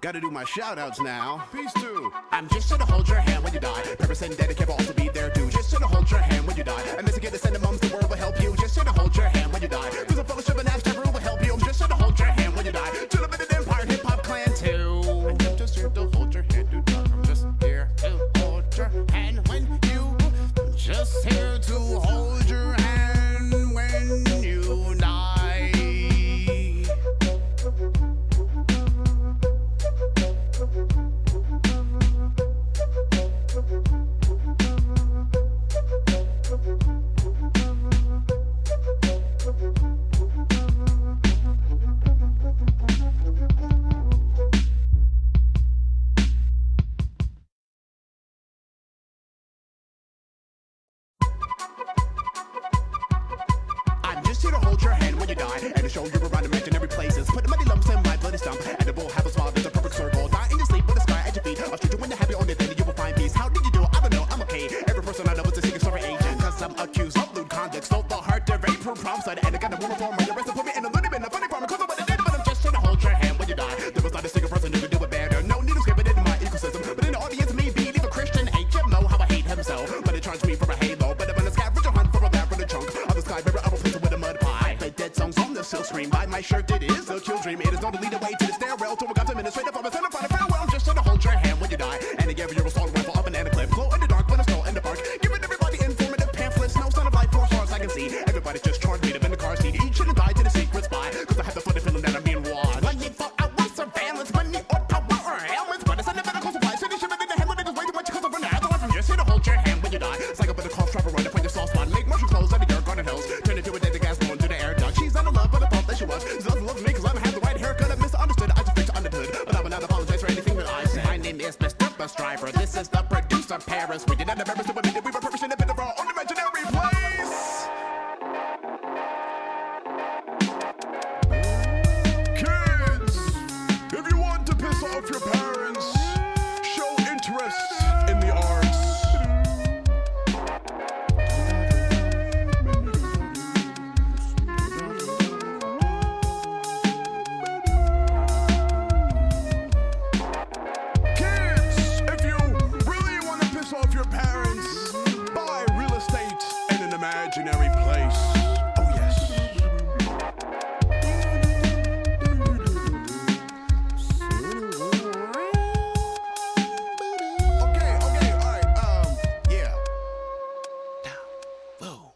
Gotta do my shout-outs now. Peace too. I'm just here to hold your hand when you die. Purpose and dedicate will also be there too. Just here to hold your hand when you die. And this again, the send mums, the world will help you. Just here to hold your hand when you die. There's a fellowship and abstract rule will help you. I'm just here to hold your hand when you die. To the minute empire, hip-hop clan too. And I'm just here to hold your hand to die. I'm just here to hold your hand when you. Just here to hold your hand when you die. Here to hold your hand when you die, and to show you around imaginary places. Put the money lumps in my bloody stump, and it will have a smile that's a perfect circle. Die in your sleep with the sky at your feet. I'll shoot you when you're happy on it, then you will find peace. How did you do? I don't know, I'm okay. Every person I know is a secret story agent, cause I'm accused of lewd conduct. Stole the heart to rape her prom side, and I got a woman for my arrest and put me in a little bit of funny farm because of what I did, but I'm just here to hold your hand when you die. There was not a single person who could do it better. No need to scrape it in my ecosystem, but in the audience, me being a Christian ain't you know how I hate him so. But they charge me for a halo, but I'm on a scavenger hunt for a lab for the chunk of the sky, baby, I will place it with a mud pie. Dead songs on the silk screen. By my shirt, it is a kill dream. It is not to lead the way to the stairwell to a God's administrative office and a final farewell. I'm just here to hold your hand when you die. And to give you a assault rifle up and a clip. Glow in the dark when I stroll in the park. Giving everybody informative pamphlets. No sign of life for as far as I can see. Everybody's just charged me to in the car seat. Each should have died to the secret spy. Cause I have the funny feeling that I'm being watched. Money for hours, surveillance, money or power or ailments. But it's a medical supply. City shipping in the hand when niggas way too much because of an otherwise I'm just here to hold your hand when you die. It's like up in the cross driver run to find your soft spot. Make mushroom clothes under your garden hills. Turn into a dead gas blowing through the air duct. She's out of love, but I thought that she was. She doesn't love me because I don't have the right haircut. I misunderstood. I just fixed understood. But I will not apologize for anything that I said. My name is Mr. Bus Driver. This is the producer Paris. We did not have ever to admit it. We were purposing a bit of our own imaginary place. Kids, if you want to piss off your parents, show interest in the arts. Kids, if you really want to piss off your parents, buy real estate in an imaginary place. Oh yes. Okay, alright, yeah. Whoa.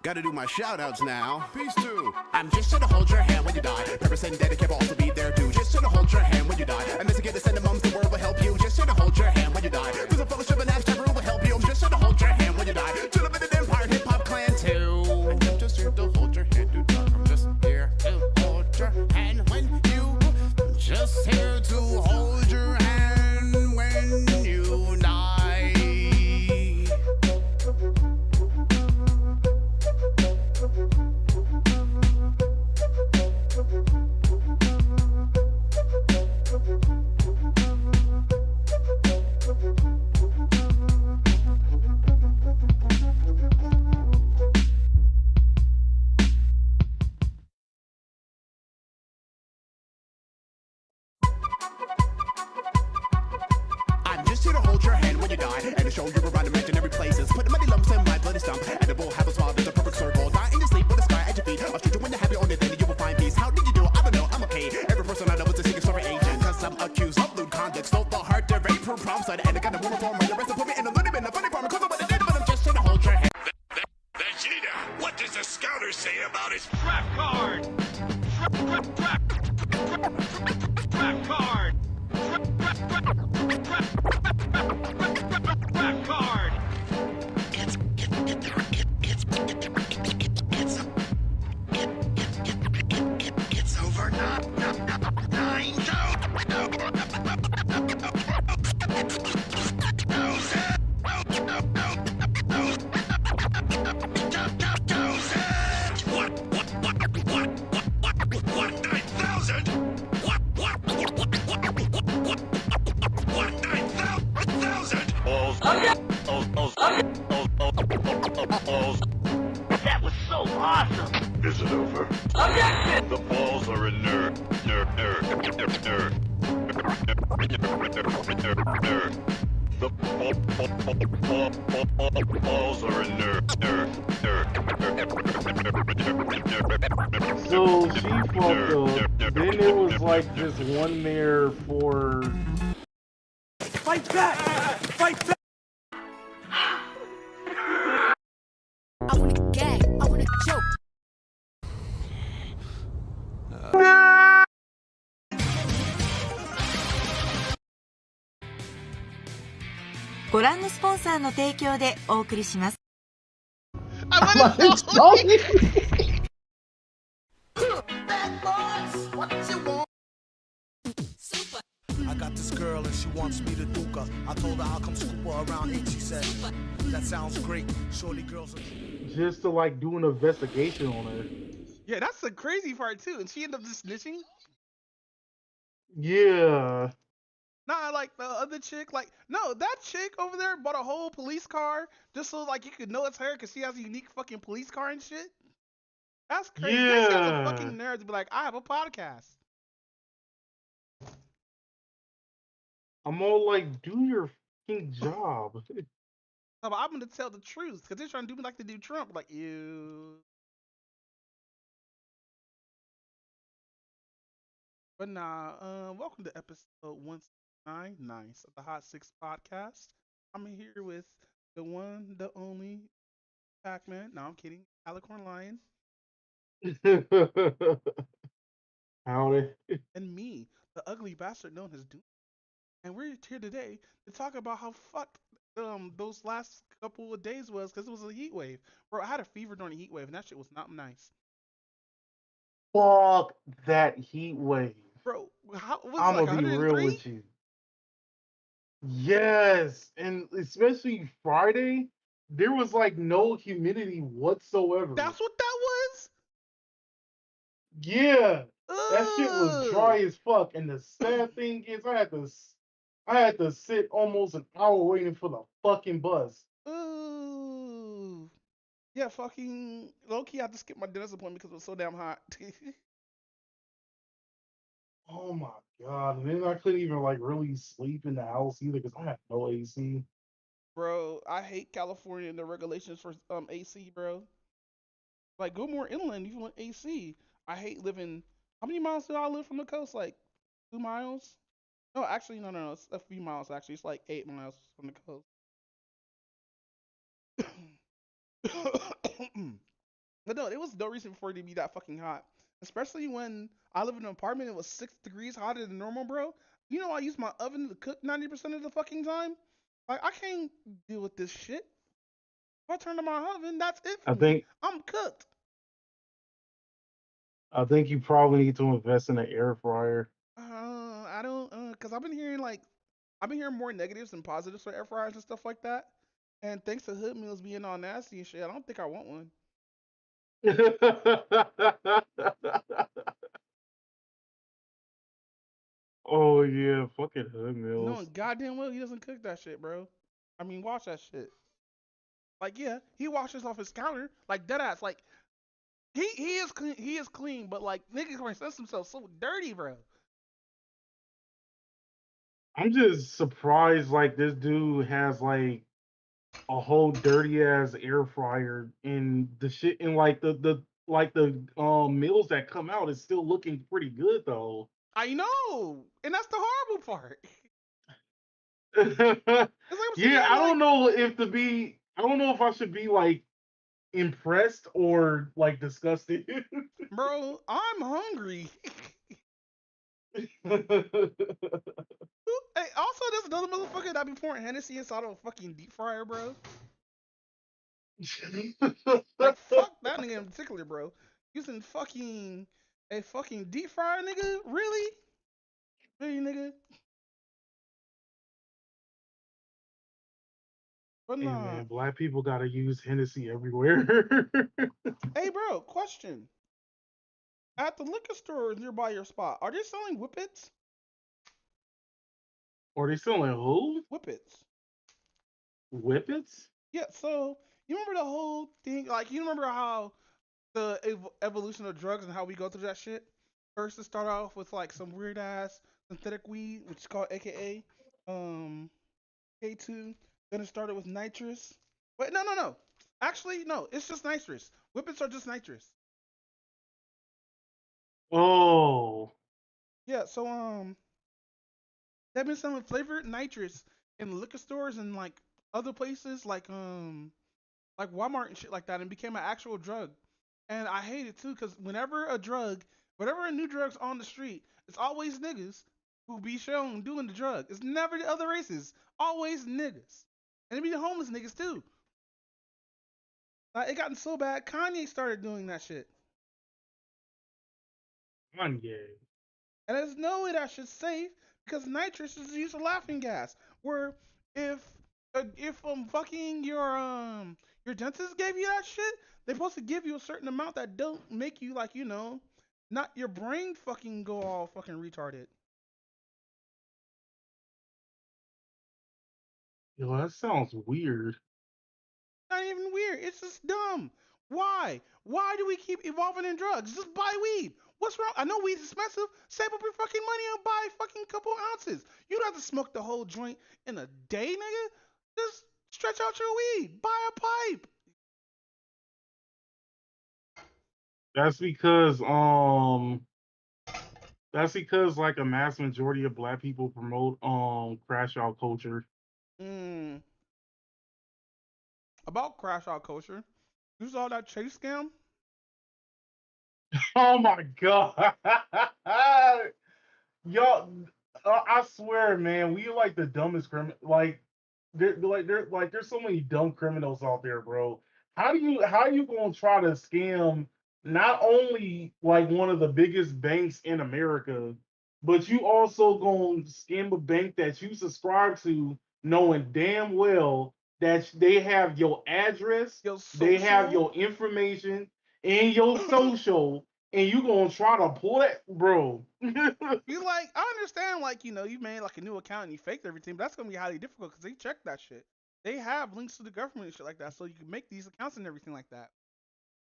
Gotta do my shout-outs now. Peace too. I'm just here to hold your hand when you die. Purpose and dedicate will also be there too. Just here to hold your hand when you die. And this again, the send mums, the world will help you. Just here to hold your hand when you die. There's a fellowship and abstract rule will help you. I'm just here to hold your hand when you die. To the minute empire, hip-hop clan too. And I'm just here to hold your hand to die. I'm just here to hold your hand when you. I'm just here to hold your hand when you die. I'm just here to hold your hand when you die, and to show you around imaginary places. Put the money lumps in my bloody stump, and it will have a smile that's a perfect circle. Die in your sleep with the sky at your feet. I'll shoot you when you're happy on it, then you will find peace. How did you do? I don't know, I'm okay. Every person I know is a secret story agent, cause I'm accused of lewd conduct. Stole the heart to rape her prom side, and I got a woman for my arrest and put me in a little bit of funny farm because of what I did, but I'm just here to hold your hand. Vegeta, what does the scouter say about his Trap card! Trap card! Trap card! It's over now. Nine, no. balls. That was so awesome! Is it over? Objection! The balls are inert. The balls are inert. So she fucked up. Then it was like just one there for. Fight back! Fight back! I wanna gag, I wanna choke. ご覧のスポンサーの提供でお送りします。 I got this girl and she wants me to duke her. I told her I'll come scoop her around 8. She said, that sounds great. Shorty girls are... Just to like do an investigation on her. Yeah, that's the crazy part too. And she ended up just snitching. Yeah. Nah, like the other chick, like no, that chick over there bought a whole police car just so like you could know it's her because she has a unique fucking police car and shit. That's crazy. Then she has a fucking nerve to be like, I have a podcast. I'm all like, do your fucking job. No, but I'm gonna tell the truth because they're trying to do me like they do Trump. Like, ew. But nah, welcome to episode 199 of the HotSticks podcast. I'm here with the one, the only Pac-Man. No, I'm kidding. Alicorn Lion. Howdy. And me, the ugly bastard known as Doom. And we're here today to talk about how fucked those last couple of days was because it was a heat wave. Bro, I had a fever during the heat wave and that shit was not nice. Fuck that heat wave. Bro, how was I'm it like gonna be real 103? with you. Yes, and especially Friday, there was like no humidity whatsoever. That's what that was? Yeah, that shit was Ugh. dry as fuck. And the sad thing is, I had to sit almost an hour waiting for the fucking bus. Ooh. Yeah, fucking low key I had to skip my dentist appointment because it was so damn hot. Oh my god! And then I couldn't even like really sleep in the house either because I had no AC. Bro, I hate California and the regulations for AC, bro. Like go more inland, you want AC. I hate living. How many miles do I live from the coast? Like 2 miles? No, actually, no. It's a few miles. Actually, it's like 8 miles from the coast. But no, there was no reason for it to be that fucking hot. Especially when I live in an apartment, it was 6 degrees hotter than normal, bro. You know, I use my oven to cook 90% of the fucking time. Like, I can't deal with this shit. If I turn on my oven, that's it for me. I'm cooked. I think you probably need to invest in an air fryer. I don't, cause I've been hearing more negatives than positives for air fryers and stuff like that. And thanks to hood meals being all nasty and shit, I don't think I want one. Oh yeah, fucking hood meals. No, goddamn well he doesn't cook that shit, bro. I mean, wash that shit. Like, yeah, he washes off his counter, like dead ass. Like, he is clean. He is clean, but like niggas presents himself so dirty, bro. I'm just surprised like this dude has like a whole dirty ass air fryer and the shit and like the meals that come out is still looking pretty good though. I know, and that's the horrible part. It's like I'm sitting Yeah, here like, I don't know if I should be like impressed or like disgusted. bro, I'm hungry. Hey, also, there's another motherfucker that be pouring Hennessy inside of a fucking deep fryer, bro. Like, fuck that nigga in particular, bro. Using fucking a fucking deep fryer, nigga? Really? Really, nigga? But Hey nah. man, black people gotta use Hennessy everywhere. Hey, bro, question. At the liquor store nearby your spot, are they selling whippets? Are they selling who? Whippets. Whippets? Yeah, so you remember the whole thing? Like, you remember how the evolution of drugs and how we go through that shit? First, it started off with like some weird ass synthetic weed, which is called AKA K2. Then it started with nitrous. Wait, no, no, no. Actually, no. It's just nitrous. Whippets are just nitrous. Oh, Yeah. So they've been selling flavored nitrous in liquor stores and like other places, like Walmart and shit like that, and became an actual drug. And I hate it too, because whenever a new drug's on the street, it's always niggas who be shown doing the drug. It's never the other races. Always niggas. And it be the homeless niggas too. Like, it gotten so bad, Kanye started doing that shit. Kanye. And there's no way that shit's safe because nitrous is used as laughing gas. Where if fucking your dentist gave you that shit, they're supposed to give you a certain amount that don't make you like not your brain fucking go all fucking retarded. Yo, that sounds weird. Not even weird. It's just dumb. Why? Why do we keep evolving in drugs? Just buy weed. What's wrong? I know weed's expensive. Save up your fucking money and buy fucking couple ounces. You don't have to smoke the whole joint in a day, nigga. Just stretch out your weed. Buy a pipe. That's because um that's because like a mass majority of black people promote crash out culture. Mm. About crash out culture. You saw that Chase scam? Oh my god. Y'all, I swear, man, we like the dumbest criminal. There's so many dumb criminals out there, bro. How you gonna try to scam not only like one of the biggest banks in America, but you also gonna scam a bank that you subscribe to, knowing damn well that they have your address, Your they have social? your information, and your social, and you gonna try to pull that, bro. You like, I understand, like, you made like a new account and you faked everything, but that's gonna be highly difficult because they check that shit. They have links to the government and shit like that, so you can make these accounts and everything like that.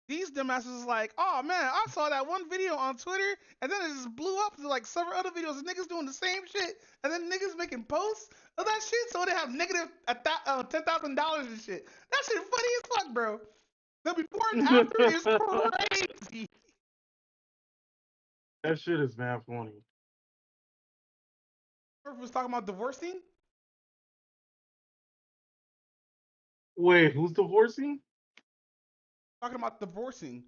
These dumbasses is like, oh man, I saw that one video on Twitter, and then it just blew up to like several other videos of niggas doing the same shit, and then niggas making posts of that shit, so they have negative $10,000 and shit. That shit funny as fuck, bro. The before and after is crazy. That shit is mad funny. Murph was talking about divorcing. Wait, who's divorcing? Talking about divorcing.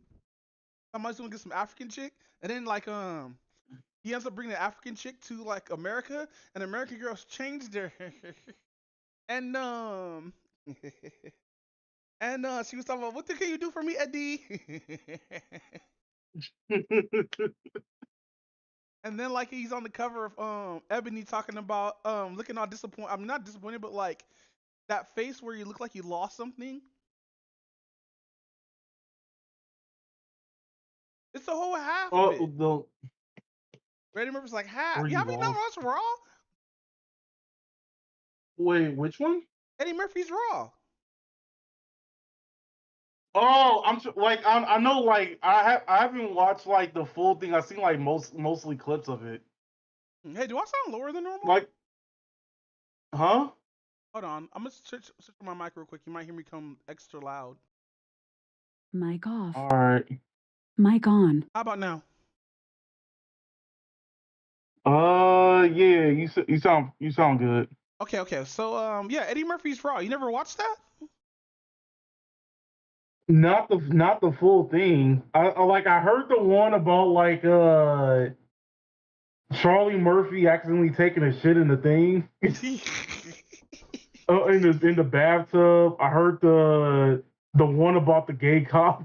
Somebody's gonna get some African chick, and then like he ends up bringing the African chick to like America, and American girls changed her, and and she was talking about what can you do for me, Eddie? And then like he's on the cover of Ebony talking about looking all disappointed. I'm not disappointed, but like that face where you look like you lost something. It's the whole half of Oh, it. the Freddie Murphy's like half. where You you haven't never lost. watched Raw? Wait, which one? Eddie Murphy's Raw. Oh, I know like I haven't watched like the full thing. I've seen like mostly clips of it. Hey, do I sound lower than normal? Like, huh? Hold on. I'm gonna switch my mic real quick. You might hear me come extra loud. Mic off. All right. Mic on. How about now? Yeah, you sound good. Okay, okay. So yeah, Eddie Murphy's Raw. You never watched that? Not the full thing. I heard the one about like Charlie Murphy accidentally taking a shit in the thing. In the bathtub. I heard the one about the gay cop.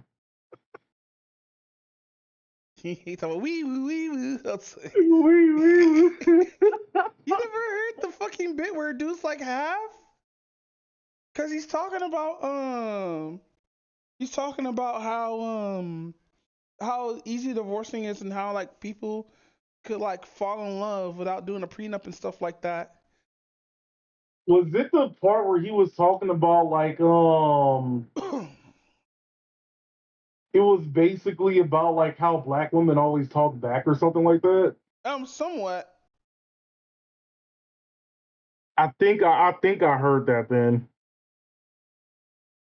He talking wee woo wee woo. Wee, wee. You never heard the fucking bit where dude's like half? Cause he's talking about how easy divorcing is and how like people could like fall in love without doing a prenup and stuff like that. Was it the part where he was talking about like it was basically about like how black women always talk back or something like that? Somewhat. I think I heard that then.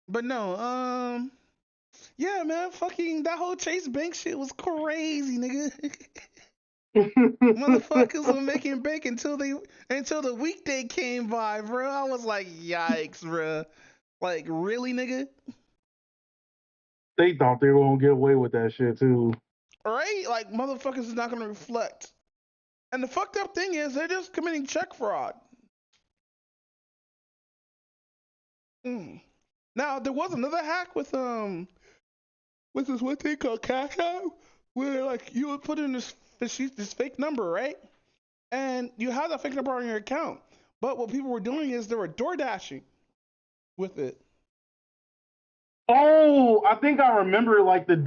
But no, yeah, man, fucking that whole Chase Bank shit was crazy, nigga. Motherfuckers were making bank until the weekday came by, bro. I was like, yikes, bro. Like, really, nigga? They thought they were gonna get away with that shit too. Right? Like, motherfuckers is not gonna reflect. And the fucked up thing is, they're just committing check fraud. Mm. Now, there was another hack with this one thing called Cash App, where like you would put in this fake number, right? And you have that fake number on your account. But what people were doing is they were door dashing with it. Oh, I think I remember like that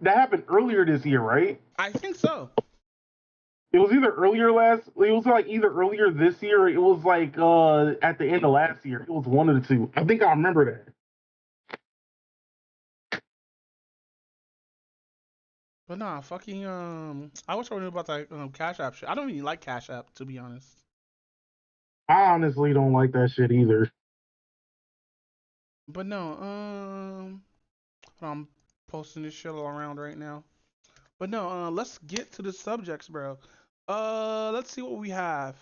happened earlier this year, right? I think so. It was either earlier this year or it was like at the end of last year. It was one of the two. I think I remember that. But nah, fucking I wish I knew about that Cash App shit. I don't even like Cash App, to be honest. I honestly don't like that shit either. But no, I'm posting this shit all around right now. But no, let's get to the subjects, bro. Let's see what we have.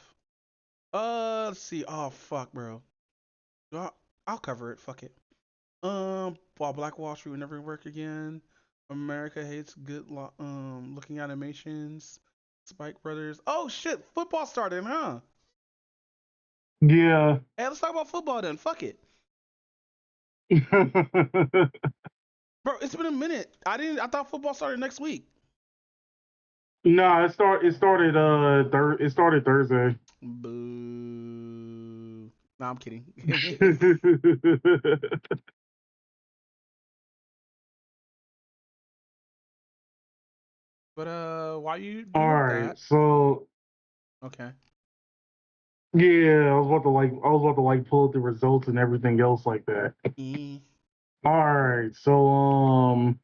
Let's see. Oh fuck, bro. I'll cover it. Fuck it. While Black Wall Street will never work again. America hates looking animations. Spike Brothers. Oh shit, football started, huh? Yeah. Hey, let's talk about football then. Fuck it, bro. It's been a minute. I thought football started next week. No, it started Thursday. Boo. Nah, I'm kidding. But while you All doing right, that, so okay. yeah, I was about to pull up the results and everything else like that. Mm. All right, so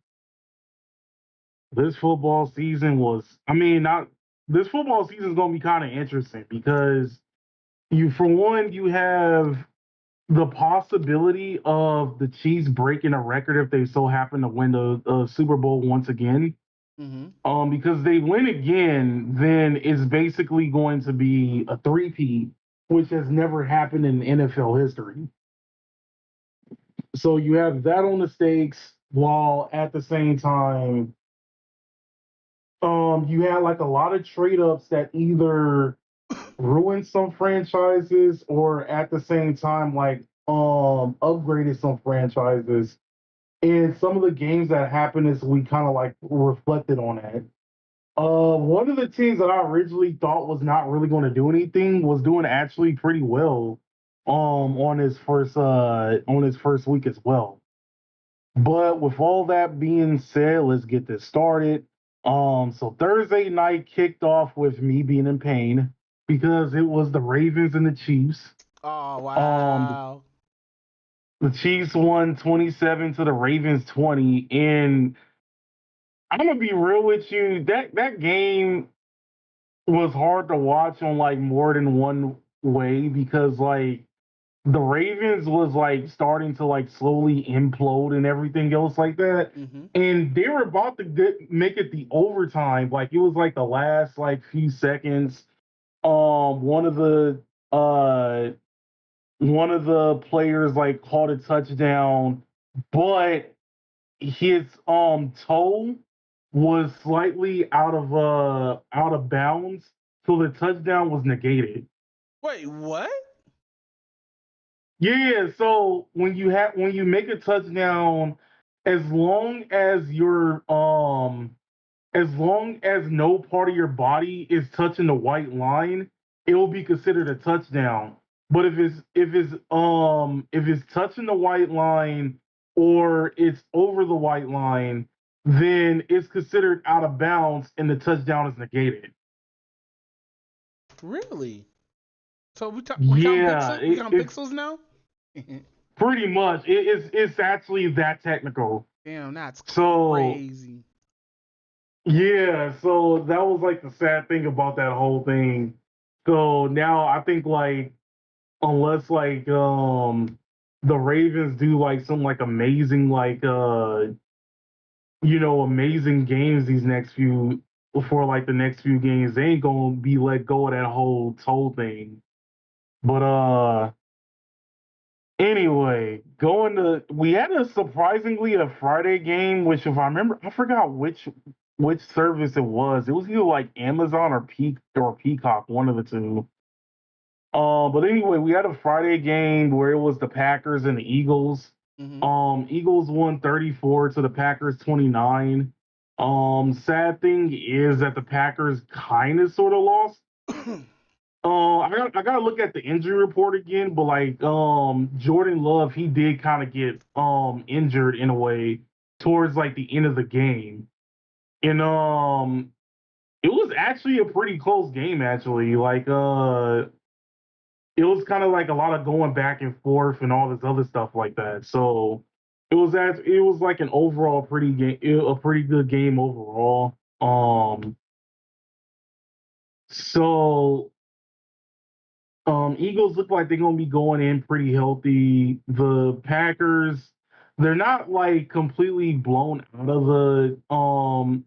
this football season was, I mean, not this football season is gonna be kind of interesting because for one, you have the possibility of the Chiefs breaking a record if they so happen to win the Super Bowl once again. Mm-hmm. Because they win again, then it's basically going to be a three-peat, which has never happened in NFL history. So you have that on the stakes, while at the same time, you had like a lot of trade ups that either ruined some franchises or at the same time like upgraded some franchises. And some of the games that happened this week kind of like reflected on that. One of the teams that I originally thought was not really going to do anything was doing actually pretty well on his first week as well. But with all that being said, let's get this started. So Thursday night kicked off with me being in pain because it was the Ravens and the Chiefs. Oh Um, wow. the Chiefs won 27 to the Ravens 20, and I'm gonna be real with you. That game was hard to watch on like more than one way because like the Ravens was like starting to like slowly implode and everything else like that. Mm-hmm. And they were about to make it the overtime. Like it was like the last like few seconds. One of the uh one of the players like caught a touchdown, but his toe was slightly out of bounds, so the touchdown was negated. Wait, what? Yeah, so when you make a touchdown, as long as as long as no part of your body is touching the white line, it will be considered a touchdown. But if it's touching the white line or it's over the white line, then it's considered out of bounds and the touchdown is negated. Really? So we Yeah, count it's pixels now. pretty much. It's actually that technical. Damn, that's So crazy. yeah, so that was like the sad thing about that whole thing. So now I think like unless like the Ravens do like some like amazing like amazing games these next few for like the next few games, they ain't gonna be let go of that whole toll thing. But anyway, we had a surprisingly a Friday game, which if I remember, I forgot which service it was. It was either like Amazon or Peacock, one of the two. But anyway, we had a Friday game where it was the Packers and the Eagles. Eagles won 34 to the Packers 29. Sad thing is that the Packers kind of sort of lost. I gotta look at the injury report again, but like Jordan Love, he did kind of get injured in a way towards like the end of the game. And it was actually a pretty close game actually. Like it was kind of like a lot of going back and forth and all this other stuff like that. So it was like an overall a pretty good game overall. So Eagles look like they're gonna be going in pretty healthy. The Packers, they're not like completely blown out of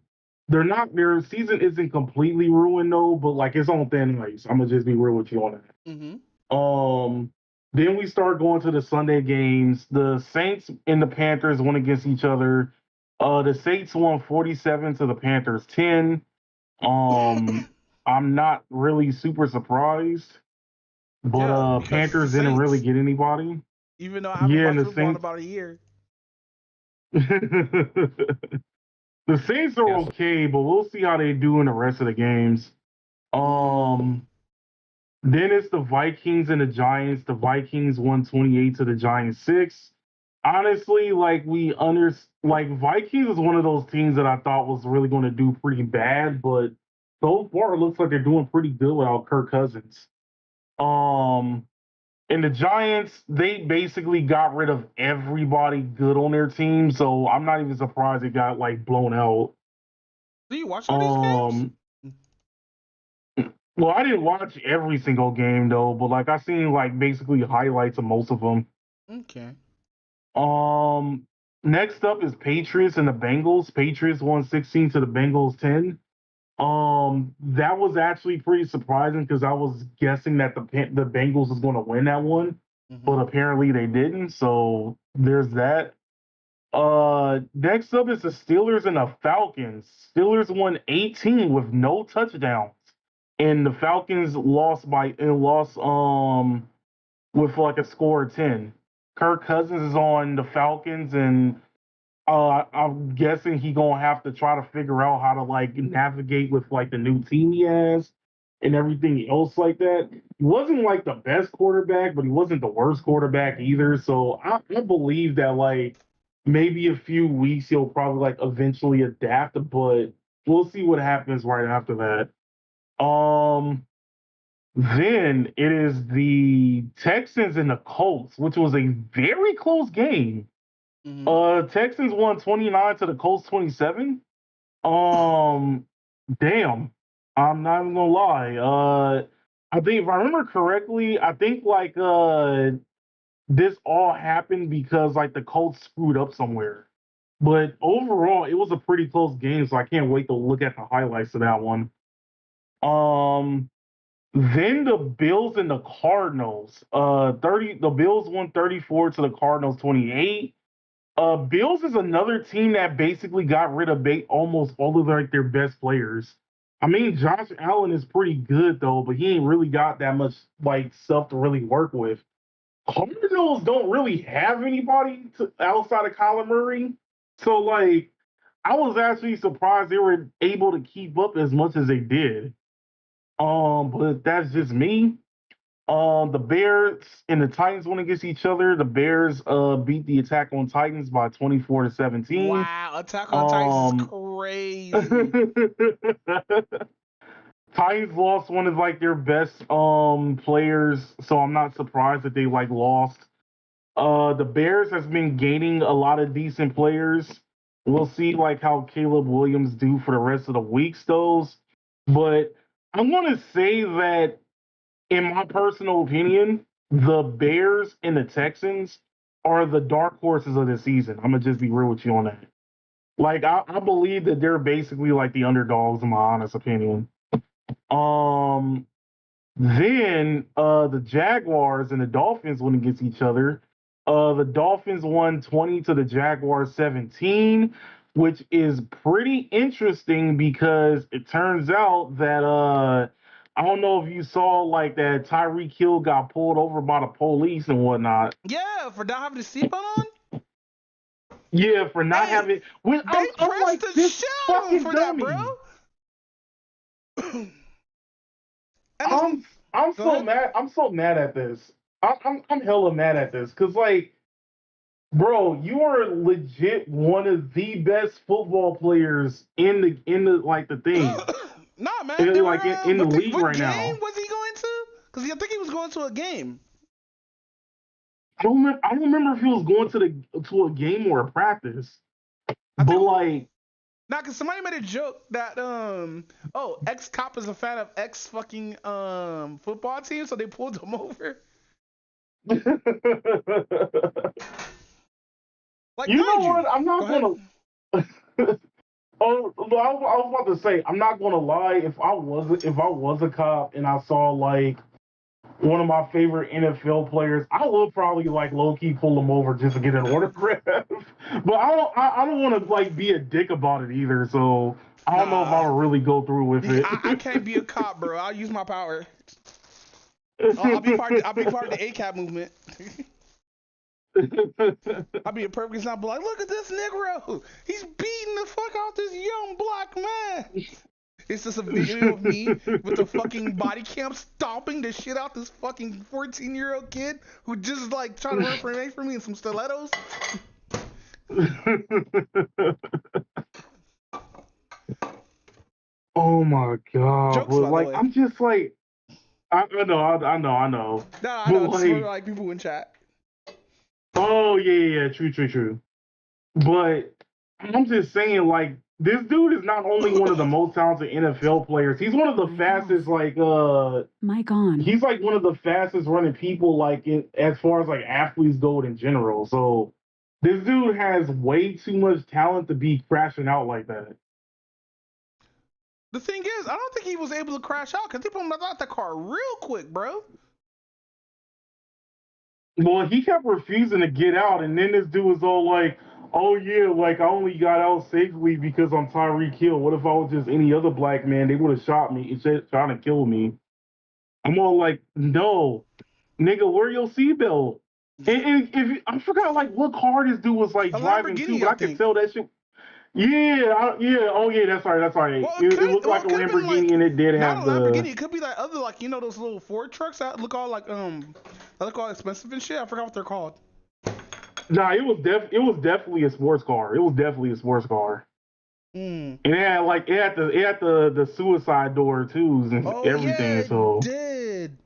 their season isn't completely ruined though, but like it's on thin ice. I'm gonna just be real with you on that. Then we start going to the Sunday games. The Saints and the Panthers went against each other. The Saints won 47 to the Panthers 10. I'm not really super surprised, but Because it's Panthers the didn't really Saints. get anybody. Even though I haven't Yeah, watched and the football in Saints. about a year. The Saints are okay, but we'll see how they do in the rest of the games. Then it's the Vikings and the Giants. The Vikings won 28 to the Giants 6. Honestly, Vikings is one of those teams that I thought was really going to do pretty bad, but so far it looks like they're doing pretty good without Kirk Cousins. And the Giants, they basically got rid of everybody good on their team, so I'm not even surprised it got like blown out. Do you watch all these games? Well, I didn't watch every single game though, but like I seen like basically highlights of most of them. Okay. Next up is Patriots and the Bengals. Patriots won 16 to the Bengals 10. That was actually pretty surprising because I was guessing that the Bengals was going to win that one, but apparently they didn't. So there's that. Next up is the Steelers and the Falcons. Steelers won 18 with no touchdowns, and the Falcons lost with like a score of 10. Kirk Cousins is on the Falcons, and I'm guessing he gonna have to try to figure out how to like navigate with like the new team he has and everything else like that. He wasn't like the best quarterback, but he wasn't the worst quarterback either. So I believe that like maybe a few weeks he'll probably like eventually adapt, but we'll see what happens right after that. Then it is the Texans and the Colts, which was a very close game. Texans won 29 to the Colts 27. Damn. I'm not even gonna lie. I think if I remember correctly, I think like this all happened because like the Colts screwed up somewhere. But overall, it was a pretty close game, so I can't wait to look at the highlights of that one. Then the Bills and the Cardinals. The Bills won 34 to the Cardinals 28. Bills is another team that basically got rid of almost all of like their best players. I mean, Josh Allen is pretty good though, but he ain't really got that much like stuff to really work with. Cardinals don't really have anybody outside of Kyler Murray, so like I was actually surprised they were able to keep up as much as they did. But that's just me. The Bears and the Titans went against each other. The Bears beat the Attack on Titans by 24 to 17. Wow, Attack on Titans is crazy. Titans lost one of like their best players, so I'm not surprised that they like lost. The Bears has been gaining a lot of decent players. We'll see like how Caleb Williams do for the rest of the weeks, though. But I'm gonna say that, in my personal opinion, the Bears and the Texans are the dark horses of the season. I'm gonna just be real with you on that. Like I believe that they're basically like the underdogs, in my honest opinion. Um, then the Jaguars and the Dolphins went against each other. The Dolphins won 20 to the Jaguars 17, which is pretty interesting because it turns out that I don't know if you saw like that Tyreek Hill got pulled over by the police and whatnot. Yeah, for not having the seatbelt on. Yeah, for not having. When They I'm like, pressed the this shit out of him fucking for that, dummy. bro. I'm Go so ahead. mad. I'm so mad at this. I'm hella mad at this because like, bro, you are legit one of the best football players in the like the thing. Nah, man. They were, like in the league what right game now. was he going to? Because I think he was going to a game. I don't remember if he was going to a game or a practice. But like, nah, because somebody made a joke that X cop is a fan of X fucking football team, so they pulled him over. Like, you know what? I'm Go not gonna. Oh, I was about to say, I'm not gonna lie. If I was a cop and I saw like one of my favorite NFL players, I would probably like low key pull him over just to get an autograph. But I don't want to like be a dick about it either. So I don't know if I would really go through with it. I can't be a cop, bro. I'll use my power. I'll be part of the ACAP movement. I'll be a perfect example. Like, look at this Negro. He's beating the fuck out this young black man. It's just a video of me with a fucking body cam stomping the shit out this fucking 14-year-old kid who just like trying to run for me in some stilettos. Oh my god! Jokes, But by the like, way. I'm just like, I know. Nah, I know. Just for like people in chat. Oh yeah, true. But I'm just saying, like, this dude is not only one of the most talented NFL players, he's one of the fastest, like, Mic on. he's like one of the fastest running people, like, as far as like athletes go in general. So this dude has way too much talent to be crashing out like that. The thing is, I don't think he was able to crash out because he put him out the car real quick, bro. Well, he kept refusing to get out, and then this dude was all like, "Oh yeah, like I only got out safely because I'm Tyreek Hill. What if I was just any other black man? They would have shot me, trying to kill me." I'm all like, "No, nigga, wear your seatbelt." And if I forgot like what car this dude was like driving to, but I could tell that shit. Yeah. Oh yeah, that's right. Well, It looked like a Lamborghini, and it did have not a Lamborghini. the. It could be like other, like, you know, those little Ford trucks that look all like that look all expensive and shit. I forgot what they're called. Nah, it was definitely a sports car. It was definitely a sports car. And it had the suicide door too and everything. Yeah, so it did.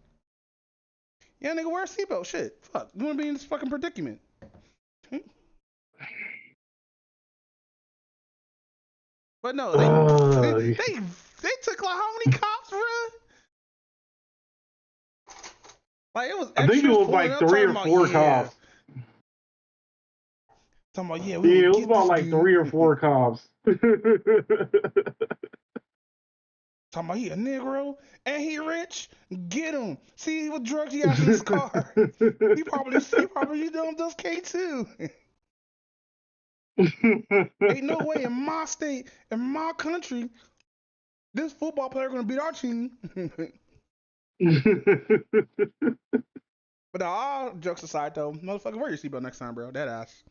Yeah, nigga, wear a seatbelt. Shit, fuck. You wanna be in this fucking predicament? But no, they took like how many cops, bro? Like it was. I think it was like 3 or 4 cops. Talking about, it was about like 3 or 4 cops. Talking about he a Negro and he rich. Get him. See what drugs he has in his car. he probably does K too. Ain't no way in my state, in my country, this football player gonna beat our team. But all jokes aside, though, motherfucker, wear your seatbelt next time, bro. That ass.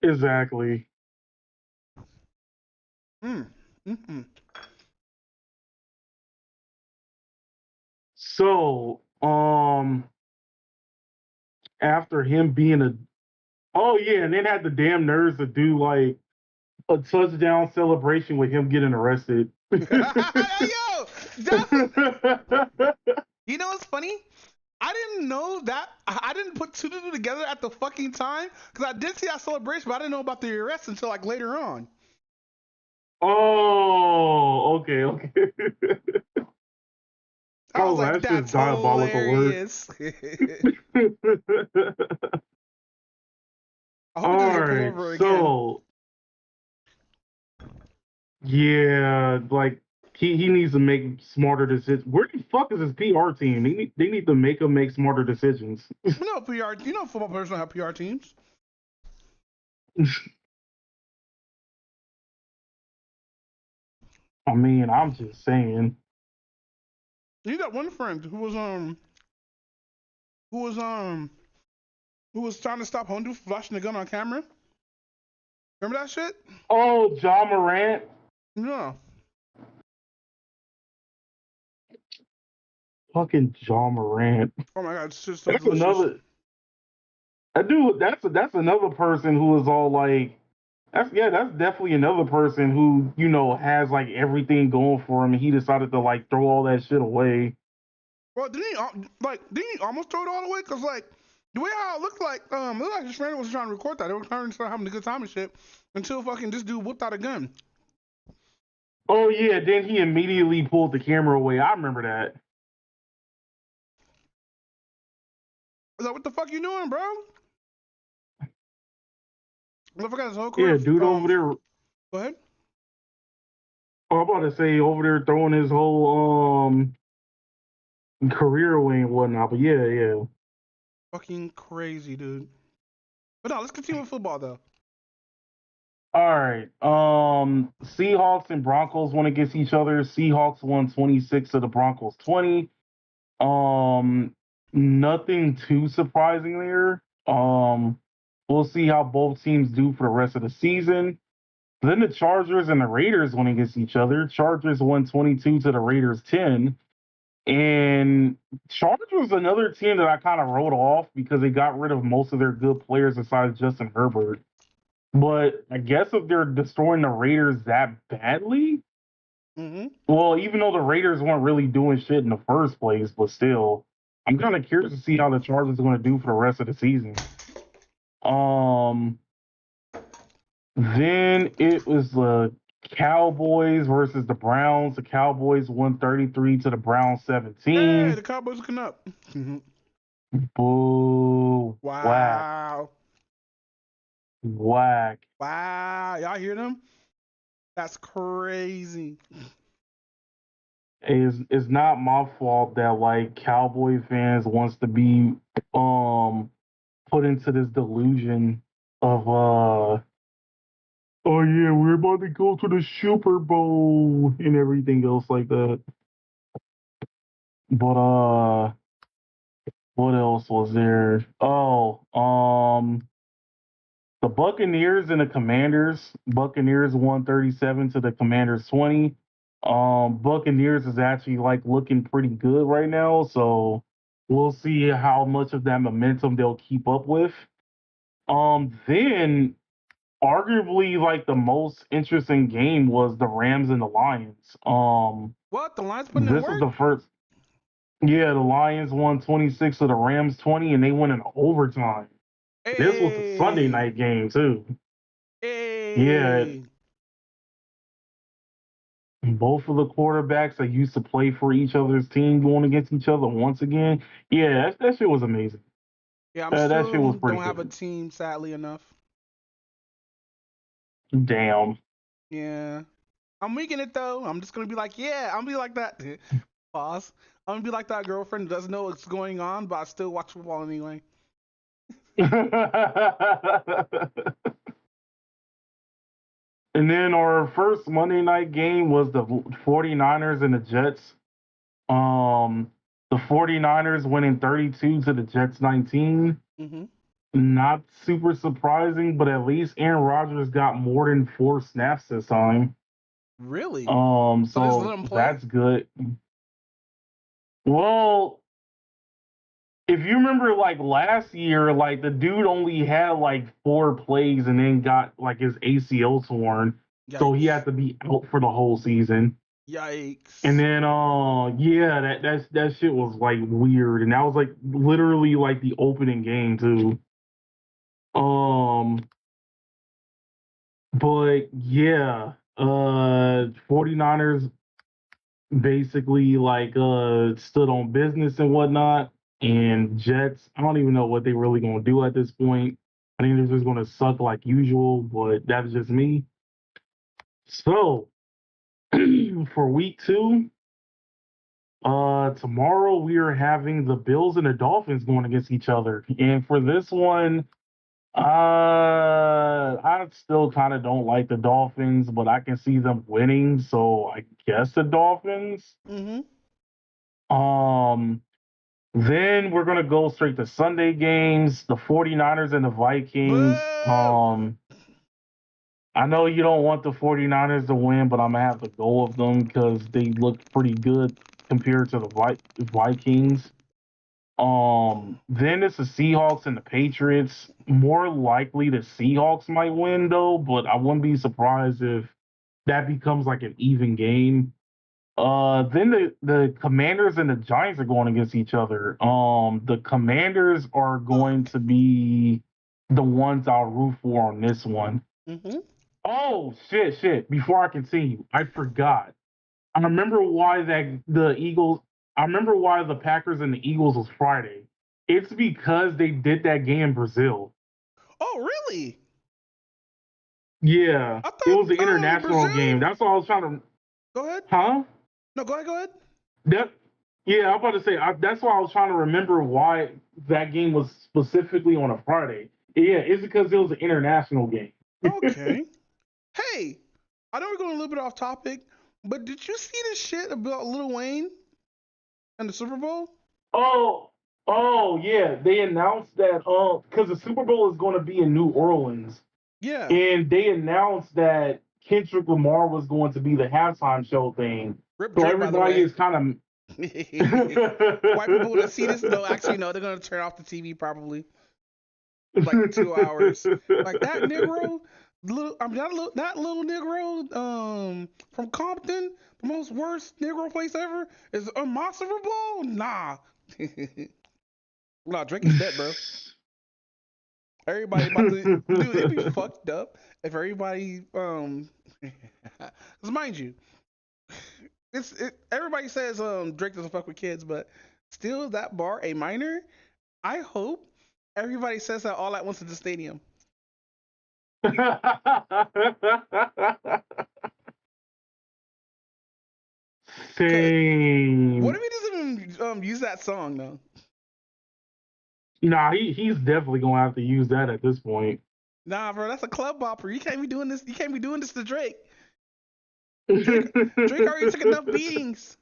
Exactly. So, after him being and then had the damn nerves to do like a touchdown celebration with him getting arrested. Yo, You know what's funny? I didn't know that. I didn't put two together at the fucking time because I did see that celebration, but I didn't know about the arrest until like later on. Oh, okay. I was like, that's that's just diabolical work. hilarious. I hope he All doesn't get pulled right, over again. so yeah, like he needs to make smarter decisions. Where the fuck is his PR team? They need to make him make smarter decisions. You know, football players don't have PR teams. I mean, I'm just saying. You got one friend who was trying to stop Hondu from flashing the gun on camera. Remember that shit? Oh, John Morant. No. Fucking John Morant. Oh my god, it's just so That's delicious. another. Dude, that's another person who is all like, that's definitely another person who has like everything going for him, and he decided to like throw all that shit away. Well, didn't he almost throw it all away? Cause like the way how it looked like his friend was trying to record that. They were trying to start having a good time and shit until fucking this dude whipped out a gun. Oh yeah, then he immediately pulled the camera away. I remember that. I was like, what the fuck you doing, bro? I forgot his whole career. Yeah, dude over there. Go ahead. Oh, I'm about to say over there throwing his whole career away and whatnot, but yeah. Fucking crazy, dude. But no, let's continue with football though. All right. Seahawks and Broncos went against each other. Seahawks won 26 to the Broncos 20. Nothing too surprising there. We'll see how both teams do for the rest of the season. Then the Chargers and the Raiders went against each other. Chargers won 22 to the Raiders 10. And Chargers was another team that I kind of wrote off because they got rid of most of their good players besides Justin Herbert. But I guess if they're destroying the Raiders that badly, well, even though the Raiders weren't really doing shit in the first place, but still, I'm kind of curious to see how the Chargers are going to do for the rest of the season. Then it was the Cowboys versus the Browns. The Cowboys won 33 to the Browns 17. Hey, the Cowboys looking up. Boo. Wow. Whack. Wow. Y'all hear them? That's crazy. It's not my fault that like Cowboy fans wants to be put into this delusion of oh yeah, we're about to go to the Super Bowl and everything else like that. But what else was there? Oh, the Buccaneers and the Commanders. Buccaneers won 37 to the Commanders 20. Buccaneers is actually like looking pretty good right now, so we'll see how much of that momentum they'll keep up with. Then arguably like the most interesting game was the Rams and the Lions. What? The Lions putting in work? This was the first. Yeah, the Lions won 26 to the Rams 20, and they went in overtime. Hey. This was a Sunday night game too. Hey. Yeah. Both of the quarterbacks that used to play for each other's team going against each other once again. Yeah, that shit was amazing. Yeah, that shit was pretty don't have good. a team, sadly enough. Damn. Yeah. I'm weaking it though. I'm just gonna be like, yeah, I'm gonna be like that. Pause. I'm gonna be like that girlfriend who doesn't know what's going on, but I still watch football anyway. And then our first Monday night game was the 49ers and the Jets. The 49ers winning 32 to the Jets 19. Not super surprising, but at least Aaron Rodgers got more than 4 snaps this time. Really? So that's good. Well, if you remember, like last year, like the dude only had like 4 plays and then got like his ACL torn, so he had to be out for the whole season. Yikes. And then yeah, that shit was like weird, and that was like literally like the opening game too. But yeah, 49ers basically like stood on business and whatnot, and Jets, I don't even know what they really gonna do at this point. I think they're just gonna suck like usual, but that's just me. So for week 2, tomorrow we are having the Bills and the Dolphins going against each other. And for this one, I still kind of don't like the Dolphins, but I can see them winning, so I guess the Dolphins. Um, then we're gonna go straight to Sunday games, the 49ers and the Vikings. Boo! I know you don't want the 49ers to win, but I'm gonna have to go with them because they look pretty good compared to the Vikings. Then it's the Seahawks and the Patriots. More likely the Seahawks might win though, but I wouldn't be surprised if that becomes like an even game. Then the Commanders and the Giants are going against each other. The Commanders are going to be the ones I'll root for on this one. Oh shit! Before I continue, I forgot. I remember why the Packers and the Eagles was Friday. It's because they did that game in Brazil. Oh, really? Yeah, it was an international game. That's all I was trying to. Go ahead. Huh? No, go ahead. Yeah, I'm about to say that's why I was trying to remember why that game was specifically on a Friday. Yeah, it's because it was an international game. Okay. Hey, I know we're going a little bit off topic, but did you see this shit about Lil Wayne and the Super Bowl? Oh yeah, they announced that because the Super Bowl is going to be in New Orleans. Yeah. And they announced that Kendrick Lamar was going to be the halftime show thing. Rip So Drake, by the everybody way. is kind of White people that see this, no, actually, no, they're going to turn off the TV probably. Like 2 hours. Like that Negro, that little Negro from Compton, the most worst Negro place ever, is on my Super Bowl? Nah. Nah, Drake is dead, bro. Everybody about to, dude, it'd be fucked up if everybody, because mind you, everybody says Drake doesn't fuck with kids, but still that bar a minor. I hope everybody says that all at once in the stadium. Same. What if he doesn't even use that song though? Nah, he's definitely gonna have to use that at this point. Nah, bro, that's a club bopper. You can't be doing this. You can't be doing this to Drake. Drake already took enough beatings.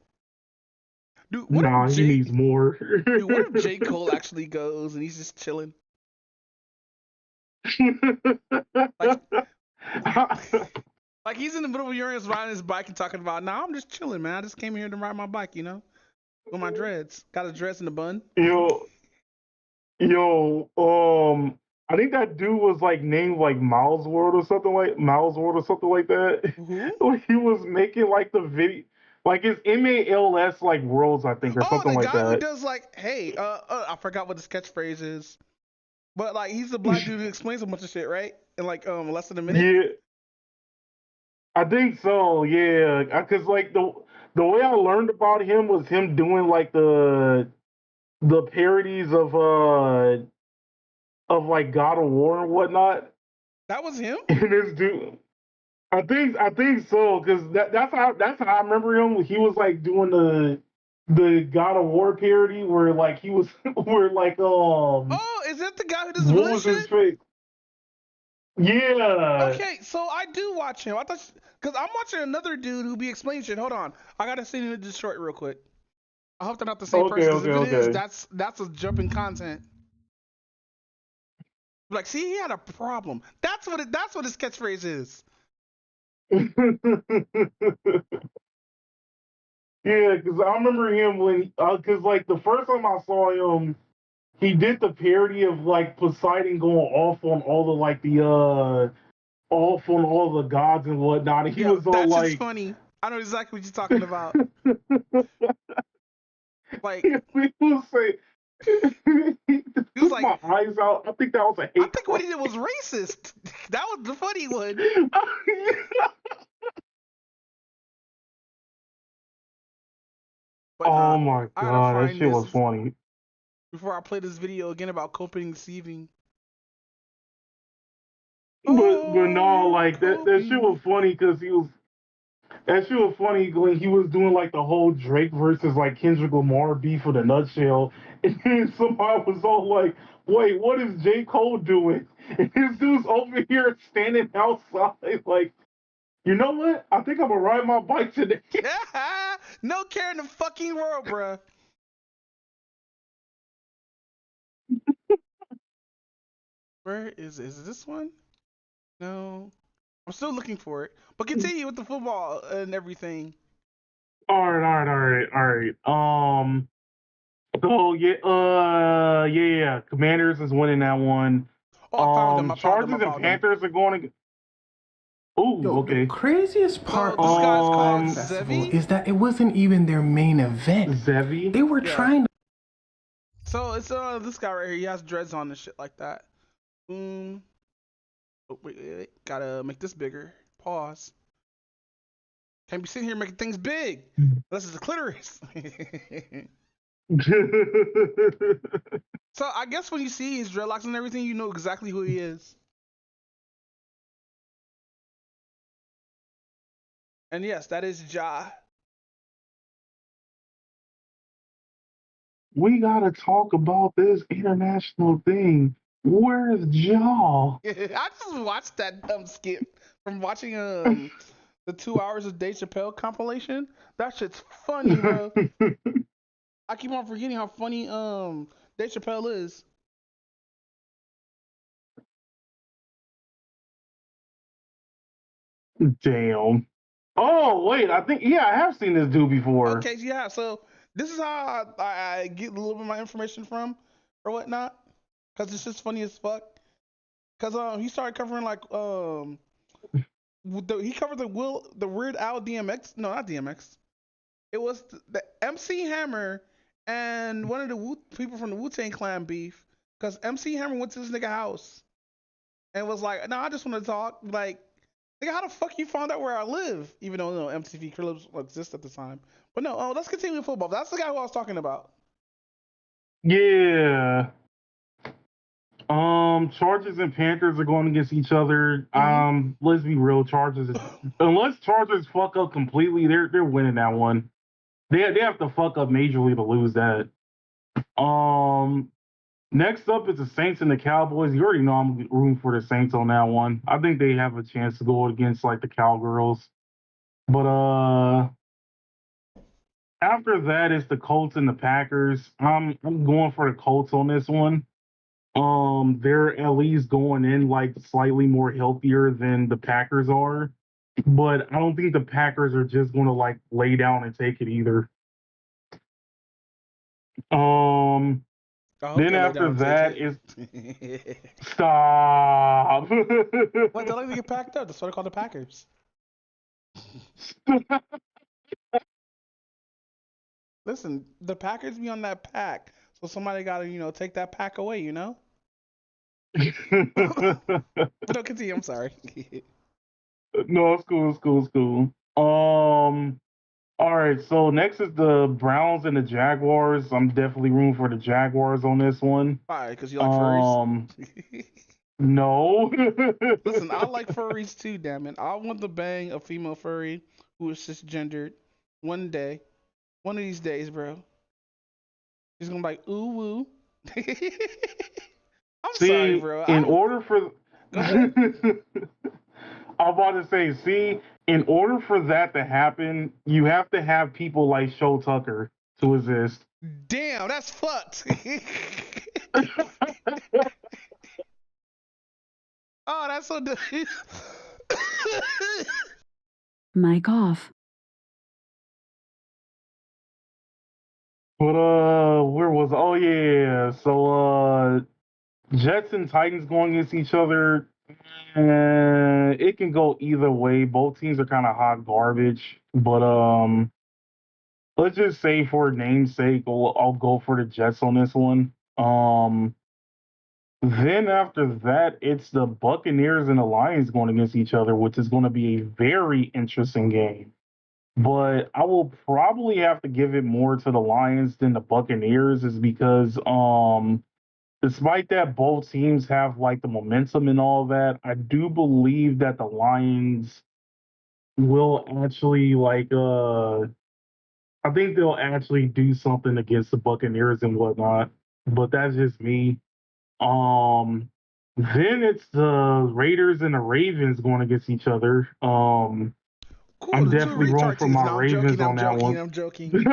Dude, he needs more. Dude, what if J. Cole actually goes and he's just chilling? Like he's in the middle of Uranus riding his bike and talking about, nah, I'm just chilling, man. I just came here to ride my bike, you know? With my dreads. Got a dress in the bun. Yo, I think that dude was like named like Miles World or something like that. Mm-hmm. He was making like the video, like it's MALS like Worlds, I think, or something like that. Oh, the guy who does like, hey, I forgot what his catchphrase is, but like he's the black dude who explains a bunch of shit, right? In like less than a minute. Yeah, I think so. Yeah, because like the way I learned about him was him doing like the parodies of like God of War and whatnot. That was him. And this dude, I think so, because that's how I remember him. He was like doing the God of War parody where like he was where like Oh, is that the guy who does what was his face? Yeah. Okay, so I do watch him. I thought because I'm watching another dude who be explaining shit. Hold on, I gotta see him just short real quick. I hope they're not the same person. Because if it is, that's a jumping content. Like, see, he had a problem. That's what his catchphrase is. Yeah, because I remember him when, because like the first time I saw him, he did the parody of like Poseidon going off on all the gods and whatnot. And he was all that's like, just funny. I know exactly what you're talking about. Like, We will say, he he was took like, my eyes out. I think that was a I hate think what he did was racist. That was the funny one. But Oh my I gotta god, that find shit was this funny. before I play this video again about coping and deceiving. But Oh, no, you're like that shit was coping. funny because that shit was funny when he was doing like the whole Drake versus like Kendrick Lamar beef for the nutshell, and then somebody was all like, "Wait, what is J. Cole doing?" And this dude's over here standing outside, like, you know what? I think I'm gonna ride my bike today. No care in the fucking world, bruh. Where is this one? No. I'm still looking for it. But continue with the football and everything. All right. So yeah. Commanders is winning that one. Oh, I found them. I found them. I Chargers and found them. Panthers are going to. Ooh, Yo, the okay. craziest part this about guy's the called Fyre Festival Zevi? is that it wasn't even their main event. Zevi. They were Yeah. trying to. So it's this guy right here. He has dreads on and shit like that. Oh, wait. Gotta make this bigger. Pause. Can't be sitting here making things big. This is the clitoris. So I guess when you see his dreadlocks and everything, you know exactly who he is. And yes, that is Ja. We gotta talk about this international thing. Where's Jaw? I just watched that skit from watching the 2 hours of Dave Chappelle compilation. That shit's funny, bro. I keep on forgetting how funny Dave Chappelle is. Damn. Oh wait, I think I have seen this dude before. Okay, yeah. So this is how I get a little bit of my information from or whatnot, cause it's just funny as fuck. Cause he started covering like he covered the Weird Al DMX. No, not DMX. It was the MC Hammer and one of the people from the Wu-Tang Clan beef. Cause MC Hammer went to this nigga house and was like, "No, I just want to talk." Like, nigga, how the fuck you found out where I live? Even though MTV Cribs exist at the time. But no, let's continue with football. That's the guy who I was talking about. Yeah. Chargers and Panthers are going against each other. Let's be real, unless Chargers fuck up completely, they're winning that one. They have to fuck up majorly to lose that. Next up is the Saints and the Cowboys. You already know I'm rooting for the Saints on that one. I think they have a chance to go against like the Cowgirls. But after that is the Colts and the Packers. I'm going for the Colts on this one. They're at least going in like slightly more healthier than the Packers are. But I don't think the Packers are just going to like lay down and take it either. Then after that is stop. What? They like to get packed up. That's why they call the Packers. Listen, the Packers be on that pack, so somebody got to take that pack away. But no, continue. I'm sorry. No, it's cool. All right. So next is the Browns and the Jaguars. I'm definitely rooting for the Jaguars on this one. Why? Because you like furries? No. Listen, I like furries too. Damn it! I want to bang a female furry who is cisgendered one day, one of these days, bro. She's gonna be like, ooh woo. I'm sorry, bro. In order for Go ahead. I'm about to say, in order for that to happen, you have to have people like Show Tucker to exist. Damn, that's fucked. Oh, that's so. Mic off. But where was? Oh yeah. So Jets and Titans going against each other. It can go either way. Both teams are kind of hot garbage, but let's just say for namesake, I'll go for the Jets on this one. Then after that, it's the Buccaneers and the Lions going against each other, which is going to be a very interesting game. But I will probably have to give it more to the Lions than the Buccaneers, is because despite that both teams have like the momentum and all that, I do believe that the Lions will actually I think they'll actually do something against the Buccaneers and whatnot. But that's just me. Um, then it's the Raiders and the Ravens going against each other. Cool, I'm the two definitely going retard for teams. my No, I'm joking. Ravens I'm on that joking. one. I'm joking.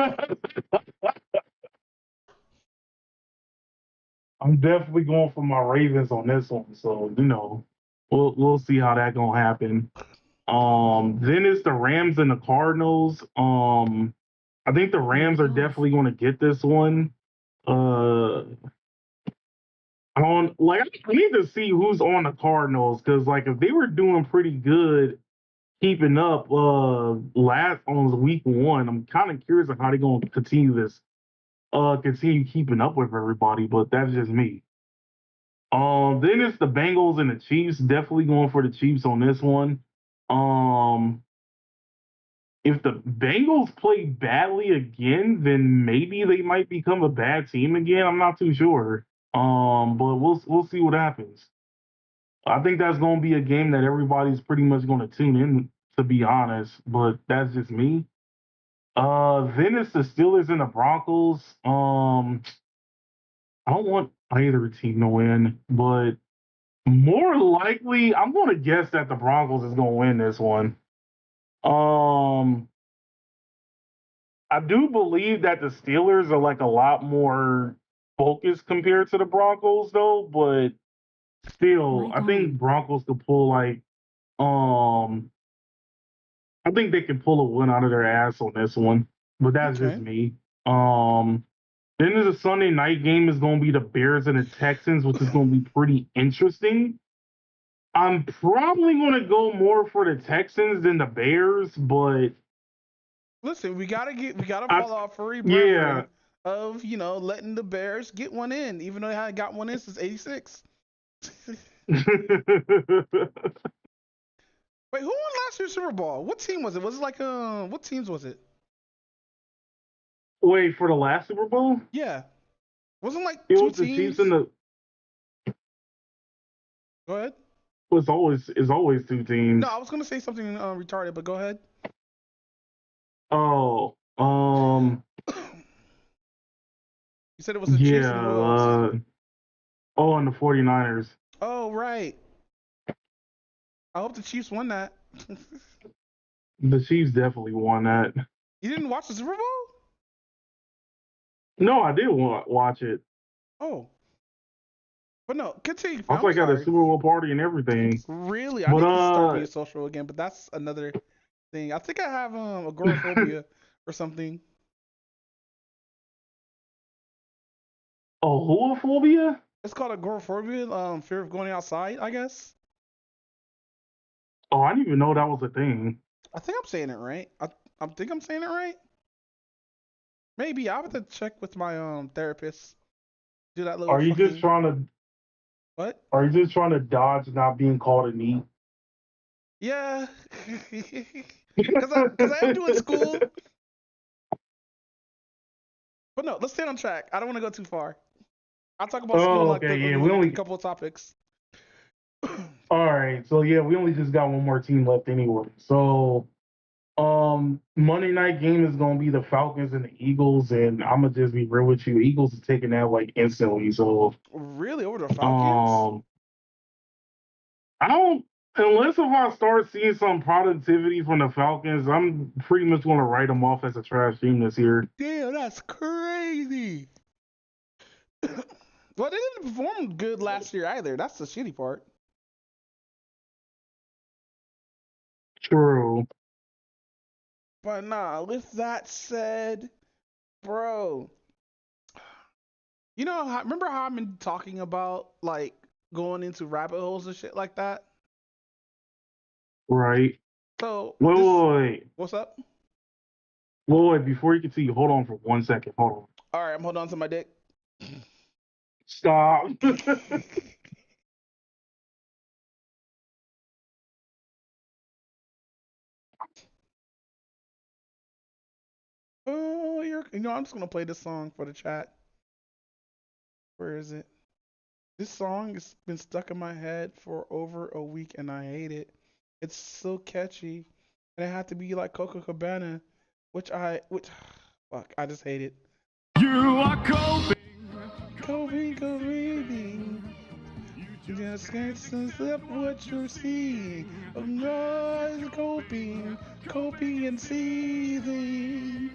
I'm definitely going for my Ravens on this one. So we'll see how that gonna happen. Then it's the Rams and the Cardinals. I think the Rams are Mic off. definitely going to get this one. I don't like. I need to see who's on the Cardinals, because like if they were doing pretty good keeping up last on week one, I'm kind of curious of how they're going to continue keeping up with everybody. But that's just me. Then it's the Bengals and the Chiefs. Definitely going for the Chiefs on this one. Um, if the Bengals play badly again, then maybe they might become a bad team again. I'm not too sure. But we'll see what happens. I think that's going to be a game that everybody's pretty much going to tune in, to be honest. But that's just me. Then it's the Steelers and the Broncos. I don't want either team to win, but more likely, I'm going to guess that the Broncos is going to win this one. Um, I do believe that the Steelers are like a lot more focused compared to the Broncos, though. But still, Mic I think on. Broncos could pull I think they can pull a win out of their ass on this one. But that's just Okay. me. Um, then there's a Sunday night game is going to be the Bears and the Texans, which is going to be pretty interesting. I'm probably going to go more for the Texans than the Bears, but Listen, we gotta I, follow our furry yeah. brethren of letting the Bears get one in, even though they hadn't got one in since '86. Wait, who won last year's Super Bowl? What team was it? Was it like what teams was it? Wait, for the last Super Bowl? Yeah, wasn't like It two was the Chiefs and teams. the. Go ahead. It's always two No, teams. I was gonna say something retarded, but go ahead. Oh, You said it was the Chiefs yeah. and who else? And the 49ers. Oh right. I hope the Chiefs won that. The Chiefs definitely won that. You didn't watch the Super Bowl? No, I did watch it. Oh, but no. Continue. I was I'm like at a sorry. Super Bowl party and everything. Really, I But need to start being social again. But that's another thing. I think I have agoraphobia or something. holophobia? It's called agoraphobia. Fear of going outside, I guess. Oh, I didn't even know that was a thing. I think I'm saying it right. I think I'm saying it right. Maybe I have to check with my therapist. Do that little Are you just fucking trying to? what? Are you just trying to dodge not being called a neat? Yeah, because I am doing school. But no, let's stay on track. I don't want to go too far. I'll talk about school in Oh, like okay, yeah. We like a only. couple of topics. All right, so yeah, we only just got one more team left anyway. So, Monday night game is gonna be the Falcons and the Eagles, and I'm gonna just be real with you. Eagles is taking that like instantly. So, Really, over the Falcons? um, I don't unless if I start seeing some productivity from the Falcons, I'm pretty much gonna write them off as a trash team this year. Damn, that's crazy. Well, they didn't perform good last year either. That's the shitty part. True. But nah, with that said, bro, remember how I've been talking about like going into rabbit holes and shit like that? Right. So Wait, this, wait, what's up? wait. Before you continue, hold on for 1 second. Hold on. All right, I'm holding on to my dick. Stop. Oh, I'm just gonna play this song for the chat. Where is it? This song has been stuck in my head for over a week, and I hate it. It's so catchy, and it had to be like Coco Cabana, which, fuck, I just hate it. You are coping. Coping. You just can't slip what you're seeing. Oh no, it's coping and seething.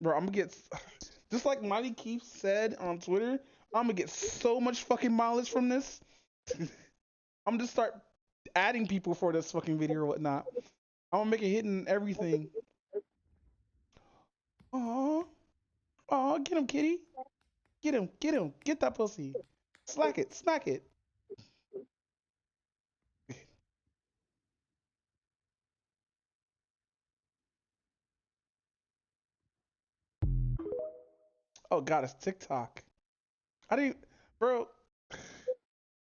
Bro, I'm gonna get just like Mighty Keith said on Twitter. I'm gonna get so much fucking mileage from this. I'm gonna just start adding people for this fucking video or whatnot. I'm gonna make it hidden everything. Aw, aw, get him, kitty. Get him, get that pussy. Slack it, smack it. Oh god, it's TikTok. I didn't, bro.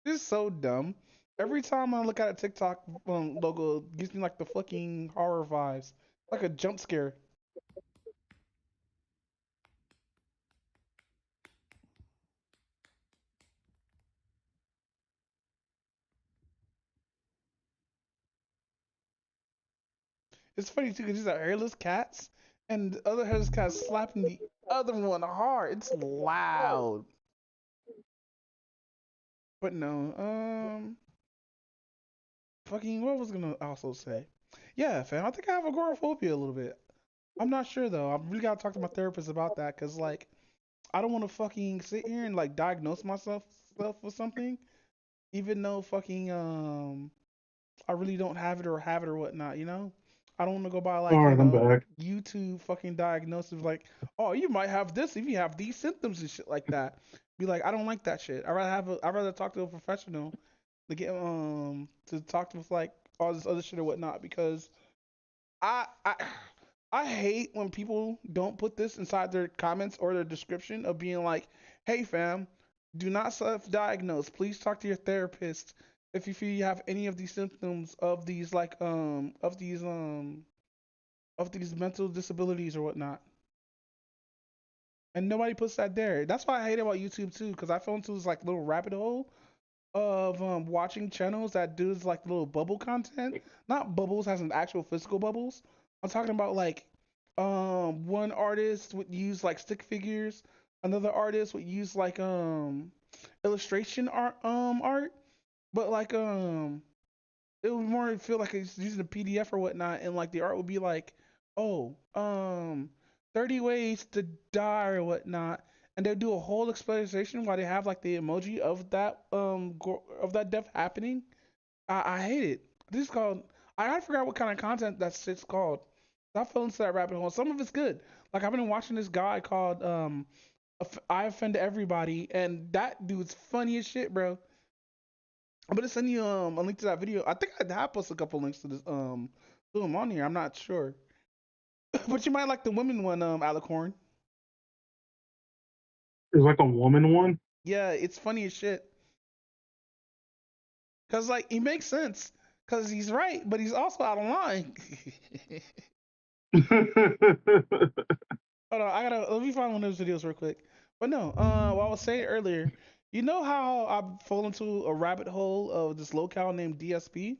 This is so dumb. Every time I look at a TikTok logo, it gives me like the fucking horror vibes, like a jump scare. It's funny too because these are hairless cats, and the other hairless cat is slapping the other one hard. It's loud. But no, fucking what was I gonna also say? Yeah, fam, I think I have agoraphobia a little bit. I'm not sure though. I really gotta talk to my therapist about that because like I don't want to fucking sit here and like diagnose myself stuff with something, even though fucking I really don't have it or whatnot. I don't want to go by All like right, I'm back. YouTube fucking diagnosis like, oh, you might have this if you have these symptoms and shit like that. Be like, I don't like that shit. I'd rather talk to a professional to get to talk to like all this other shit or whatnot because I I I hate when people don't put this inside their comments or their description of being like, "Hey fam, do not self-diagnose. Please talk to your therapist if you feel you have any of these symptoms of these like of these mental disabilities or whatnot." And nobody puts that there. That's why I hate about YouTube too, because I fell into this like little rabbit hole of watching channels that do this like little bubble content. Not bubbles as in actual physical bubbles. I'm talking about like one artist would use like stick figures, another artist would use like illustration art, but like it would more feel like it's using a PDF or whatnot, and like the art would be like, oh, 30 ways to die or whatnot, and they'll do a whole explanation while they have like the emoji of that of that death happening. I hate it. This is called I forgot what kind of content that shit's called. I fell into that rabbit hole. Some of it's good. Like I've been watching this guy called I Offend Everybody, and that dude's funny as shit, bro. I'm gonna send you a link to that video. I think I have posted a couple links to this to him on here. I'm not sure, but you might like the women one, Alicorn. There's like a woman one. Yeah, it's funny as shit. Cause like he makes sense. Cause he's right, but he's also out of line. Hold on, let me find one of those videos real quick. But no, what I was saying earlier, you know how I fall into a rabbit hole of this locale named DSP?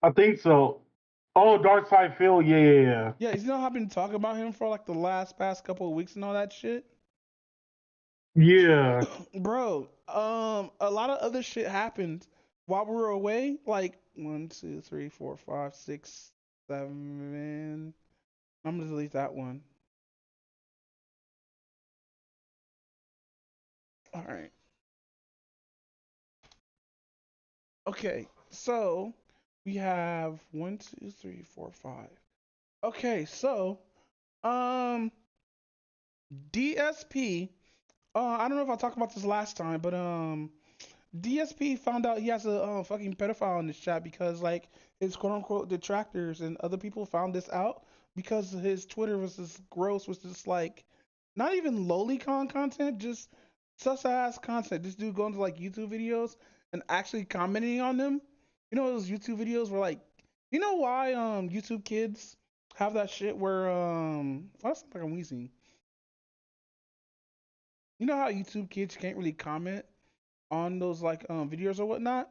I think so. Oh, Dark Side Phil. Yeah, yeah, yeah. Yeah, you know how I've been talking about him for like the past couple of weeks and all that shit? Yeah. Bro, a lot of other shit happened while we were away. Like 1, 2, 3, 4, 5, 6, 7. I'm gonna delete that one. All right. Okay, so we have 1, 2, 3, 4, 5. Okay, so um DSP I don't know if I talked about this last time, but DSP found out he has a fucking pedophile in this chat because like his quote unquote detractors and other people found this out because his Twitter was just gross, was just like not even lolicon content, just sus ass content. This dude going to like YouTube videos and actually commenting on them. You know those YouTube videos where like you know why YouTube kids have that shit where why does it sound like I'm wheezing? You know how YouTube kids can't really comment on those like videos or whatnot?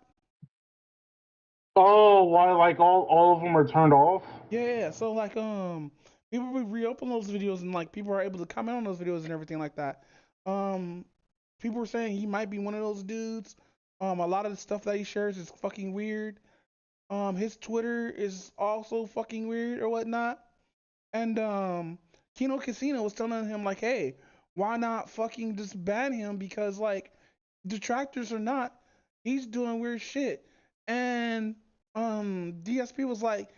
Oh, why like all of them are turned off? Yeah. So like people will reopen those videos and like people are able to comment on those videos and everything like that. Um People were saying he might be one of those dudes. A lot of the stuff that he shares is fucking weird. His Twitter is also fucking weird or whatnot. And Kino Casino was telling him like, hey, why not fucking just ban him because like detractors or not, he's doing weird shit. And DSP was like,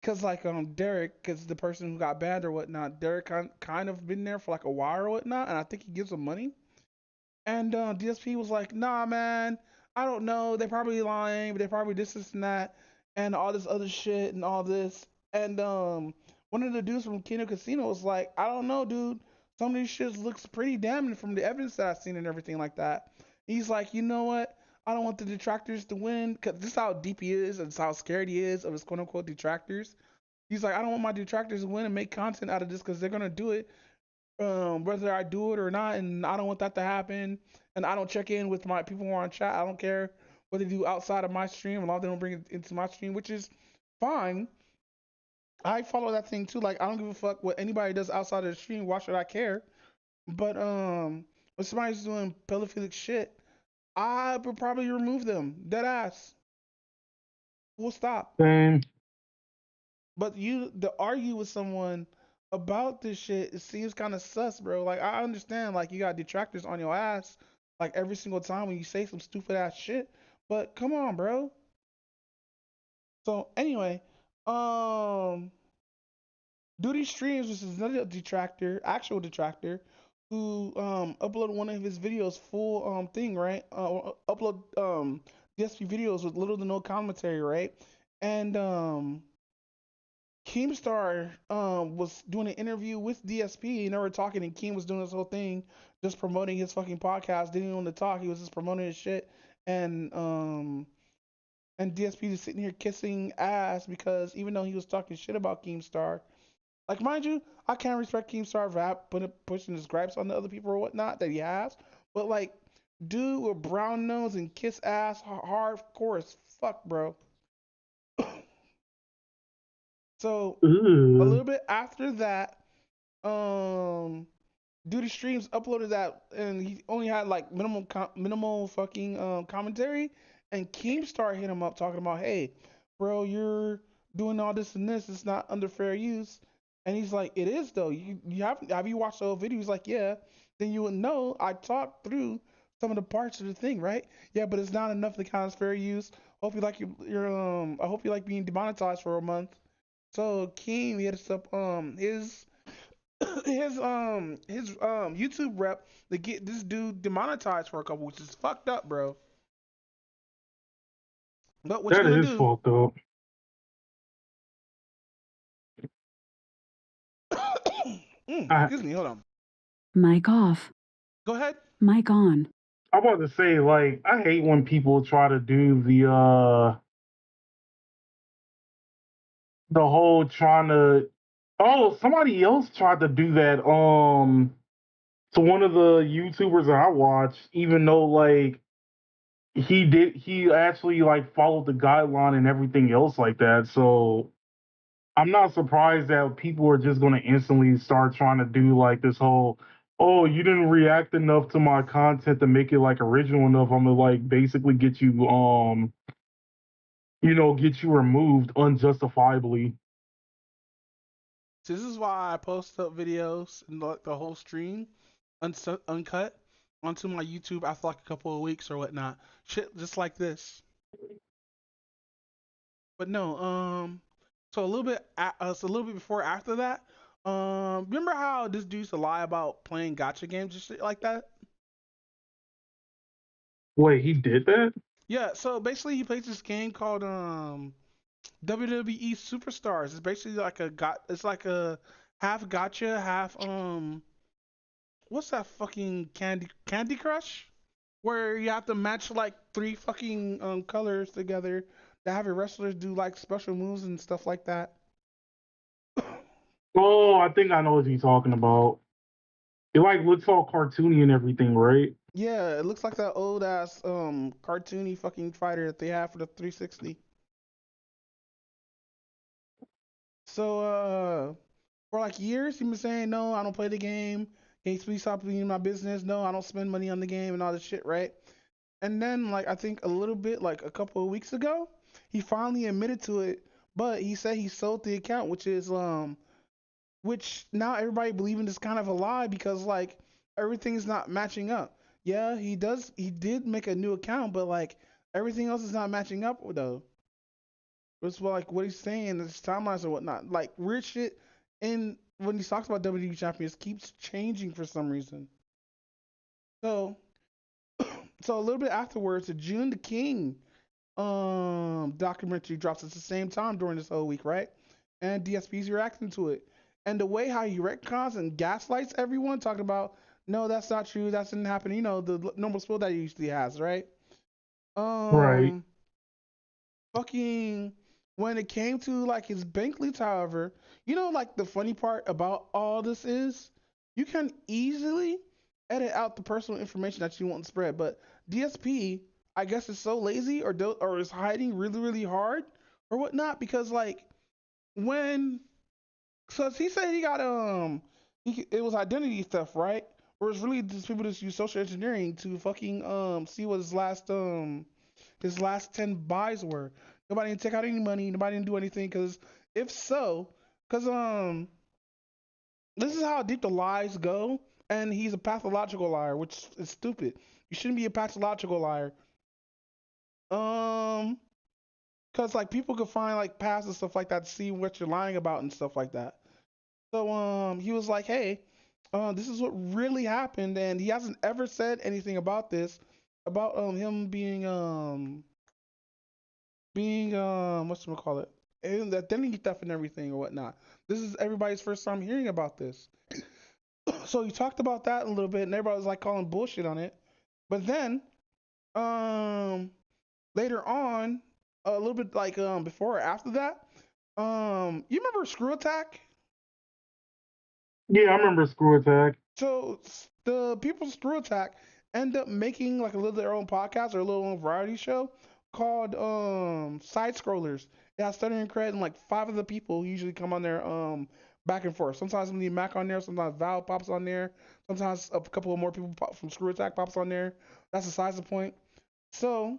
cause like Derek, cause the person who got banned or whatnot, Derek kind of been there for like a while or whatnot, and I think he gives him money. And DSP was like, nah, man, I don't know. They're probably lying, but they're probably this and that, and all this other shit and all this. And one of the dudes from Kino Casino was like, I don't know, dude. Some of these shits looks pretty damning from the evidence that I've seen and everything like that. He's like, you know what? I don't want the detractors to win because this is how deep he is and this is how scared he is of his quote unquote detractors. He's like, I don't want my detractors to win and make content out of this because they're gonna do it whether I do it or not, and I don't want that to happen. And I don't check in with my people who are on chat. I don't care what they do outside of my stream, as long as they don't bring it into my stream, which is fine. I follow that thing too. Like I don't give a fuck what anybody does outside of the stream. Why should I care? But if somebody's doing pedophilic shit, I would probably remove them. Dead ass. We'll stop. Same. But you to argue with someone about this shit, it seems kind of sus, bro. Like I understand, like you got detractors on your ass, like every single time when you say some stupid ass shit. But come on, bro. So anyway, um, Duty Streams, which is another detractor, actual detractor, who uploaded one of his videos full thing, right? Upload DSP videos with little to no commentary, right? And Keemstar was doing an interview with DSP and they were talking and Keem was doing this whole thing just promoting his fucking podcast, didn't even want to talk, he was just promoting his shit and DSP just sitting here kissing ass because even though he was talking shit about Keemstar, like mind you, I can't respect Keemstar for pushing his gripes on the other people or whatnot that he has, but like dude with brown nose and kiss ass hardcore as fuck, bro. So a Ooh. little bit after that, Duty Streams uploaded that, and he only had like minimal fucking commentary. And Keemstar hit him up talking about, hey, bro, you're doing all this and this. It's not under fair use. And he's like, it is though. You have you watched the whole video? He's like, yeah. Then you would know I talked through some of the parts of the thing, right? Yeah, but it's not enough to count as fair use. Hope you like I hope you like being demonetized for a month. So Keem hits up his YouTube rep to get this dude demonetized for a couple, which is fucked up, bro. But what you That gonna is do? fucked up. I Excuse me, hold on. Mic off. Go ahead. Mic on. I'm about to say, like, I hate when people try to do the whole trying to. Oh, somebody else tried to do that. To one of the YouTubers that I watch, even though like he actually like followed the guideline and everything else like that. So I'm not surprised that people are just going to instantly start trying to do like this whole, oh, you didn't react enough to my content to make it like original enough. I'm gonna like basically get you, get you removed unjustifiably. So this is why I post up videos and the whole stream uncut onto my YouTube after like a couple of weeks or whatnot. Shit, just like this. But no, so a little bit before after that, remember how this dude used to lie about playing gotcha games and shit like that? Wait, he did that? Yeah, so basically he plays this game called WWE Superstars. It's basically like it's like a half gotcha, half what's that fucking Candy Crush? Where you have to match like three fucking colors together to have your wrestlers do like special moves and stuff like that. Oh, I think I know what you're talking about. It like looks all cartoony and everything, right? Yeah, it looks like that old ass cartoony fucking fighter that they have for the 360. So for like years he been saying no, I don't play the game. Can you please stop being in my business? No, I don't spend money on the game and all this shit, right? And then like I think a little bit like a couple of weeks ago, he finally admitted to it, but he said he sold the account, which now everybody believing is kind of a lie because like everything's not matching up. Yeah, he did make a new account, but like everything else is not matching up though. It's like what he's saying, his timelines and whatnot. Like weird shit in when he talks about WWE champions keeps changing for some reason. So so a little bit afterwards, the June the King documentary drops at the same time during this whole week, right? And DSP's reacting to it. And the way how he retcons and gaslights everyone, talking about no, that's not true, that didn't happen. You know, the normal spill that he usually has, right? Right. Um, fucking when it came to like his bank leads, however, you know, like the funny part about all this is you can easily edit out the personal information that you want to spread, but DSP, I guess, is so lazy or is hiding really really hard or whatnot because like when so he said he got it was identity theft, right? Or it's really just people just use social engineering to fucking see what his last 10 buys were. Nobody didn't take out any money. Nobody didn't do anything. Because if so, because this is how deep the lies go. And he's a pathological liar, which is stupid. You shouldn't be a pathological liar. Um, because like people could find like past and stuff like that to see what you're lying about and stuff like that. So he was like, hey, this is what really happened, and he hasn't ever said anything about this, about him being what's call it, and the identity theft and everything or whatnot. This is everybody's first time hearing about this. So he talked about that a little bit, and everybody was like calling bullshit on it. But then um later on, a little bit like before or after that, you remember Screw Attack? Yeah, I remember Screw Attack. So the people from Screw Attack end up making like a little their own podcast or a little own variety show called Side Scrollers. It has Stuttering Cred and like five of the people who usually come on there back and forth. Sometimes we need Mac on there, sometimes Val pops on there, sometimes a couple of more people from Screw Attack pops on there. That's the size of the point. So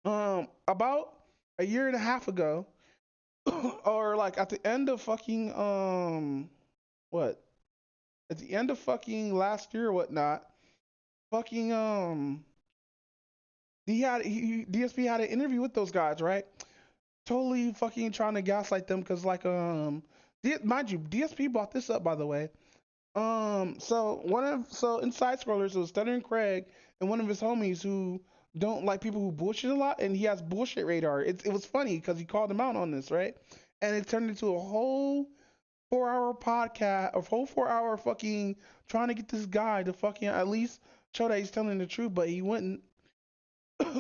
about a year and a half ago, or like at the end of fucking what? At the end of fucking last year or whatnot, fucking DSP had an interview with those guys, right? Totally fucking trying to gaslight them because like mind you, DSP brought this up by the way. So in side scrollers it was Stuttering Craig and one of his homies who don't like people who bullshit a lot, and he has bullshit radar. It was funny because he called him out on this, right? And it turned into a whole 4 hour podcast, a whole 4 hour fucking trying to get this guy to fucking at least show that he's telling the truth, but he wouldn't.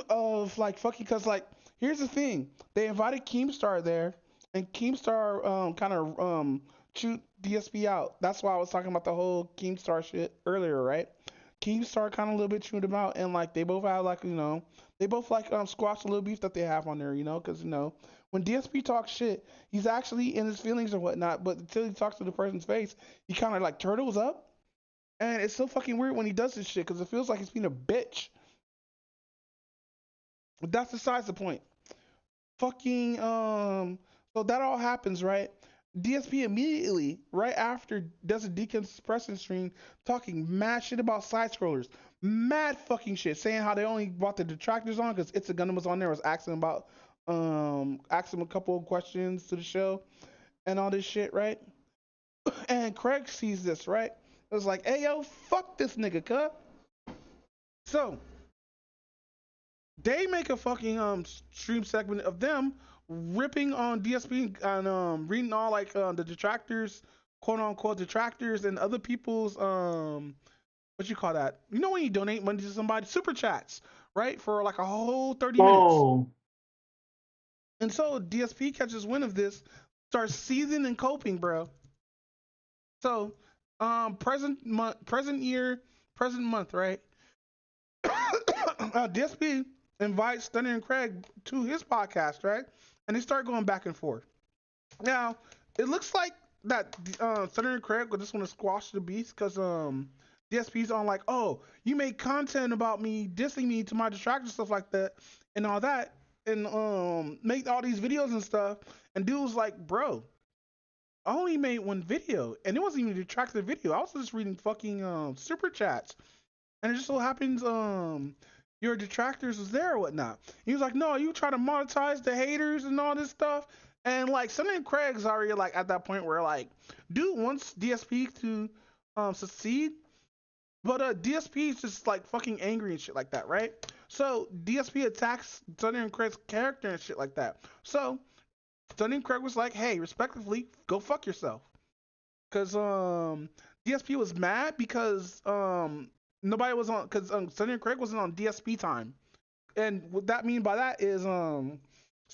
Of like fucking, cause like here's the thing, they invited Keemstar there, and Keemstar kind of chewed DSP out. That's why I was talking about the whole Keemstar shit earlier, right? Keemstar kind of a little bit chewed him out, and like they both had like they both like squashed a little beef that they have on there, cause when DSP talks shit, he's actually in his feelings or whatnot, but until he talks to the person's face, he kind of like turtles up, and it's so fucking weird when he does this shit, cause it feels like he's being a bitch. But that's besides the point. Fucking so that all happens, right? DSP immediately, right after, does a decompression stream talking mad shit about side scrollers. Mad fucking shit. Saying how they only brought the detractors on because It's a Gundam was on there, was asking him a couple of questions to the show and all this shit, right? And Craig sees this, right? It was like, hey yo, fuck this nigga, cut. So They make a fucking stream segment of them ripping on DSP and reading all like the detractors, quote unquote detractors, and other people's what you call that? You know when you donate money to somebody, super chats, right? For like a whole 30 minutes. Oh, And so DSP catches wind of this, starts seething and coping, bro. So present year, present month, right? DSP invites Stunner and Craig to his podcast, right? And they start going back and forth. Now, it looks like that Stunner and Craig would just want to squash the beast because DSP's on like, oh, you make content about me dissing me to my distraction stuff like that and all that, and make all these videos and stuff. And dude was like, bro, I only made one video, and it wasn't even a detractor video. I was just reading fucking super chats, and it just so happens your detractors was there or whatnot. He was like, no, you try to monetize the haters and all this stuff. And like Sonny and Craig's already like at that point where like dude wants DSP to succeed, but DSP is just like fucking angry and shit like that, right? So DSP attacks Sonny and Craig's character and shit like that. So Sonny and Craig was like, hey, respectively, go fuck yourself. Cause DSP was mad because nobody was on, because Sonny and Craig wasn't on DSP time. And what that mean by that is so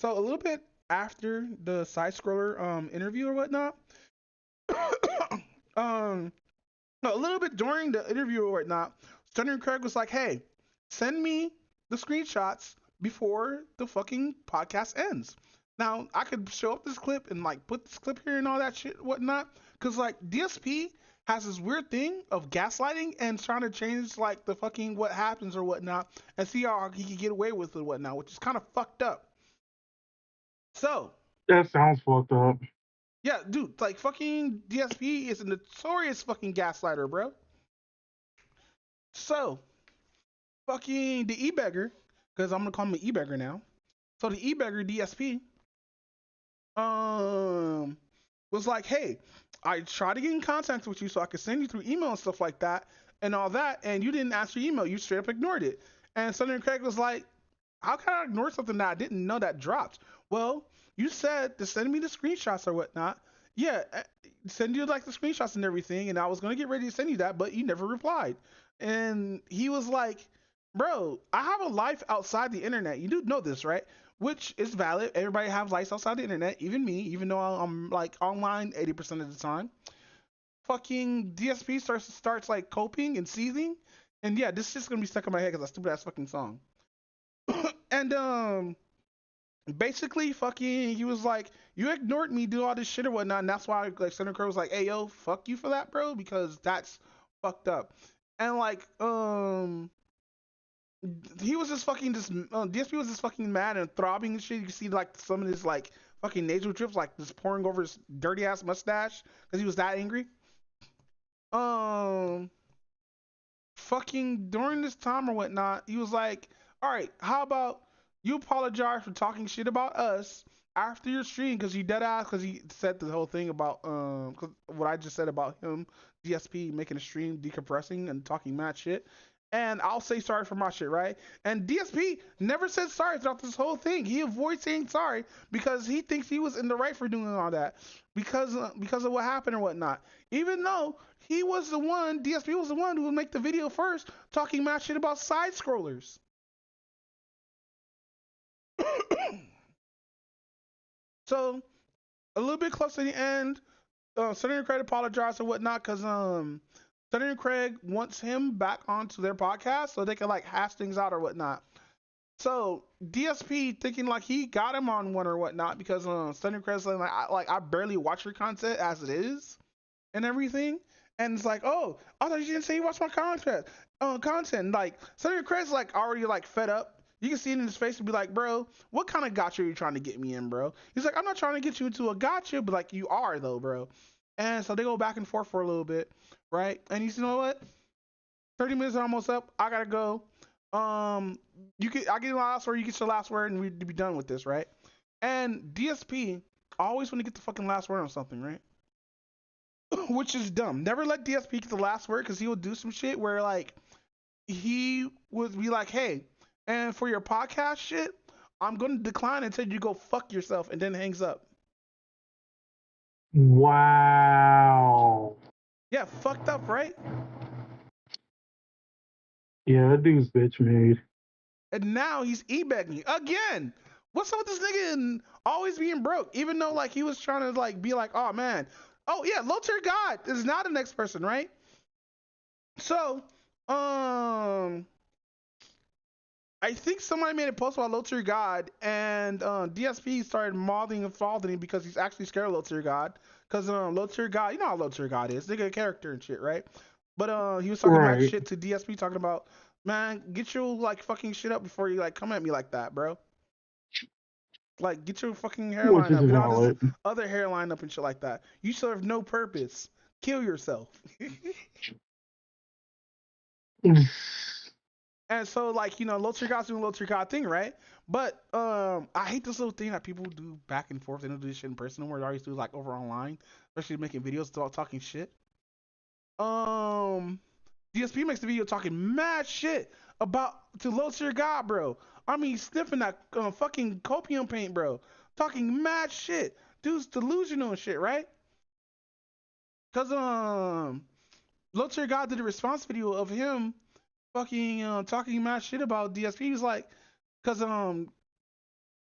a little bit after the side scroller interview or whatnot, um no, a little bit during the interview or whatnot, Sonny and Craig was like, hey, send me the screenshots before the fucking podcast ends. Now I could show up this clip and like put this clip here and all that shit whatnot, because like DSP has this weird thing of gaslighting and trying to change like the fucking what happens or whatnot and see how he can get away with it or whatnot, which is kind of fucked up. So that sounds fucked up. yeah, dude, like fucking DSP is a notorious fucking gaslighter, bro. So fucking the e-beggar, because I'm gonna call him an e-beggar now. So the e-beggar DSP was like, hey, I tried to get in contact with you so I could send you through email and stuff like that and all that, and you didn't answer your email. You straight up ignored it. And Sonny and Craig was like, how can I ignore something that I didn't know that dropped? Well, you said to send me the screenshots or whatnot. Yeah, send you like the screenshots and everything, and I was gonna get ready to send you that, but you never replied. And he was like, bro, I have a life outside the internet. You do know this, right? Which is valid. Everybody has lives outside the internet, even me, even though I'm like online 80% of the time. Fucking DSP starts like coping and seething. And yeah, this is just gonna be stuck in my head because that stupid ass fucking song. And basically fucking he was like, you ignored me, do all this shit or whatnot, and that's why like Senator Crow was like, hey yo, fuck you for that, bro, because that's fucked up. And like he was just fucking just DSP was just fucking mad and throbbing and shit. You can see like some of his like fucking nasal drips like just pouring over his dirty ass mustache because he was that angry. Um Fucking during this time or whatnot, he was like, all right, how about you apologize for talking shit about us after your stream because you dead ass, because he said the whole thing about what I just said about him, DSP making a stream decompressing and talking mad shit. And I'll say sorry for my shit, right? And DSP never said sorry throughout this whole thing. He avoids saying sorry because he thinks he was in the right for doing all that because of what happened or whatnot. Even though he was the one, DSP was the one who would make the video first, talking mad shit about side scrollers. So a little bit close to the end, Sonny and Craig apologized or whatnot because Sonny and Craig wants him back onto their podcast so they can like hash things out or whatnot. So DSP thinking like he got him on one or whatnot because Sonny and Craig's like I barely watch your content as it is and everything. And it's like, oh, I thought you didn't say you watch my content. Like Sonny and Craig's like already like fed up. You can see it in his face and be like, bro, what kind of gotcha are you trying to get me in, bro? He's like, I'm not trying to get you into a gotcha, but like you are though, bro. And so they go back and forth for a little bit, right? And you know what? 30 minutes are almost up. I gotta go. I get the last word, you get your last word, and we'd be done with this, right? And DSP always want to get the fucking last word on something, right? Which is dumb. Never let DSP get the last word because he will do some shit where like he would be like, hey, And for your podcast shit, I'm gonna decline until you go fuck yourself and then hangs up. Wow. Yeah, fucked up, right? Yeah, that dude's bitch made. And now he's e-begging again. What's up with this nigga and always being broke? Even though like he was trying to like be like, oh man, oh yeah, low tier god is not the next person, right? So, I think somebody made a post about low tier god, and DSP started modding and faulting because he's actually scared of low tier god. Cause low tier god, you know how low tier god is, nigga a character and shit, right? But he was talking about Right. shit to DSP, talking about, man, get your like fucking shit up before you like come at me like that, bro. Like, get your fucking Which hairline is up. Get all this valid. other hairline up and shit like that. You serve no purpose. Kill yourself. And so, like, you know, low tier god's doing low tier god thing, right? But I hate this little thing that people do back and forth. They don't do this shit in person where they always do like over online, especially making videos talking shit. DSP makes the video talking mad shit about to low tier god, bro. I mean, sniffing that fucking copium paint, bro. Talking mad shit. Dude's delusional and shit, right? Cause low tier god did a response video of him fucking talking mad shit about DSP. He was like, cause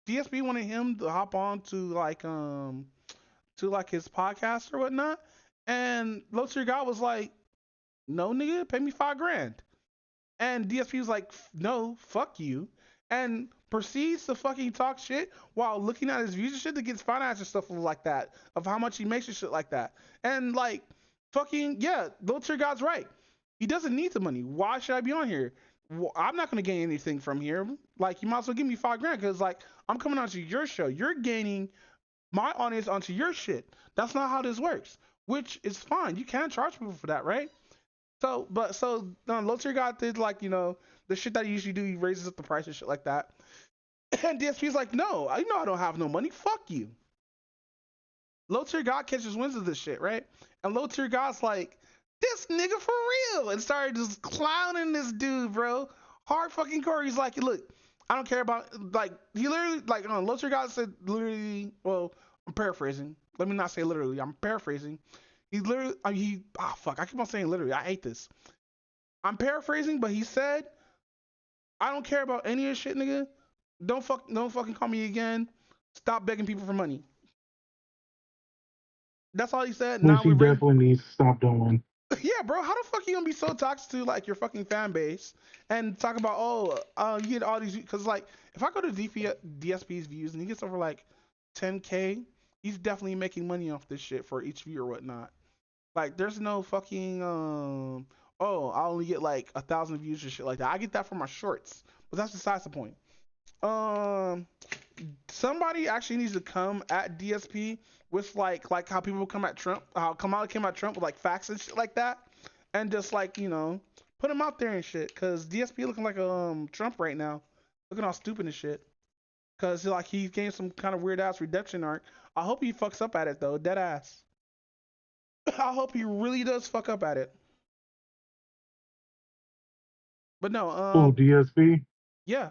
DSP wanted him to hop on to like his podcast or whatnot, and low tier god was like, no nigga, pay me $5,000. And DSP was like, no, fuck you. And proceeds to fucking talk shit while looking at his views and shit to get finance and stuff like that, of how much he makes and shit like that. And like, fucking, yeah, Lil Tier God's right. He doesn't need the money. Why should I be on here? Well, I'm not going to gain anything from here. Like, you might as well give me $5,000 because, like, I'm coming onto your show. You're gaining my audience onto your shit. That's not how this works, which is fine. You can charge people for that, right? So low tier god did like, you know, the shit that he usually do. He raises up the price and shit like that. And DSP's like, no, I know I don't have no money. Fuck you. Low tier god catches winds of this shit, right? And low tier god's like, this nigga for real, and started just clowning this dude, bro. Hard fucking core. He's like, look, I don't care about like he literally like low tier god said literally. Well, I'm paraphrasing. Let me not say literally. I'm paraphrasing. He literally, fuck, I keep on saying literally. I hate this. I'm paraphrasing, but he said, I don't care about any of this shit, nigga. Don't fucking call me again. Stop begging people for money. That's all he said. Which Now he we're ready. definitely needs to stop doing. Yeah, bro, how the fuck you gonna be so toxic to like your fucking fan base and talk about you get all these, because like if I go to DSP's views and he gets over like 10K, he's definitely making money off this shit for each view or whatnot. Like, there's no fucking oh, I only get like 1,000 views or shit like that. I get that for my shorts, but that's besides the point. Um, Somebody actually needs to come at DSP with like how people come at Trump, how Kamala came at Trump with like facts and shit like that, and just like, you know, put him out there and shit. Cause DSP looking like Trump right now, looking all stupid and shit. Cause like he gained some kind of weird ass redemption arc. I hope he fucks up at it though, dead ass. I hope he really does fuck up at it. But no, Oh, DSP? yeah.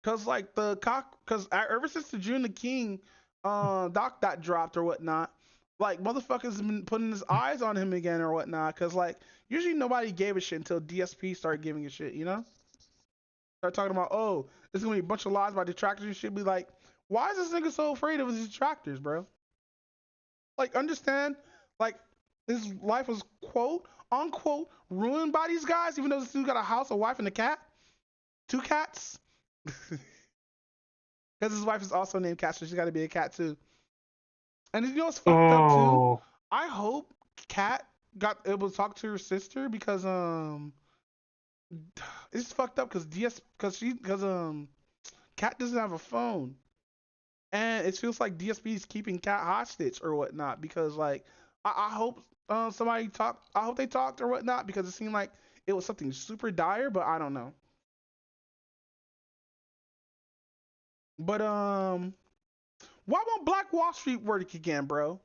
Cause like cause ever since the June the King, doc that dropped or whatnot, like motherfuckers have been putting his eyes on him again or whatnot. Cause like usually nobody gave a shit until DSP started giving a shit, you know? Start talking about, oh, there's gonna be a bunch of lies about detractors and shit. Be like, why is this nigga so afraid of his detractors, bro? Like, understand, like, his life was quote unquote ruined by these guys, even though this dude got a house, a wife, and a cat, 2 cats. Because his wife is also named Cat, so she's got to be a cat too. And you know what's fucked up too? I hope Cat got able to talk to her sister because it's fucked up because Cat doesn't have a phone, and it feels like DSP is keeping Cat hostage or whatnot because like I hope somebody talked. I hope they talked or whatnot because it seemed like it was something super dire, but I don't know. But why won't Black Wall Street work again, bro?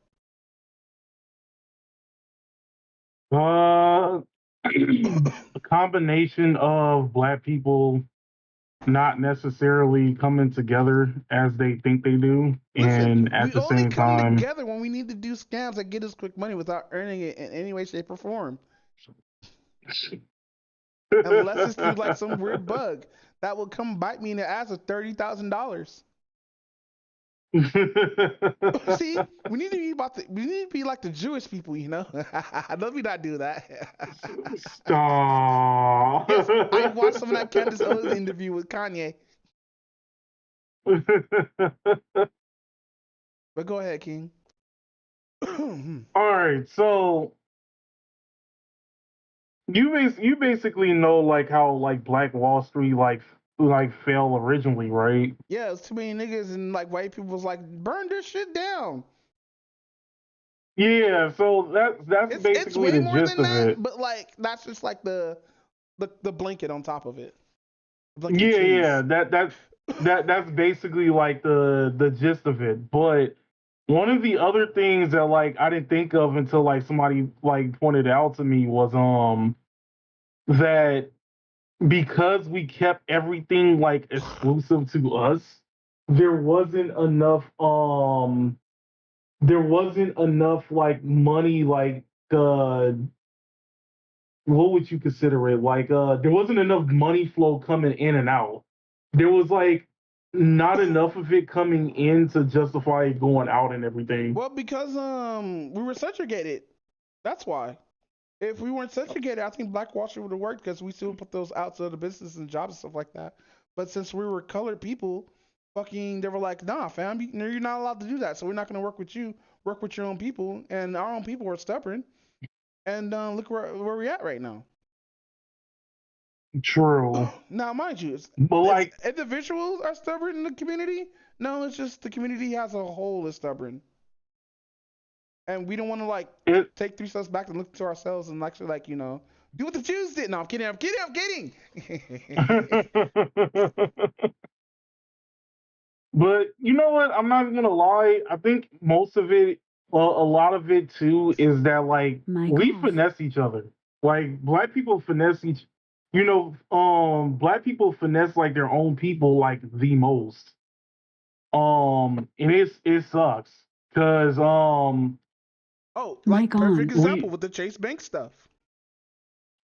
a combination of black people not necessarily coming together as they think they do, Listen, and at we the only same come time, together when we need to do scams that get us quick money without earning it in any way, shape, or form. Unless it's through like some weird bug that will come bite me in the ass with $30,000. See, we need to be we need to be like the Jewish people, you know. Let me not do that. Stop. Yes, I watched some of that Candace Owens interview with Kanye. But go ahead, King. All right, so you basically know like how like Black Wall Street like fell originally, right? Yeah, it's too many niggas and like white people was like, burn this shit down. Yeah, so that's It's basically way the more gist than of that, it. but like that's just like the blanket on top of it. Blanket Yeah, yeah, cheese. that's basically like the gist of it. But one of the other things that like I didn't think of until like somebody like pointed out to me was that because we kept everything like exclusive to us, there wasn't enough like money like what would you consider it? Like there wasn't enough money flow coming in and out. There was like not enough of it coming in to justify it going out and everything. Well, because we were subjugated. That's why. If we weren't subjugated, I think Black Wall Street would have worked because we still put those out to the business and jobs and stuff like that. But since we were colored people, fucking, they were like, nah, fam, you're not allowed to do that. So we're not gonna work with you. Work with your own people, and our own people were stubborn. And look where we're at right now. True. Now, mind you, But it's like individuals are stubborn in the community. No, it's just the community as a whole is stubborn, and we don't want to like it take 3 steps back and look to ourselves and actually like do what the Jews did. No, I'm kidding. I'm kidding. I'm kidding. But you know what? I'm not gonna lie. I think most of it, well, a lot of it too, is that like My we golf. finesse each other. Like black people finesse black people finesse like their own people like the most. And it sucks because Oh, like Mic perfect on. example we with the Chase Bank stuff,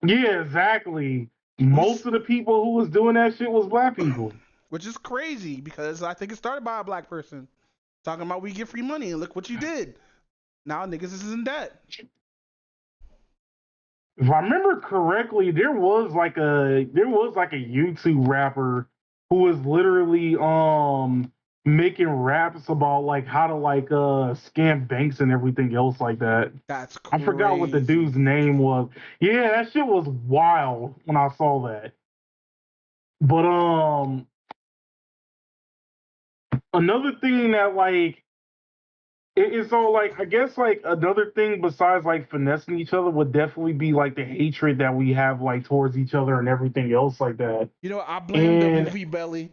yeah, exactly. Most of the people who was doing that shit was black people. which is crazy because I think it started by a black person talking about we get free money and look what you did. Now niggas is in debt. If I remember correctly, there was like a YouTube rapper who was literally making raps about like how to like scam banks and everything else like that. That's I forgot what the dude's crazy. name was. Yeah, that shit was wild when I saw that. But another thing that like it's all like I guess like another thing besides like finessing each other would definitely be like the hatred that we have like towards each other and everything else like that. I blame the And movie Belly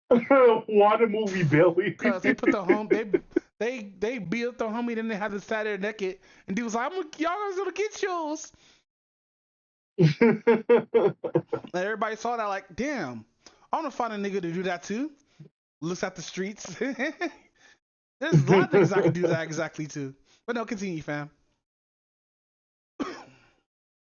why the movie Billy? because they put the home they beat up the homie, then they had the sat there naked, and dude was like, y'all guys gonna get yours. And everybody saw that like, damn, I wanna find a nigga to do that too. Looks at the streets. There's a lot of niggas I can do that exactly too. But no, continue, fam.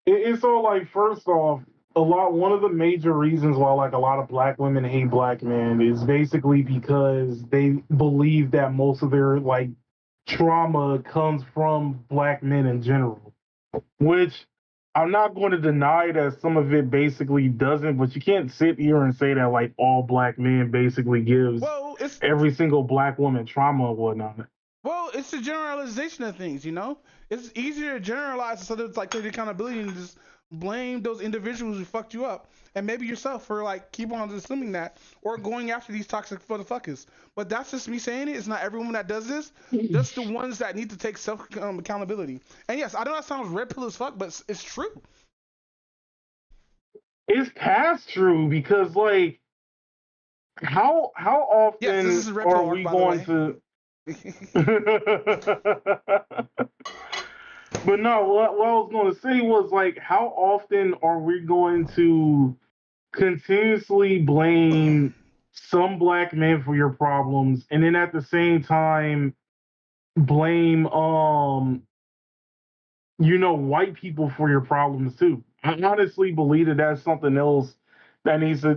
It's all like first off, one of the major reasons why like a lot of black women hate black men is basically because they believe that most of their like trauma comes from black men in general, which I'm not going to deny that some of it basically doesn't, but you can't sit here and say that like all black men basically gives Well, every single black woman trauma and whatnot. Well, it's the generalization of things, It's easier to generalize instead of like take accountability and just blame those individuals who fucked you up. And maybe yourself for like keep on assuming that or going after these toxic motherfuckers. But that's just me saying it. It's not everyone that does this. Just the ones that need to take self accountability. And yes, I know that sounds red pill as fuck, but it's true. It's past true because like how Yes, this is often a red pill are arc, we by the going way. to But no, what I was going to say was like, how often are we going to continuously blame some black men for your problems, and then at the same time blame white people for your problems too? I honestly believe that that's something else that needs to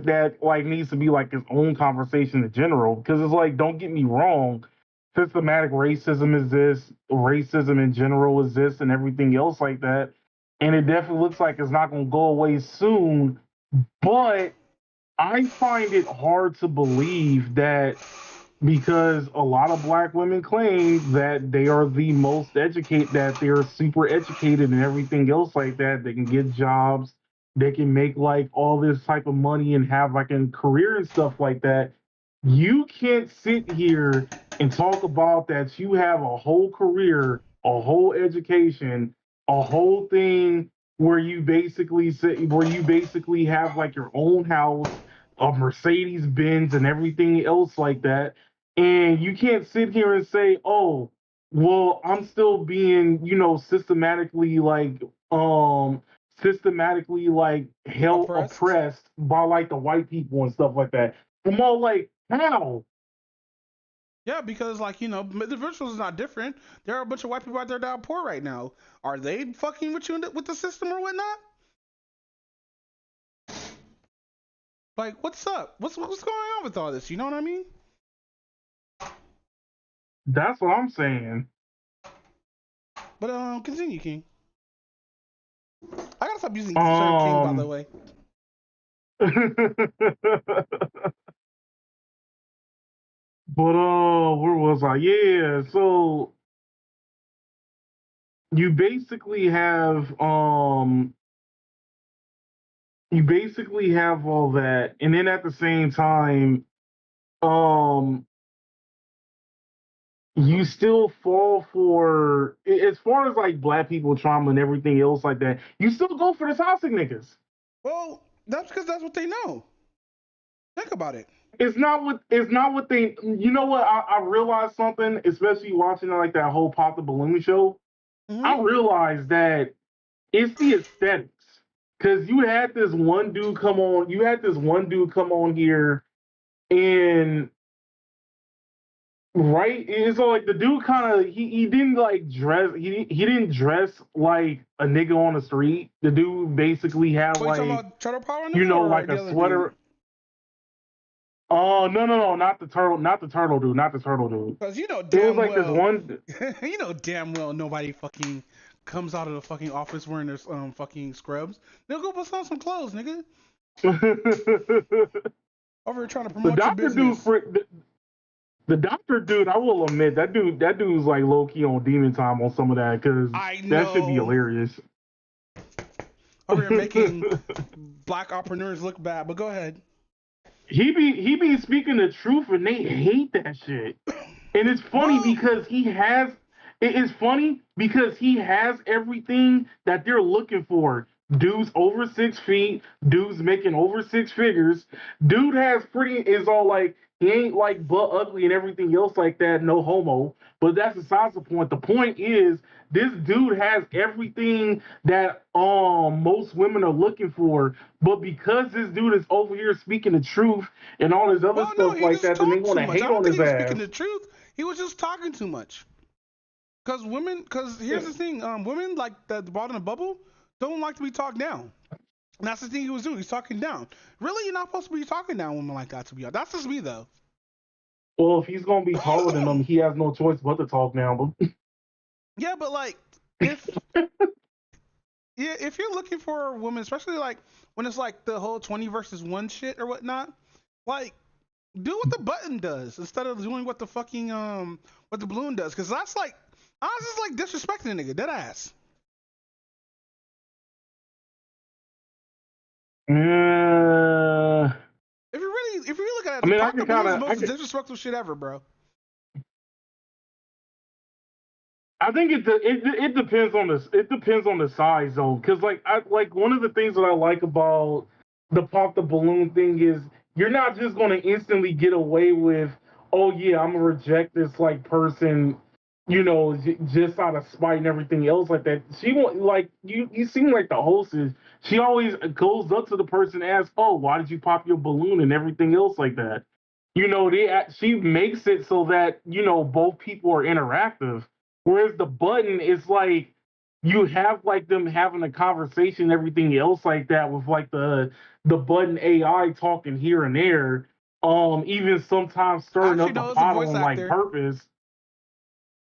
be like its own conversation in general. Because it's like, don't get me wrong, systematic racism exists, racism in general exists, and everything else like that. And it definitely looks like it's not going to go away soon. But I find it hard to believe that, because a lot of black women claim that they are the most educated, that they're super educated and everything else like that. They can get jobs, they can make like all this type of money and have like a career and stuff like that. You can't sit here and talk about that you have a whole career, a whole education, a whole thing where you basically have like your own house, a Mercedes Benz and everything else like that. And you can't sit here and say, "Oh, well, I'm still being, systematically like held oppressed by like the white people and stuff like that." I'm all like, how? Yeah, because like, the visuals is not different. There are a bunch of white people out there that are poor right now. Are they fucking with you with the system or whatnot? Like, what's up? What's going on with all this? You know what I mean? That's what I'm saying. But continue, King. I gotta stop using Sir King, by the way. But where was I? Yeah, so you basically have all that, and then at the same time, you still fall for, as far as like black people trauma and everything else like that, you still go for the toxic niggas. Well, that's because that's what they know. Think about it. It's not what they, you know what, I realized something, especially watching like that whole Pop the Balloon show. Mm-hmm. I realized that it's the aesthetics. Because you had this one dude come on here, and right, it's like the dude kind of, he didn't like dress, he didn't dress like a nigga on the street. The dude basically had What, like, you talking about Turtle Power nigga, like a sweater. Dude? Oh, no, not the turtle dude. Because It was like this one. You know damn well nobody fucking comes out of the fucking office wearing their fucking scrubs. They'll go put on some clothes, nigga. Over here trying to promote your business. The doctor dude, I will admit, that dude's like low key on demon time on some of that, because that should be hilarious. Over here making black entrepreneurs look bad, but go ahead. He be speaking the truth, and they hate that shit. And it's funny because he has everything that they're looking for. Dude's over 6 feet. Dude's making over 6 figures. Dude is all like, he ain't like butt ugly and everything else like that. No homo. But that's besides the point. The point is, this dude has everything that most women are looking for. But because this dude is over here speaking the truth and all this other stuff like that, then they want to hate on his ass. Speaking the truth, he was just talking too much. Because here's the thing, women like the bottom of the bubble don't like to be talked down. And that's the thing he was doing. He's talking down. Really, you're not supposed to be talking down women like that, to be honest. That's just me, though. Well, if he's gonna be taller than them, he has no choice but to talk down. Yeah, but like, if you're looking for a woman, especially like when it's like the whole 20 versus 1 shit or whatnot, like, do what the button does instead of doing what the fucking what the balloon does, because that's like, honestly, it's like disrespecting a nigga, dead ass. If you really look at it, the most disrespectful shit ever, bro. I think it depends on the size though, because like one of the things that I like about the Pop the Balloon thing is, you're not just gonna instantly get away with, oh yeah, I'm gonna reject this like person you know, just out of spite and everything else like that. She won't like you. You seem like the hostess. She always goes up to the person and asks, "Oh, why did you pop your balloon?" and everything else like that. You know, she makes it so that you know both people are interactive. Whereas the button is like you have like them having a conversation, and everything else like that with like the button AI talking here and there. Even sometimes stirring Actually, up the no, it's a pot voice on like actor. purpose.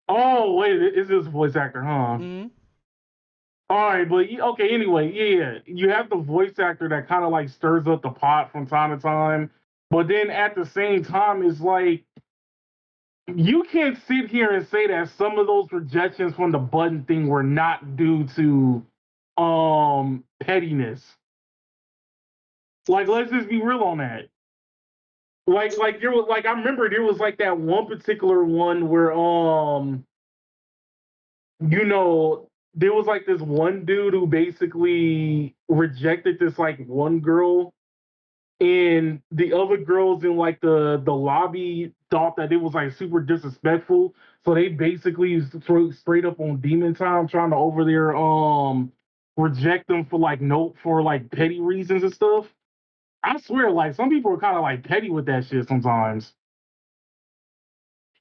Oh wait, is this a voice actor, huh? Mm-hmm. All right, but okay. Anyway, yeah, you have the voice actor that kind of like stirs up the pot from time to time, but then at the same time, it's like you can't sit here and say that some of those rejections from the button thing were not due to pettiness. Like, let's just be real on that. Like there was like I remember there was like that one particular one where you know, there was like this one dude who basically rejected this like one girl, and the other girls in like the lobby thought that it was like super disrespectful. So they basically threw straight up on Demon Time, trying to over there reject them for like no for like petty reasons and stuff. I swear, like some people are kind of like petty with that shit sometimes.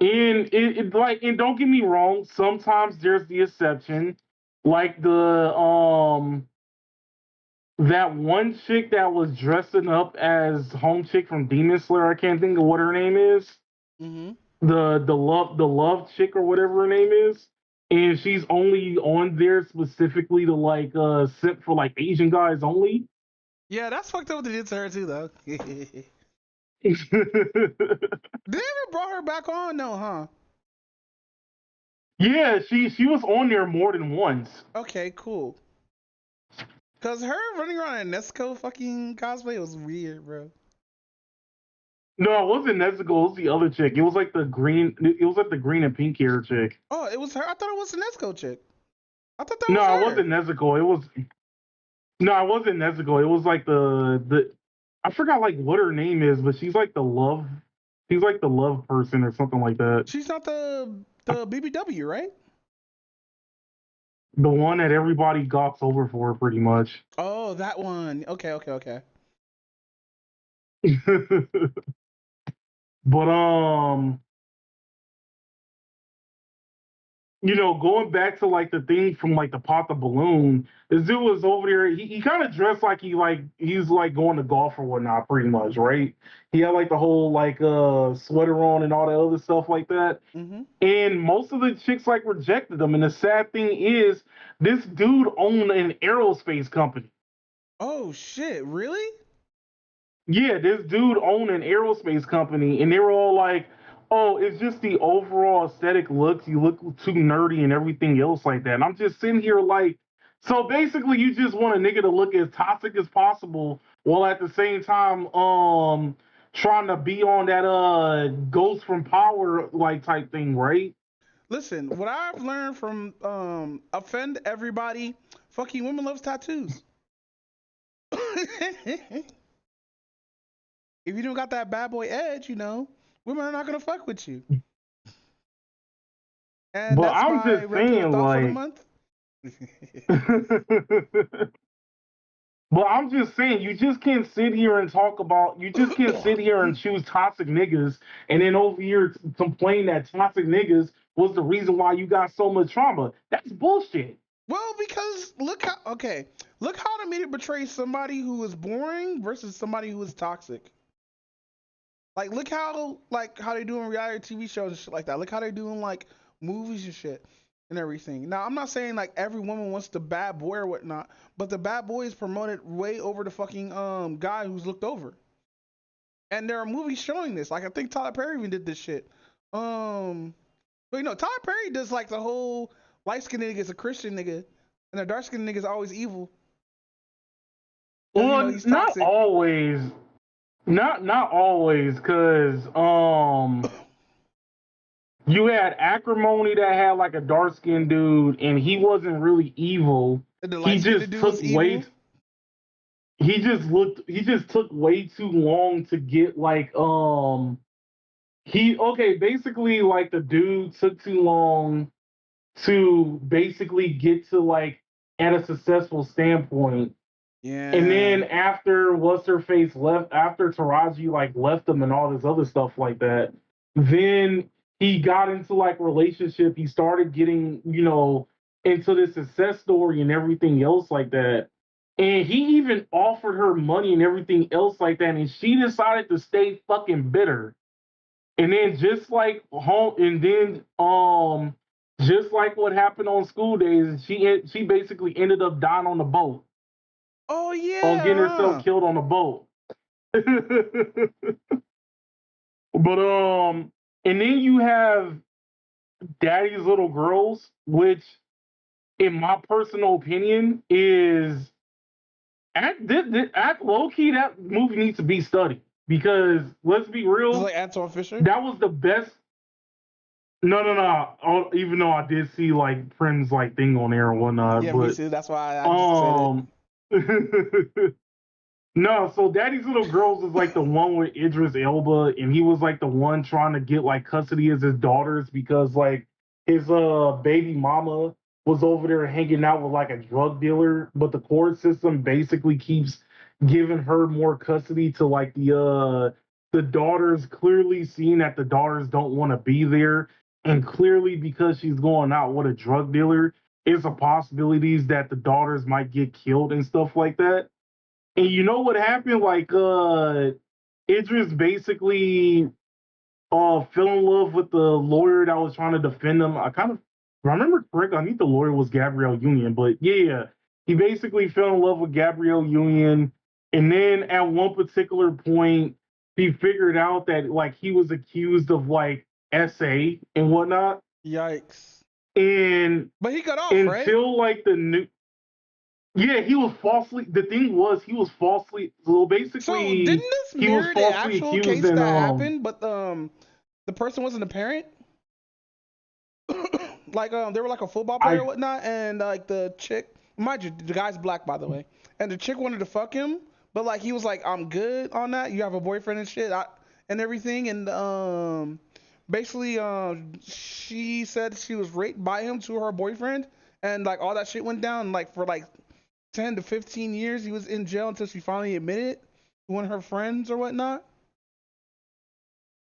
And it like, and don't get me wrong, sometimes there's the exception, like the that one chick that was dressing up as home chick from Demon Slayer. I can't think of what her name is. Mm-hmm. The love chick or whatever her name is, and she's only on there specifically to like simp for like Asian guys only. Yeah, that's fucked up what they did to her too, though. They ever brought her back on? No, huh? Yeah, she was on there more than once. Okay, cool. Cause her running around in Nesco fucking cosplay was weird, bro. No, it wasn't Nezuko. It was the other chick. It was like the green. It was like the green and pink hair chick. Oh, it was her. I thought it was the Nesco chick. I thought that was No, it her. wasn't Nezuko. It was no, it wasn't Nezuko. It was like the I forgot like what her name is, but she's like the love. She's like the love person or something like that. She's not the BBW, right? The one that everybody gawks over for, pretty much. Oh, that one. Okay. But you know, going back to like the thing from like the pop the balloon, this dude was over there. He kind of dressed like he's like going to golf or whatnot, pretty much, right? He had like the whole like sweater on and all that other stuff like that. Mm-hmm. And most of the chicks like rejected him. And the sad thing is, this dude owned an aerospace company. Oh shit! Really? Yeah, this dude owned an aerospace company, and they were all like, "Oh, it's just the overall aesthetic looks. You look too nerdy and everything else like that." And I'm just sitting here like, so basically, you just want a nigga to look as toxic as possible, while at the same time, trying to be on that Ghost from Power like type thing, right? Listen, what I've learned from offend everybody, fucking women loves tattoos. If you don't got that bad boy edge, you know, women are not gonna fuck with you. And But that's I'm my just regular saying, thought for the like, month. but I'm just saying, you just can't sit here and talk about, you just can't sit here and choose toxic niggas and then over here complain that toxic niggas was the reason why you got so much trauma. That's bullshit. Well, because look how the media portrays somebody who is boring versus somebody who is toxic. Like look how they do in reality TV shows and shit like that. Look how they do in like movies and shit and everything. Now I'm not saying like every woman wants the bad boy or whatnot, but the bad boy is promoted way over the fucking guy who's looked over. And there are movies showing this. Like I think Tyler Perry even did this shit. But you know, Tyler Perry does like the whole light skinned nigga is a Christian nigga, and the dark skinned nigga is always evil. And, Well, you know, he's not toxic. always. Not always, because you had Acrimony that had like a dark skinned dude, and he wasn't really evil. He just took way. He just took way too long to get like basically like the dude took too long to basically get to like at a successful standpoint. Yeah. And then after what's her face left, after Taraji like left him and all this other stuff like that, then he got into like relationship. He started getting, into this success story and everything else like that. And he even offered her money and everything else like that. And she decided to stay fucking bitter. And then just like just like what happened on School Days, she basically ended up dying on the boat. Oh yeah. On getting herself killed on the boat. But and then you have Daddy's Little Girls, which in my personal opinion is act low key, that movie needs to be studied. Because let's be real, It's like Antoine Fisher. that was the best. No. Even though I did see like Prim's like thing on there and whatnot. Yeah, but, me too. That's why I just said it. No, so Daddy's Little Girls is like the one with Idris Elba, and he was like the one trying to get like custody of his daughters because like his baby mama was over there hanging out with like a drug dealer, but the court system basically keeps giving her more custody to like the daughters, clearly seeing that the daughters don't want to be there, and clearly because she's going out with a drug dealer, it's a possibilities that the daughters might get killed and stuff like that. And you know what happened? Like, Idris basically fell in love with the lawyer that was trying to defend him. If I remember correctly, I think the lawyer was Gabrielle Union, but yeah, he basically fell in love with Gabrielle Union. And then at one particular point, he figured out that like he was accused of like SA and whatnot. Yikes. But he got off, right? Until like the new. Yeah, he was falsely. The thing was, he was falsely. So basically, so didn't this mirror the actual case that happened? But the person wasn't a parent. Like they were like a football player or whatnot, and like the chick, mind you, the guy's black by the way, and the chick wanted to fuck him, but like he was like, I'm good on that. You have a boyfriend and shit, and everything, and basically she said she was raped by him to her boyfriend, and like all that shit went down like for like 10 to 15 years he was in jail until she finally admitted it to one of her friends or whatnot.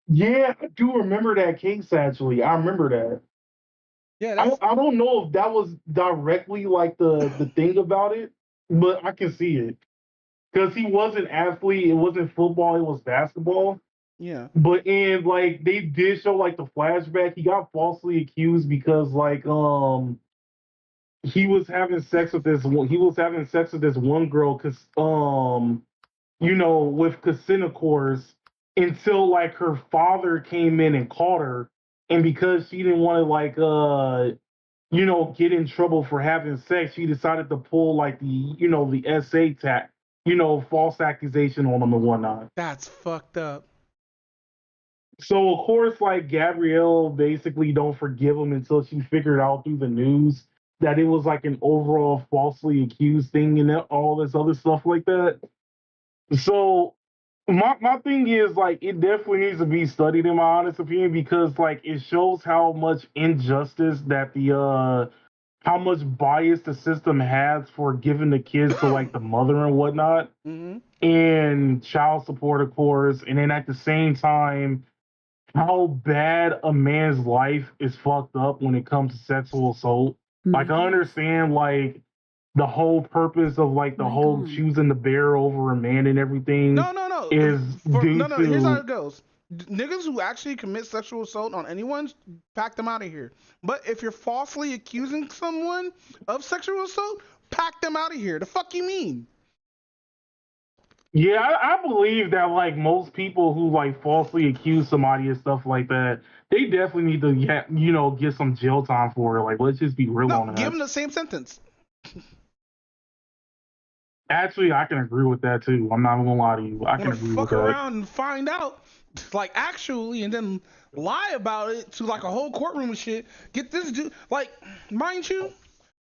Yeah, I do remember that case actually. I remember that. Yeah, I don't know if that was directly like the thing about it, but I can see it. Because he was an athlete, it wasn't football, it was basketball. Yeah. But in like they did show like the flashback, he got falsely accused because like he was having sex with this one girl because with consent of course, until like her father came in and caught her, and because she didn't want to like get in trouble for having sex, she decided to pull like the SA tag, false accusation on him and whatnot. That's fucked up. So of course, like Gabrielle basically don't forgive him until she figured out through the news that it was like an overall falsely accused thing and all this other stuff like that. So my thing is like it definitely needs to be studied in my honest opinion because like it shows how much injustice that how much bias the system has for giving the kids to like the mother and whatnot, and child support of course, and then at the same time how bad a man's life is fucked up when it comes to sexual assault. Like I understand like the whole purpose of like the whole choosing the bear over a man and everything. No. Is due to... Here's how it goes. Niggas who actually commit sexual assault on anyone, pack them out of here. But if you're falsely accusing someone of sexual assault, pack them out of here. The fuck you mean? Yeah, I believe that like most people who like falsely accuse somebody and stuff like that, they definitely need to get some jail time for it. Like let's just be real on that. Give them the same sentence. Actually, I can agree with that too. I'm not gonna lie to you. I can agree with that. Fuck around and find out, like actually, and then lie about it to like a whole courtroom and shit. Get this dude, like, mind you,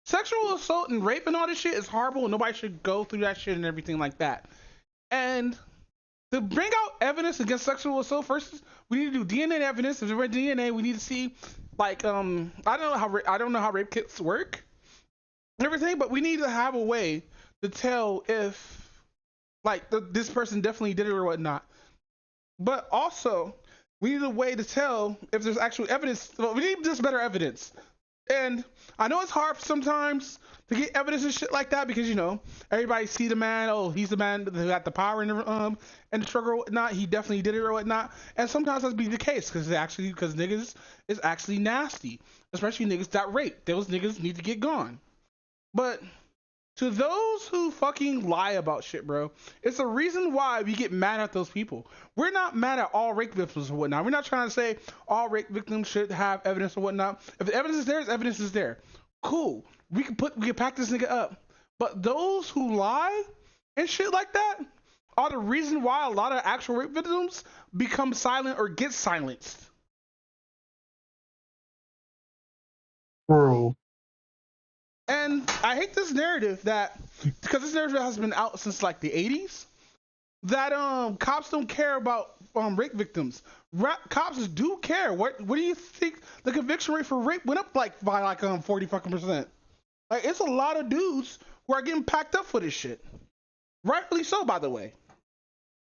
sexual assault and rape and all this shit is horrible, and nobody should go through that shit and everything like that. And To bring out evidence against sexual assault, first we need to do DNA evidence. If there's DNA, we need to see, like, I don't know how rape kits work, and everything, but we need to have a way to tell if, like, this person definitely did it or whatnot. But also, we need a way to tell if there's actual evidence. Well, we need just better evidence. And I know it's hard sometimes to get evidence and shit like that because, you know, everybody see the man, oh, he's the man that got the power in the struggle or whatnot. He definitely did it or whatnot. And sometimes that's be the case because niggas is actually nasty, especially niggas that rape. Those niggas need to get gone. But to those who fucking lie about shit, bro, it's a reason why we get mad at those people. We're not mad at all rape victims or whatnot. We're not trying to say all rape victims should have evidence or whatnot. If the evidence is there, evidence is there. Cool. We can pack this nigga up. But those who lie and shit like that are the reason why a lot of actual rape victims become silent or get silenced. Bro. And I hate this narrative because this narrative has been out since like the 80s, that cops don't care about rape victims. Cops do care. What do you think the conviction rate for rape went up by 40%? Like, it's a lot of dudes who are getting packed up for this shit. Rightfully so, by the way.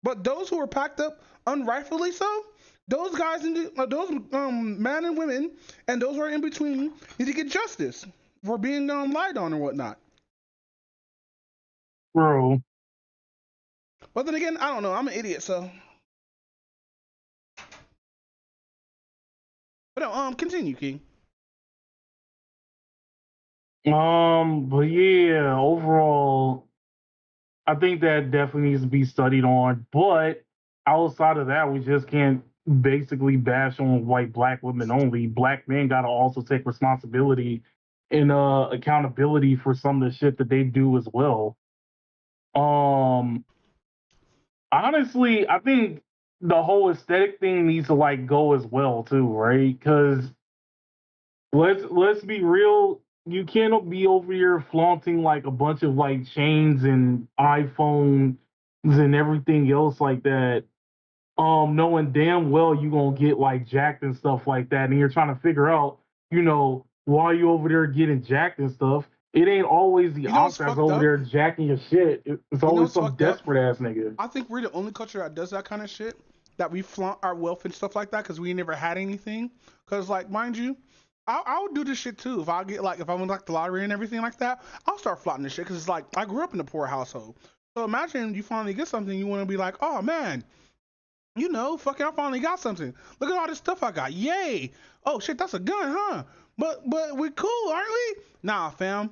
But those who are packed up unrightfully so, those guys, those men and women, and those who are in between need to get justice for being lied on or whatnot. Bro. But then again, I don't know. I'm an idiot, so. But no, continue, King. But yeah, overall, I think that definitely needs to be studied on. But outside of that, we just can't basically bash on black women only. Black men gotta also take responsibility and accountability for some of the shit that they do as well. Honestly, I think the whole aesthetic thing needs to like go as well too, right? Because let's be real, you cannot be over here flaunting like a bunch of like chains and iPhones and everything else like that, knowing damn well you gonna get like jacked and stuff like that, and you're trying to figure out, why you over there getting jacked and stuff. It ain't always the op that's over there jacking your shit. It's always some desperate ass nigga. I think we're the only culture that does that kind of shit, that we flaunt our wealth and stuff like that because we never had anything. Because, like, mind you, I would do this shit too. If I win like the lottery and everything like that, I'll start flaunting this shit because it's like, I grew up in a poor household. So imagine you finally get something, you want to be like, oh man, fucking I finally got something. Look at all this stuff I got. Yay. Oh shit, that's a gun, huh? But we cool, aren't we? Nah, fam.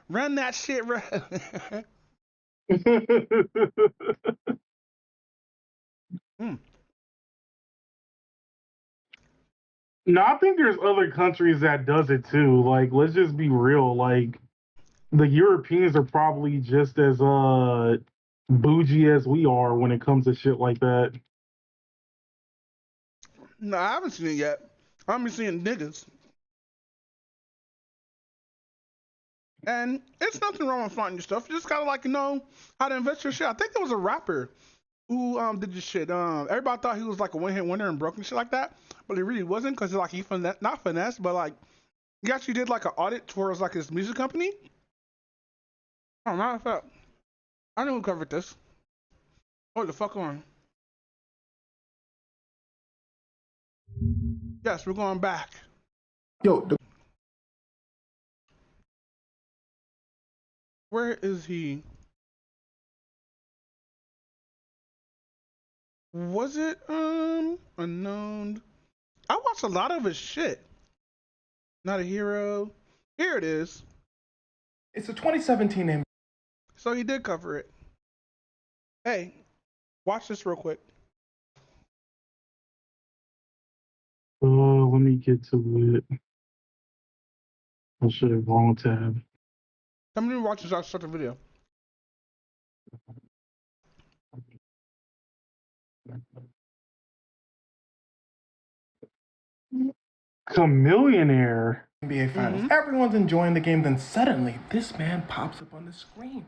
Run that shit, right? No, I think there's other countries that does it too. Like, let's just be real. Like, the Europeans are probably just as bougie as we are when it comes to shit like that. No, I haven't seen it yet. I've been seeing niggas. And it's nothing wrong with flaunting your stuff. You just gotta how to invest your shit. I think there was a rapper who did this shit. Everybody thought he was like a one-hit wonder and broke and shit like that, but he really wasn't, because he not finesse, but like he actually did like an audit towards like his music company. Oh, matter of fact, I know who covered this. Hold the fuck on. Yes, we're going back. Yo, where is he? Was it unknown? I watched a lot of his shit. Not a hero. Here it is. It's a 2017 name. So he did cover it. Hey, watch this real quick. Let me get to it. I should have wrong tab. How many watches I start the video? Chameleonaire. NBA Finals. Everyone's enjoying the game, then suddenly this man pops up on the screen.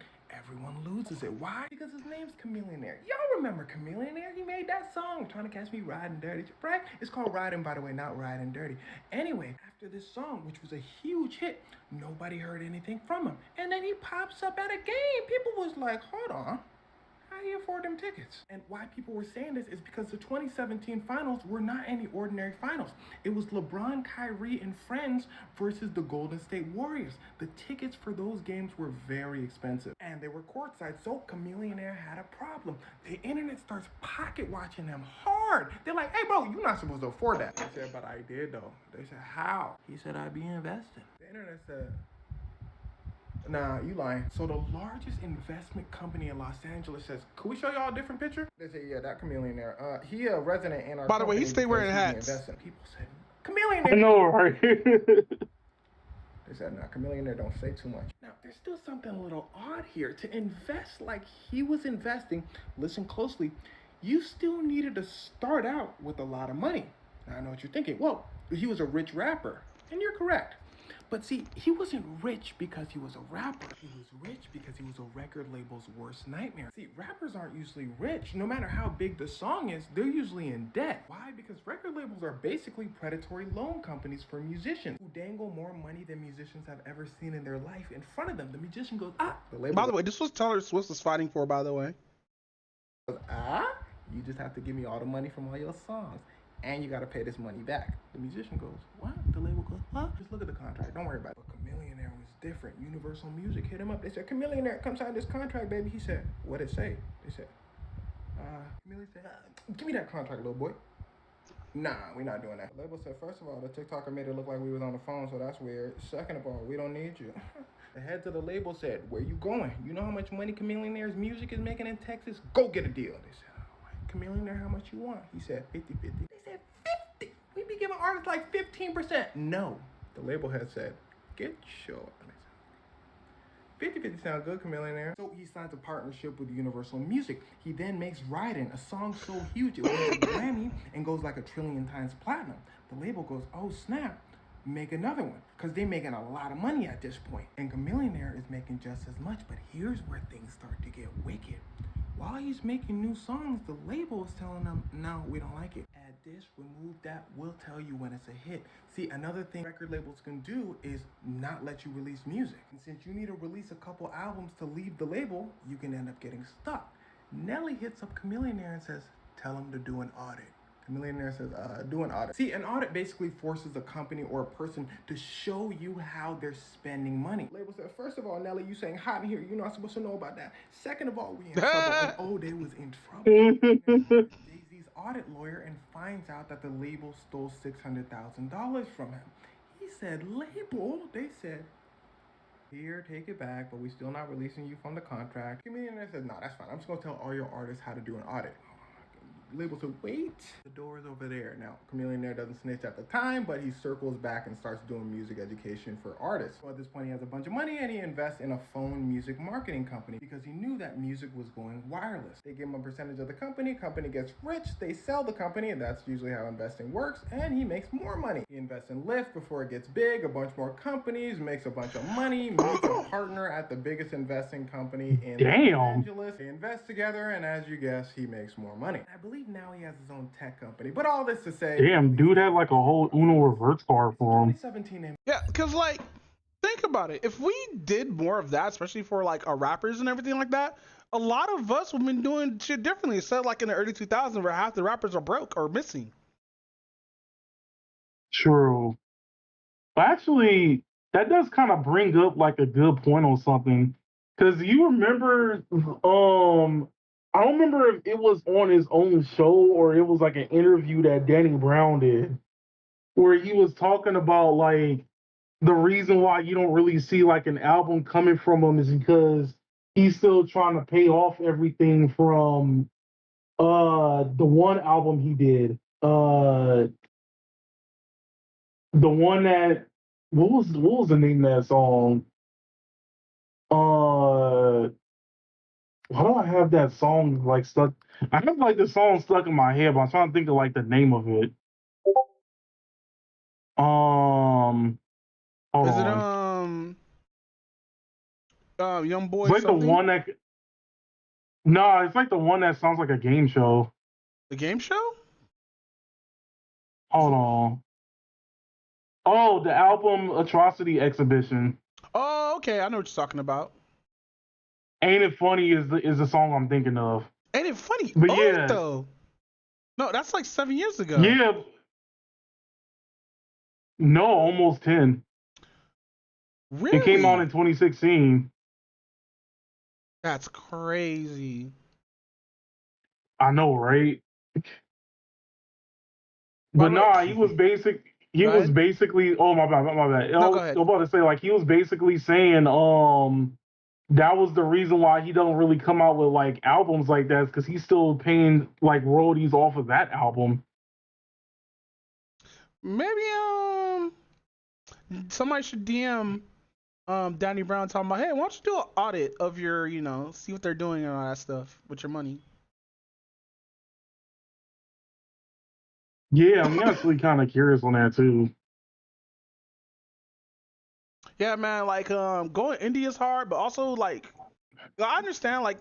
everyone loses it. Why? Because his name's Chameleonaire. Y'all remember Chameleonaire? He made that song, Trying to Catch Me Riding Dirty, right? It's called Riding, by the way, not Riding Dirty. Anyway, after this song, which was a huge hit, nobody heard anything from him. And then he pops up at a game. People was like, hold on. How do you afford them tickets? And why people were saying this is because the 2017 finals were not any ordinary finals. It was LeBron, Kyrie, and friends versus the Golden State Warriors. The tickets for those games were very expensive. And they were courtside, so Chameleonaire had a problem. The internet starts pocket watching them hard. They're like, hey bro, you're not supposed to afford that. They said, but I did though. They said, how? He said, I'd be investing. The internet said, nah, you lying. So the largest investment company in Los Angeles says, could we show y'all a different picture? They say, yeah, that Chameleonaire. He a resident in our By the way, he company stay wearing because hats. People said, Chameleonaire. I know, right? They said, nah, Chameleonaire don't say too much. Now, there's still something a little odd here. To invest like he was investing, listen closely, you still needed to start out with a lot of money. Now, I know what you're thinking. Well, he was a rich rapper. And you're correct. But see, he wasn't rich because he was a rapper. He was rich because he was a record label's worst nightmare. See, rappers aren't usually rich. No matter how big the song is, they're usually in debt. Why? Because record labels are basically predatory loan companies for musicians who dangle more money than musicians have ever seen in their life in front of them. The musician goes, ah. The label By the way, this was Taylor Swift was fighting for, by the way. goes, ah? You just have to give me all the money from all your songs. And you gotta pay this money back. The musician goes, what? The label goes, huh? Just look at the contract, don't worry about it. But Chameleonaire was different. Universal Music hit him up. They said, Chameleonaire, come sign this contract, baby. He said, what'd it say? They said, Chameleonaire said, give me that contract, little boy. Nah, we're not doing that. The label said, first of all, the TikToker made it look like we was on the phone, so that's weird. Second of all, we don't need you. The heads of the label said, where you going? You know how much money Chameleonaire's music is making in Texas? Go get a deal. They said, Chameleonaire, how much you want? He said 50-50. They said 50. We be giving artists like 15%. No. The label head said, get your 50-50 sound good, Chameleonaire. So he signs a partnership with Universal Music. He then makes Riding, a song so huge it wins a Grammy and goes like 1 trillion times platinum. The label goes, oh snap, make another one. Because they're making a lot of money at this point. And Chameleonaire is making just as much, but here's where things start to get wicked. While he's making new songs, the label is telling him, no, we don't like it. Add this, remove that, we'll tell you when it's a hit. See, another thing record labels can do is not let you release music. And since you need to release a couple albums to leave the label, you can end up getting stuck. Nelly hits up Chameleonaire and says, tell him to do an audit. Chameleonaire says, do an audit. See, an audit basically forces a company or a person to show you how they're spending money. Label said, first of all, Nelly, you saying hot in here. You're not supposed to know about that. Second of all, we in trouble. And oh, they was in trouble. Jay-Z's audit lawyer and finds out that the label stole $600,000 from him. He said, label? They said, here, take it back, but we still not releasing you from the contract. Chameleonaire said, no, that's fine. I'm just gonna tell all your artists how to do an audit. Label said, wait, the door is over there. Now, Chameleonaire doesn't snitch at the time, but he circles back and starts doing music education for artists. So at this point, he has a bunch of money and he invests in a phone music marketing company because he knew that music was going wireless. They give him a percentage of the company gets rich, they sell the company, and that's usually how investing works, and he makes more money. He invests in Lyft before it gets big, a bunch more companies, makes a bunch of money, meets a partner at the biggest investing company in Los Angeles. They invest together, and as you guess, he makes more money. I believe now he has his own tech company. But all this to say, damn, dude had like a whole Uno reverse card for him. 2017. Yeah, because like, think about it. If we did more of that, especially for like our rappers and everything like that, a lot of us would have been doing shit differently. Instead of like in the early 2000s where half the rappers are broke or missing. True. But actually, that does kind of bring up like a good point on something. Because you remember, I don't remember if it was on his own show or it was like an interview that Danny Brown did, where he was talking about like the reason why you don't really see like an album coming from him is because he's still trying to pay off everything from the one album he did. The one that what was the name of that song? Why do I have that song like stuck? I have like the song stuck in my head, but I'm trying to think of like the name of it. Hold Is it on. Young Boy It's like something. the one that. No, it's like the one that sounds like a game show. The game show? Hold on. Oh, the album Atrocity Exhibition. Oh, okay. I know what you're talking about. Ain't It Funny is the song I'm thinking of. Ain't it funny? But Old, yeah. though. No, that's like 7 years ago. Yeah. No, almost 10. Really? It came out in 2016. That's crazy. I know, right? But nah, he was basically. Oh my bad, my bad. No, go ahead. I was about to say, like, he was basically saying, that was the reason why he don't really come out with like albums like that, because he's still paying like royalties off of that album. Maybe somebody should DM Danny Brown talking about, hey, why don't you do an audit of your, see what they're doing and all that stuff with your money. Yeah, I'm actually kind of curious on that too. Yeah, man, like going indie is hard, but also like I understand like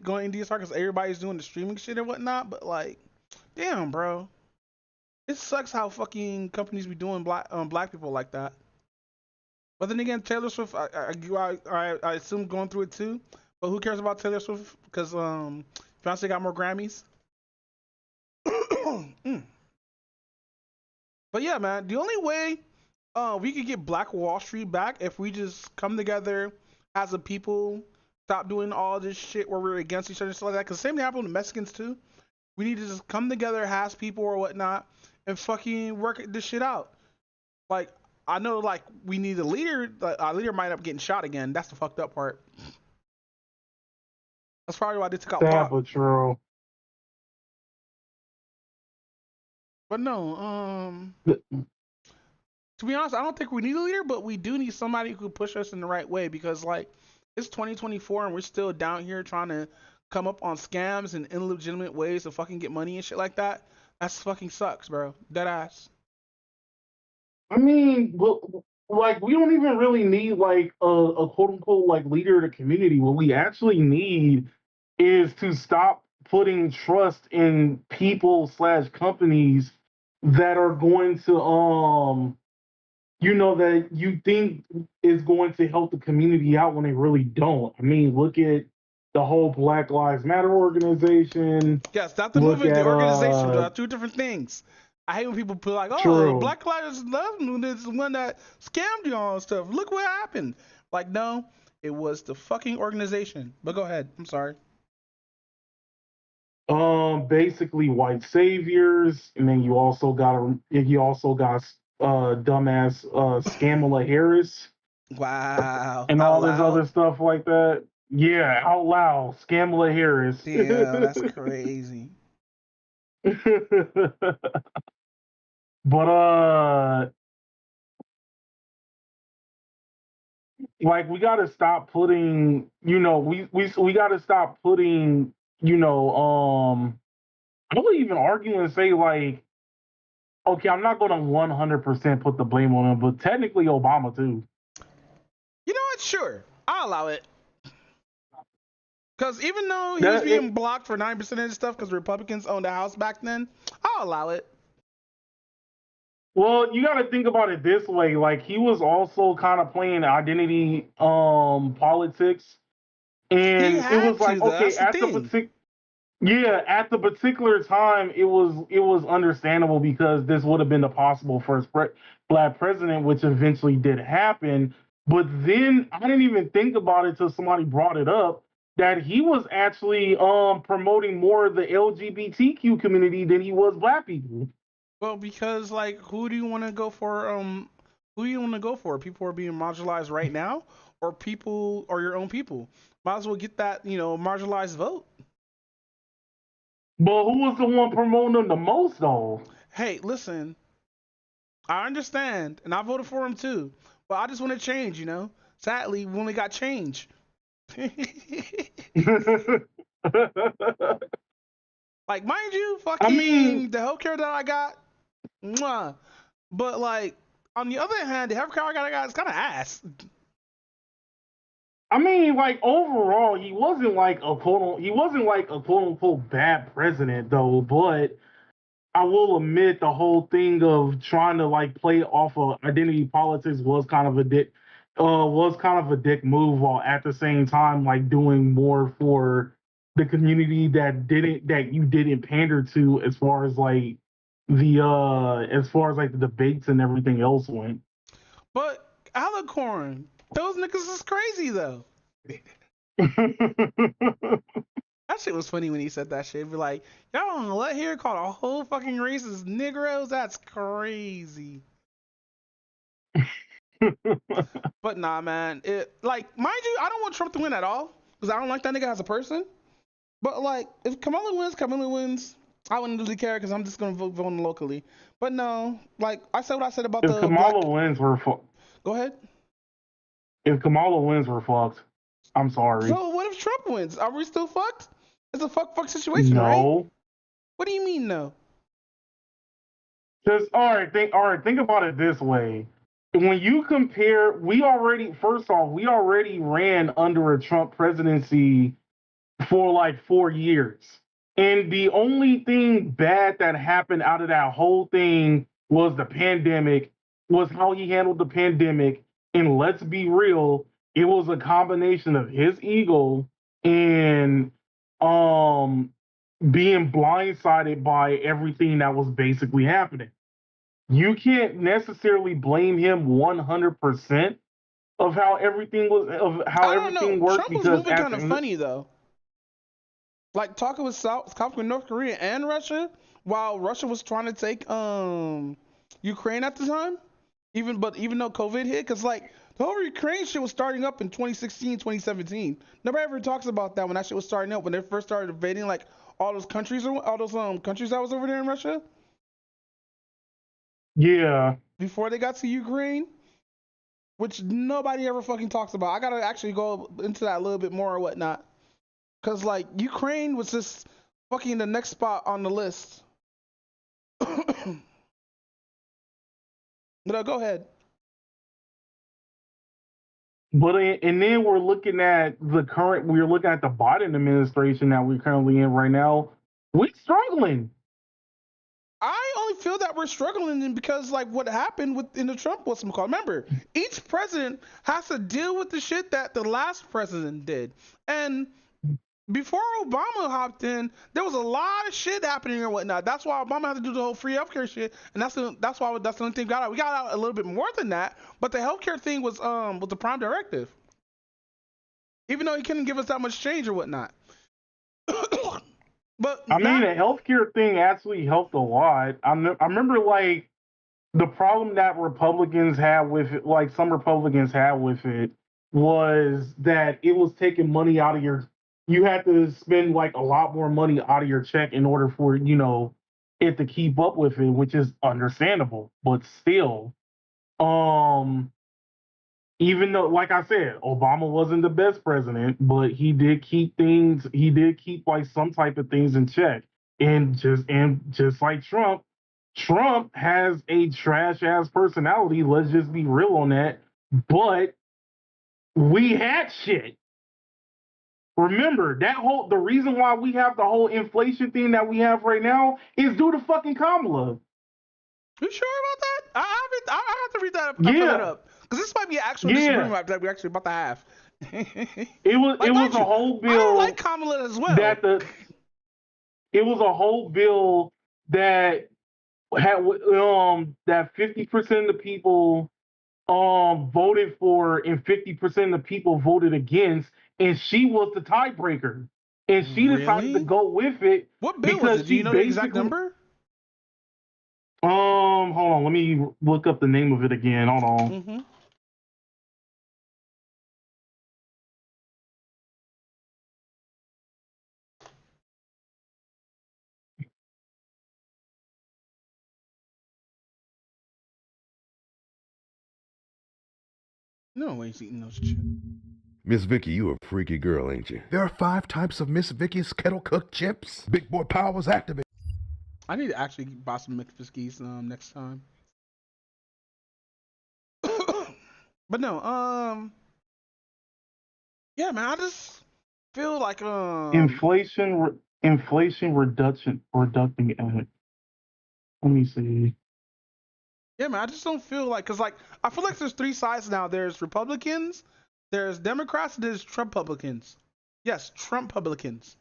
going indie is hard because everybody's doing the streaming shit and whatnot, but like, damn, bro, it sucks how fucking companies be doing black people like that. But then again, Taylor Swift, I assume going through it too. But who cares about Taylor Swift? Because Beyonce got more Grammys. But yeah, man, the only way we could get Black Wall Street back if we just come together as a people, stop doing all this shit where we're against each other and stuff like that. Because same thing happened with Mexicans too. We need to just come together as people or whatnot and fucking work this shit out. Like, I know, like, we need a leader. Our leader might end up getting shot again. That's the fucked up part. That's probably why they took out Pop. But true. But no, to be honest, I don't think we need a leader, but we do need somebody who can push us in the right way because, like, it's 2024 and we're still down here trying to come up on scams and illegitimate ways to fucking get money and shit like that. That's fucking sucks, bro. Dead ass. I mean, well, like, we don't even really need like a quote unquote like leader of the community. What we actually need is to stop putting trust in people / companies that are going to that you think is going to help the community out when they really don't. I mean, look at the whole Black Lives Matter organization. Yes, not the movement, the organization. There are two different things. I hate when people put like, oh, true. Black Lives Matter is the one that scammed you all and stuff. Look what happened. Like, no, it was the fucking organization. But go ahead. I'm sorry. Basically white saviors, and then you also got dumbass Scamala Harris. Wow. And all this other stuff like that. Yeah, out loud, Scamala Harris. Yeah, that's crazy. But like, we gotta stop putting, we gotta stop putting, I would even argue and say, like, okay, I'm not gonna 100% put the blame on him, but technically Obama too. You know what? Sure, I'll allow it. Because even though he was being blocked for 9% of his stuff because Republicans owned the House back then, I'll allow it. Well, you got to think about it this way. Like, he was also kind of playing identity politics. And it was like, okay, at the particular time, it was understandable because this would have been the possible first black president, which eventually did happen. But then I didn't even think about it till somebody brought it up, that he was actually promoting more of the LGBTQ community than he was black people. Well, because, like, who do you want to go for? Who do you want to go for? People who are being marginalized right now, or your own people? Might as well get that, marginalized vote. But who was the one promoting them the most, though? Hey, listen, I understand, and I voted for him too, but I just want to change, Sadly, we only got change. Like, mind you, fucking the healthcare that I got, mwah. But like, on the other hand, the healthcare I got is kind of ass. I mean, like overall, he wasn't like a quote unquote bad president though. But I will admit the whole thing of trying to like play off of identity politics was kind of a dick move, while at the same time like doing more for the community that you didn't pander to as far as like the debates and everything else went. But Alicorn, those niggas is crazy though. That shit was funny when he said that shit. Be like, y'all don't let here call a whole fucking race as Negroes? That's crazy. But nah, man. It like, mind you, I don't want Trump to win at all because I don't like that nigga as a person. But like, if Kamala wins. I wouldn't really care because I'm just gonna vote locally. But no, like I said what I said about If the black. Kamala wins, we're fucked. Go ahead. If Kamala wins, we're fucked. I'm sorry. So what if Trump wins? Are we still fucked? It's a fuck situation, right? No. What do you mean no? Just think about it this way. When you compare, we already ran under a Trump presidency for like 4 years. And the only thing bad that happened out of that whole thing was the pandemic, was how he handled the pandemic. And let's be real, it was a combination of his ego and being blindsided by everything that was basically happening. You can't necessarily blame him 100% of how everything worked. Trump was moving kind of funny though. Like talking with North Korea and Russia, while Russia was trying to take Ukraine at the time. Even though COVID hit, because like the whole Ukraine shit was starting up in 2016, 2017. Nobody ever talks about that when that shit was starting up, when they first started invading like all those countries that was over there in Russia. Yeah. Before they got to Ukraine, which nobody ever fucking talks about. I gotta actually go into that a little bit more or whatnot. Cause like Ukraine was just fucking the next spot on the list. No, go ahead. But and then we're looking at the Biden administration that we're currently in right now. We're struggling. I only feel that we're struggling because like what happened in the Trump what's called. Remember, each president has to deal with the shit that the last president did. And before Obama hopped in, there was a lot of shit happening and whatnot. That's why Obama had to do the whole free healthcare shit, and that's the only thing we got out. We got out a little bit more than that, but the healthcare thing was the prime directive. Even though he couldn't give us that much change or whatnot. But I mean, the healthcare thing actually helped a lot. I remember like the problem that Republicans had with it, like some Republicans had with it, was that it was taking money out of you had to spend like a lot more money out of your check in order for, it to keep up with it, which is understandable. But still, even though, like I said, Obama wasn't the best president, but he did keep like some type of things in check. And just like Trump has a trash ass personality. Let's just be real on that. But we had shit. Remember the reason why we have the whole inflation thing that we have right now is due to fucking Kamala. You sure about that? I have to read that. That up because this might be an actual disagreement that we're actually about to have. It was a whole bill. I don't like Kamala as well. It was a whole bill that had that 50% of the people voted for and 50% of the people voted against, and she was the tiebreaker, and she decided to go with it. What bill was it? Do you know the exact number? Hold on, let me look up the name of it again. Hold on. Mm-hmm. No, he's eating those chips. Miss Vicky, you a freaky girl, ain't you? There are 5 types of Miss Vicky's kettle cooked chips. Big boy powers activate. I need to actually buy some McFiskies next time. But no, Yeah, man. I just feel like Inflation reducing act. Let me see. yeah, man. I just don't feel like because like I feel like there's three sides now. There's Republicans, there's Democrats, and there's Trump Republicans. Yes, Trump Republicans.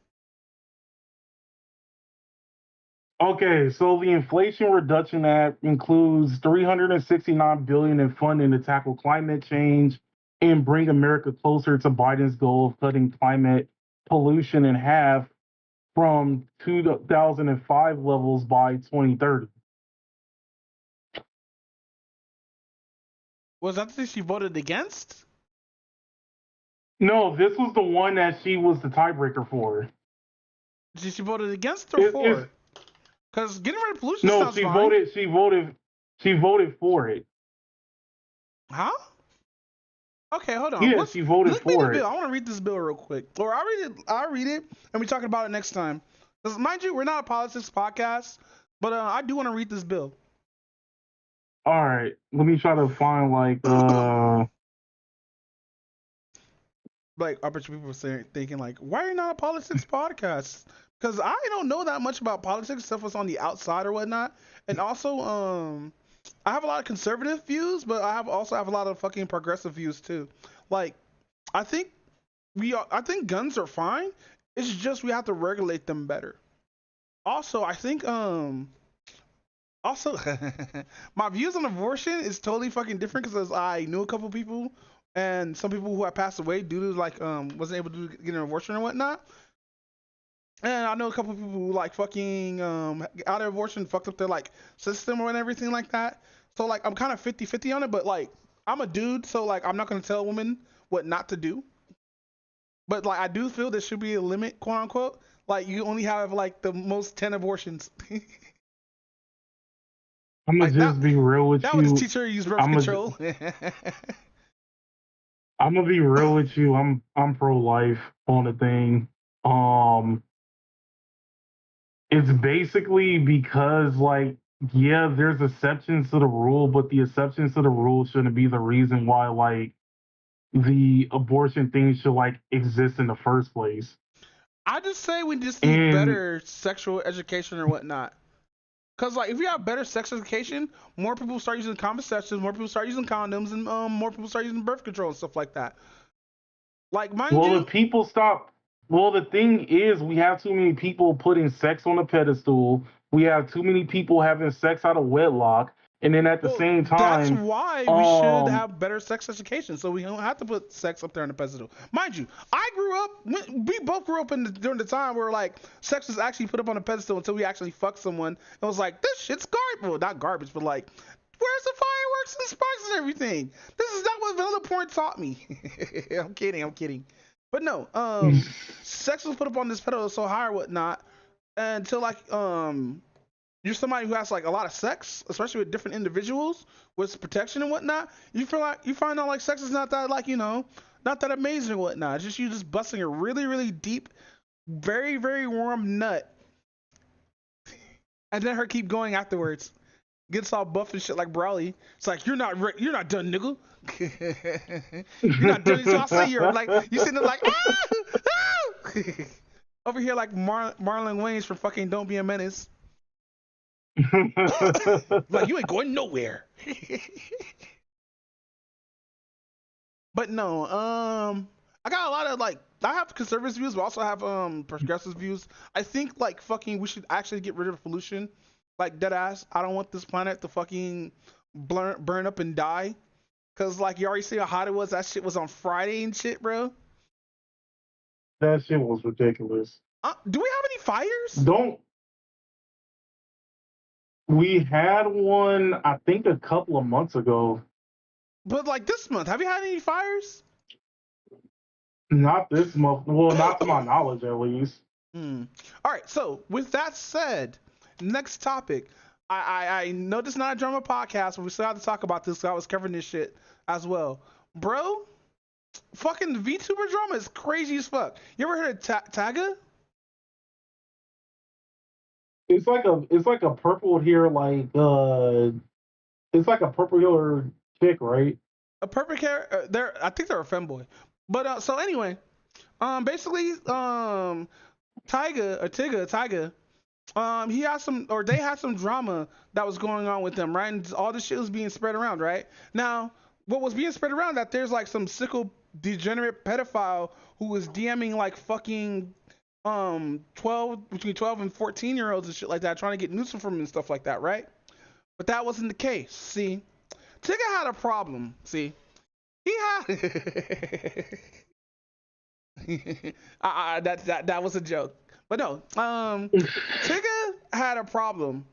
Okay, so the Inflation Reduction Act includes 369 billion in funding to tackle climate change and bring America closer to Biden's goal of cutting climate pollution in half from 2005 levels by 2030. Was that the thing she voted against? No, this was the one that she was the tiebreaker for. She voted against or for? Because getting rid of pollution No, sounds she fine. voted for it. Huh? Okay, hold on. Yeah, she voted for it. Bill. I want to read this bill real quick. Or I'll read it, and we talking about it next time. Because mind you, we're not a politics podcast, but I do want to read this bill. All right, let me try to find like I bet you people thinking like, why are you not a politics podcast? Because I don't know that much about politics, stuff was on the outside or whatnot. And also, I have a lot of conservative views, but I also have a lot of fucking progressive views too. Like, I think guns are fine. It's just we have to regulate them better. Also, I think also my views on abortion is totally fucking different because I knew a couple people and some people who have passed away due to like wasn't able to get an abortion or whatnot. And I know a couple people who like fucking out of abortion fucked up their like system and everything like that. So like I'm kind of 50-50 on it, but like I'm a dude, so like I'm not gonna tell a woman what not to do. But like I do feel there should be a limit, quote unquote. Like you only have like the most 10 abortions. I'm gonna just be real with you. That would just teach her to use birth control. I'm gonna be real with you. I'm pro-life on the thing. It's basically because like yeah, there's exceptions to the rule, but the exceptions to the rule shouldn't be the reason why like the abortion thing should like exist in the first place. I just say we just need better sexual education or whatnot. Cause like if we have better sex education, more people start using contraceptives, more people start using condoms, and more people start using birth control and stuff like that. Like if people stop. Well, the thing is, we have too many people putting sex on a pedestal. We have too many people having sex out of wedlock, and then at the same time, that's why we should have better sex education, so we don't have to put sex up there on the pedestal. Mind you, we both grew up during the time where like sex was actually put up on a pedestal until we actually fucked someone. It was like this shit's garbage. Well, not garbage, but like, where's the fireworks and sparks and everything? This is not what vanilla porn taught me. I'm kidding. But no, sex was put up on this pedestal so high or whatnot until like you're somebody who has like a lot of sex, especially with different individuals with protection and whatnot. You find out like sex is not that like not that amazing and whatnot. It's just you just busting a really really deep, very very warm nut, and then her keep going afterwards. Gets all buff and shit like Brawley. It's like you're not done, nigga. You're not done. So I say you're like you sitting there like over here like Marlon Wayans from fucking Don't Be a Menace. Like you ain't going nowhere. But no, I got a lot of like I have conservative views, but also have progressive views. I think like fucking we should actually get rid of pollution. Like dead ass. I don't want this planet to fucking burn up and die. Cause like you already see how hot it was. That shit was on Friday and shit, bro. That shit was ridiculous. Do we have any fires? We had one, I think, a couple of months ago. But like this month, have you had any fires? Not this month. Well, not to my knowledge, at least. All right. So with that said, next topic. I know this is not a drama podcast, but we still have to talk about this. So I was covering this shit as well, bro. Fucking the VTuber drama is crazy as fuck. You ever heard of Taga? It's like a purple hair it's like a purple hair chick, right? A purple hair. I think they're a femboy. But so anyway, Basically, Tyga, he had some, or they had some drama that was going on with them, right? And all this shit was being spread around, right? Now, what was being spread around that there's like some sickle degenerate pedophile who was DMing like fucking 12 between 12 and 14-year-olds and shit like that, trying to get news from them and stuff like that, right? But that wasn't the case. See, Tigger had a problem. See, he had that was a joke. But no, Tigger had a problem.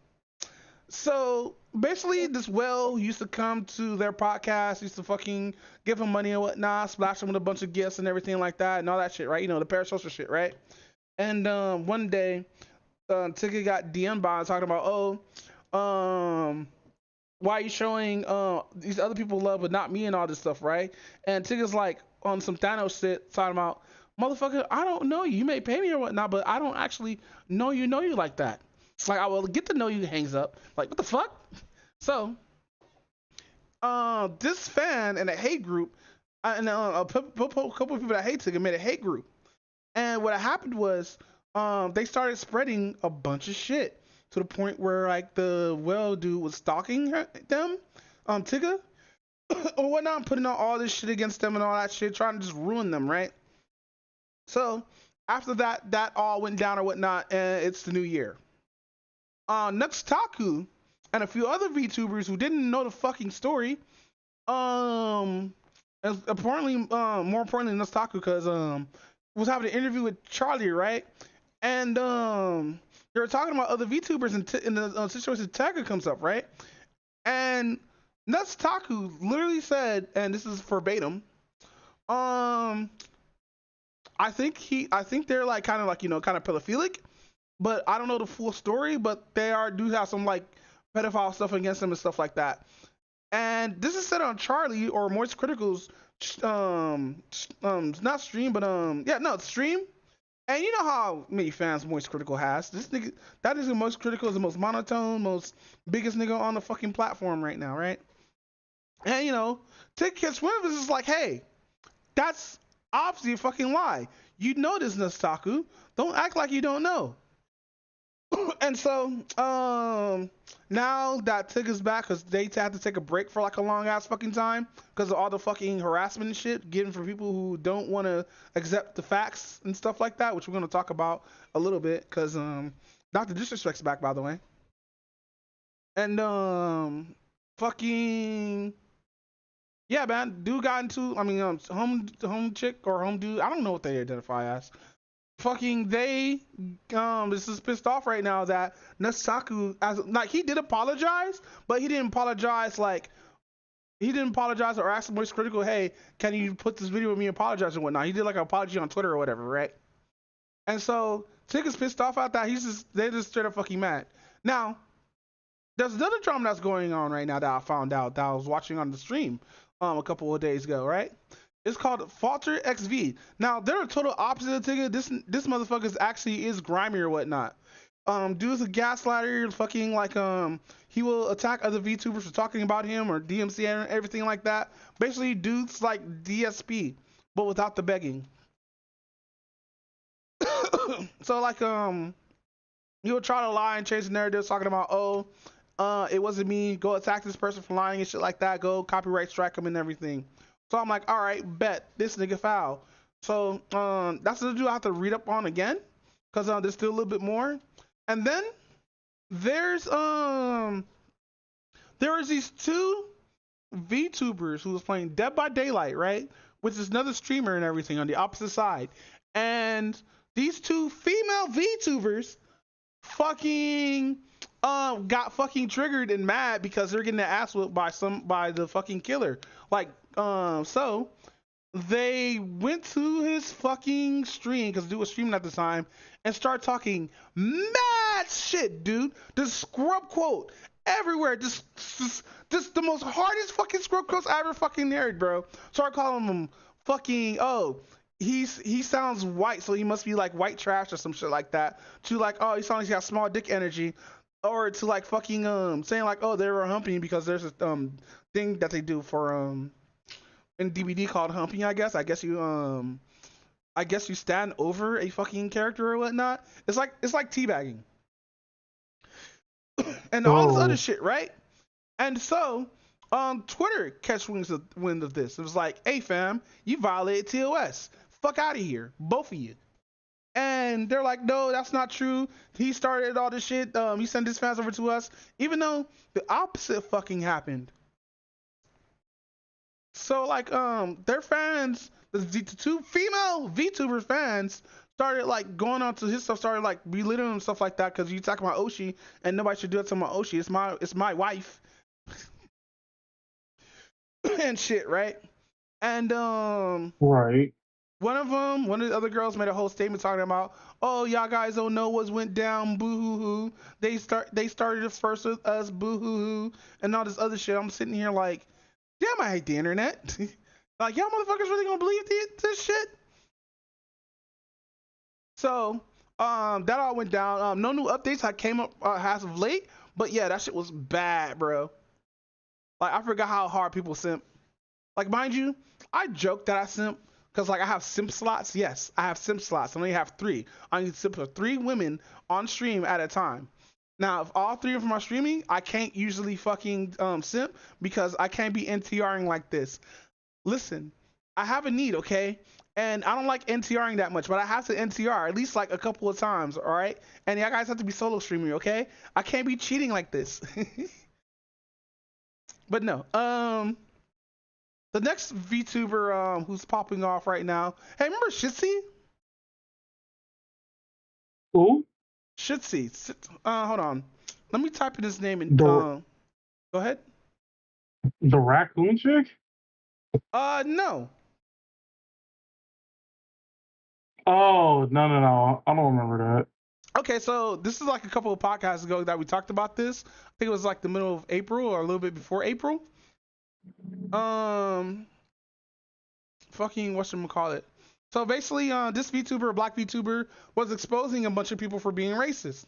So basically, this whale used to come to their podcast, used to fucking give him money and whatnot, splash him with a bunch of gifts and everything like that, and all that shit, right? You know, the parasocial shit, right? And one day, Tigger got DM'd by talking about, why are you showing these other people love but not me and all this stuff, right? And Tigger's like on some Thanos shit, talking about, motherfucker, I don't know you. You may pay me or whatnot, but I don't actually know you like that. Like, I will get to know you, hangs up. Like, what the fuck? So, this fan in a hate group, and a couple of people that hate Tigger made a hate group. And what happened was, they started spreading a bunch of shit to the point where, like, the well dude was stalking them, Tigger, or whatnot, putting on all this shit against them and all that shit, trying to just ruin them, right? So, after that all went down or whatnot, and it's the new year. Nuxtaku and a few other VTubers who didn't know the fucking story, and apparently, more importantly, Nuxtaku, because was having an interview with Charlie, right? And they were talking about other VTubers in the situation Tiger comes up, right? And Nuxtaku literally said, and this is verbatim, I think they're like kind of like, you know, kind of pedophilic, but I don't know the full story, but they do have some like pedophile stuff against them and stuff like that. And this is said on Charlie or Moist Critical's not stream, but it's stream. And you know how many fans Moist Critical has. This nigga, that is the Moist Critical, is the most monotone, most biggest nigga on the fucking platform right now, right? And you know, Tick Kids one of us is like, hey, that's obviously a fucking lie. You know this, Nuxtaku. Don't act like you don't know. And so, now that Tigger's back, because they had to take a break for like a long ass fucking time because of all the fucking harassment and shit given for people who don't want to accept the facts and stuff like that, which we're going to talk about a little bit, because Dr. Disrespect's back, by the way. And fucking yeah, man, dude got into, I mean, home chick or home dude, I don't know what they identify as. Fucking they this is pissed off right now that Nuxtaku, as like, he did apologize, but he didn't apologize or ask Moist Critical, hey, can you put this video with me and apologize and whatnot. He did like an apology on Twitter or whatever, right? And so Tick is pissed off at that. They're just straight up fucking mad. Now, there's another drama that's going on right now that I found out that I was watching on the stream a couple of days ago, right? It's called Falter XV. Now, they're a total opposite of Tigger. This motherfucker actually is grimy or whatnot. Dude's a gaslighter, fucking like, he will attack other VTubers for talking about him or DMC and everything like that. Basically, dude's like DSP, but without the begging. So like, he would try to lie and change the narrative, talking about, it wasn't me, go attack this person for lying and shit like that, go copyright strike him and everything. So I'm like, all right, bet, this nigga foul. So that's the dude I have to read up on again, because there's still a little bit more. And then there was these two VTubers who was playing Dead by Daylight, right? Which is another streamer and everything on the opposite side. And these two female VTubers fucking got fucking triggered and mad because they're getting their ass whipped by the fucking killer. Like, so they went to his fucking stream, because dude was streaming at the time, and start talking mad shit, dude. The scrub quote everywhere, just the most hardest fucking scrub quotes I ever fucking heard, bro. Start calling him fucking, he sounds white, so he must be like white trash or some shit like that. To like, he sounds like he got small dick energy. Or to like fucking saying like, they were humping because there's a thing that they do for in DVD called humping, I guess you I guess you stand over a fucking character or whatnot. It's like teabagging and all this other Oh, shit, right? And so, Twitter catch wind of this. It was like, hey fam, you violated TOS. Fuck out of here, both of you. And they're like, no, that's not true. He started all this shit. He sent his fans over to us, even though the opposite fucking happened. So like, their fans, the two female VTuber fans started like going on to his stuff, started like belittling him stuff like that because you talking about Oshi and nobody should do it to my Oshi. It's my wife and shit, right? And right. one of the other girls made a whole statement talking about, oh, y'all guys don't know what went down, boo hoo hoo. They started it first with us, boo hoo hoo, and all this other shit. I'm sitting here like, damn, I hate the internet. Like, y'all motherfuckers really gonna believe this shit? So, that all went down. No new updates I came up as of late, but yeah, that shit was bad, bro. Like, I forgot how hard people simp. Like, mind you, I joke that I simp because like I have simp slots. Yes, I have simp slots. I only have 3. I need to simp for 3 women on stream at a time. Now, if all 3 of them are streaming, I can't usually fucking simp because I can't be NTRing like this. Listen, I have a need, okay? And I don't like NTRing that much, but I have to NTR at least like a couple of times, all right? And y'all guys have to be solo streaming, okay? I can't be cheating like this. But no, the next VTuber who's popping off right now. Hey, remember Shitzy? Who? Shitzy. Hold on. Let me type in his name and The go ahead. the raccoon chick? No. Oh, no. I don't remember that. Okay, so this is like a couple of podcasts ago that we talked about this. I think it was like the middle of April or a little bit before April. Fucking whatchamacallit. So basically, this VTuber, a black VTuber, was exposing a bunch of people for being racist.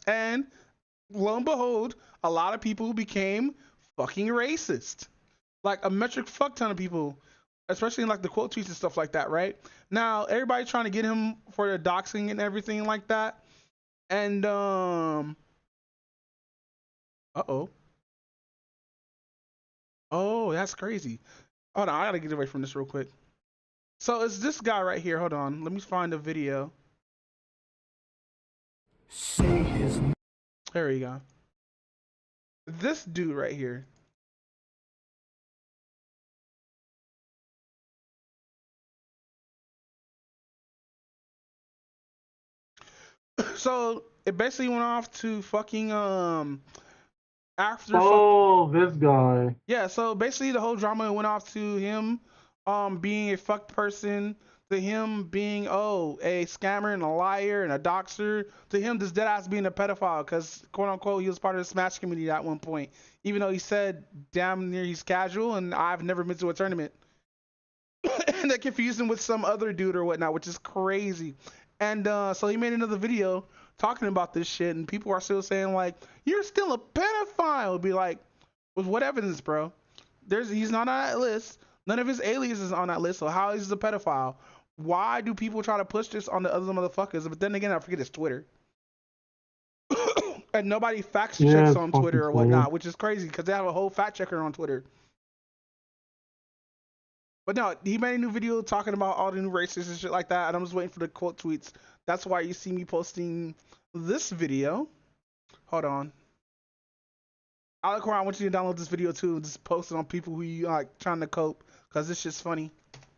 And lo and behold, a lot of people became fucking racist. Like a metric fuck ton of people, especially in like the quote tweets and stuff like that, right? Now, everybody trying to get him for the doxing and everything like that. And uh-oh. Oh, that's crazy. Hold on, I gotta get away from this real quick. So it's this guy right here. Hold on. Let me find a video. Say his name. There we go. This dude right here. So it basically went off to fucking after Oh, this guy. yeah, so basically the whole drama went off to him being a fucked person, to him being a scammer and a liar and a doxer, to him just dead ass being a pedophile because quote unquote he was part of the Smash community at one point, even though he said damn near he's casual and I've never been to a tournament. And they confused him with some other dude or whatnot, which is crazy. And so he made another video talking about this shit, and people are still saying like, "You're still a pedophile." Be like, with what evidence, bro? He's not on that list. None of his aliases is on that list. So how is he a pedophile? Why do people try to push this on the other motherfuckers? But then again, I forget it's Twitter. And nobody fact checks on Twitter or whatnot, which is crazy because they have a whole fact checker on Twitter. But no, he made a new video talking about all the new races and shit like that, and I'm just waiting for the quote tweets. That's why you see me posting this video. Hold on. Alicorn, I want you to download this video too and just post it on people who you like trying to cope, because this shit's funny.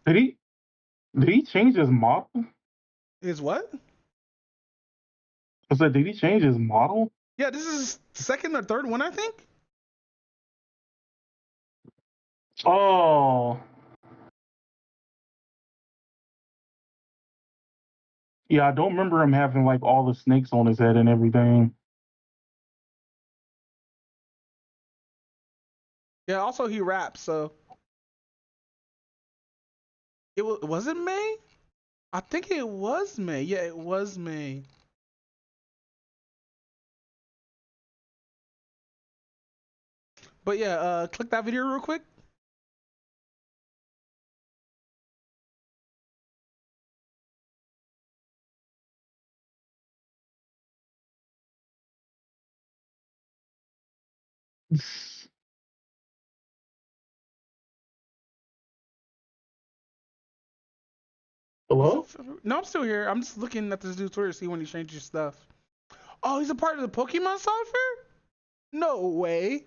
Did he change his model? His what? I said, did he change his model? Yeah, this is his second or third one, I think. Oh. Yeah, I don't remember him having like all the snakes on his head and everything. Yeah, also he raps, so was it May? I think it was May. Yeah, it was May. But yeah, click that video real quick. Hello? No, I'm still here. I'm just looking at this dude's Twitter to see when he changes stuff. Oh, he's a part of the Pokemon software? No way.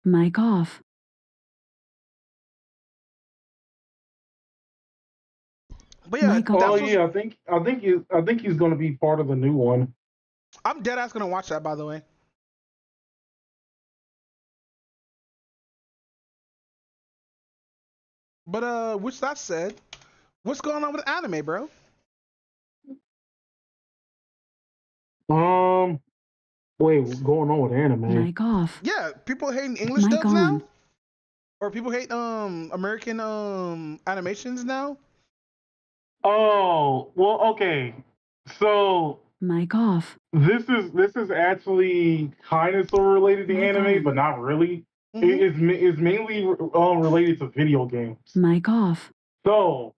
Mic off. But yeah, Mic off. Oh yeah, I think he's gonna be part of the new one. I'm dead ass gonna watch that, by the way. But which that said, what's going on with anime, bro? Wait, what's going on with anime? Mic off. Yeah, people hating English Mic dubs on. now? Or people hate American animations now? Oh, well, okay. So Mic off. this is actually kind of sort of related to Mic anime, on. but not really. Mm-hmm. It's mainly related to video games. Mic off. So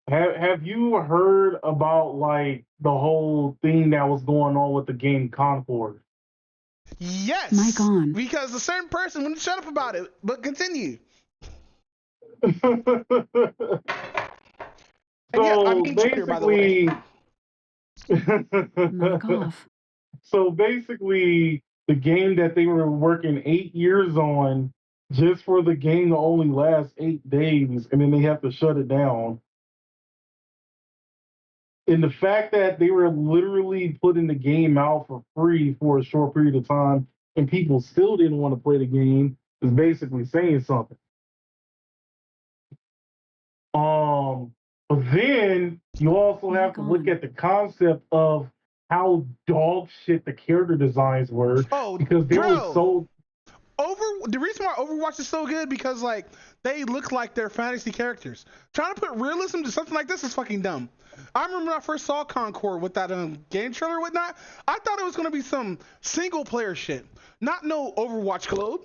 have you heard about like the whole thing that was going on with the game Concord? Yes. Mic on. Because a certain person wouldn't shut up about it. But continue. And yeah, I So mean Twitter, by the way. Mic off. So basically, the game that they were working 8 years on, just for the game to only last 8 days, and then they have to shut it down. And the fact that they were literally putting the game out for free for a short period of time, and people still didn't want to play the game, is basically saying something. But then you also have to look at the concept of how dog shit the character designs were, because they were so. The reason why Overwatch is so good because like they look like they're fantasy characters. Trying to put realism to something like this is fucking dumb. I remember when I first saw Concord with that game trailer or whatnot. I thought it was gonna be some single player shit, not no Overwatch code.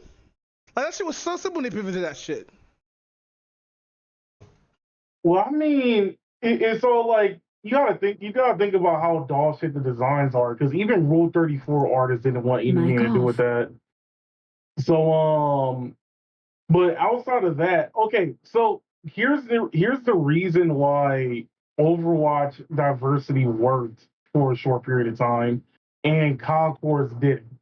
Like that shit was so simple when they pivoted that shit. Well, I mean, it's all like you gotta think about how dog shit the designs are, because even Rule 34 artists didn't want anything to do with that. So but outside of that, okay, so here's the reason why Overwatch diversity worked for a short period of time and Concord's didn't.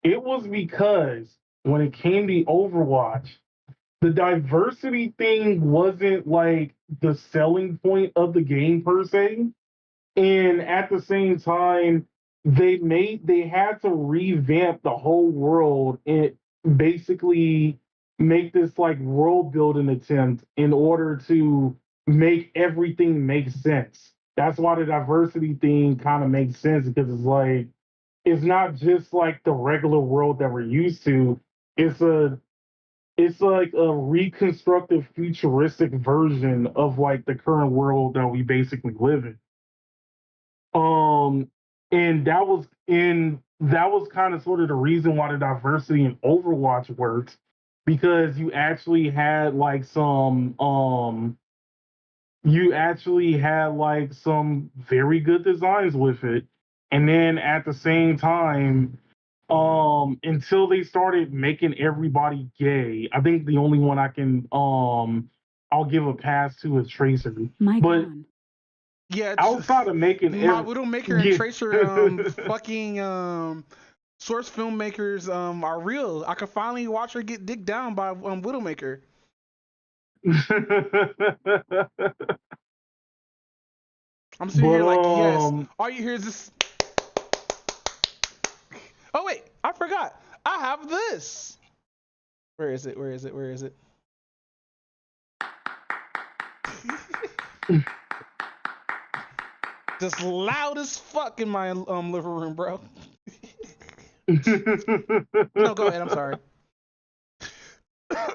It was because when it came to Overwatch, the diversity thing wasn't like the selling point of the game per se. And at the same time, they had to revamp the whole world and basically make this like world building attempt in order to make everything make sense. That's why the diversity thing kind of makes sense, because it's not just like the regular world that we're used to. It's like a reconstructed futuristic version of like the current world that we basically live in. And that was kind of sort of the reason why the diversity in Overwatch works, because you actually had like some very good designs with it. And then at the same time, until they started making everybody gay, I think the only one I'll give a pass to is Tracer. But yeah, outside of making my Widowmaker and Tracer fucking source filmmakers are real. I could finally watch her get dicked down by Widowmaker. I'm sitting here like, yes. All you hear is this. Oh wait, I forgot. I have this. Where is it? Where is it? Where is it? Just loud as fuck in my living room, bro. No, go ahead. I'm sorry.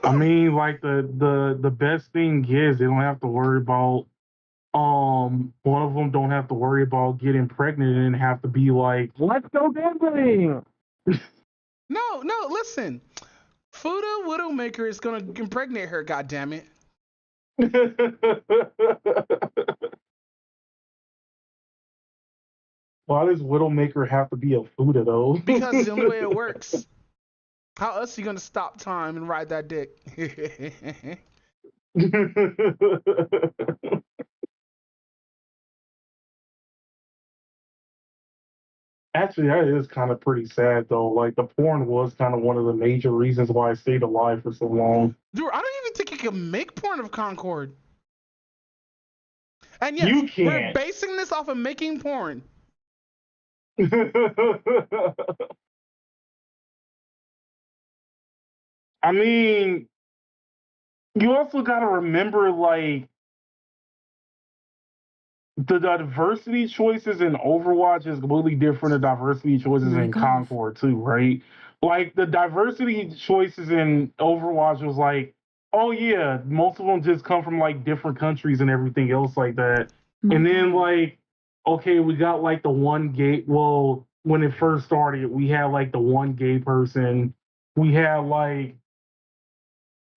I mean, like the best thing is they don't have to worry about one of them don't have to worry about getting pregnant and have to be like, let's go gambling. No, listen. Fuda Widowmaker is gonna impregnate her, goddammit. Why does Widowmaker have to be a Fuda though? Because it's the only way it works. How else you gonna stop time and ride that dick? Actually, that is kind of pretty sad though. Like the porn was kind of one of the major reasons why I stayed alive for so long. Dude, I don't even think you can make porn of Concord. And yes, You we're can't. basing this off of making porn. I mean, you also got to remember like the diversity choices in Overwatch is completely different than diversity choices in Concord too, right? Like the diversity choices in Overwatch was like, oh yeah, most of them just come from like different countries and everything else like that. And then like, okay, we got like the one gay. Well, when it first started, we had like the one gay person. We had like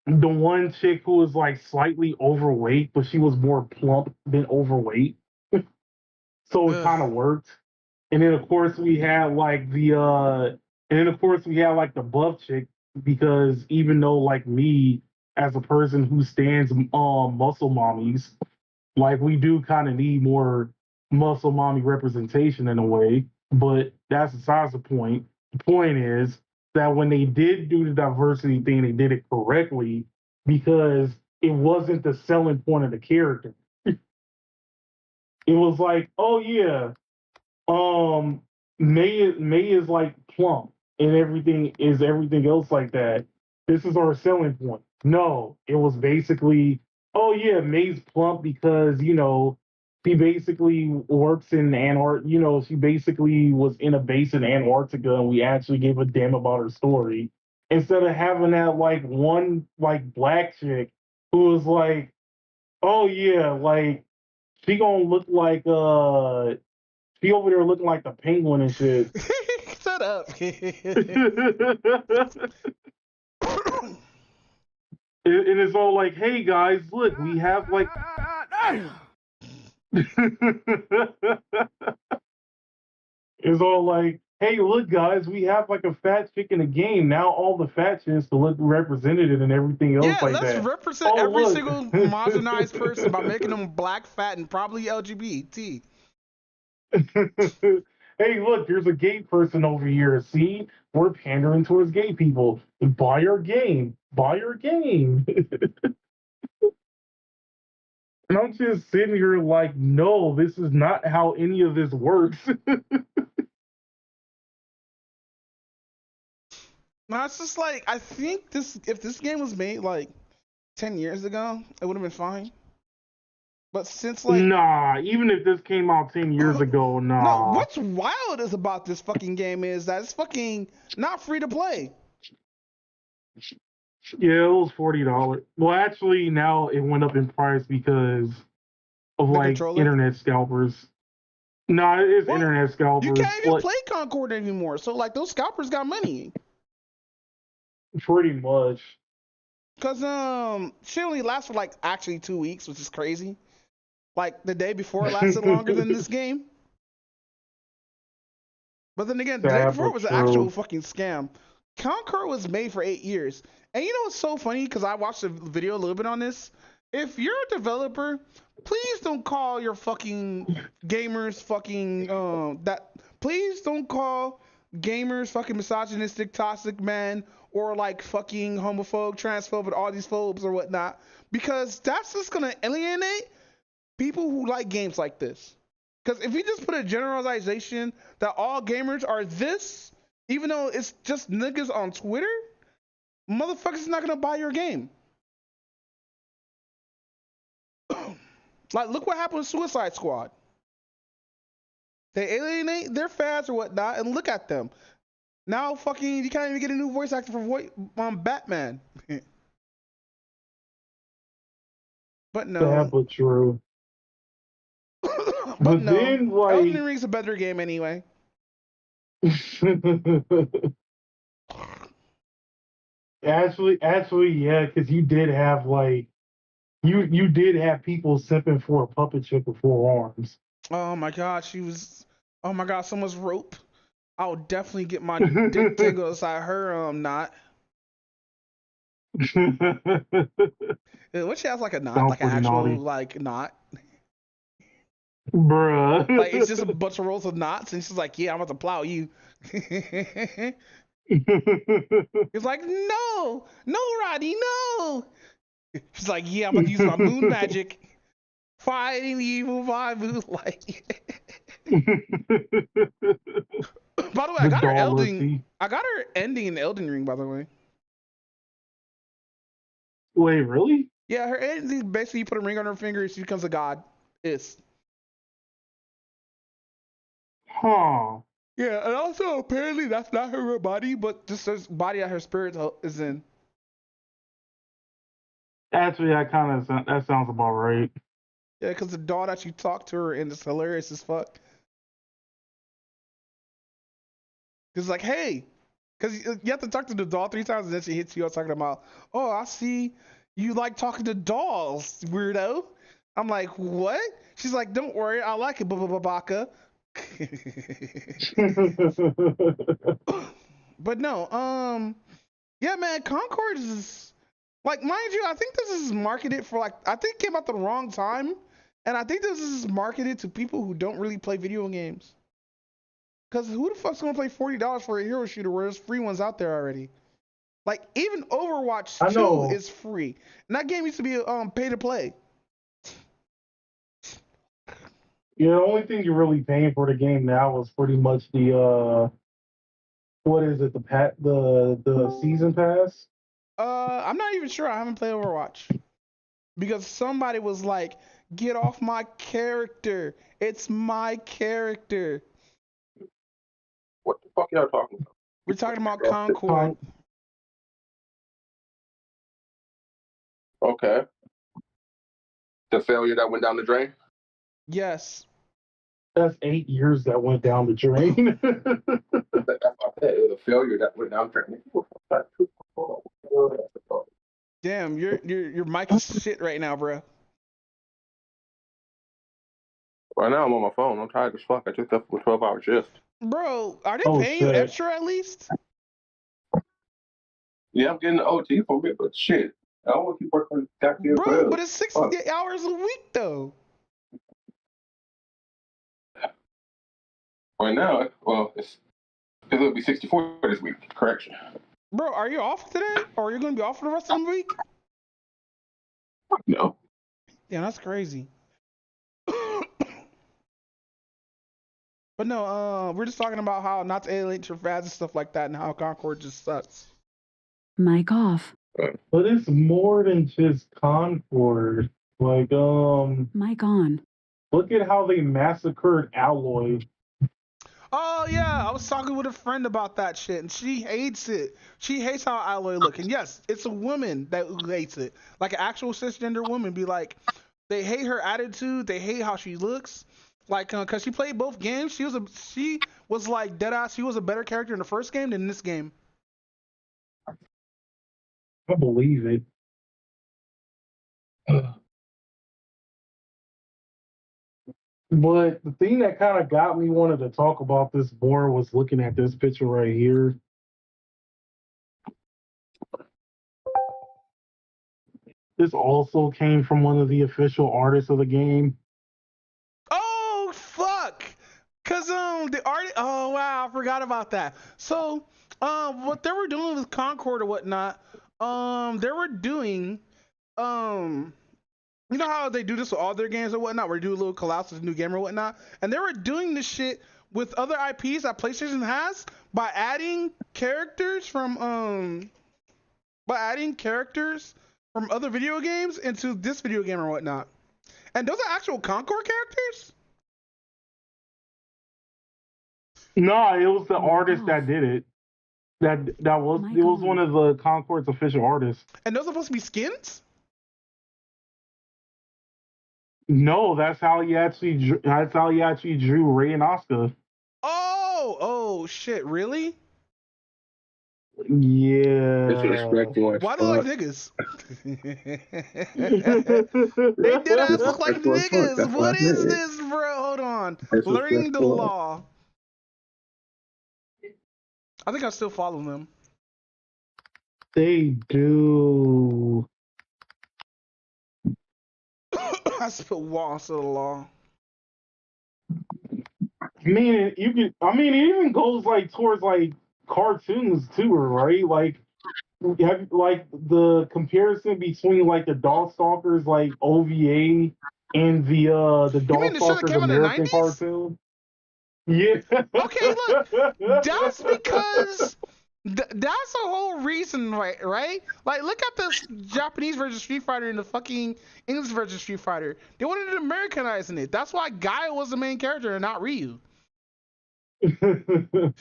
the one chick who was like slightly overweight, but she was more plump than overweight. So it kind of worked. And then of course we had like the buff chick because even though like me as a person who stands muscle mommies, like we do kind of need more muscle mommy representation in a way, but that's besides the point. The point is that when they did do the diversity thing, they did it correctly because it wasn't the selling point of the character. It was like, oh yeah, May is like plump and everything else like that. This is our selling point. No, it was basically, oh yeah, May's plump because she basically works in Antarctica. She basically was in a base in Antarctica, and we actually gave a damn about her story instead of having that like one like black chick who was like, oh yeah, like she gonna look like she over there looking like the penguin and shit. Shut up. And it's all like, hey guys, look, we have like it's all like, hey, look guys, we have like a fat chick in the game. Now all the fat chicks to look represented and everything else Yeah, like let's that. represent Oh, every look. single marginalized person by making them black, fat, and probably LGBT. Hey, look, there's a gay person over here. See, we're pandering towards gay people. Buy our game. Buy our game. And I'm just sitting here like, no, this is not how any of this works. No, it's just like I think if this game was made like 10 years ago, it would have been fine. But since like nah, even if this came out 10 years ago, nah. No, what's wild is about this fucking game is that it's fucking not free to play. Yeah, it was $40. Well, actually, now it went up in price because of The like controller? internet scalpers. No, it's internet scalpers. You can't even play Concord anymore. So like those scalpers got money. Pretty much. Cause she only lasts for like actually 2 weeks, which is crazy. Like the day before it lasted longer than this game. But then again, the day before it was an actual fucking scam. Concord was made for 8 years. And you know what's so funny? Because I watched a video a little bit on this. If you're a developer, please don't call your fucking gamers fucking please don't call gamers fucking misogynistic, toxic men, or like fucking homophobe, transphobe, and all these phobes or whatnot. Because that's just gonna alienate people who like games like this. Because if you just put a generalization that all gamers are this, even though it's just niggas on Twitter, motherfuckers not gonna buy your game. Like, look what happened with Suicide Squad. They alienate their fans or whatnot, and look at them. Now, fucking, you can't even get a new voice actor for Batman. But no. Sad but true. But no, then, like, Elden Ring's a better game anyway. Actually, yeah, because you did have like you did have people simping for a puppet chick with 4 arms. Oh my god, oh my god, someone's rope. I'll definitely get my dick tangled inside her knot. What she has like a knot, Sounds like an pretty actual naughty. like knot. Bruh. Like it's just a bunch of rolls of knots, and she's like, "Yeah, I'm about to plow you." He's like, "No, no, Roddy, no." She's like, "Yeah, I'm about to use my moon magic, fighting the evil by moonlight." By the way, The doll Lucy. I got her ending in Elden Ring. By the way, Wait, really? yeah, her ending basically you put a ring on her finger, and she becomes a god. It's Huh. yeah, and also apparently that's not her real body, but just her body that her spirit is in. Actually, that sounds about right. Yeah, because the doll that you talk to her and it's hilarious as fuck. Cause like, hey, because you have to talk to the doll 3 times and then she hits you up talking about, oh, I see you like talking to dolls, weirdo. I'm like, what? She's like, don't worry, I like it, baka. But no, yeah, man, Concord is like, mind you, I think this is marketed for like, I think it came out the wrong time, and I think this is marketed to people who don't really play video games. Cause who the fuck's gonna play $40 for a hero shooter where there's free ones out there already? Like even Overwatch I 2 know. is free, and that game used to be pay to play. Yeah, the only thing you're really paying for the game now is pretty much the what is it, the season pass? I'm not even sure. I haven't played Overwatch because somebody was like, "Get off my character! It's my character." What the fuck y'all talking about? We're talking about Concord. Okay. The failure that went down the drain? Yes. That's 8 years that went down the drain. The failure that went down the drain. Damn, your mic is shit right now, bro. Right now I'm on my phone. I'm tired as fuck. I took that for 12-hour shift. Bro, are they Oh, paying you shit. extra at least? Yeah, I'm getting the OT for me, but shit. I don't want to keep working that good. Bro, but it's 60 hours a week though. Right now, well, it'll be 64 this week. Correction. Bro, are you off today? Or are you gonna be off for the rest of the week? No. Yeah, that's crazy. But no, we're just talking about how not to alienate your fads and stuff like that, and how Concord just sucks. Mic off. But it's more than just Concord. Like, Mic on. look at how they massacred Alloy. Oh yeah, I was talking with a friend about that shit, and she hates it. She hates how Alloy look, and yes, it's a woman that hates it. Like an actual cisgender woman, be like, they hate her attitude, they hate how she looks. Like, cause she played both games, she was like dead ass. She was a better character in the first game than this game. I believe it. But the thing that kind of got me wanted to talk about this more was looking at this picture right here. This also came from one of the official artists of the game. Oh fuck! Cause the art. Oh wow, I forgot about that. So what they were doing with Concord or whatnot, they were doing you know how they do this with all their games or whatnot, where they do a little collapse with a new game or whatnot, and they were doing this shit with other IPs that PlayStation has by adding characters from other video games into this video game or whatnot. And those are actual Concord characters? No, it was the artist that did it. It was one of the Concord's official artists. And those are supposed to be skins? No, that's how he actually drew Ray and Oscar. Oh shit, really? Yeah. Disrespectful. Why do they look like niggas? They did ass look like niggas. What is this, bro? Hold on. Learning the law. I think I still follow them. They do. I spit walls to the law. I mean, you can. I mean, it even goes like towards like cartoons too, right? Like, like the comparison between like the Darkstalkers like OVA and the You mean the shit that Darkstalkers came out in the American 90s? cartoon. Yeah. Okay, look, that's because that's a whole reason, right? Like, look at this Japanese version of Street Fighter and the fucking English version of Street Fighter. They wanted to Americanize it. That's why Guy was the main character and not Ryu. The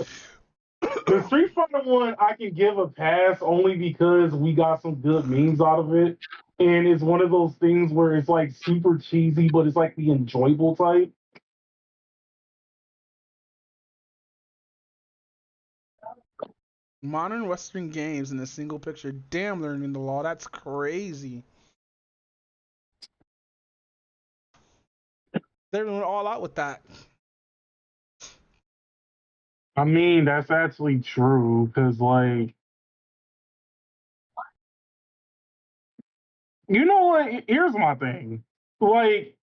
Street Fighter one I can give a pass only because we got some good memes out of it. And it's one of those things where it's like super cheesy, but it's like the enjoyable type. Modern Western games in a single picture. Damn, learning the law. That's crazy. They're doing all out with that. I mean, that's actually true because, like, you know what? Here's my thing. Like,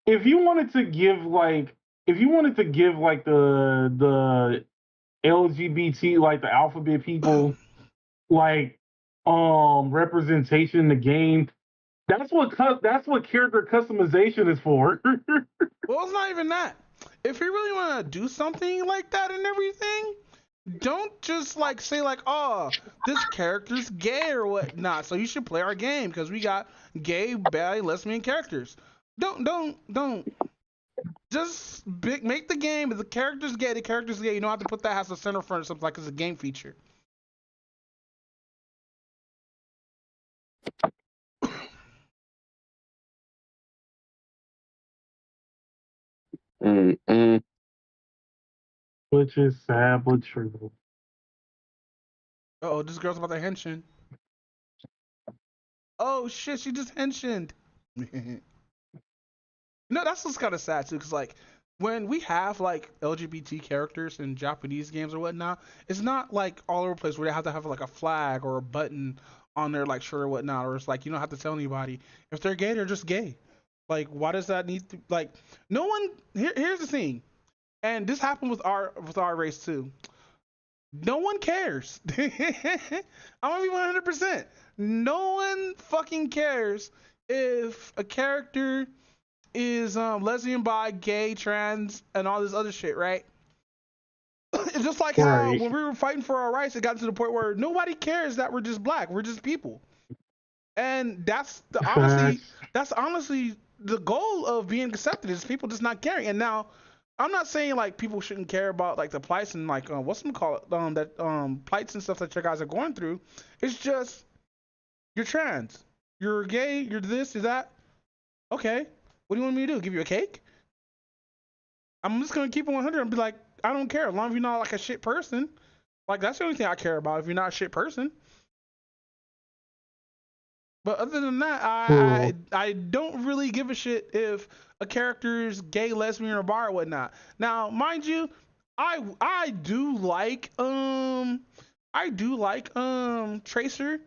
if you wanted to give like the LGBT, like the alphabet people, like representation in the game, that's what character customization is for. Well, it's not even that. If you really want to do something like that and everything, don't just like say like, oh, this character's gay or whatnot, so you should play our game because we got gay, bi, lesbian characters. Don't. Just make the game. If the character's gay, the character's gay. You don't have to put that as a center front or something like it's a game feature. Which is sad but true. Oh, this girl's about to henshin. Oh shit, she just henshined. No, that's what's kind of sad too, because like when we have like LGBT characters in Japanese games or whatnot, it's not like all over the place where they have to have like a flag or a button on their like shirt or whatnot, or it's like you don't have to tell anybody if they're gay, they're just gay. Like, why does that need to like? No one. Here's the thing, and this happened with our race too. No one cares. I'm gonna be 100%. No one fucking cares if a character is lesbian, bi, gay, trans, and all this other shit, right? It's just like how when we were fighting for our rights, it got to the point where nobody cares that we're just black. We're just people, and that's honestly the goal of being accepted is people just not caring. And now, I'm not saying like people shouldn't care about like the plights and like what's them call it that plights and stuff that you guys are going through. It's just you're trans, you're gay, you're this, you're that. Okay, what do you want me to do? Give you a cake? I'm just gonna keep it 100 and be like, I don't care as long as you're not like a shit person. Like that's the only thing I care about. If you're not a shit person. But other than that, I don't really give a shit if a character is gay, lesbian, or bi or whatnot. Now, mind you, I do like Tracer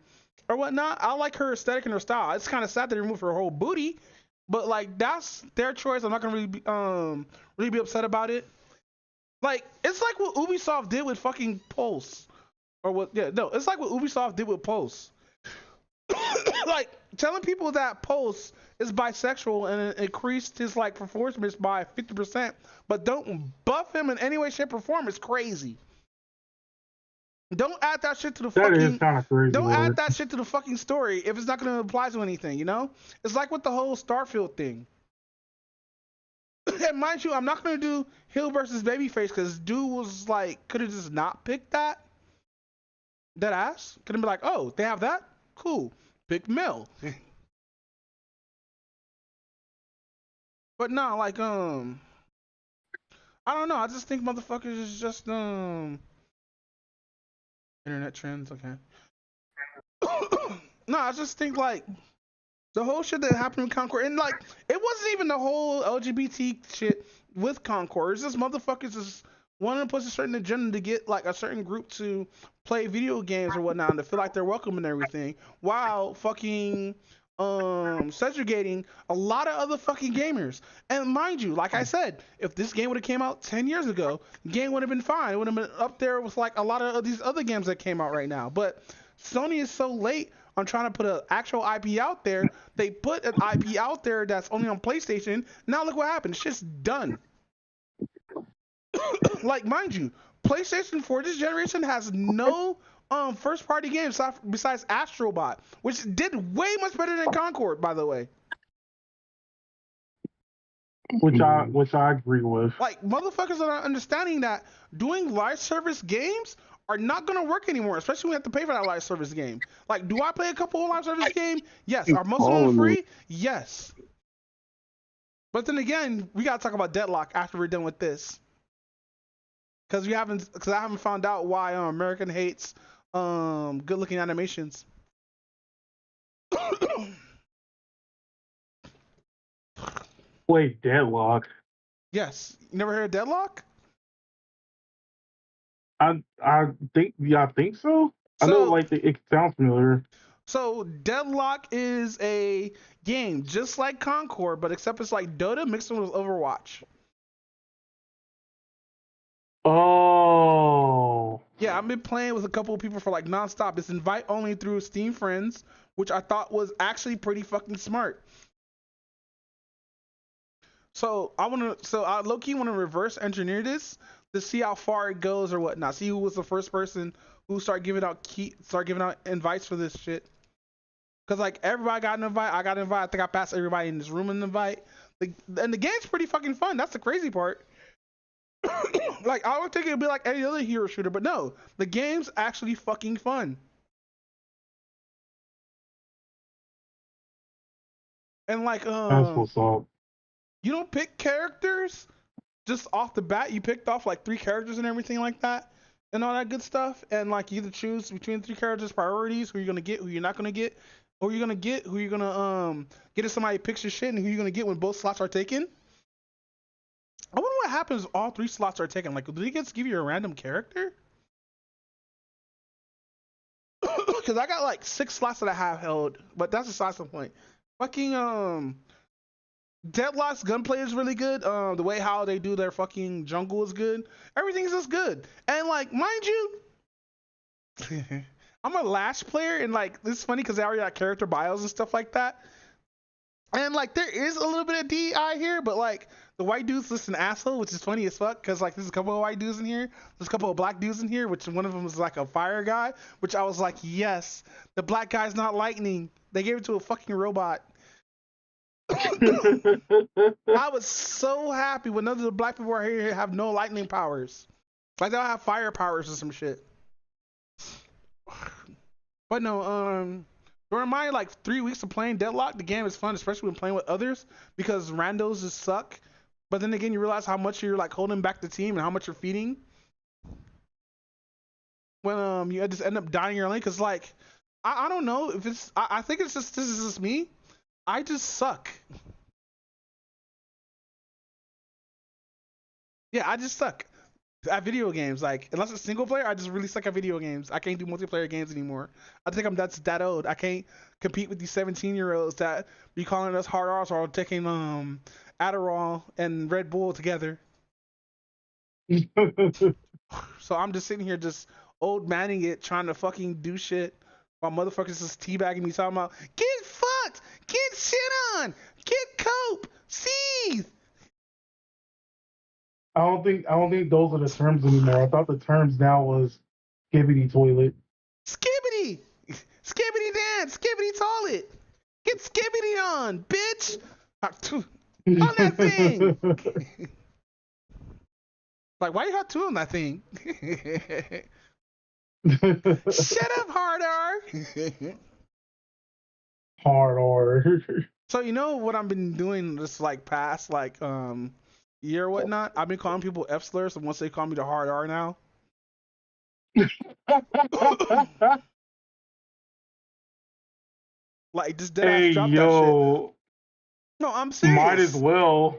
or whatnot. I like her aesthetic and her style. It's kind of sad they removed her whole booty, but like that's their choice. I'm not gonna really be upset about it. Like it's like what Ubisoft did with fucking Pulse, or what? Yeah, no, it's like what Ubisoft did with Pulse. Like telling people that Pulse is bisexual and it increased his like performance by 50%, but don't buff him in any way, shape, or form is crazy. Don't add that shit to the That is kind of crazy. Don't add that shit to the fucking story if it's not gonna apply to anything, you know? It's like with the whole Starfield thing. And mind you, I'm not gonna do Hill versus Babyface because dude was like could have just not picked that ass. Could have been like, oh, they have that? Cool. Pick Mel. But no, like I don't know. I just think motherfuckers is just internet trends. Okay. No, I just think like the whole shit that happened in Concord, and like it wasn't even the whole LGBT shit. with Concord. It's just motherfuckers just want to push a certain agenda to get like a certain group to play video games or whatnot and to feel like they're welcome and everything, while fucking segregating a lot of other fucking gamers. And mind you, like I said, if this game would have came out 10 years ago, the game would have been fine. It would have been up there with like a lot of these other games that came out right now. But Sony is so late on trying to put an actual IP out there. They put an IP out there that's only on PlayStation. Now look what happened. It's just done. Like, mind you, PlayStation 4 this generation has no first party games besides Astrobot, which did way much better than Concord, by the way. Which I agree with. Like, motherfuckers are not understanding that doing live service games are not gonna work anymore, especially when you have to pay for that live service game. Like, do I play a couple of live service games? Yes. Are most of them free? Yes. But then again, we gotta talk about Deadlock after we're done with this. Because I haven't found out why American hates good looking animations. Wait, Deadlock. Yes. You never heard of Deadlock? I think so. I know like it sounds familiar. So Deadlock is a game just like Concord, but except it's like Dota mixed with Overwatch. Oh. Yeah, I've been playing with a couple of people for like nonstop. It's invite only through Steam Friends, which I thought was actually pretty fucking smart. So I low-key want to reverse engineer this to see how far it goes or whatnot. See who was the first person who started giving out invites for this shit. Cause like everybody got an invite, I got an invite. I think I passed everybody in this room an invite. And the game's pretty fucking fun. That's the crazy part. Like I would think it'd be like any other hero shooter, but no, the game's actually fucking fun. And like that's what's up. You don't pick characters just off the bat. You picked off like 3 characters and everything like that, and all that good stuff. And like you either choose between 3 characters, priorities, who you're gonna get, who you're not gonna get, or you're gonna get who you're gonna get if somebody picks your shit, and who you're gonna get when both slots are taken. I wonder what happens if all 3 slots are taken. Like, do they just give you a random character? Because I got like 6 slots that I have held, but that's besides the point. Fucking Deadlock's gunplay is really good. The way how they do their fucking jungle is good. Everything's just good. And like, mind you, I'm a Lash player, and like, this is funny because I already got character bios and stuff like that. And like, there is a little bit of DEI here, but like, the white dude's just an asshole, which is funny as fuck. Because like, there's a couple of white dudes in here, there's a couple of black dudes in here, which one of them is like a fire guy, which I was like, yes, the black guy's not lightning. They gave it to a fucking robot. I was so happy when none of the black people are here have no lightning powers. Like they don't have fire powers or some shit. But no, during my like 3 weeks of playing Deadlock, the game is fun, especially when playing with others, because randos just suck. But then again, you realize how much you're like holding back the team and how much you're feeding. When you just end up dying your lane, because like I don't know if it's I think it's just this is just me. I just suck. Yeah, I just suck at video games. Like, unless it's single player, I just really suck at video games. I can't do multiplayer games anymore. I think I'm that old. I can't compete with these 17-year-olds that be calling us hard R's or taking Adderall and Red Bull together. So I'm just sitting here just old manning it, trying to fucking do shit while motherfuckers just teabagging me talking about get fucked, get shit on, get cope, seethe. I don't think those are the terms anymore. I thought the terms now was skibbity toilet. Skibbity! Skibbity dance! Skibbity toilet! Get skibbity on, bitch! On that thing! Like, why you got 2 on that thing? Shut up, hard R! Hard R. So you know what I've been doing this like past like year or whatnot? I've been calling people F slurs, and once they call me the hard R now. Like just dead ass drop that shit. No, I'm serious. Might as well.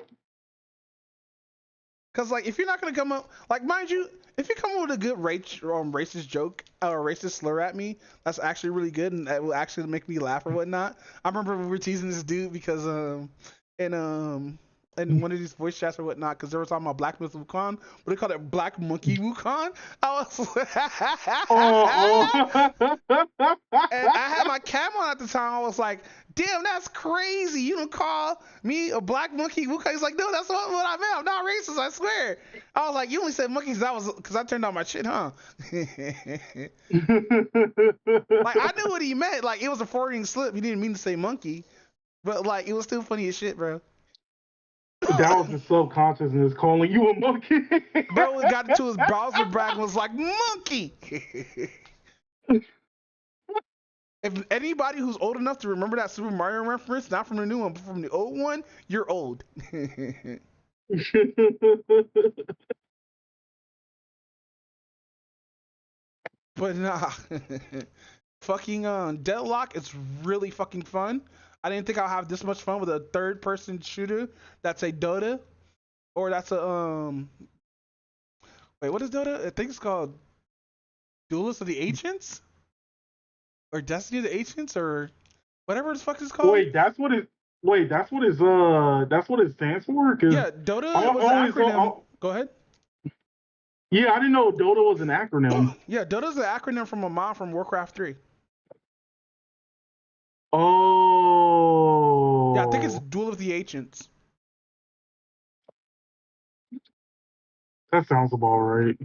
Cause like if you're not gonna come up, like mind you, if you come up with a good racist joke or a racist slur at me, that's actually really good and that will actually make me laugh or whatnot. I remember we were teasing this dude because in one of these voice chats or whatnot, because they were talking about Black Myth Wukong, but they called it Black Monkey Wukong. I was and I had my cam on at the time. I was like, damn, that's crazy. You don't call me a black monkey Wukong. He's like, no, that's what I meant. I'm not racist, I swear. I was like, you only said monkeys. That was because I turned on my shit, huh? Like I knew what he meant. Like it was a Freudian slip. He didn't mean to say monkey, but like it was still funny as shit, bro. That was the subconsciousness calling you a monkey. Bro got into his browser brag and was like, monkey. If anybody who's old enough to remember that Super Mario reference, not from the new one, but from the old one, you're old. But nah. Fucking Deadlock, it's really fucking fun. I didn't think I'll have this much fun with a third person shooter that's a Dota. Or that's a wait, what is Dota? I think it's called Duelist of the Ancients? Or Destiny of the Ancients or whatever the fuck it's called. That's what it stands for? Yeah, Dota was an acronym. Go ahead. Yeah, I didn't know Dota was an acronym. Yeah, Dota's an acronym from a mod from Warcraft 3. Oh. Yeah, I think it's Duel of the Ancients. That sounds about right.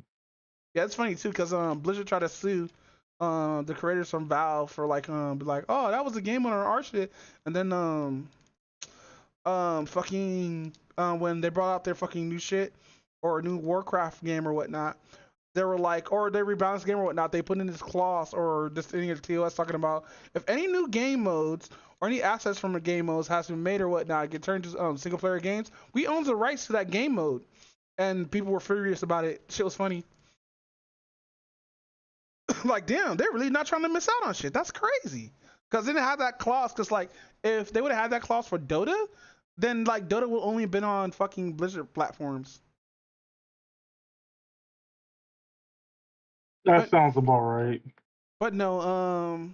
Yeah, it's funny too, cause Blizzard tried to sue the creators from Valve for like be like, oh, that was a game on our shit, and then fucking when they brought out their fucking new shit or a new Warcraft game or whatnot, they were like, or they rebalanced game or whatnot, they put in this clause or this thing in TOS talking about if any new game modes or any assets from the game modes has been made or whatnot get turned to single player games, we own the rights to that game mode, and people were furious about it. Shit was funny. Like, damn, they're really not trying to miss out on shit. That's crazy. Because they didn't have that clause. Because, like, if they would have had that clause for Dota, then, like, Dota would only have been on fucking Blizzard platforms. That sounds about right. But no,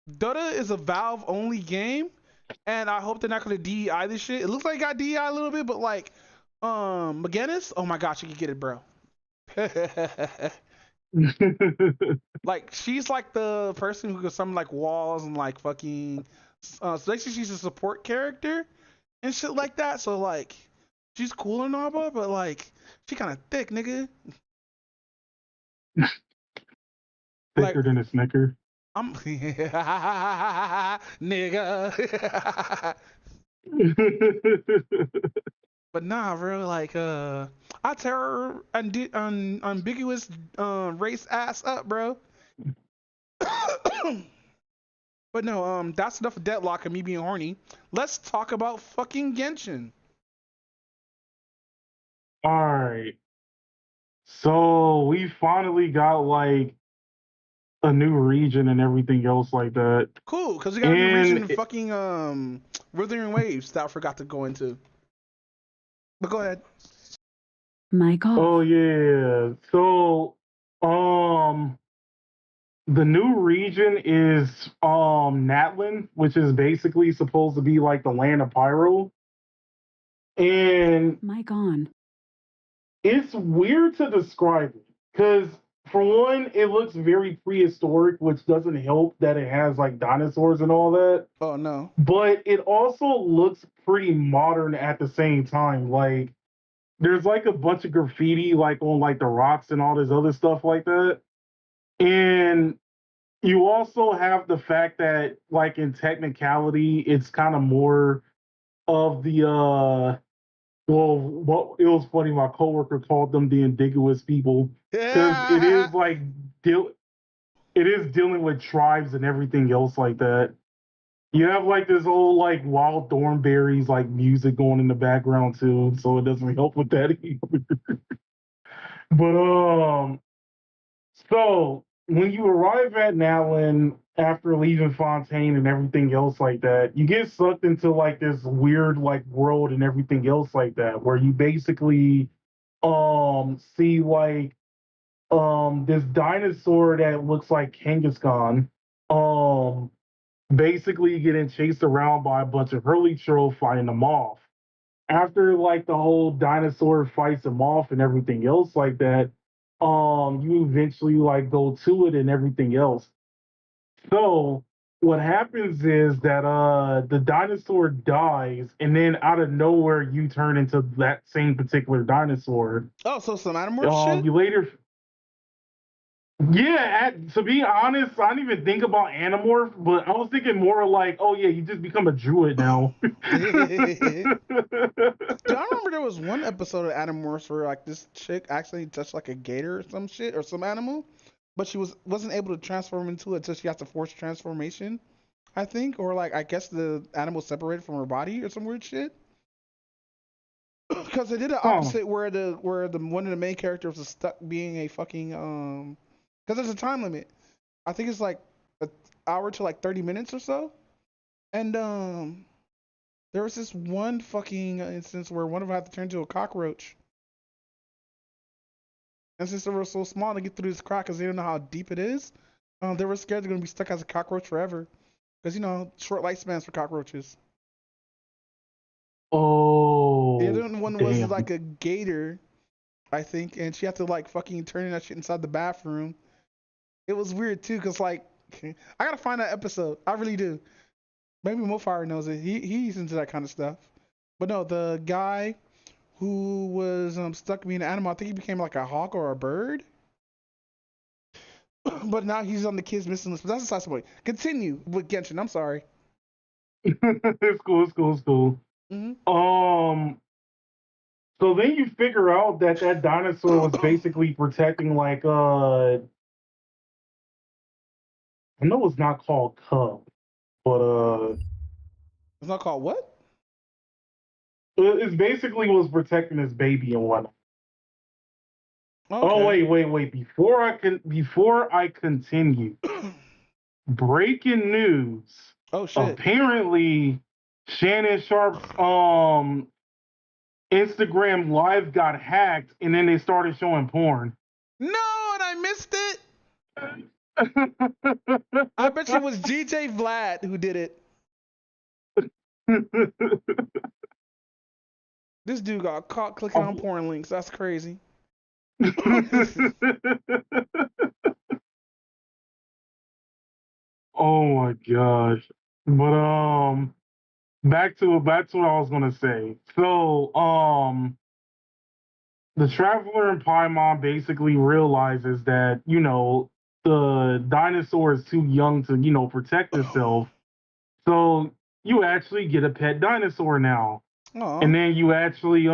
Dota is a Valve-only game. And I hope they're not going to DEI this shit. It looks like it got DEI a little bit, but, like, McGinnis, oh my gosh, you can get it, bro. Like she's like the person who can summon like walls and like fucking so basically she's a support character and shit like that, so like she's cool and all, but like she kind of thick, nigga. Thicker than a Snicker. I'm nigga. But nah, bro, like I tear her ambiguous race ass up, bro. But no, that's enough of Deadlock and me being horny. Let's talk about fucking Genshin. Alright. So we finally got like a new region and everything else like that. Cool, because we got a new region in fucking Withering Waves that I forgot to go into. But go ahead. Mic off. Oh yeah. So the new region is Natlan, which is basically supposed to be like the land of Pyro. And mic on. It's weird to describe it because for one, it looks very prehistoric, which doesn't help that it has like dinosaurs and all that. Oh no. But it also looks pretty modern at the same time. Like there's like a bunch of graffiti like on like the rocks and all this other stuff like that. And you also have the fact that like in technicality, it's kind of more of the well, it was funny. My coworker called them the indigenous people because it is like it is dealing with tribes and everything else like that. You have like this old like wild thornberries like music going in the background too, so it doesn't help with that either. But so when you arrive at Natlan, after leaving Fontaine and everything else like that, you get sucked into like this weird like world and everything else like that, where you basically see like this dinosaur that looks like Kangaskhan basically getting chased around by a bunch of Hurley-Troll fighting them off. After like the whole dinosaur fights them off and everything else like that, you eventually like go to it and everything else. So what happens is that the dinosaur dies, and then out of nowhere you turn into that same particular dinosaur. Oh, so some Animorph shit? You later, yeah. To be honest, I didn't even think about Animorph, but I was thinking more like, oh yeah, you just become a druid now. Dude, I remember there was one episode of Animorphs where like this chick actually touched like a gator or some shit or some animal, but she wasn't able to transform into it until she got the forced transformation, I think, or like I guess the animal separated from her body or some weird shit. Because they did the opposite where the one of the main characters was stuck being a fucking because there's a time limit. I think it's like an hour to like 30 minutes or so. And there was this one fucking instance where one of them had to turn into a cockroach. And since they were so small to get through this crack because they didn't know how deep it is, they were scared they're gonna be stuck as a cockroach forever. Because you know, short lifespans for cockroaches. Oh. The other one was damn. like a gator, I think, and she had to like fucking turn that shit inside the bathroom. It was weird too, cause like I gotta find that episode. I really do. Maybe Mofire knows it. He's into that kind of stuff. But no, the guy who was stuck being an animal, I think he became like a hawk or a bird. But now he's on the kids missing list. But that's a side story. Continue with Genshin. I'm sorry. It's cool. Mm-hmm. So then you figure out that dinosaur was basically protecting like I know it's not called cub, but it's not called what? It basically was protecting his baby and whatnot. Okay. Oh wait! Before I continue, breaking news. Oh shit! Apparently, Shannon Sharp's Instagram live got hacked, and then they started showing porn. No, and I missed it. I bet you it was GJ Vlad who did it. This dude got caught clicking on porn links. That's crazy. Oh my gosh. But back to what I was gonna say. So the Traveler and Paimon basically realizes that, you know, the dinosaur is too young to, you know, protect itself. So you actually get a pet dinosaur now. Aww. And then you actually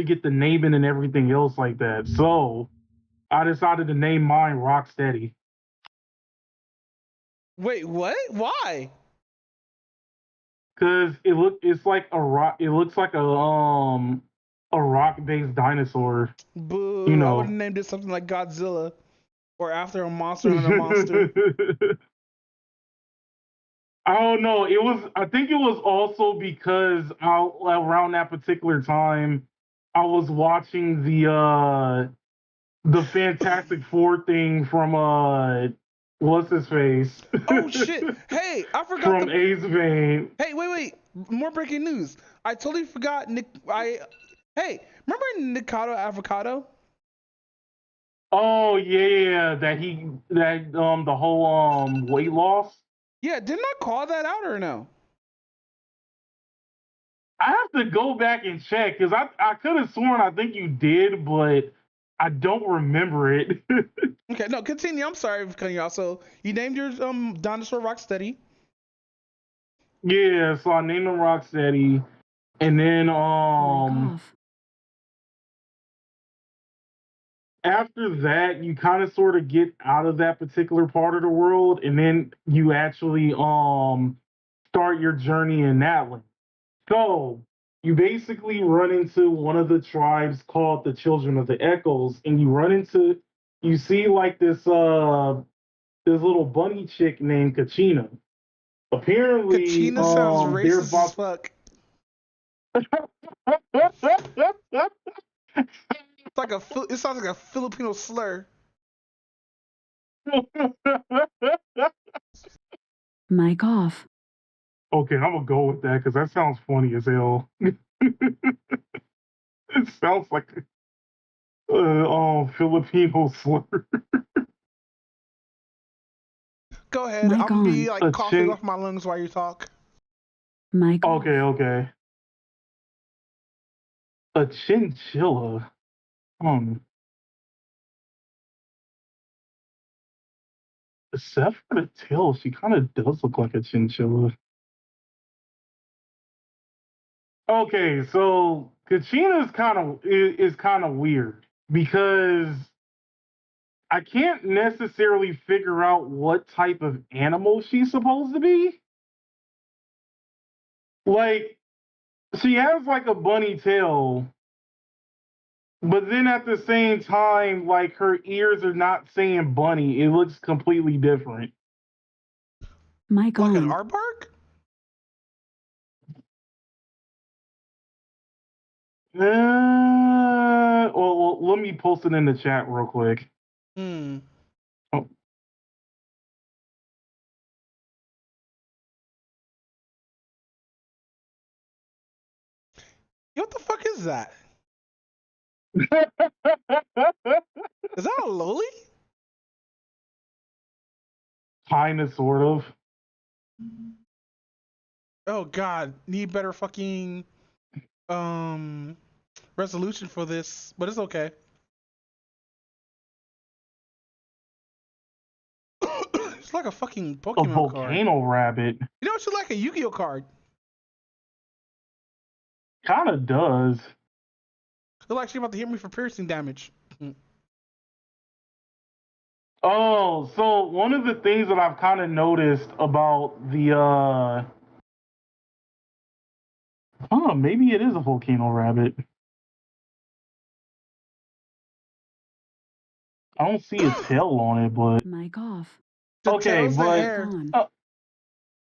get the naming and everything else like that. So I decided to name mine Rocksteady. Wait, what? Why? Because it's like a rock. It looks like a rock-based dinosaur. Boo! You know. I would have named it something like Godzilla, or after a monster and a monster. I don't know. I think it was also because around that particular time, I was watching the Fantastic Four thing from what's his face? Oh shit! Hey, I forgot from Ace Vane. Hey, wait! More breaking news. I totally forgot Hey, remember Nikado Avocado? Oh yeah, the whole weight loss. Yeah, didn't I call that out or no? I have to go back and check because I could have sworn I think you did, but I don't remember it. Okay, no, continue. I'm sorry for cutting you off. So you named your dinosaur Rocksteady. Yeah, so I named him Rocksteady, and then after that, you kind of sort of get out of that particular part of the world, and then you actually start your journey in that one. So you basically run into one of the tribes called the Children of the Echoes, and you see like this this little bunny chick named Kachina. Apparently, Kachina sounds they're racist as about. fuck. It sounds like a Filipino slur. Mic off. Okay, I'm gonna go with that because that sounds funny as hell. It sounds like Filipino slur. Go ahead. Mic I'm gonna be on. like coughing off my lungs while you talk. Mic off. Okay. A chinchilla. Except for the tail, she kind of does look like a chinchilla. Okay, so Kachina is kind of weird because I can't necessarily figure out what type of animal she's supposed to be. Like, she has like a bunny tail, but then at the same time, like her ears are not saying bunny. It looks completely different. Mic like on. An aardvark? Well, let me post it in the chat real quick. Hmm. Oh. What the fuck is that? Is that a loli? Kinda, sort of. Oh god, need better fucking resolution for this, but it's okay. It's like a fucking Pokemon A volcano card. rabbit. You know, it's like a Yu-Gi-Oh card. Kinda does. Look like she's about to hit me for piercing damage. Oh, so one of the things that I've kind of noticed about the maybe it is a volcano rabbit. I don't see a tail on it, but Mic off. okay, the but hair.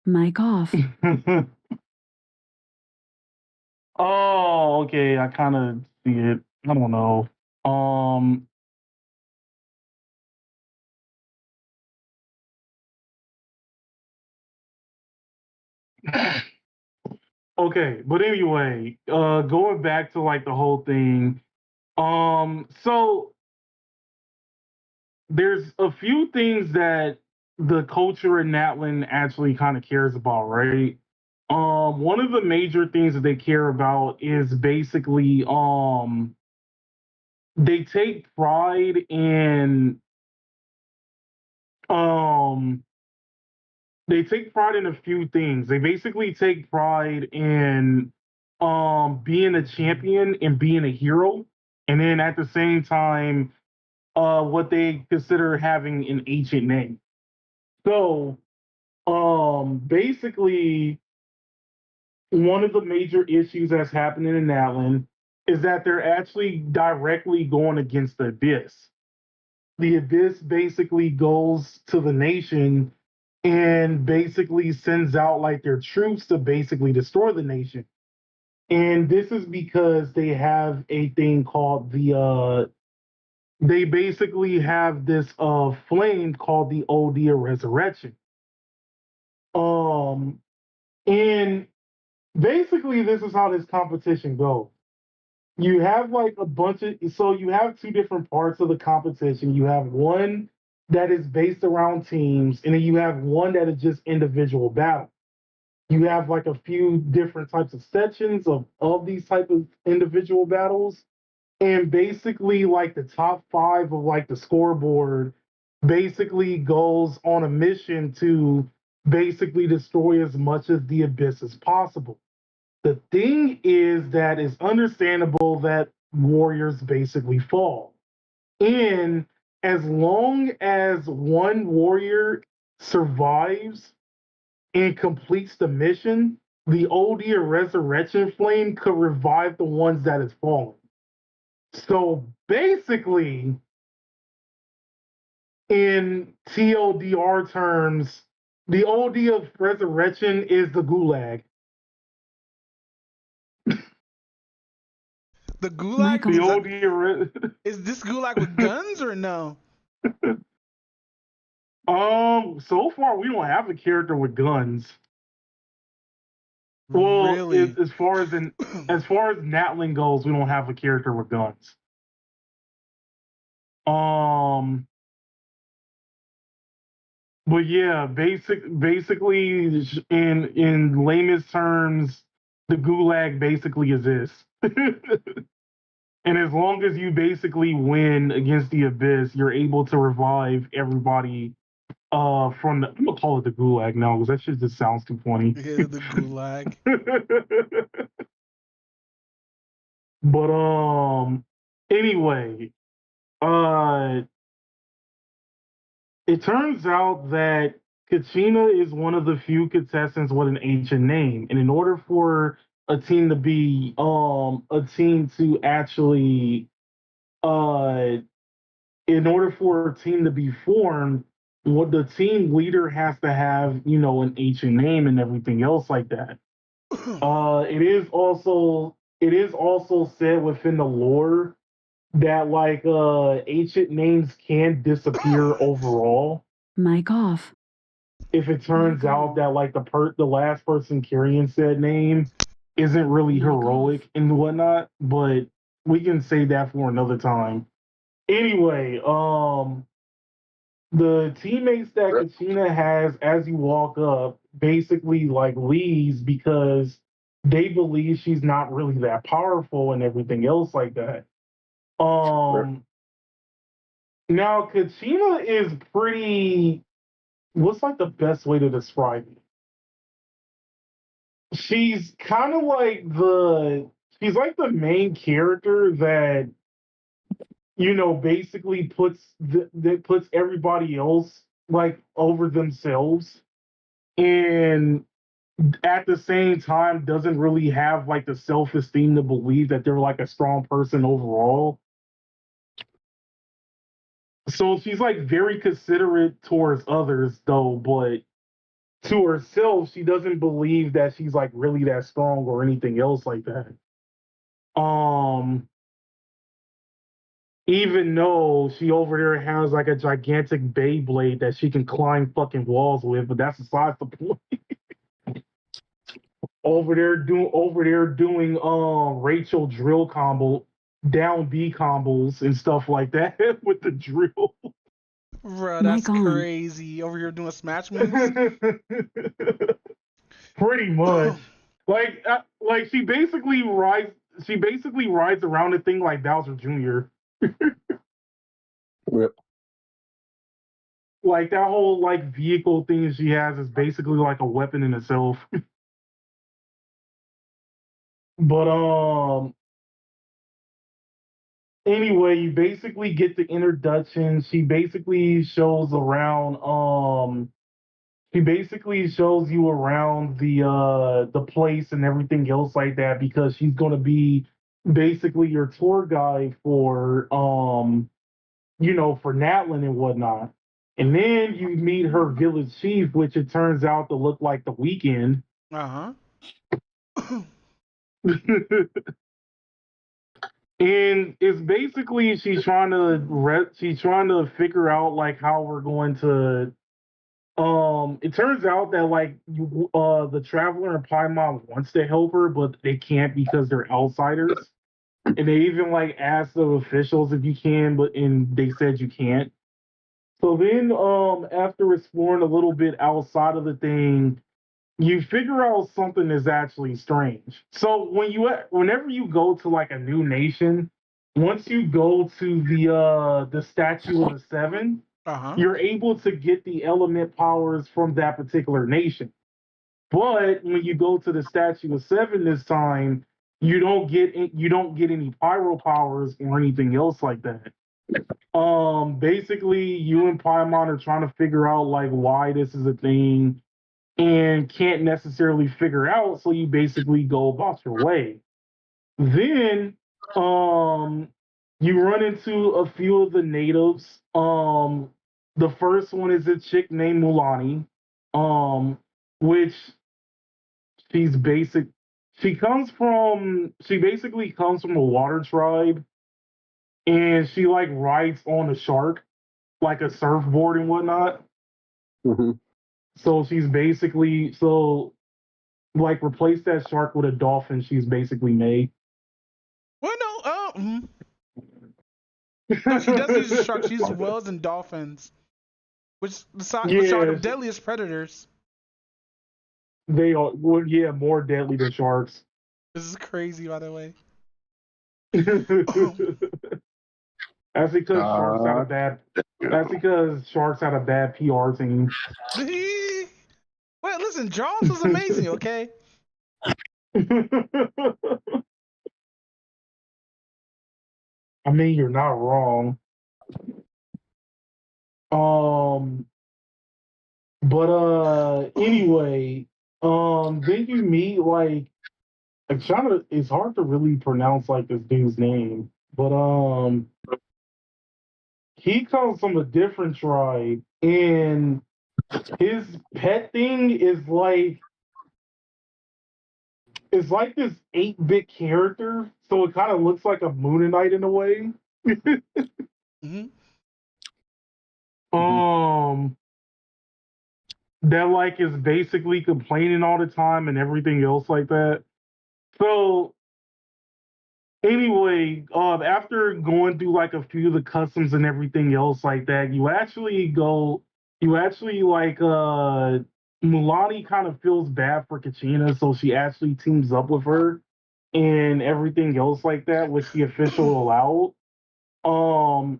Mic off. Oh, okay, I kind of see it. I don't know. Okay, but anyway, going back to like the whole thing. So there's a few things that the culture in Natlan actually kind of cares about, right? One of the major things that they care about is basically they take pride in a few things. They basically take pride in being a champion and being a hero, and then at the same time what they consider having an ancient name. So basically one of the major issues that's happening in Natlan is that they're actually directly going against the Abyss. The Abyss basically goes to the nation and basically sends out like their troops to basically destroy the nation. And this is because they have a thing called they basically have this flame called the Odia Resurrection. And basically this is how this competition goes. You have like you have two different parts of the competition. You have one that is based around teams, and then you have one that is just individual battle. You have like a few different types of sections of these type of individual battles. And basically like the top 5 of like the scoreboard basically goes on a mission to basically destroy as much of the Abyss as possible. The thing is that it's understandable that warriors basically fall. And as long as one warrior survives and completes the mission, the Odia Resurrection Flame could revive the ones that has fallen. So basically, in TLDR terms, the OD of resurrection is the gulag. The gulag? The OD is this gulag with guns or no? So far we don't have a character with guns. Well, really? as far as Natling goes, we don't have a character with guns. But yeah, basically, in lamest terms, the gulag basically exists. And as long as you basically win against the abyss, you're able to revive everybody from the, I'm gonna call it the gulag now because that shit just sounds too funny. Yeah, the gulag. But anyway, it turns out that Kachina is one of the few contestants with an ancient name, and in order for a team to be a team to actually in order for a team to be formed, what the team leader has to have, you know, an ancient name and everything else like that. It is also said within the lore that like ancient names can disappear overall. Mic off. If it turns out that like the last person carrying said name isn't really heroic and whatnot, but we can say that for another time. Anyway, the teammates that Kachina has as you walk up basically like leaves because they believe she's not really that powerful and everything else like that. Now Kachina is pretty, what's like the best way to describe it? She's kind of like she's like the main character that, you know, basically that puts everybody else like over themselves, and at the same time doesn't really have like the self-esteem to believe that they're like a strong person overall. So she's like very considerate towards others though, but to herself, she doesn't believe that she's like really that strong or anything else like that. Even though she over there has like a gigantic Beyblade that she can climb fucking walls with, but that's besides the point. over there doing Rachel drill combo, down B combos and stuff like that with the drill. Bro, that's crazy. Over here doing smash moves. Pretty much. like she basically rides around the thing like Bowser Jr. Yep. Like that whole like vehicle thing she has is basically like a weapon in itself. But anyway, you basically get the introduction. She basically shows you around the place and everything else like that because she's gonna be basically your tour guide for you know, for Natlin and whatnot. And then you meet her village chief, which it turns out to look like the Weeknd. And it's basically she's trying to figure out like how we're going to. It turns out that like the Traveler and Paimon wants to help her, but they can't because they're outsiders. And they even like asked the officials if you can, and they said you can't. So then, after exploring a little bit outside of the thing, you figure out something is actually strange. So whenever you go to like a new nation, once you go to the Statue of the Seven, you're able to get the element powers from that particular nation. But when you go to the Statue of Seven this time, you don't get any pyro powers or anything else like that. Basically, you and Paimon are trying to figure out like why this is a thing and can't necessarily figure out, so you basically go about your way. Then you run into a few of the natives The first one is a chick named Mulani, which she's basic. She basically comes from a water tribe, and she like rides on a shark, like a surfboard and whatnot. Mm-hmm. So she's basically like replace that shark with a dolphin. She's basically May. Well, no, no, she does use sharks. She uses whales and dolphins, which are the deadliest predators. They are, well, yeah, more deadly than sharks. This is crazy, by the way. That's because sharks had a bad. That's because sharks had a bad PR team. Wait, listen, Jaws was amazing. Okay. I mean, you're not wrong. But anyway, then you meet like I'm trying to. It's hard to really pronounce like this dude's name, but he comes from a different tribe, and his pet thing is like it's like this 8-bit character, so it kind of looks like a Moonanite in a way. Mm-hmm. That like is basically complaining all the time and everything else like that. So anyway, after going through like a few of the customs and everything else like that, Mulani kind of feels bad for Kachina, so she actually teams up with her and everything else like that, which the official allowed. So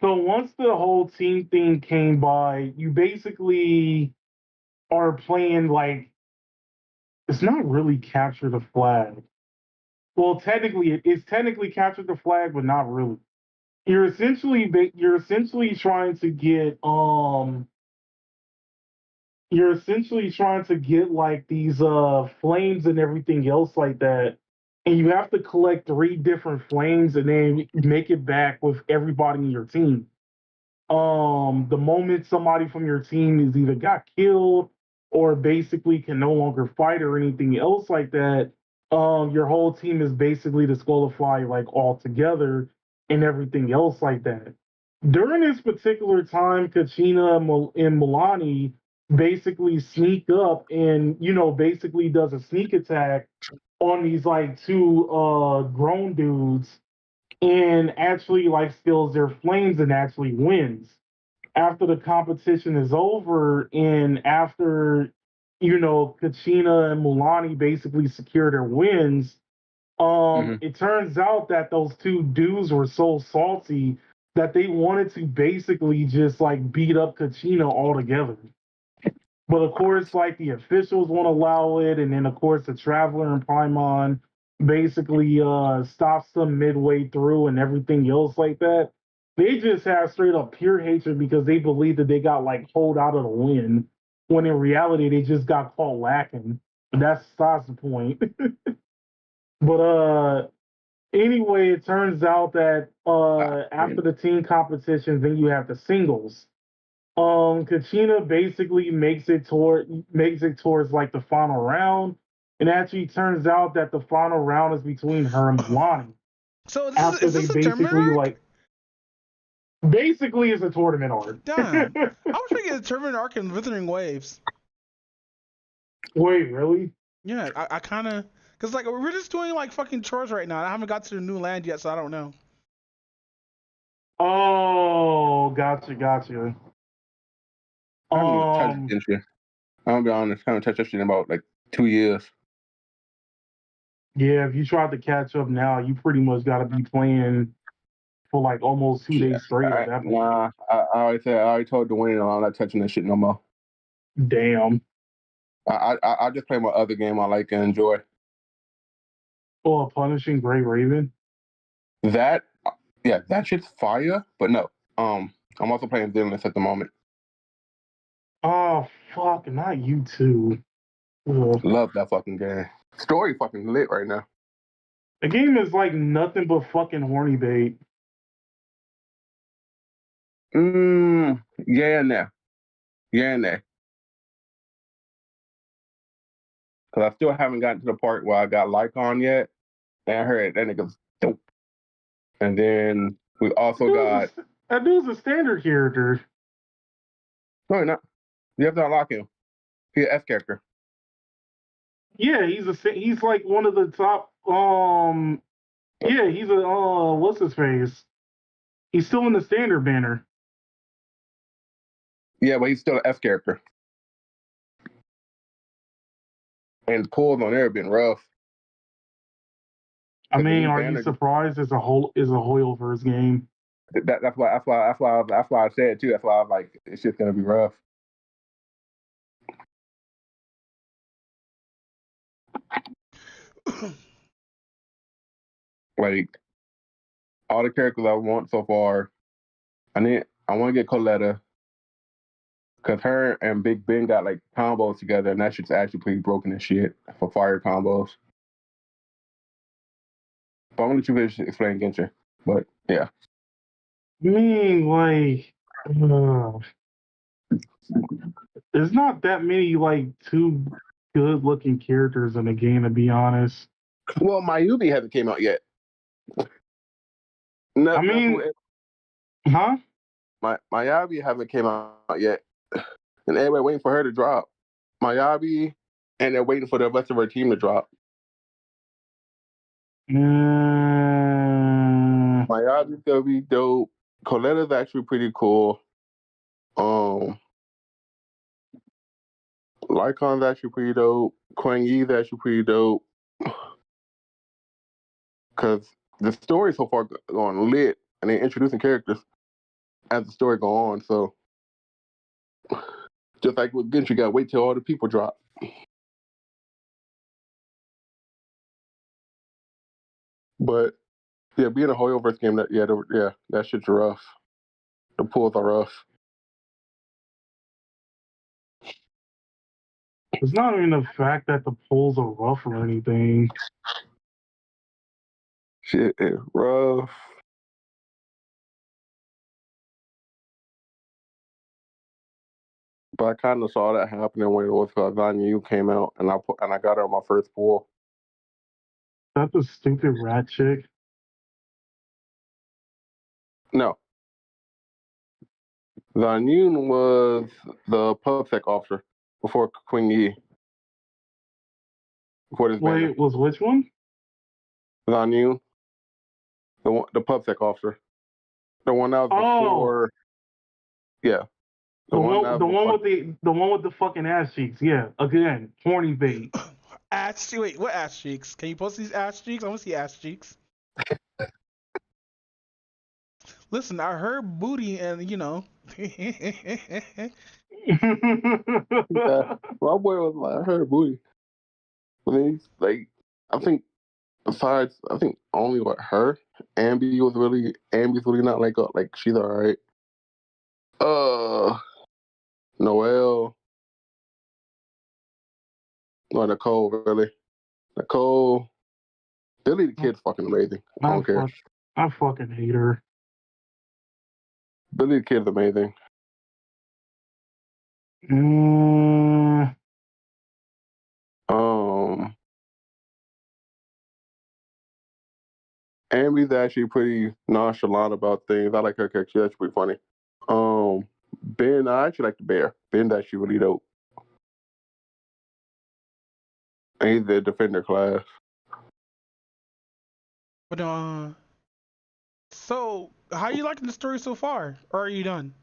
once the whole team thing came by, you basically are playing like it's not really capture the flag. Well, it's technically capture the flag, but not really. You're essentially trying to get like these flames and everything else like that, and you have to collect 3 different flames and then make it back with everybody in your team. The moment somebody from your team is either got killed or basically can no longer fight or anything else like that, your whole team is basically disqualified like altogether and everything else like that. During this particular time, Kachina and Milani basically sneak up and basically does a sneak attack on these like 2 grown dudes and actually like steals their flames and actually wins. After the competition is over and after Kachina and Mulani basically secure their wins, it turns out that those 2 dudes were so salty that they wanted to basically just like beat up Kachina altogether. But of course, like the officials won't allow it, and then of course the Traveler and Paimon basically stops them midway through and everything else like that. They just have straight up pure hatred because they believe that they got like pulled out of the win, when in reality they just got caught lacking. And that's the point. But anyway, it turns out that after the team competition, then you have the singles. Kachina basically makes it towards like the final round, and actually turns out that the final round is between her and Milani. So is this a tournament arc? Basically it's a tournament arc. Damn. I was thinking a tournament arc in Withering Waves. Wait, really? Yeah, I kind of, cause like we're just doing like fucking chores right now. I haven't got to the new land yet, so I don't know. Oh, gotcha. I haven't touched it. I'm gonna be honest. I haven't touched that shit in about like 2 years. Yeah, if you tried to catch up now, you pretty much got to be playing for like almost 2 days straight at that point. Nah, I already told Dwayne I'm not touching that shit no more. Damn. I just play my other game I like and enjoy. Oh, Punishing Grey Raven. That shit's fire. But no, I'm also playing Villainous at the moment. Oh fuck, not you too. Ugh. Love that fucking game. Story fucking lit right now. The game is like nothing but fucking horny bait. Yeah and there. Yeah and there. Because I still haven't gotten to the part where I got Lycon yet. And I heard that nigga's dope. And then we also got... That dude's a standard character. No, he's not. You have to unlock him. He's an S character. Yeah, he's like one of the top. Yeah, he's a what's his face? He's still in the standard banner. Yeah, but he's still an S character. And pulls on there have been rough. I mean, are you surprised? It's a Hoyle first game. That's why I said it too. That's why I was like, it's just gonna be rough. Like all the characters I want so far, I want to get Coletta because her and Big Ben got like combos together, and that shit's actually pretty broken as shit for fire combos. But I'm gonna let you finish explain Genshin. But yeah, I mean, like, there's not that many like too good-looking characters in the game, to be honest. Well, Mayubi hasn't came out yet. No, I mean, huh? Mayubi hasn't came out yet, and everybody waiting for her to drop. Mayubi, and they're waiting for the rest of her team to drop. Mayubi's gonna be dope. Coletta's actually pretty cool. Lycon's actually pretty dope. Quang Yi's actually pretty dope. Because the story so far going lit, and they're introducing characters as the story go on. So just like with Genshin, you gotta wait till all the people drop. But yeah, being a Hoyoverse game, that shit's rough. The pulls are rough. It's not even the fact that the pulls are rough or anything. Shit is rough. But I kind of saw that happening when it was Ganyu came out, and I got her on my first pull. That's a stupid rat chick. No. Ganyu was the PubSec officer before Queen Yi. Wait, was which one? Ganyu, the PubSec officer, the one that was before. Yeah, the one with the fucking ass cheeks. Yeah, again, horny bait. Wait, what ass cheeks? Can you post these ass cheeks? I want to see ass cheeks. Listen, I heard booty, and you know. Yeah, my boy was like, I heard booty. But then he's like, I think only what her, Ambi's really not like she's alright. Noelle. No, Nicole, really. Nicole. Billy the Kid's fucking amazing. I don't care. I fucking hate her. Billy the Kid's amazing. Ambi's actually pretty nonchalant about things. I like her character. She's actually pretty funny. Ben, I actually like the bear. Ben's actually really dope. And he's the defender class. But so how are you liking the story so far? Or are you done?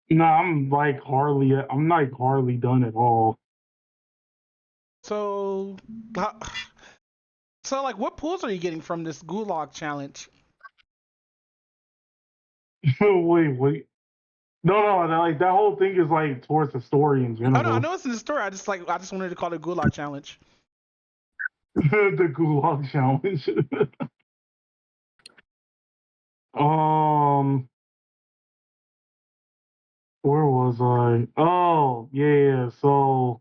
No, I'm like hardly done at all. So like what pulls are you getting from this gulag challenge? Wait. No, like that whole thing is like towards the story in general. Oh, no, I know it's in the story. I just wanted to call it gulag challenge. The gulag challenge. Where was I? Oh, yeah. So,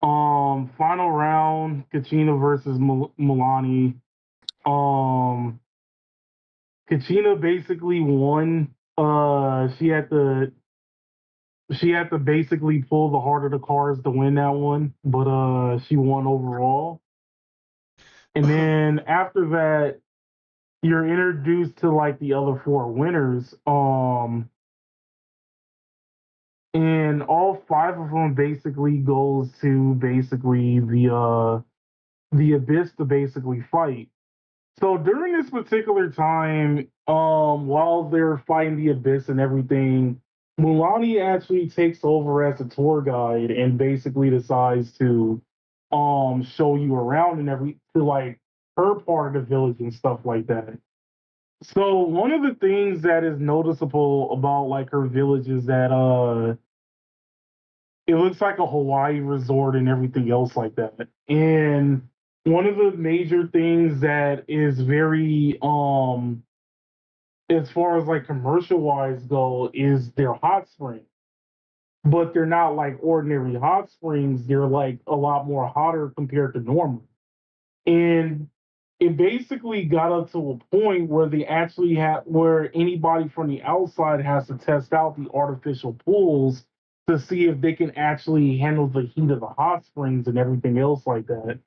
final round, Kachina versus Milani. Kachina basically won she had to basically pull the heart of the cards to win that one, but she won overall. And then after that, you're introduced to like the other four winners. And all five of them basically goes to basically the abyss to basically fight. So during this particular time, while they're fighting the abyss and everything, Mulani actually takes over as a tour guide and basically decides to show you around and to like her part of the village and stuff like that. So one of the things that is noticeable about like her village is that it looks like a Hawaii resort and everything else like that. And one of the major things that is very as far as like commercial wise go is their hot springs. But they're not like ordinary hot springs, they're like a lot more hotter compared to normal. And it basically got up to a point where they actually had where anybody from the outside has to test out the artificial pools to see if they can actually handle the heat of the hot springs and everything else like that.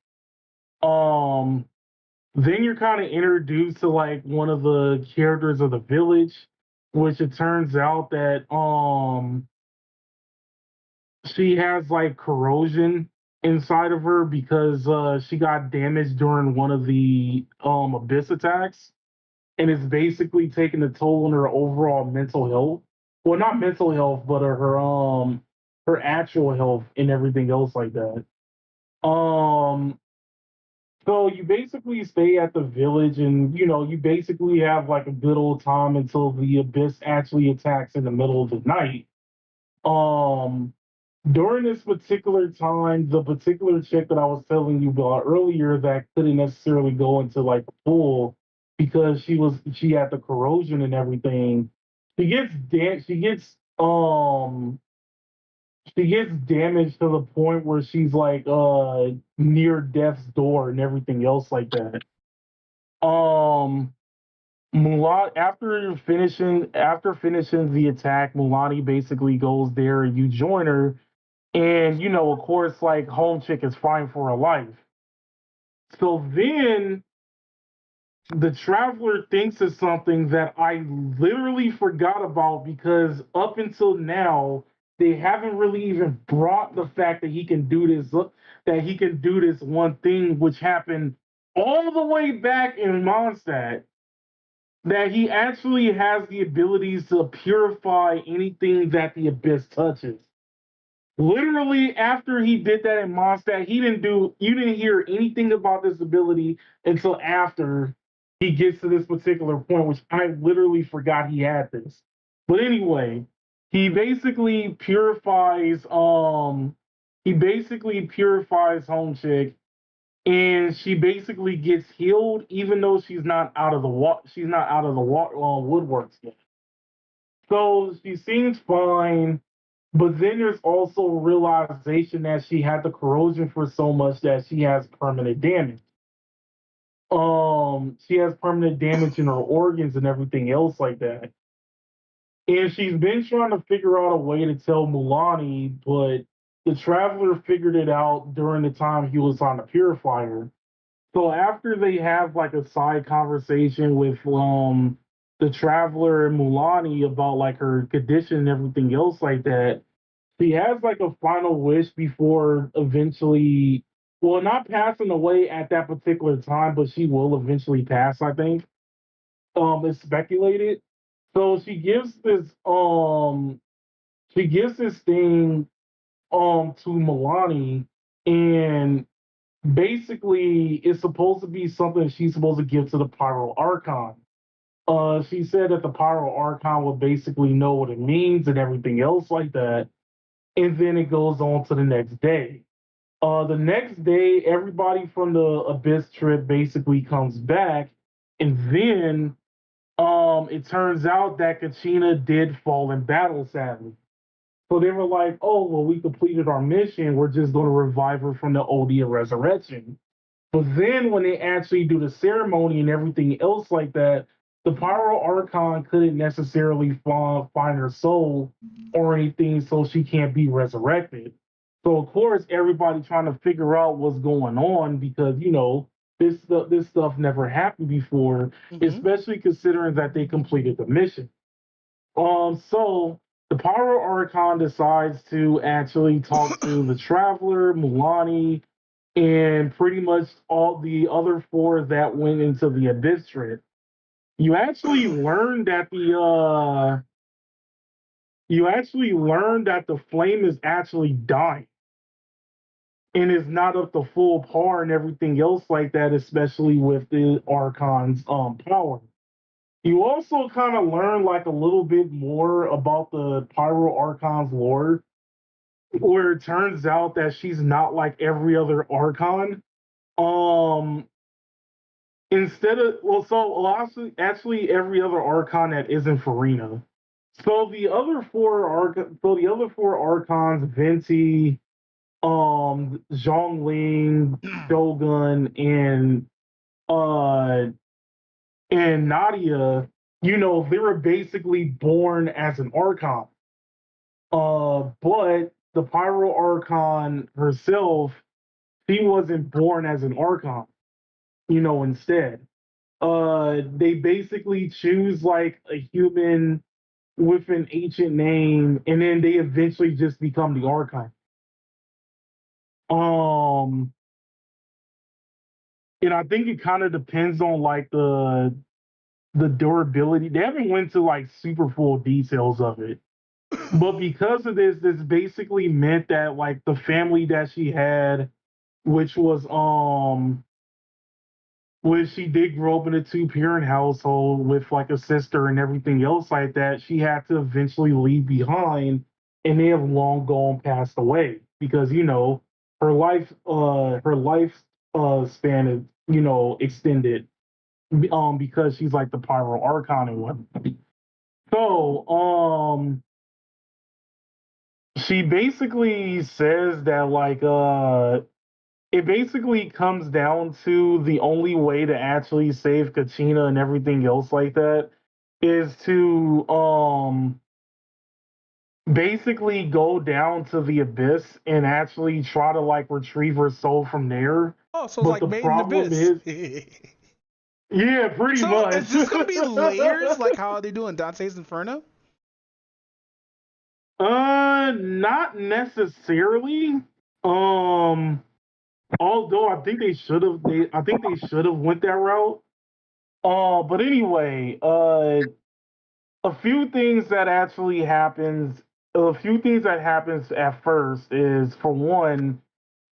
Then you're kind of introduced to like one of the characters of the village, which it turns out that she has like corrosion inside of her because she got damaged during one of the abyss attacks, and it's basically taking a toll on her overall mental health. Well, not mental health, but her actual health and everything else like that. Um, so you basically stay at the village, and you basically have like a good old time until the abyss actually attacks in the middle of the night. Um, During this particular time, the particular chick that I was telling you about earlier that couldn't necessarily go into like the pool because she had the corrosion and everything. She gets she gets damaged to the point where she's like near death's door and everything else like that. Um Mulan after finishing the attack, Mulani basically goes there and you join her. And of course, like home chick is fine for her life. So then the traveler thinks of something that I literally forgot about because up until now, they haven't really even brought the fact that he can do this one thing, which happened all the way back in Mondstadt, that he actually has the abilities to purify anything that the abyss touches. Literally, after he did that in Mondstadt, you didn't hear anything about this ability until after he gets to this particular point, which I literally forgot he had this. But anyway, he basically purifies Home Chick, and she basically gets healed even though she's not out of the woodworks yet. So she seems fine. But then there's also realization that she had the corrosion for so much that she has permanent damage. She has permanent damage in her organs and everything else like that. And she's been trying to figure out a way to tell Mulani, but the traveler figured it out during the time he was on the purifier. So after they have like a side conversation with the traveler and Mulani about like her condition and everything else like that, she has like a final wish before eventually, well, not passing away at that particular time, but she will eventually pass, I think. It's speculated. So she gives this thing to Milani, and basically it's supposed to be something she's supposed to give to the Pyro Archon. She said that the Pyro Archon will basically know what it means and everything else like that. And then it goes on to the next day. The next day, everybody from the Abyss trip basically comes back, and then it turns out that Kachina did fall in battle, sadly. So they were like, "Oh, well, we completed our mission. We're just going to revive her from the Odia resurrection." But then when they actually do the ceremony and everything else like that, the Pyro Archon couldn't necessarily find her soul or anything, so she can't be resurrected. So of course, everybody trying to figure out what's going on because this stuff never happened before, especially considering that they completed the mission. So the Pyro Archon decides to actually talk to the Traveler, Mulani, and pretty much all the other four that went into the Abyss Trip. You actually learn that the flame is actually dying and is not up to full par and everything else like that, especially with the Archon's power. You also kind of learn like a little bit more about the Pyro Archon's lore, where it turns out that she's not like every other Archon. Um, actually every other Archon that isn't Farina. So the other four Archons, Venti, Zhongling, Shogun, and Nadia, they were basically born as an Archon. But the Pyro Archon herself, she wasn't born as an Archon, instead. They basically choose like a human with an ancient name, and then they eventually just become the Archon. And I think it kind of depends on like the durability. They haven't went to like super full details of it. But because of this basically meant that like the family that she had, which was which she did grow up in a two-parent household with like a sister and everything else like that, she had to eventually leave behind, and they have long gone passed away because her life span is extended because she's like the Pyro Archon and whatnot. So she basically says that like it basically comes down to the only way to actually save Kachina and everything else like that is to basically go down to the abyss and actually try to like retrieve her soul from there. Oh, so it's But like the Made in problem Abyss. is, yeah, pretty So much. is this gonna be layers like how they do in Dante's Inferno? Not necessarily. Although I think they should have. I think they should have went that route. But anyway, a few things that actually happens. A few things that happens at first is, for one,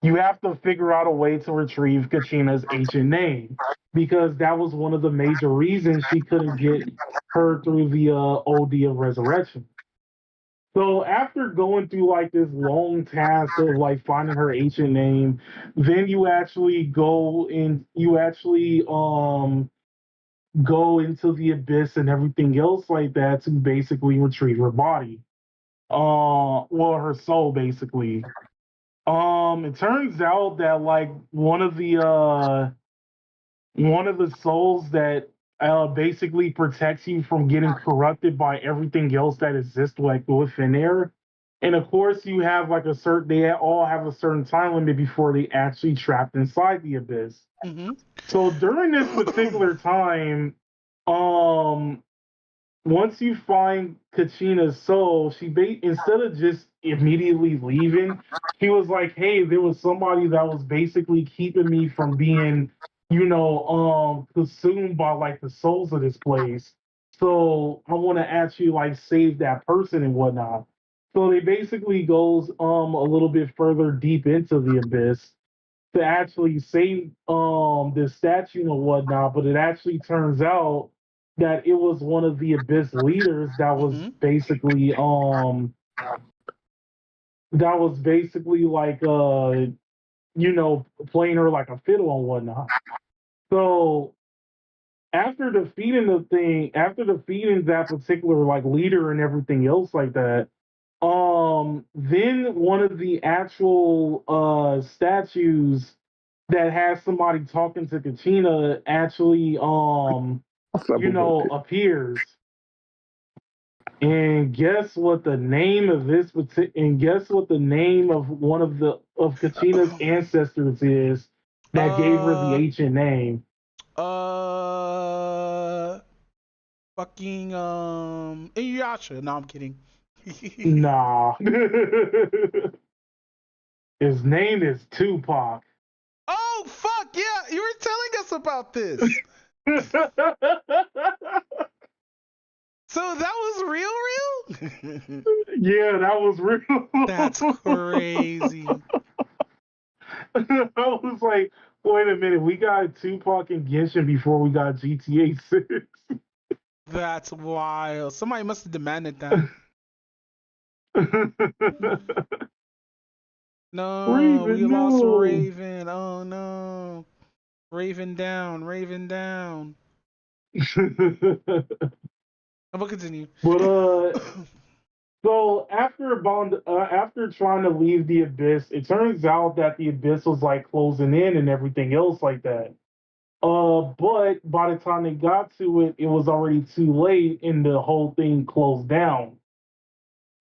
you have to figure out a way to retrieve Kachina's ancient name because that was one of the major reasons she couldn't get her through the OD of resurrection. So after going through like this long task of like finding her ancient name, then you actually go into the abyss and everything else like that to basically retrieve her body. Well, her soul basically. It turns out that like one of the souls that basically protects you from getting corrupted by everything else that exists like within there. And of course, you have like they all have a certain time limit before they actually trapped inside the abyss. So during this particular time, um, once you find Kachina's soul, instead of just immediately leaving, she was like, "Hey, there was somebody that was basically keeping me from being, consumed by like the souls of this place. So I want to actually like save that person and whatnot." So they basically goes a little bit further deep into the abyss to actually save this statue and whatnot, but it actually turns out that it was one of the abyss leaders that was basically like playing her like a fiddle and whatnot. So after defeating that particular like leader and everything else like that, then one of the actual statues that has somebody talking to Kachina actually appears. And guess what the name of one of Kachina's ancestors is that gave her the ancient name? Fucking Inuyasha. No, I'm kidding. Nah. His name is Tupac. Oh fuck yeah! You were telling us about this. So that was real? Yeah, that was real. That's crazy. I was like, wait a minute, we got Tupac and Genshin before we got GTA 6. That's wild. Somebody must have demanded that. No, Raven, we lost no. Raven. Oh no. Raven down. I'm gonna continue. But so after trying to leave the abyss, it turns out that the abyss was like closing in and everything else like that. But by the time they got to it, it was already too late and the whole thing closed down.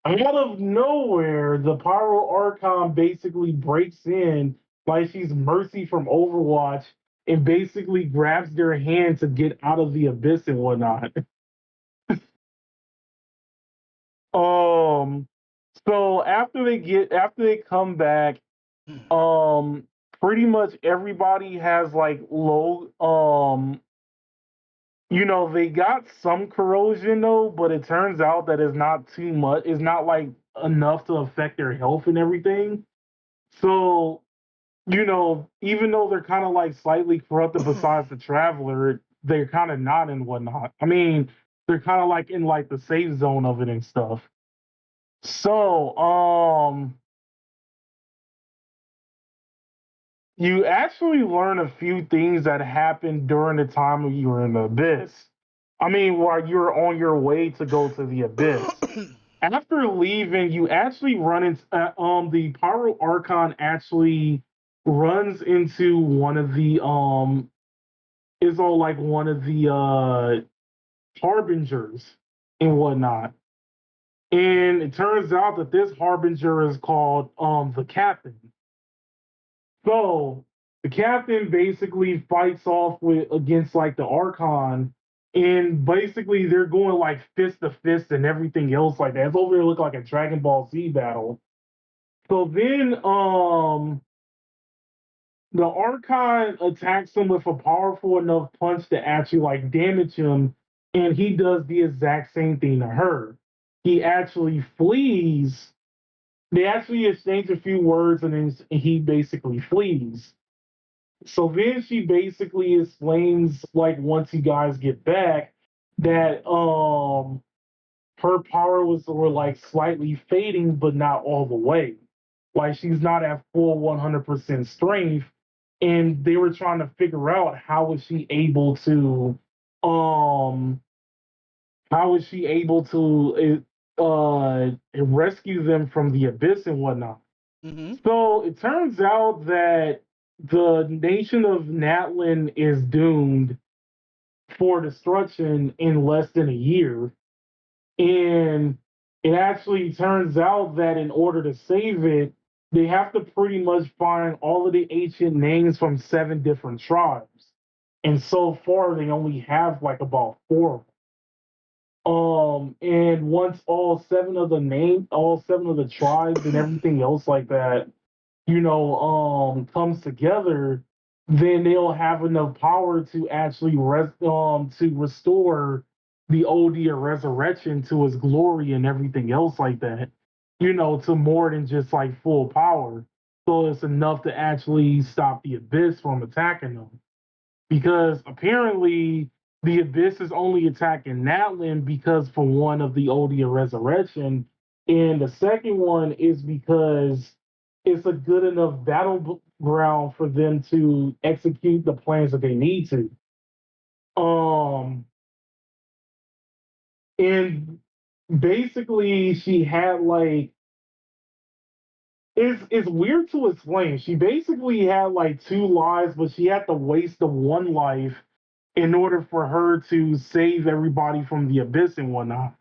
Out of nowhere, the Pyro Archon basically breaks in like she's Mercy from Overwatch and basically grabs their hand to get out of the abyss and whatnot. So after they come back, pretty much everybody has like low they got some corrosion though, but it turns out that it's not too much. It's not like enough to affect their health and everything. So, even though they're kind of like slightly corrupted besides the Traveler, they're kind of not and whatnot. I mean, they're kind of like in like the safe zone of it and stuff. So, you actually learn a few things that happened during the time when you were in the abyss. I mean, while you were on your way to go to the abyss. After leaving, you actually run into the Pyro Archon actually runs into one of the harbingers and whatnot. And it turns out that this harbinger is called the Captain. So the Captain basically fights off against like the Archon, and basically they're going like fist to fist and everything else like that. It's over there look like a Dragon Ball Z battle. So then the Archon attacks him with a powerful enough punch to actually like damage him, and he does the exact same thing to her. He actually flees. They actually exchange a few words, and then he basically flees. So then she basically explains, like, once you guys get back, that her were like slightly fading, but not all the way. Like she's not at full 100% strength, and they were trying to figure out um how is she able to rescue them from the abyss and whatnot. Mm-hmm. So it turns out that the nation of Natlin is doomed for destruction in less than a year. And it actually turns out that in order to save it, they have to pretty much find all of the ancient names from 7 different tribes. And so far, they only have like about 4 of them. And once all 7 of the tribes and everything else like that, comes together, then they'll have enough power to actually to restore the Odia resurrection to its glory and everything else like that, to more than just like full power. So it's enough to actually stop the Abyss from attacking them. Because apparently the Abyss is only attacking Natlin because for one of the Odia resurrection, and the second one is because it's a good enough battleground for them to execute the plans that they need to. And basically she had like it's weird to explain. She basically had like 2 lives, but she had to waste the one life in order for her to save everybody from the abyss and whatnot.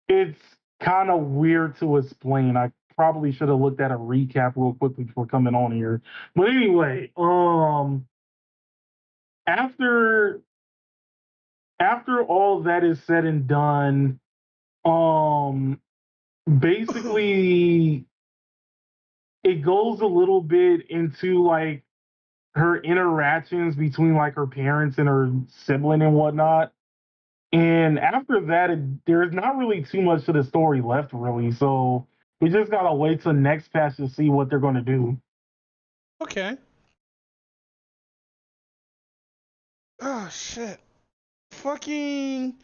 It's kind of weird to explain. I probably should have looked at a recap real quickly before coming on here. But anyway, after all that is said and done, basically it goes a little bit into like her interactions between like her parents and her sibling and whatnot. And after that, there's not really too much of the story left, really. So we just gotta wait till next patch to see what they're gonna do. Okay. Oh shit. Fucking.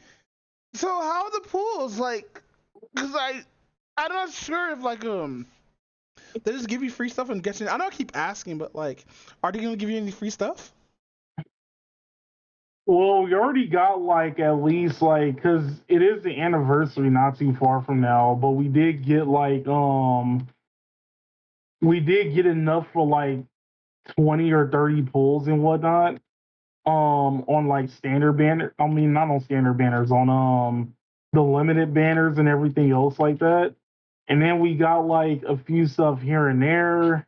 So how are the pools like? Cause I'm not sure if like they just give you free stuff and get you. I know I keep asking, but like, are they gonna give you any free stuff? Well, we already got like at least like because it is the anniversary not too far from now, but we did get like we did get enough for like 20 or 30 pulls and whatnot. On like standard banner. I mean not on standard banners, on the limited banners and everything else like that. And then we got like a few stuff here and there.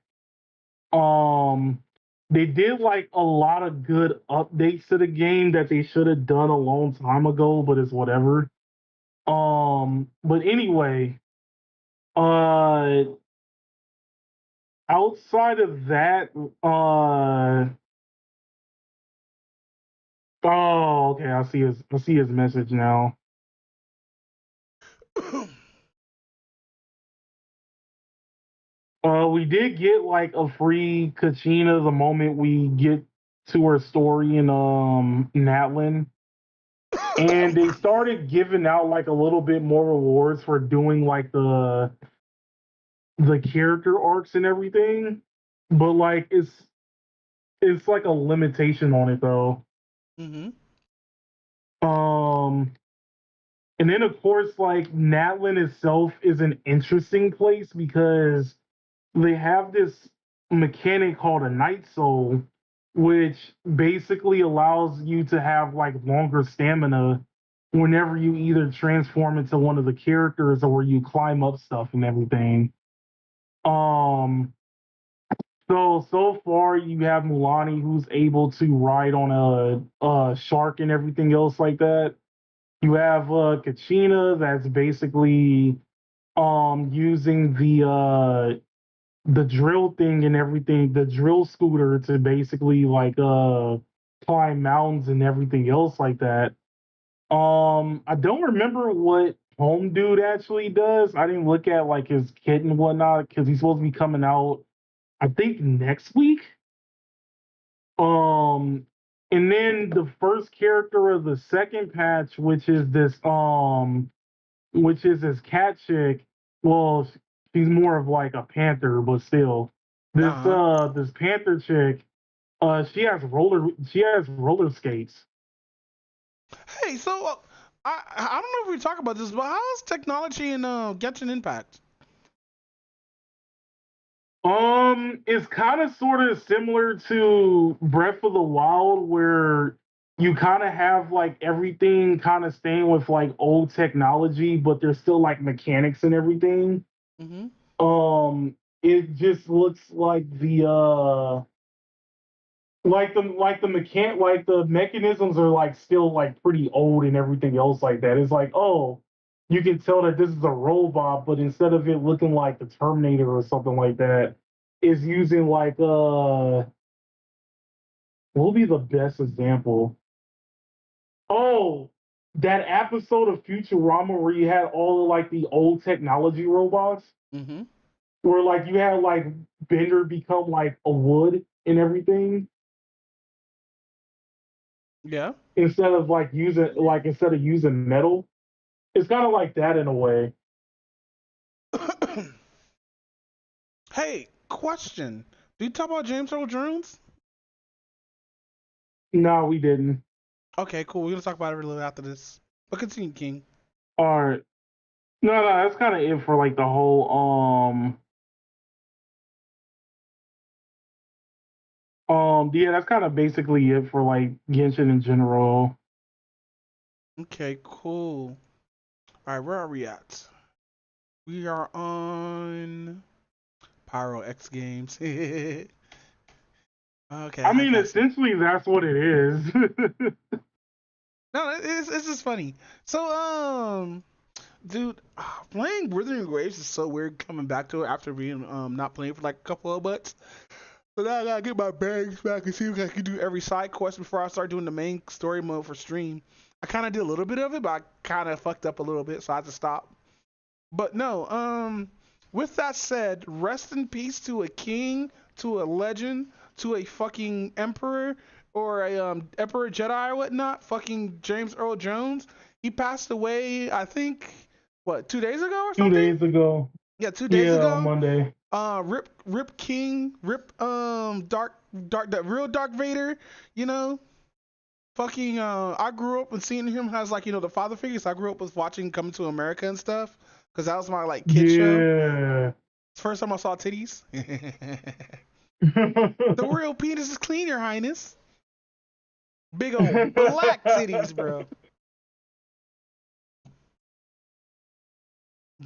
They did like a lot of good updates to the game that they should have done a long time ago, but it's whatever. But anyway, uh outside of that, oh okay, I see his message now. We did get like a free Kachina the moment we get to her story in Natlin. And they started giving out like a little bit more rewards for doing like the character arcs and everything. But like it's like a limitation on it though. Mm-hmm. And then of course like Natlin itself is an interesting place because they have this mechanic called a night soul, which basically allows you to have like longer stamina whenever you either transform into one of the characters or you climb up stuff and everything. Um, so far you have Mulani who's able to ride on a shark and everything else like that. You have Kachina that's basically using the drill thing and everything, the drill scooter to basically like climb mountains and everything else like that. I don't remember what Home Dude actually does. I didn't look at like his kit and whatnot because he's supposed to be coming out, I think next week. Um, and then the first character of the second patch, which is this cat chick. Well, she's more of like a panther, but still, this panther chick, she has roller skates. Hey, so I don't know if we talk about this, but how is technology in Genshin Impact? It's kind of sort of similar to Breath of the Wild, where you kind of have like everything kind of staying with like old technology, but there's still like mechanics and everything. Mm-hmm. It just looks like the mechanisms are like still like pretty old and everything else like that. It's like, oh, you can tell that this is a robot, but instead of it looking like the Terminator or something like that, is using like what will be the best example? Oh, that episode of Futurama where you had all of like the old technology robots, Mm-hmm. where like you had like Bender become like a wood and everything. Yeah. Instead of using metal. It's kind of like that in a way. Hey, question. Do you talk about James Earl Jones? No, we didn't. Okay, cool. We're gonna talk about it a little after this. But continue, King. All right. No, that's kind of it for like the whole Yeah, that's kind of basically it for like Genshin in general. Okay, cool. All right, where are we at? We are on Pyro X Games. Okay, I I mean, got some. essentially, that's what it is. No, it's just funny. So, dude, playing Wuthering Waves is so weird coming back to it after being not playing for like a couple of months. So now I gotta get my bags back and see if I can do every side quest before I start doing the main story mode for stream. I kind of did a little bit of it, but I kind of fucked up a little bit, so I had to stop. But no, with that said, rest in peace to a king, to a legend, to a fucking emperor or a emperor Jedi or whatnot. Fucking James Earl Jones. He passed away, I think, what 2 days ago or 2 something? days ago. Yeah, 2 days Yeah, on ago. Monday. Rip King, Rip Dark the real Dark Vader, you know. Fucking I grew up and seeing him as like, the father figures. I grew up with watching Coming to America and stuff. Cause that was my like kid show. Yeah. It's the first time I saw titties. The real penis is clean, Your Highness. Big old black titties, bro.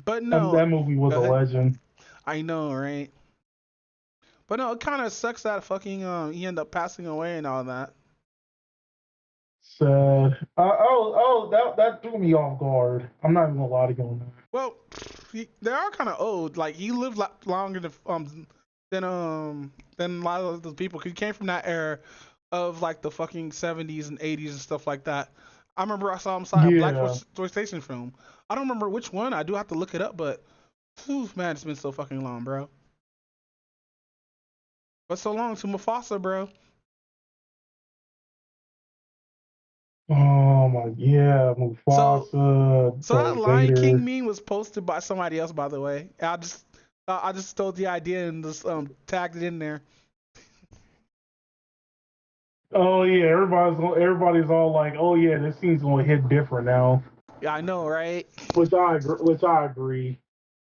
But no, That movie was go a ahead. legend. I know, right? But no, it kind of sucks that fucking he ended up passing away and all that. Sad. That threw me off guard. I'm not even gonna lie to you on that. Well, they are kind of old. Like he lived longer than a lot of the people. 'Cause he came from that era of like the fucking 70s and 80s and stuff like that. I remember I saw him sign a Black Yeah. exploitation film. I don't remember which one. I do have to look it up, but whew, man, it's been so fucking long, bro. But so long to Mufasa, bro. Oh my, yeah, Mufasa, So that Darth Lion King Vader. meme was posted by somebody else, by the way. I just stole the idea and just tagged it in there. Oh yeah, everybody's all like, oh yeah, this scene's gonna hit different now. Yeah, I know, right? Which I agree.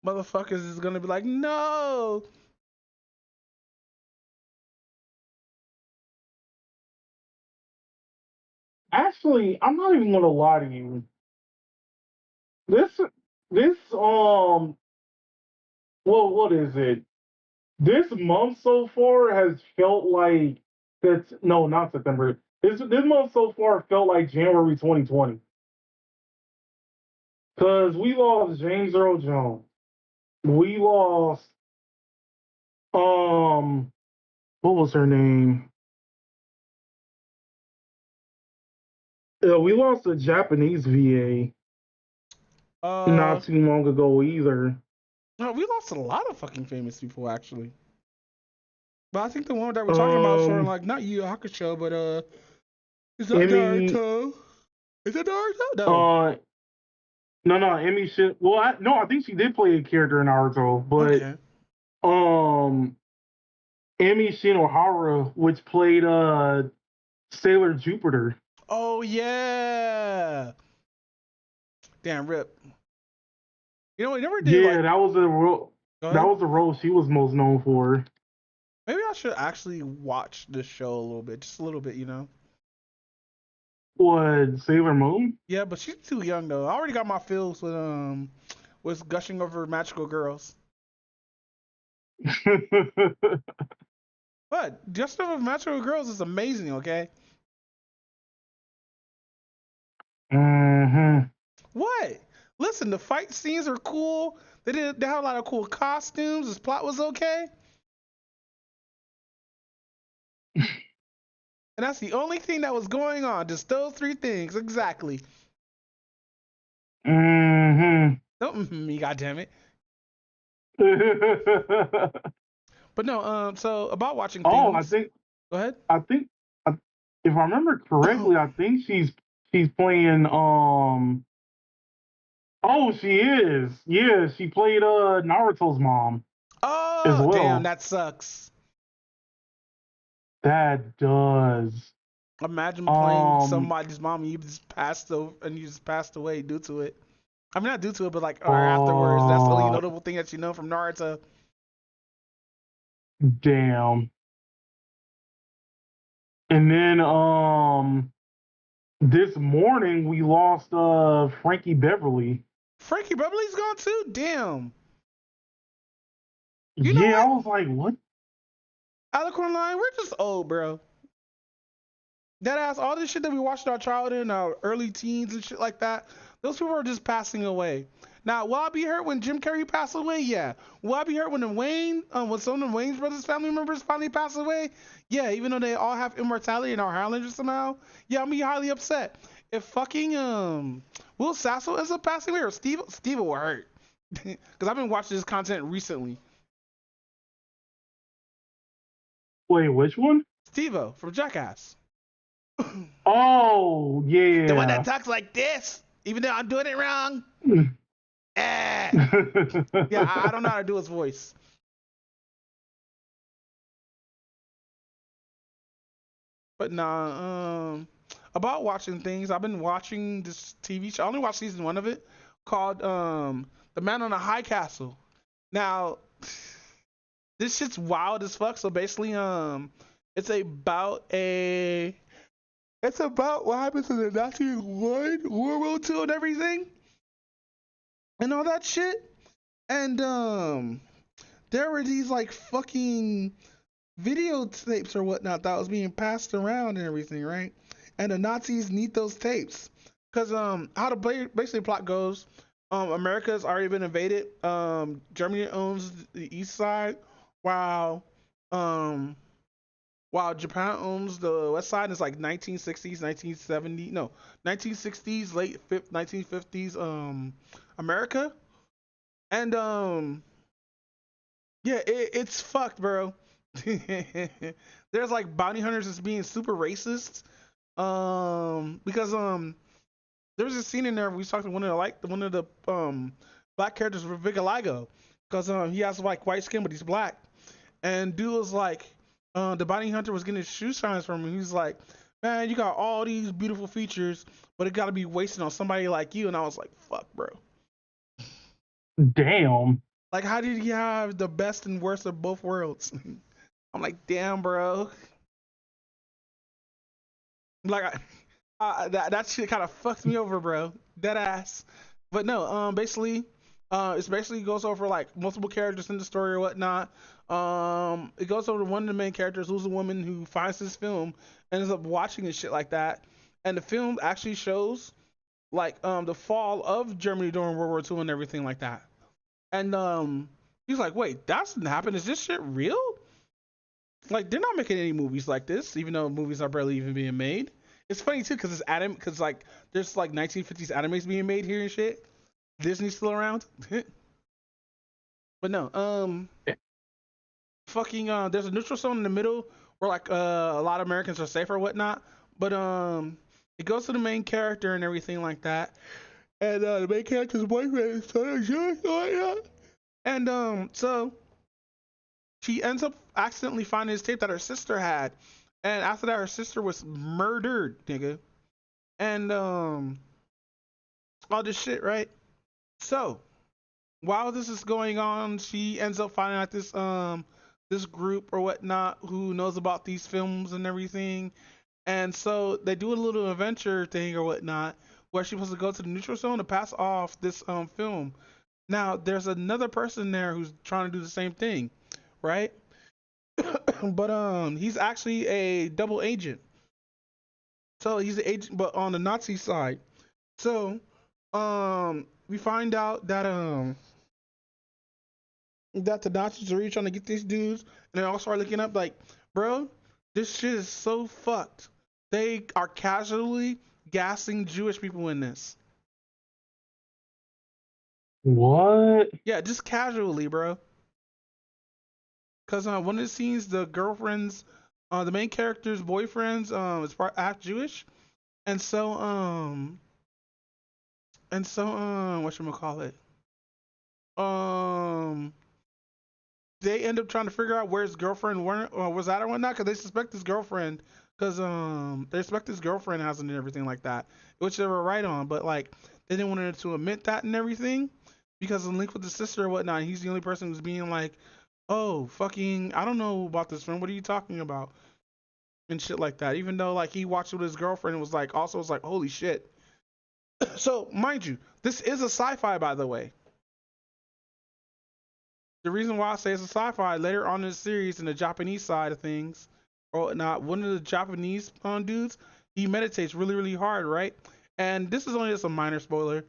Motherfuckers is gonna be like, no. Actually, I'm not even gonna lie to you. This well, what is it? This month so far has felt like that's no, not September. This month so far felt like January 2020 because we lost James Earl Jones. We lost what was her name? We lost a Japanese VA not too long ago either. No, we lost a lot of fucking famous people actually. But I think the one that we're talking about is for like not Yu Yu Hakusho, but is that Naruto? Is that Naruto? No. No, Emmy shit. Well, I think she did play a character in Naruto, but Emi Shinohara, which played Sailor Jupiter. Oh yeah. Damn, rip. You know, we never did. Yeah, that was the role. That was the role she was most known for. Maybe I should actually watch this show a little bit, just a little bit, you know. What, Sailor Moon? Yeah, but she's too young though. I already got my feels with gushing over magical girls. But just over magical girls is amazing, okay? Mm-hmm. What? Listen, the fight scenes are cool. They had a lot of cool costumes. This plot was okay. And that's the only thing that was going on. Just those three things. Exactly. Mm-hmm. Don't me, goddammit. But no, so about watching things. Oh, I think. Go ahead. I think, if I remember correctly, I think she's playing. Oh, she is. Yeah, she played Naruto's mom. Oh, as well. Damn, that sucks. That does. Imagine playing somebody's mom and you just passed away due to it. I mean, not due to it, but like or afterwards. That's the only notable thing that you know from Naruto. Damn. And then this morning we lost Frankie Beverly. Frankie Beverly's gone too? Damn. You know Yeah, I what? was like, what? Alicorn Line, we're just old, bro. That ass, all this shit that we watched in our childhood and our early teens and shit like that, those people are just passing away. Now, will I be hurt when Jim Carrey passed away? Yeah. Will I be hurt when when some of the Wayne's brothers family members finally pass away? Yeah, even though they all have immortality and are Highlanders somehow. Yeah, I'm be highly upset. If fucking Will Sasso ends up passing away or Steve will hurt. Because I've been watching this content recently. Wait, which one? Steve-O from Jackass. Oh, yeah. The one that talks like this, even though I'm doing it wrong. Yeah, I don't know how to do his voice. But nah, about watching things, I've been watching this TV show. I only watched season 1 of it, called The Man on the High Castle. Now, this shit's wild as fuck. So basically, it's about what happens in the Nazi World War II and everything, and all that shit. And there were these like fucking videotapes or whatnot that was being passed around and everything, right? And the Nazis need those tapes because how the basically plot goes, America's already been invaded. Germany owns the east side, while Japan owns the west side. It's like 1960s, 1970, no, 1960s, late 1950s, America, and yeah, it's fucked, bro. There's like bounty hunters that's being super racist. Because there was a scene in there we talked to one of the black characters with Vigiligo, because he has like white skin but he's black, and dude was like, the bounty hunter was getting his shoe shines from him. He's like, man, you got all these beautiful features, but it got to be wasted on somebody like you. And I was like, fuck, bro. Damn. Like, how did he have the best and worst of both worlds? I'm like, damn, bro. Like, that shit kind of fucked me over, bro. Dead ass. But no, basically, it basically goes over like multiple characters in the story or whatnot. It goes over one of the main characters, who's a woman who finds this film and ends up watching and shit like that. And the film actually shows like the fall of Germany during World War II and everything like that. And he's like, wait, that didn't happen. Is this shit real? Like, they're not making any movies like this, even though movies are barely even being made. It's funny too, because like there's like 1950s animes being made here and shit. Disney's still around. But no, fucking there's a neutral zone in the middle where like a lot of Americans are safe or whatnot. But it goes to the main character and everything like that. And the main character's boyfriend is and so she ends up accidentally finding this tape that her sister had. And after that, her sister was murdered, nigga. And all this shit, right? So while this is going on, she ends up finding out this group or whatnot who knows about these films and everything. And so they do a little adventure thing or whatnot, where she's supposed to go to the neutral zone to pass off this film. Now there's another person there who's trying to do the same thing, right? But he's actually a double agent. So he's an agent, but on the Nazi side. So we find out that the Nazis are really trying to get these dudes, and they all start looking up like, bro, this shit is so fucked. They are casually gassing Jewish people in this. What? Yeah, just casually, bro. Cause one of the scenes, the girlfriend's, the main character's boyfriend's, is part half Jewish, and so whatchamacallit? They end up trying to figure out where his girlfriend was at or whatnot, because they suspect his girlfriend, because they suspect his girlfriend has it and everything like that, which they were right on, but like they didn't want her to admit that and everything, because of the link with the sister or whatnot. He's the only person who's being like, oh, fucking, I don't know about this film. What are you talking about? and shit like that. Even though like he watched it with his girlfriend and was like, holy shit. So mind you, this is a sci-fi, by the way. The reason why I say it's a sci-fi, later on in the series, in the Japanese side of things, or not, one of the Japanese dudes, he meditates really, really hard, right? And this is only just a minor spoiler.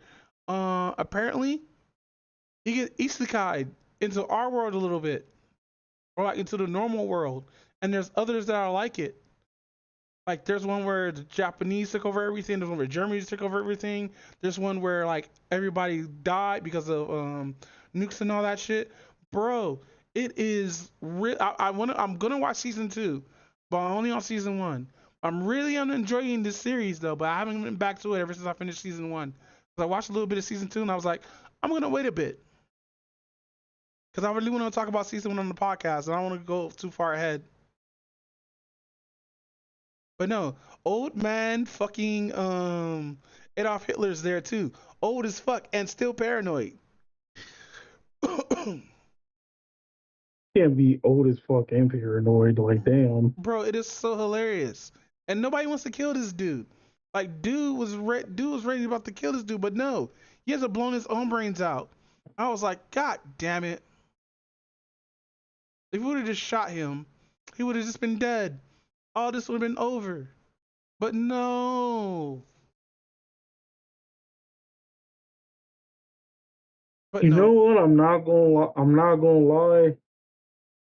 Apparently, he gets isekai into our world a little bit, or like into the normal world. And there's others that are like it. Like there's one where the Japanese took over everything. There's one where Germany took over everything. There's one where like everybody died because of nukes and all that shit. Bro, it is real. I'm gonna watch season 2, but only on season 1. I'm really enjoying this series though, but I haven't been back to it ever since I finished season 1. So I watched a little bit of season 2 and I was like, I'm gonna wait a bit. Because I really want to talk about season 1 on the podcast and I don't want to go too far ahead. But no, old man fucking Adolf Hitler's there too. Old as fuck and still paranoid. Can't be old as fuck and paranoid. Like, damn. Bro, it is so hilarious. And nobody wants to kill this dude. Like, dude was ready about to kill this dude, but no. He has blown his own brains out. I was like, God damn it. If we would have just shot him, he would have just been dead. All this would have been over. But no. But you no. know what? I'm not gonna lie.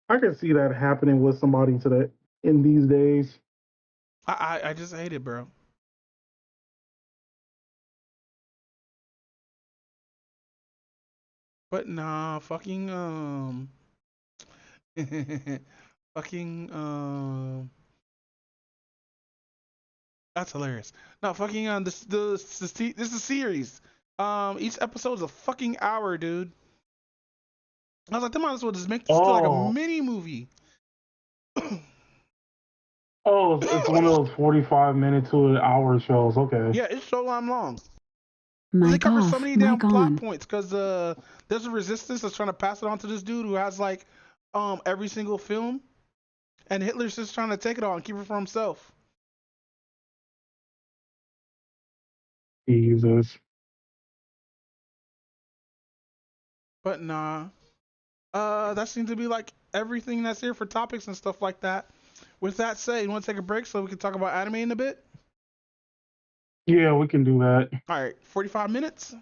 I can see that happening with somebody today in these days. I just hate it, bro. But nah, fucking fucking that's hilarious. No, fucking this is a series. Each episode's a fucking hour, dude. I was like, they might as well just make this like a mini movie. Oh, it's one of those 45-minute to an hour shows. Okay. Yeah, it's so long. Mic They cover off, so many damn mic plot on. points because there's a resistance that's trying to pass it on to this dude who has like every single film, and Hitler's just trying to take it all and keep it for himself. Jesus. But nah, that seems to be like everything that's here for topics and stuff like that. With that said, you want to take a break so we can talk about anime in a bit? Yeah, we can do that. All right, 45 minutes.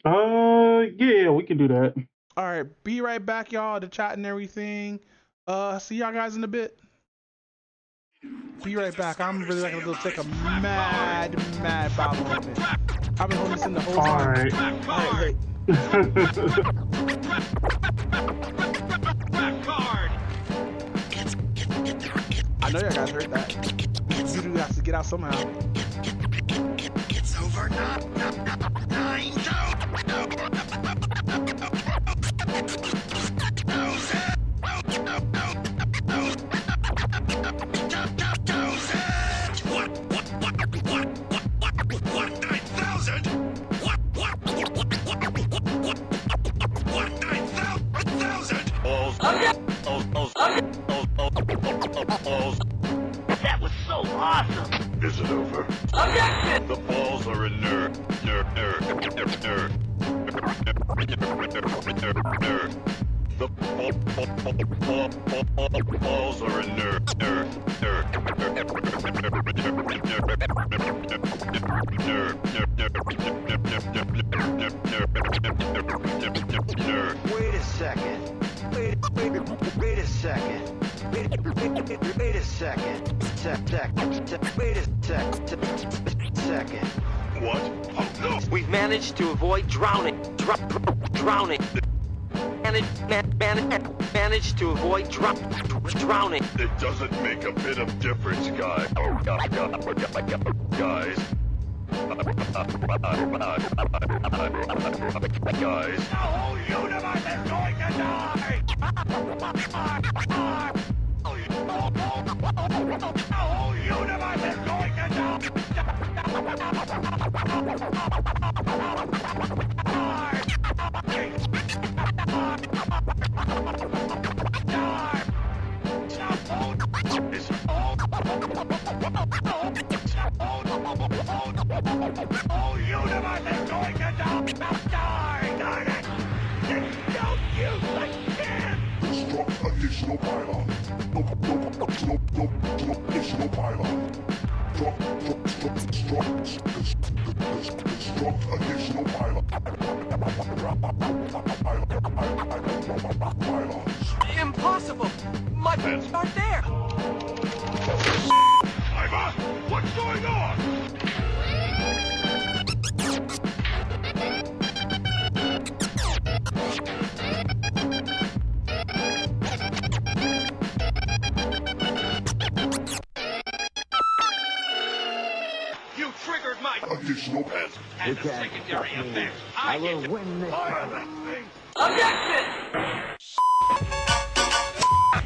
Yeah, we can do that. All right, be right back, y'all. The chat and everything. See y'all guys in a bit. Be right back. I'm really not gonna go take a mad bottle of it. I've been holding this in the whole time. All right. I know you guys heard that. Voodoo has to get out somehow. It's over now. 9,000. That was so awesome. Is it over? Objection! The balls are inert. The balls are inert. Wait a second. Wait a second. Wait a second. Wait a second. What? Oh, no. We've managed to avoid drowning. Drowning. Managed to avoid drowning. It doesn't make a bit of difference, guys. Guys. Guys. The whole universe is going to die! The whole universe is going to die! Die, darn it! Don't use the can! Construct additional pylon. No additional pylon. Construct additional pylon. Pylons. Impossible! My pants aren't there! Iva, what's going on? You triggered my additional pants. and the secondary effect. I will win this. Objection!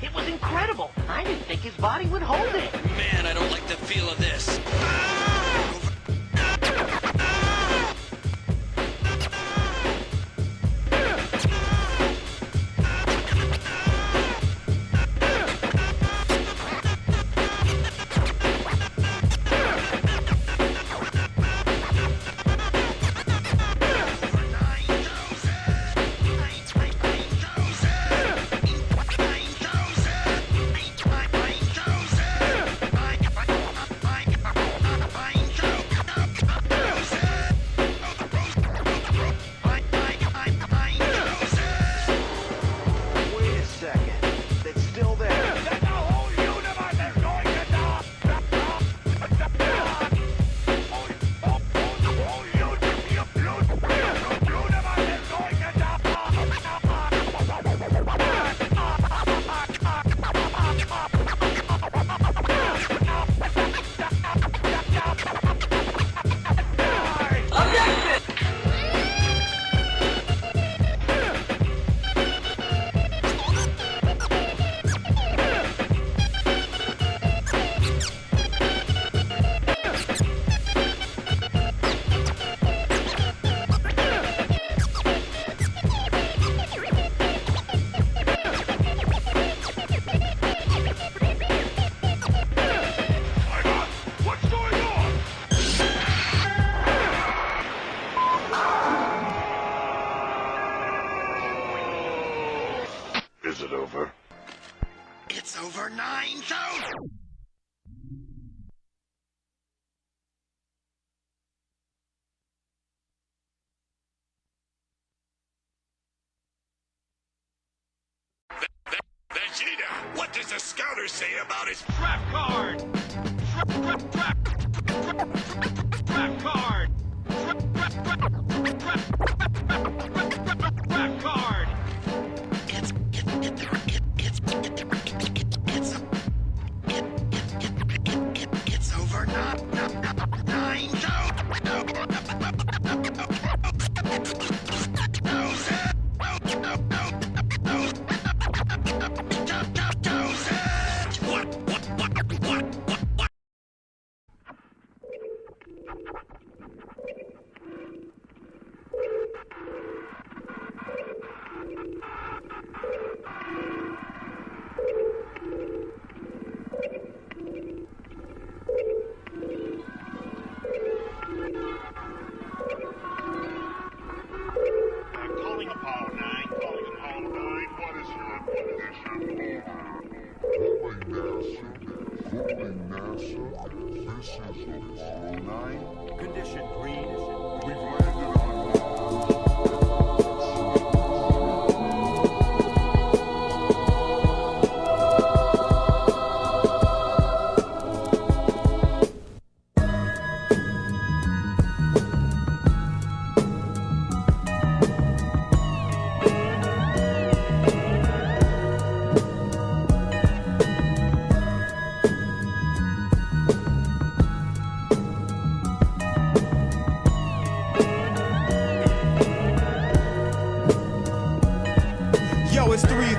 It was incredible. I didn't think his body would hold it. Man, I don't like the feel of this. Is it over? It's over 9,000! Vegeta, what does the scouter say about his Trap card! Trap card! Trap card! It's over 9,000!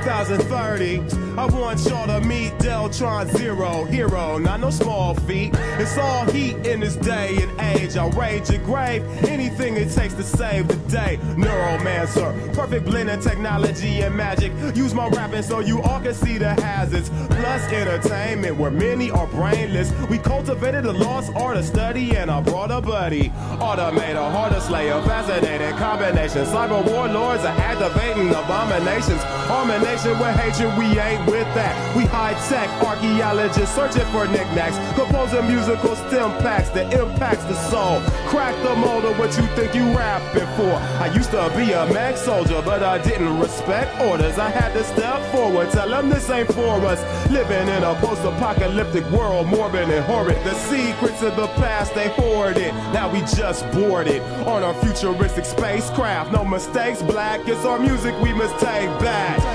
30. I want y'all to meet Deltron Zero, hero, not no small feat. It's all heat in this day and age. I'll rage your grave, anything it takes to save the day. Neuromancer, perfect blend of technology and magic. Use my rapping so you all can see the hazards. Plus entertainment where many are brainless. We cultivated the lost art of study and I brought a buddy. Automator, harder slayer, fascinating combination. Cyber warlords are activating abominations. Harmonation with hatred, we ain't with that. We high-tech archaeologists searching for knickknacks. Composing musical stem packs that impacts the soul. Crack the mold of what you think you rapping for. I used to be a mag soldier, but I didn't respect orders. I had to step forward, tell them this ain't for us. Living in a post-apocalyptic world, morbid and horrid. The secrets of the past, they hoarded. Now we just boarded on our futuristic spacecraft. No mistakes, black, it's our music we must take back. Yo,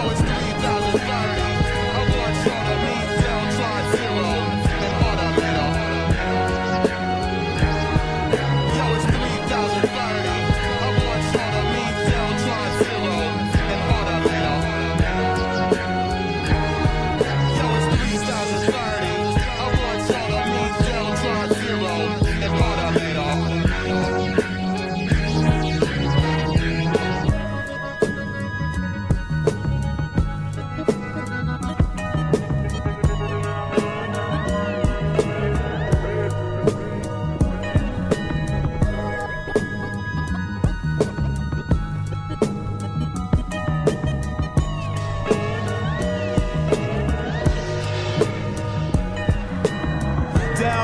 it's 3030. I want y'all to meet Deltron Zero and Automator. Yo, it's 3030. I want y'all to meet Deltron Zero and Automator. Yo, it's 3030. I want y'all to meet Deltron Zero and Automator.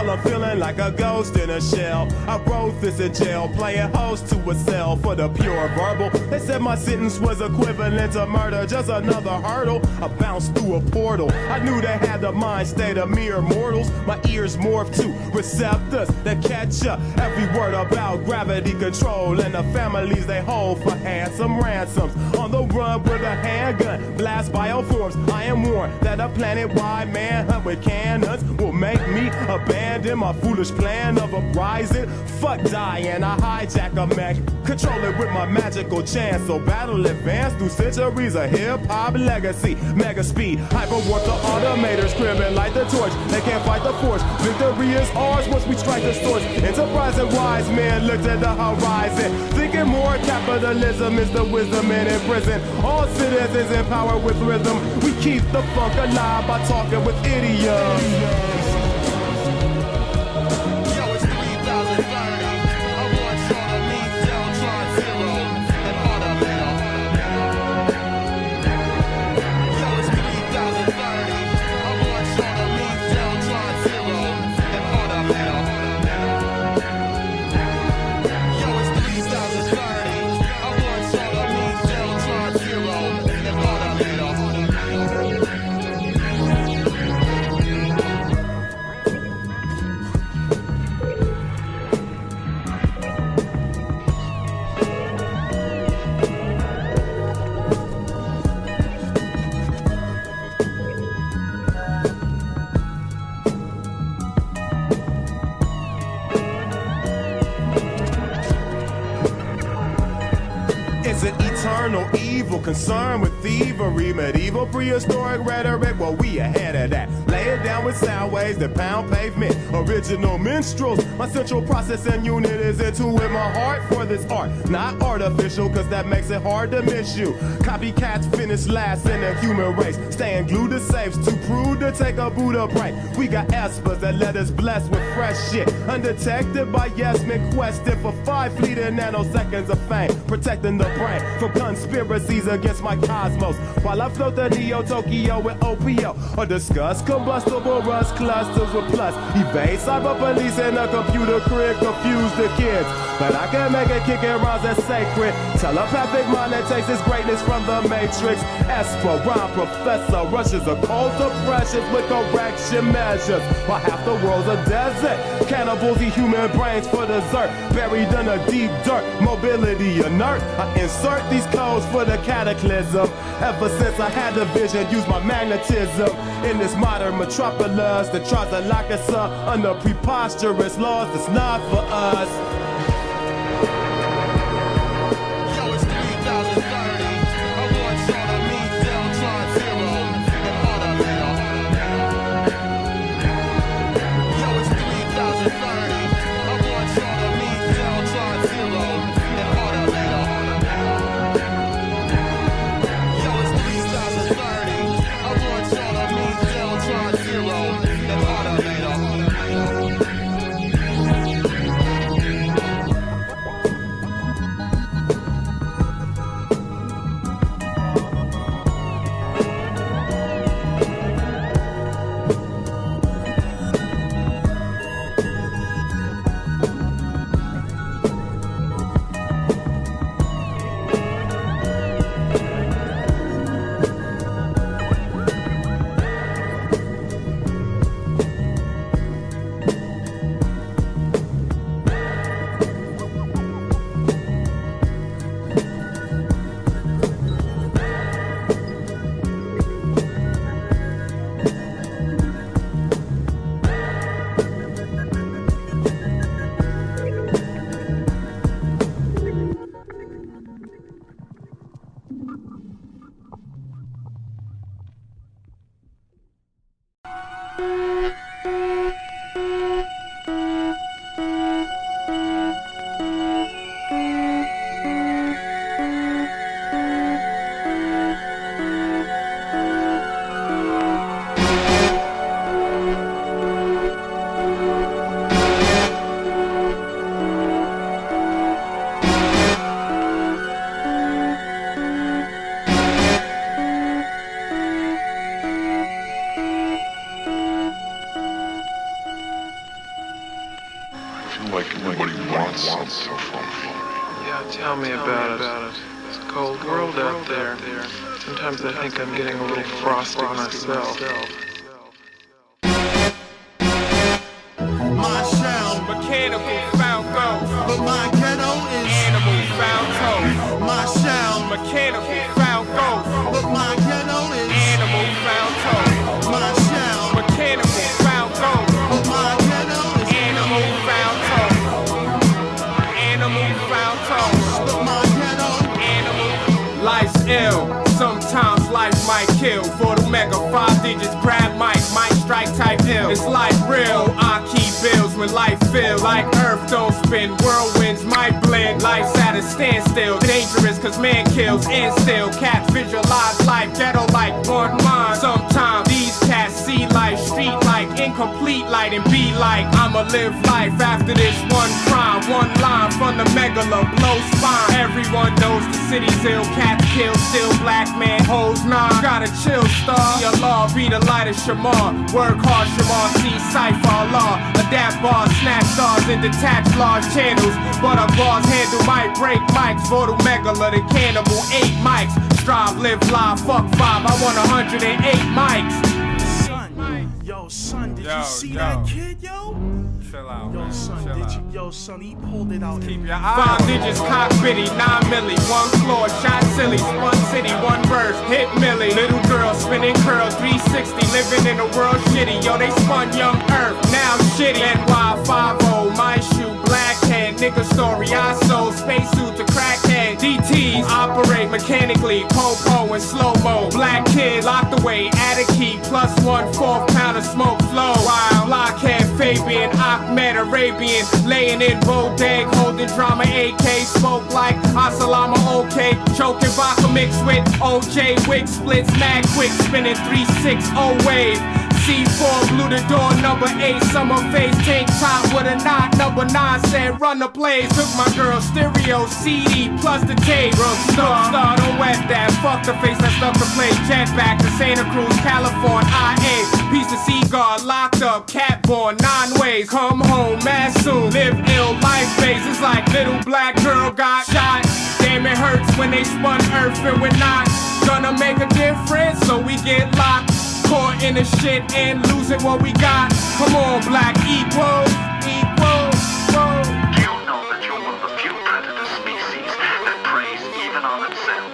I'm feeling like a ghost in a shell. I wrote this in jail, playing host to a cell for the pure verbal. They said my sentence was equivalent to murder, just another hurdle. I bounced through a portal. I knew they had the mind state of mere mortals. My ears morphed to receptors that catch up every word about gravity control and the families they hold for handsome ransoms. On the run with a handgun, blast bioforms. I am warned that a planet-wide manhunt with cannons will make me abandon my foolish plan of uprising. Fuck dying, I hijack a mech, control it with my magical chance. So battle advanced through centuries of hip-hop legacy. Mega speed, hyperwarp the automators, cribbing like the torch. They can't fight the force. Victory is ours once we strike the source. Enterprise and wise men looked at the horizon, thinking more capitalism is the wisdom in prison. All citizens in power with rhythm. We keep the funk alive by talking with idioms. Evil concerned with thievery, medieval prehistoric rhetoric. Well, we ahead of that. Lay it down with sound waves that pound pavement. Original minstrels. My central processing unit is into it. My heart for this art, not artificial, cause that makes it hard to miss you. Copycats finish last in the human race, staying glued to safes, too crude to take a Buddha break. We got espers that let us bless with fresh shit, undetected by yes men questing for 5 fleeting nanoseconds of fame, protecting the brain from conspiracies against my cosmos, while I float the Neo-Tokyo with OPO, or discuss combustible rust clusters with plus, evade cyber police in a computer crib, confuse the kids, but I can make it kick and rounds that's sacred, telepathic mind that takes its greatness from the matrix, Esperon professor rushes occult oppressions with correction measures, while half the world's a desert, cannibals eat human brains for dessert, buried in a deep dirt, mobility inert, I insert these codes for the cataclysm, ever since I had the vision, use my magnetism, in this modern metropolis that tries to lock us up under preposterous laws that's not for us. Yo, it's 3030. feel like everybody wants something from me. Yeah, tell me about it. It's a cold world out there. Sometimes I think I'm getting a little frosty myself. My sound, mechanical found ghost, but my ghetto is animal found toast. My sound, mechanical found ghost, but my ghetto is animal found toast. My sound, mechanical found ghost, but my ghetto is animal found toast. Animal found toast, but my ghetto animal. Life's ill. Sometimes life might kill. For the mega 5 digits, grab mic, might strike type ill. Is life real? I keep bills when life feel like earth don't spin. Whirlwinds might blend. Life's at a standstill. Dangerous cause man kills and still. Cats visualize life ghetto like one mind. Sometimes these cats see life street like incomplete light and be like I'ma live life after this one crime. One line from the megala blow spine. Everyone knows the city's ill. Cats kill still black man holds nine. Gotta chill star. See Allah be the light of Shamar. Work hard Shamar see cipher Allah. Adapt bars snatch stars and detach large channels. But a bar's handle might break mics. Voodoo megala the cannibal 8 mics. Strive live live fuck 5. I want 108 mics. Son, did you see that kid, yo? Chill out, yo, son, yo, son, he pulled it out. Keep your eyes. 5 digits, cock bitty, 9 milli, 1 floor, shot silly, spun city, 1 verse, hit milli. Little girl spinning curls, 360, living in a world shitty. Yo, they spun young earth, now shitty. NY50, my shoe, black head, nigga story, I sold spacesuit to crackhead. DTs operate mechanically, po-po in slow-mo. Black kid locked away, add a key, plus 1/4 pound of smoke flow. While blockhead Fabian, Ahmed Arabian, laying in bodeg, holding drama AK, spoke like Asalama okay, choking vodka mixed with OJ, wig splits, mad quick, spinning 360 wave. C4 blew the door, number 8, summer face, tank top with a knot, number 9 said run the plays. Took my girl stereo CD plus the tape. Star, don't wet that, fuck the face that stuck to play. Jet back to Santa Cruz, California, IA. Piece of cigar, locked up, cat born, 9 ways. Come home, mad soon, live ill, life phase. It's like little black girl got shot. Damn, it hurts when they spun earth and we're not gonna make a difference, so we get locked. Caught in the shit and losing what we got. Come on, black equal. You know that you're one of the few predator species that preys even on itself.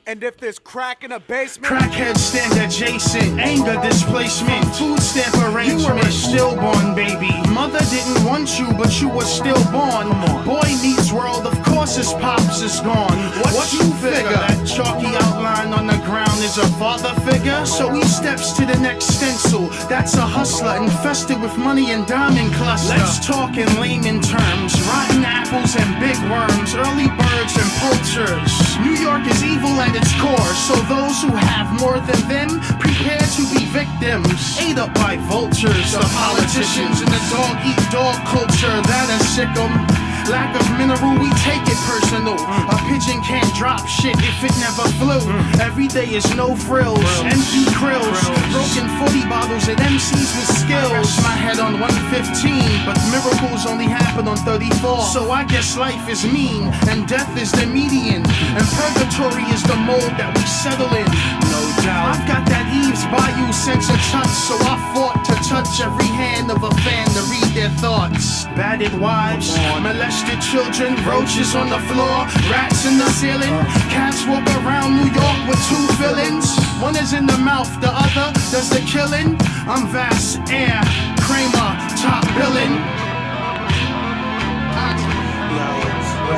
And if there's crack in a basement, crackheads stand adjacent, anger displacement, food stamp arrangement. You were a stillborn baby. Mother didn't want you, but you were stillborn. Boy meets world, of course his pops is gone. What you figure? That chalky outline on the ground is a father figure. So he steps to the next stencil. That's a hustler infested with money and diamond cluster. Let's talk in layman terms. Rotten apples and big worms, early birds and poachers. New York is evil at its core, so those who have more than them prepare to be victims. Ate up by vultures, the politicians and the dog-eat-dog culture that has sick 'em. Lack of mineral, we take it personal. A pigeon can't drop shit if it never flew. Every day is no frills, empty krills, broken 40 bottles at MCs with skills. I rest my head on 115, but miracles only happen on 34. So I guess life is mean, and death is the median, and purgatory is the mold that we settle in. No doubt. I've got that Eve's Bayou sense of touch, so I fought to touch every hand of a fan to read their thoughts. Battered wives, molested children, roaches on the floor, rats in the ceiling. Cats walk around New York with 2 villains. One is in the mouth, the other does the killing. I'm Vast Air, Kramer, top billing.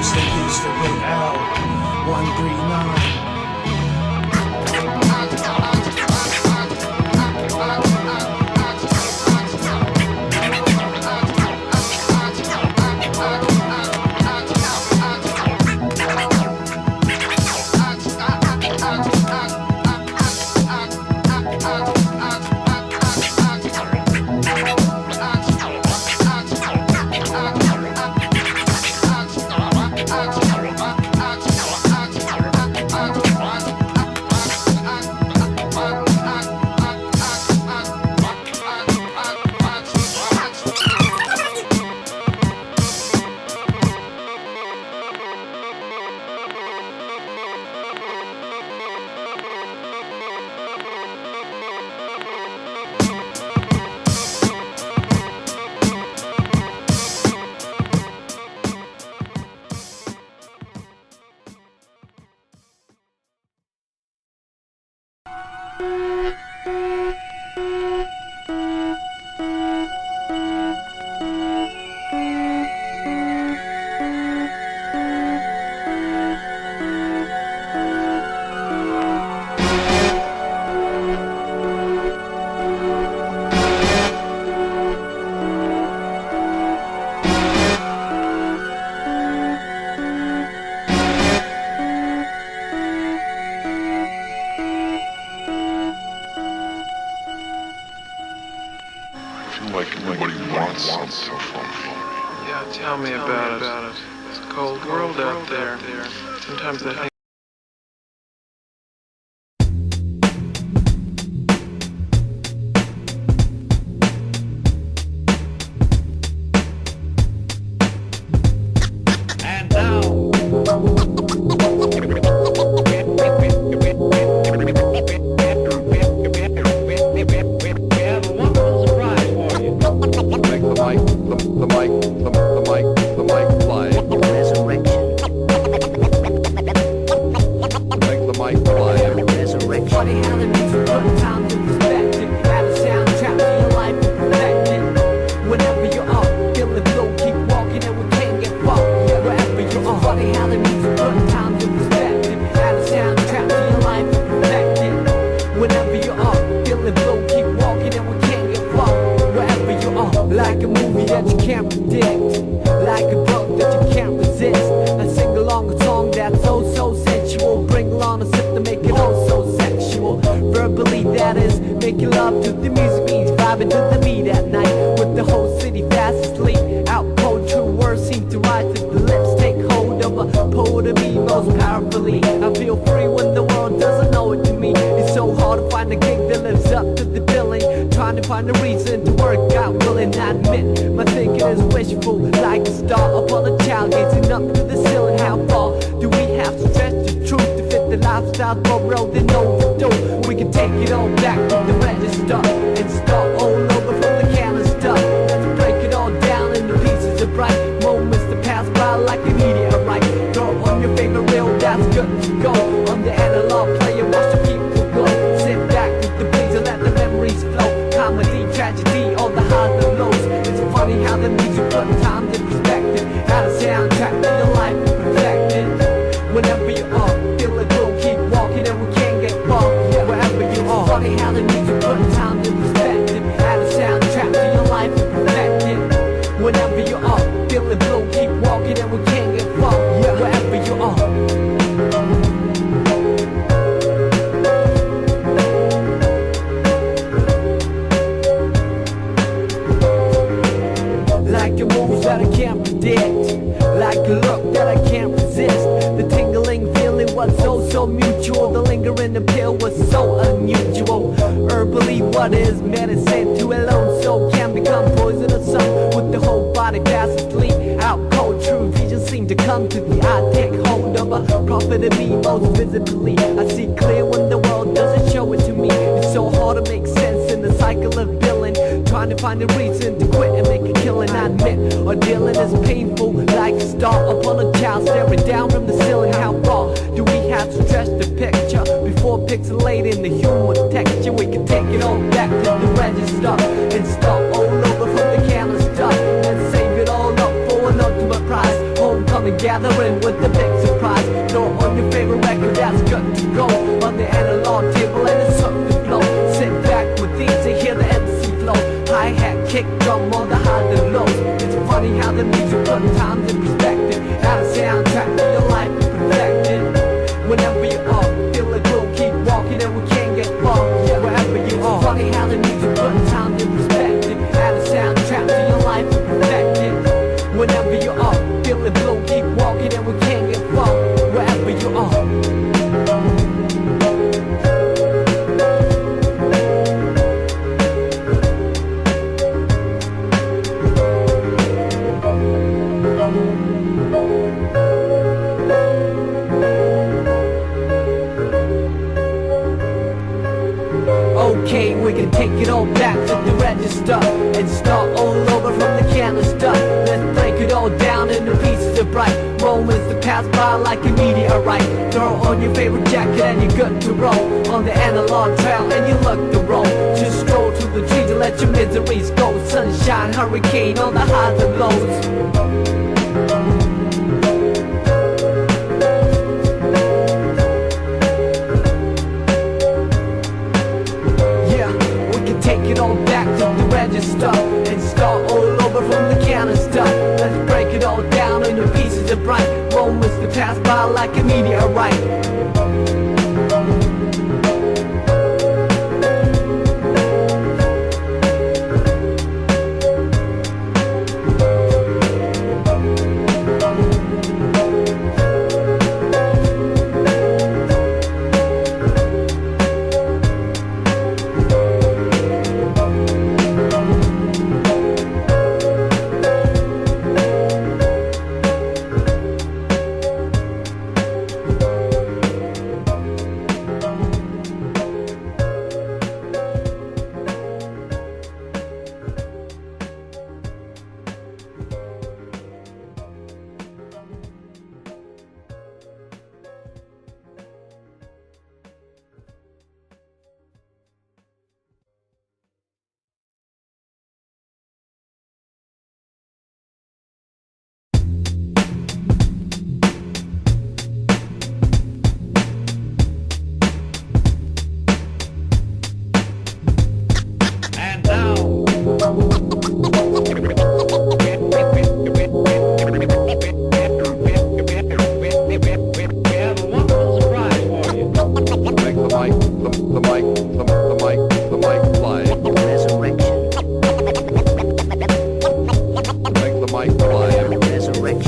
rest in peace to Big L 139. Yeah, tell me about it. It's a cold world out there. Sometimes I think.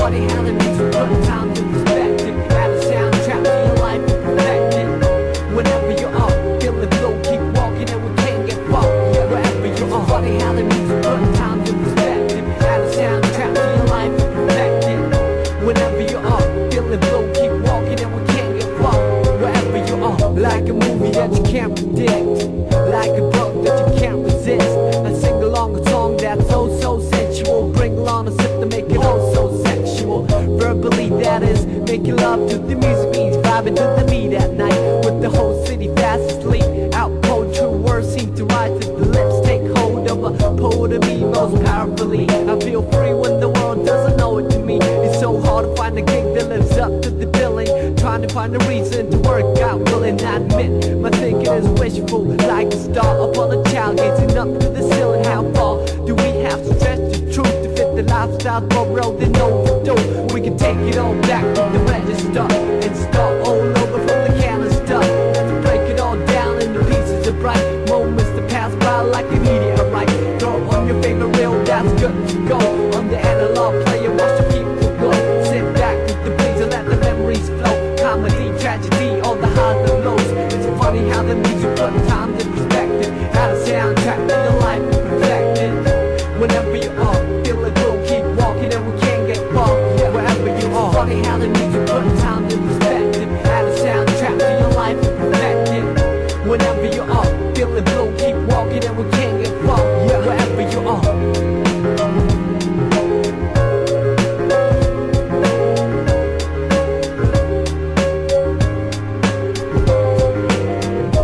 funny how the music put time to perspective. Add a soundtrack to your life and perfect it. Whenever you are feeling low, keep walking and we can't get far. Wherever you are, funny how the music put time to perspective. Add a soundtrack to your life and perfect it. Whenever you are feeling low, keep walking and we can't get far. Wherever you are, like a movie that you can't predict, like a book that you can't resist. I sing along a song that's so sensual. Bring along a sip to make it so sexual. Verbally that is making love to the music means vibing to the beat at night with the whole city fast asleep. Out cold, true words seem to rise to the lips. Take hold of a poet of me most powerfully. I feel free when the world doesn't know it to me. It's so hard to find a gig that lives up to the billing. Trying to find a reason to work out, willing to admit my thinking is wishful. Like a star upon a child gazing up to the ceiling. How far do we have to stretch the truth to fit the lifestyle for road and overdue? We can take it all back to the register and start all over from the canister. Let's break it all down into pieces of bright moments that pass by like a meteorite. Throw on your favorite reel, that's good to go. On the analog player, watch the people go. Sit back with the breeze and let the memories flow. Comedy, tragedy, all the highs and lows. It's funny how the music put time to perspective. Add a soundtrack to your life and perfect it. Whenever you are feeling low, keep walking and we can't get far. Wherever you are, it's funny how the music put time to perspective. Add a soundtrack to your life and perfect it. Whenever you are feeling low, keep walking and we can't get far. Wherever you are.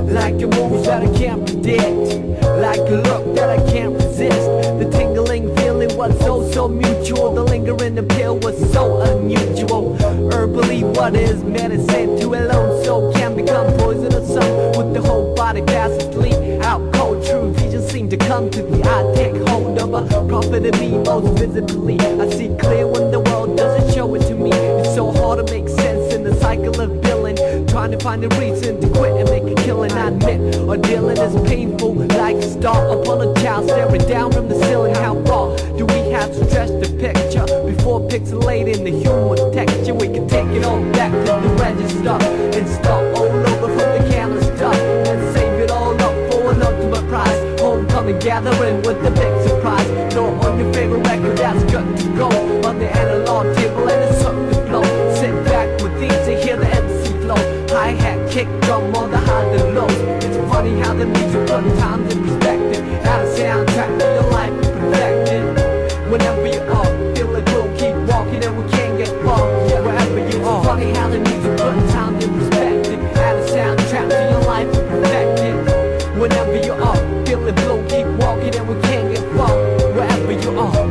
Like a move that I can't predict, like a look that I can't resist. The tingling feeling was so mutual. The lingering appeal was so unusual. Herbally, what is medicine to alone so can become poisonous. Some with the whole body fast asleep. Out cold, true vision seem to come to the eye. Take hold of a prophet of me most visibly. I see clear when the world doesn't show it to me. It's so hard to make sense in the cycle of billing. Trying to find a reason to quit and make a killing. I admit, our dealing is painful. Like a star upon a child staring down from the ceiling. How far do we have to stretch the picture before pixelating the human texture? We can take it all back to the register and start all over from the canister and save it all up for an ultimate prize. Homecoming gathering with the big surprise. Throw on your favorite record that's good to go on the analog table and it's up to flow. Sit back with these and hear the MC flow. Hi-hat, kick drum on the highs and lows. It's funny how the music put time in perspective. Add a soundtrack to your life and perfect it. Whenever you are feeling low, keep walking and we can't get far. Wherever you are, funny how the music put time in perspective. Add a soundtrack to your life and perfect it. Whenever you are feeling low, keep walking and we can't get far. Wherever you are.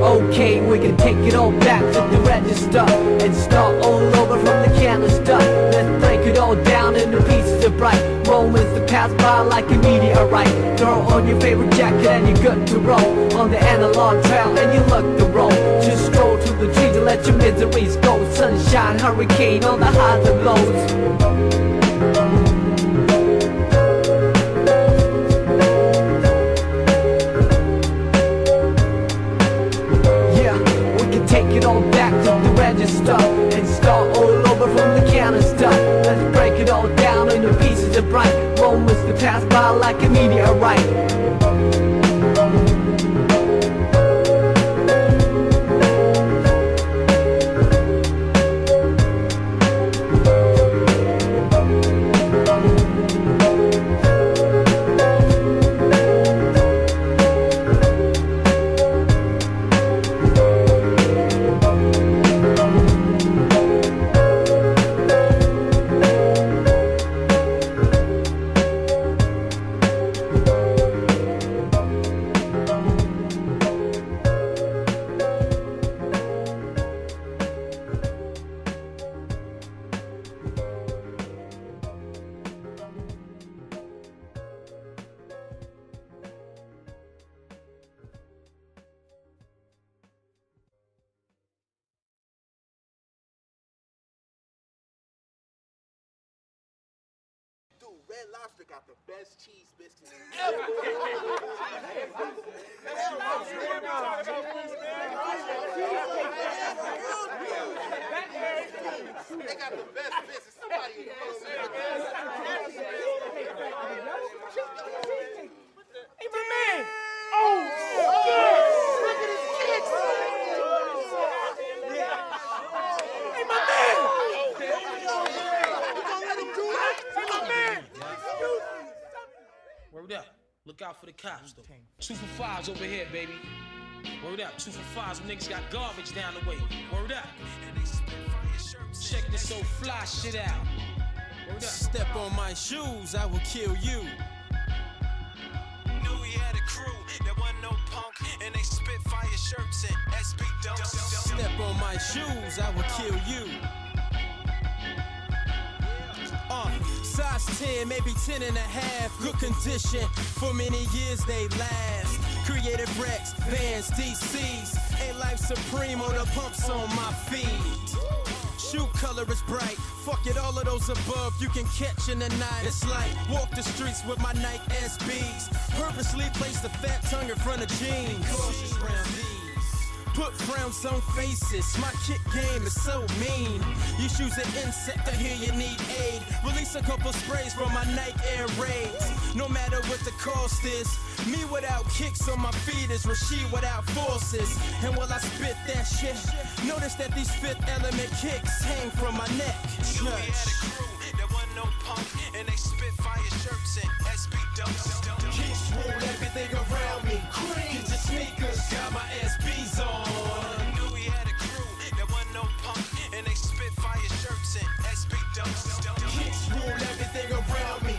Okay, we can take it all back to the register and start all over from the canister. Let's break it all down into pieces of bright moments that pass by like a meteorite. Throw on your favorite jacket and you're good to roll on the analog trail and you look the roll. Just stroll to the trees and let your miseries go. Sunshine, hurricane on the highs and lows. Take it all back to the register and start all over from the canister. Let's break it all down into pieces of bright moments that pass by like a meteorite. Red Lobster got the best cheese biscuits ever. They got the best biscuits. Somebody Hey, my man! Oh, look at his kicks! Hey, my man! Hey, my man! Word up. Look out for the cops, though. 2 for 5s over here, baby. Word up. 2 for 5s. Some niggas got garbage down the way. Word up. Check this old fly shit out. Word up. Step on my shoes, I will kill you. Knew he had a crew, there wasn't no punk, and they spit fire shirts and SB dumps. Step on my shoes, I will kill you. Size 10, maybe 10 and a half. Good condition, for many years they last. Creative Rex, Vans, DCs. A life supreme on the pumps on my feet. Shoe color is bright. Fuck it, all of those above you can catch in the night. It's like walk the streets with my Nike SBs. Purposely place the fat tongue in front of jeans. Cautious round these. Put frowns on faces. My kick game is so mean. You choose an insect, I hear you need aid. Release a couple sprays from my Nike Air Raids. No matter what the cost is, me without kicks on my feet is Rashid without forces. And while I spit that shit, notice that these Fifth Element kicks hang from my neck. Knew he had a crew, there wasn't no punk, and they spit fire shirts and SB dumps. Kicks rule everything around me. Get your sneakers, got my SBs on. Knew he had a crew, there wasn't no punk, and they spit fire shirts and SB dumps. Kicks rule everything around me.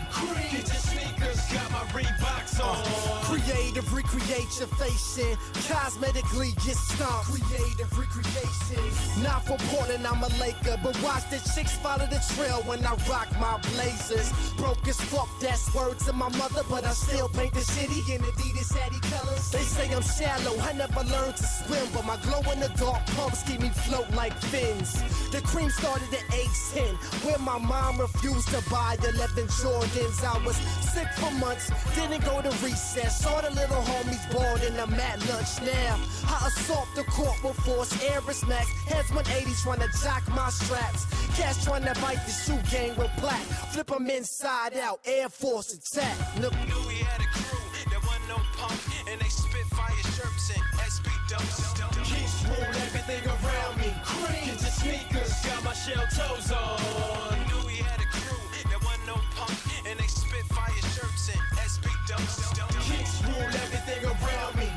Get your sneakers, got my Reeboks on. Creative, recreate your face in. Cosmetically get stomped. Creative recreation. Not for Portland, I'm a Laker, but watch the chicks follow the trail when I rock my blazers. Broke as fuck, that's word to my mother, but I still paint the city in Adidas Addy colors. They say I'm shallow, I never learned to swim, but my glow in the dark pumps keep me float like fins. The cream started at age 10, when my mom refused to buy 11 Jordans. I was sick for months, didn't go to recess. Saw the little homies bored in the mat lunch. Now I assault the court with force, air is max. Heads 180 trying to jock my straps. Cash trying to bite the shoe game with black. Flip them inside out, Air Force attack. Knew he had a crew, there wasn't no punk, and they spit fire shirts and SB dumps. Kicks rule everything around me. Get your sneakers, got my shell toes on. Knew he had a crew, there wasn't no punk, and they spit fire shirts and SB dumps. Kicks rule everything around me.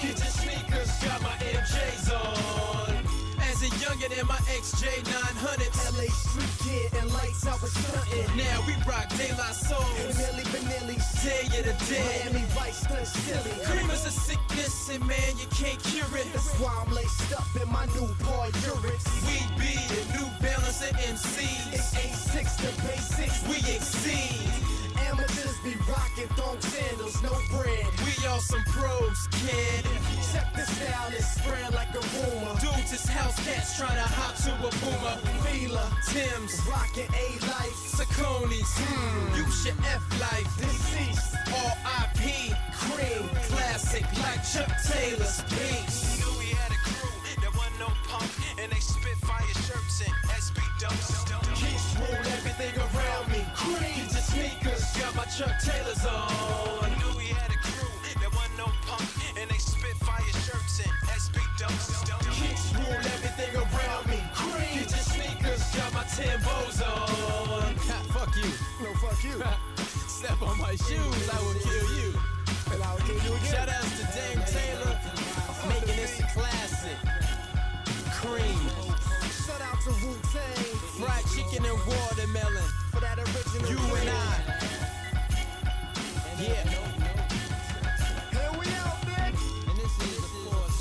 Get your sneakers, got my MJs on. As a youngin' in my XJ900s, LA street kid and lights out was stuntin'. Now we rock De La Soul, Millie Vanilli, Day of the Dead, Miami Vice done silly. Cream is a sickness and man you can't cure it. That's why I'm laced up in my new boy Urix. We be the New Balance and MCs. It's 86 the basics, we exceed. Amateurs be rockin' thong sandals, no bread. We all some pros, kid. Check the style, it's spread like a rumor. Dudes is house cats trying to hop to a boomer. Fila, Tim's, rockin' A-Life. Saucony's, use your F-Life. Deceased, R.I.P. Cream, classic like Chuck Taylor's Peace. Knew he had a crew, there wasn't no punk, and they spit fire shirts and SB dumps. Kicks rule everything around me. Get your sneakers, got my Chuck Taylors on. Knew he had a crew, there wasn't no punk, and they spit fire shirts and SB dumps. Kicks rule everything around me. Get your sneakers, got my Timbos on. Fuck you. No, fuck you. Step on my shoes, I will kill you. And I will kill you again. Shout outs to Dame Taylor, making this a classic. Cream. Shout out to Wu-Tang. Fried chicken and watermelon. For that original. You and I. Yeah. Here we out, bitch. And this is, of course,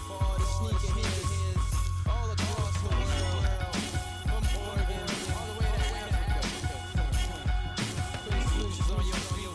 for all the sneakerheads all across the world, from Oregon all the way to Africa. Put swoosh on your feet.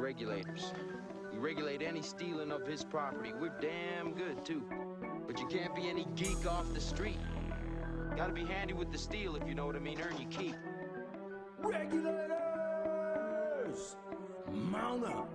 regulators. We regulate any stealing of his property. We're damn good, too. But you can't be any geek off the street. Gotta be handy with the steel, if you know what I mean. Earn your keep. Regulators! Mount up!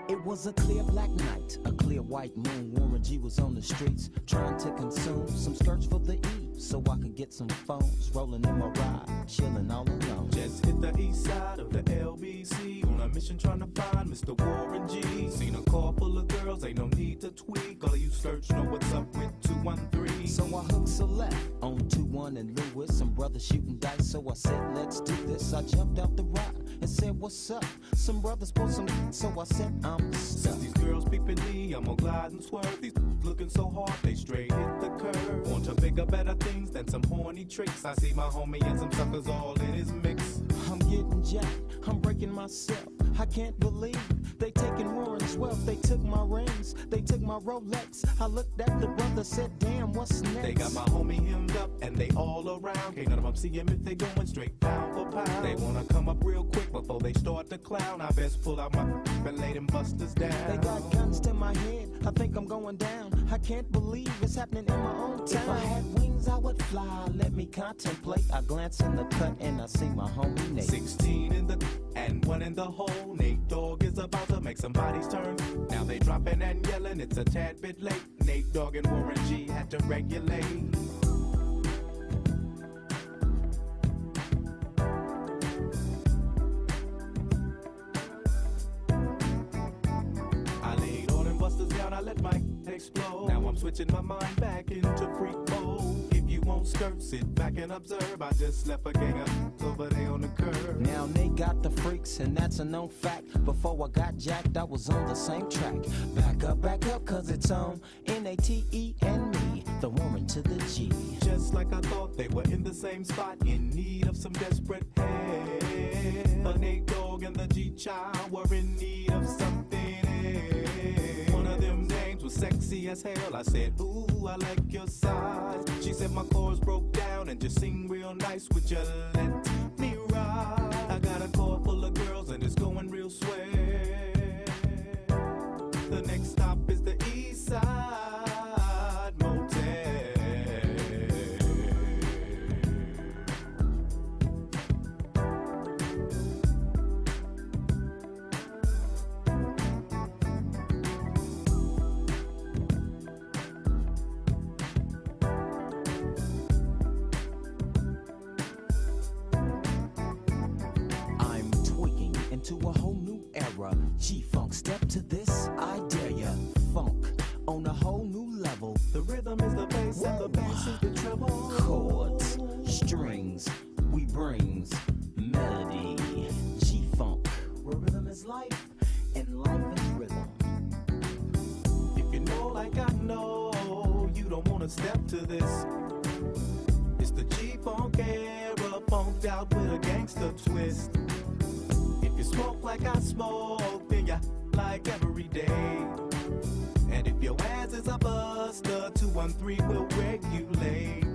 It was a clear black night, a clear white moon. Warren G was on the streets, trying to consume some skirts for the E, so I could get some phones. Rolling in my ride, chilling all alone. Just hit the east side of the LBC, on a mission trying to find Mr. Warren G. Seen a car full of girls, ain't no need to tweak. All of you search know what's up with 213. So I hooked a left on 21 and Lewis. Some brothers shooting dice, so I said, let's do this. I jumped out the ride and said, what's up? Some brothers pulled some, so I said, I'm stuck. Since these girls peeping me, I'm gonna glide and swerve. These looking so hard, they straight hit the curve. Want to bigger, better things than some horny tricks. I see my homie and some suckers all in his mix. I'm getting jacked, I'm breaking myself. I can't believe they taking Warren's wealth. They took my rings, they took my Rolex. I looked at the brother, said, damn, what's next? They got my homie hemmed up and they all around. Can't none of them see him if they going straight pound for pound. They wanna come up real quick before they start to clown. I best pull out my and lay them busters down. They got guns to my head, I think I'm going down. I can't believe it's happening in my own town. If I had wings, I would fly, let me contemplate. I glance in the cut and I see my homie Nate. 16 in the and 1 in the hole. Nate Dogg is about to make somebody's turn. Now they dropping and yelling, it's a tad bit late. Nate Dogg and Warren G had to regulate. I laid all them busters down, I let my explode. Now I'm switching my mind back into freak mode. If you won't skirt, sit back and observe. I just left a gang of over there on the curb. Now they got the freaks, and that's a known fact. Before I got jacked, I was on the same track. Back up, cause it's on N-A-T-E and me, the woman to the G. Just like I thought, they were in the same spot, in need of some desperate help. The Nate Dogg and the G-Child were in need of something else. One of them names was sexy as hell. I said, ooh, I like your size. She said my chords broke down and just sing real nice. Would you let me ride? I got a car full of girls and it's going real swell. The next stop is the East Side Motel. To a whole new era. G-Funk, step to this, I dare ya. Funk on a whole new level. The rhythm is the bass and the bass is the treble. Chords, strings, we brings melody. G-Funk, where rhythm is life and life is rhythm. If you know like I know, you don't wanna step to this. It's the G-Funk era, funked out with a gangster twist. If you smoke like I smoke, then you like every day. And if your ass is a buster, 213 will regulate.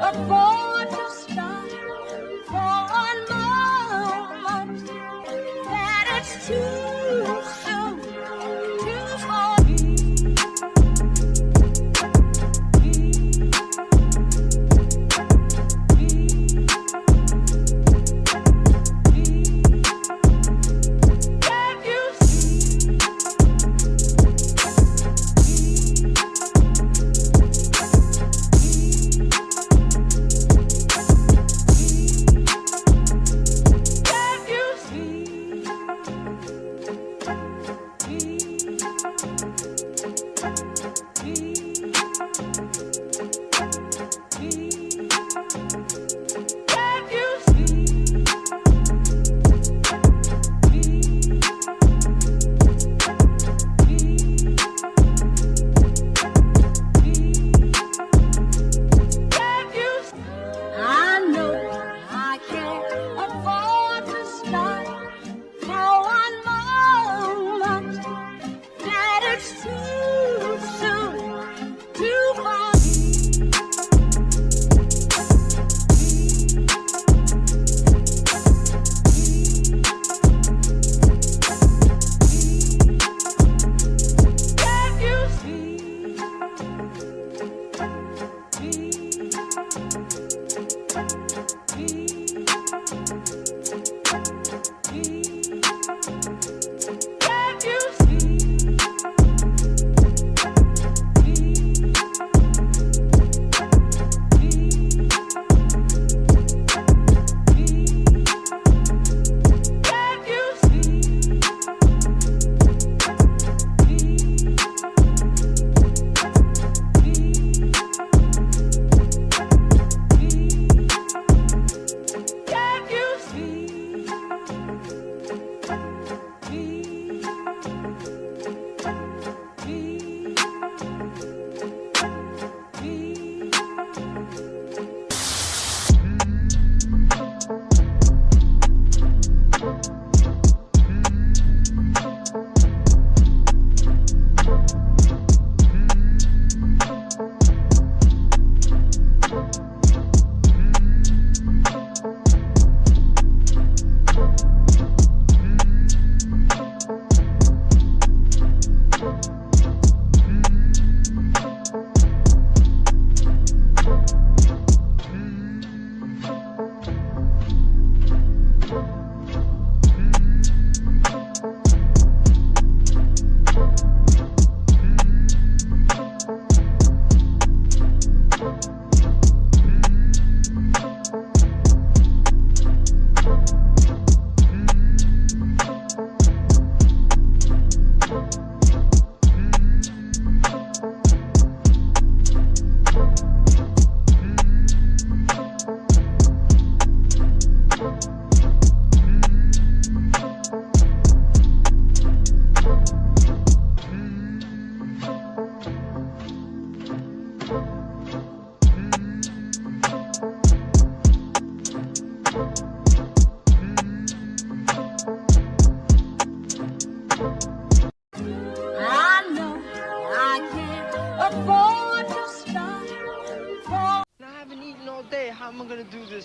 afford to stop for one moment that it's too soon to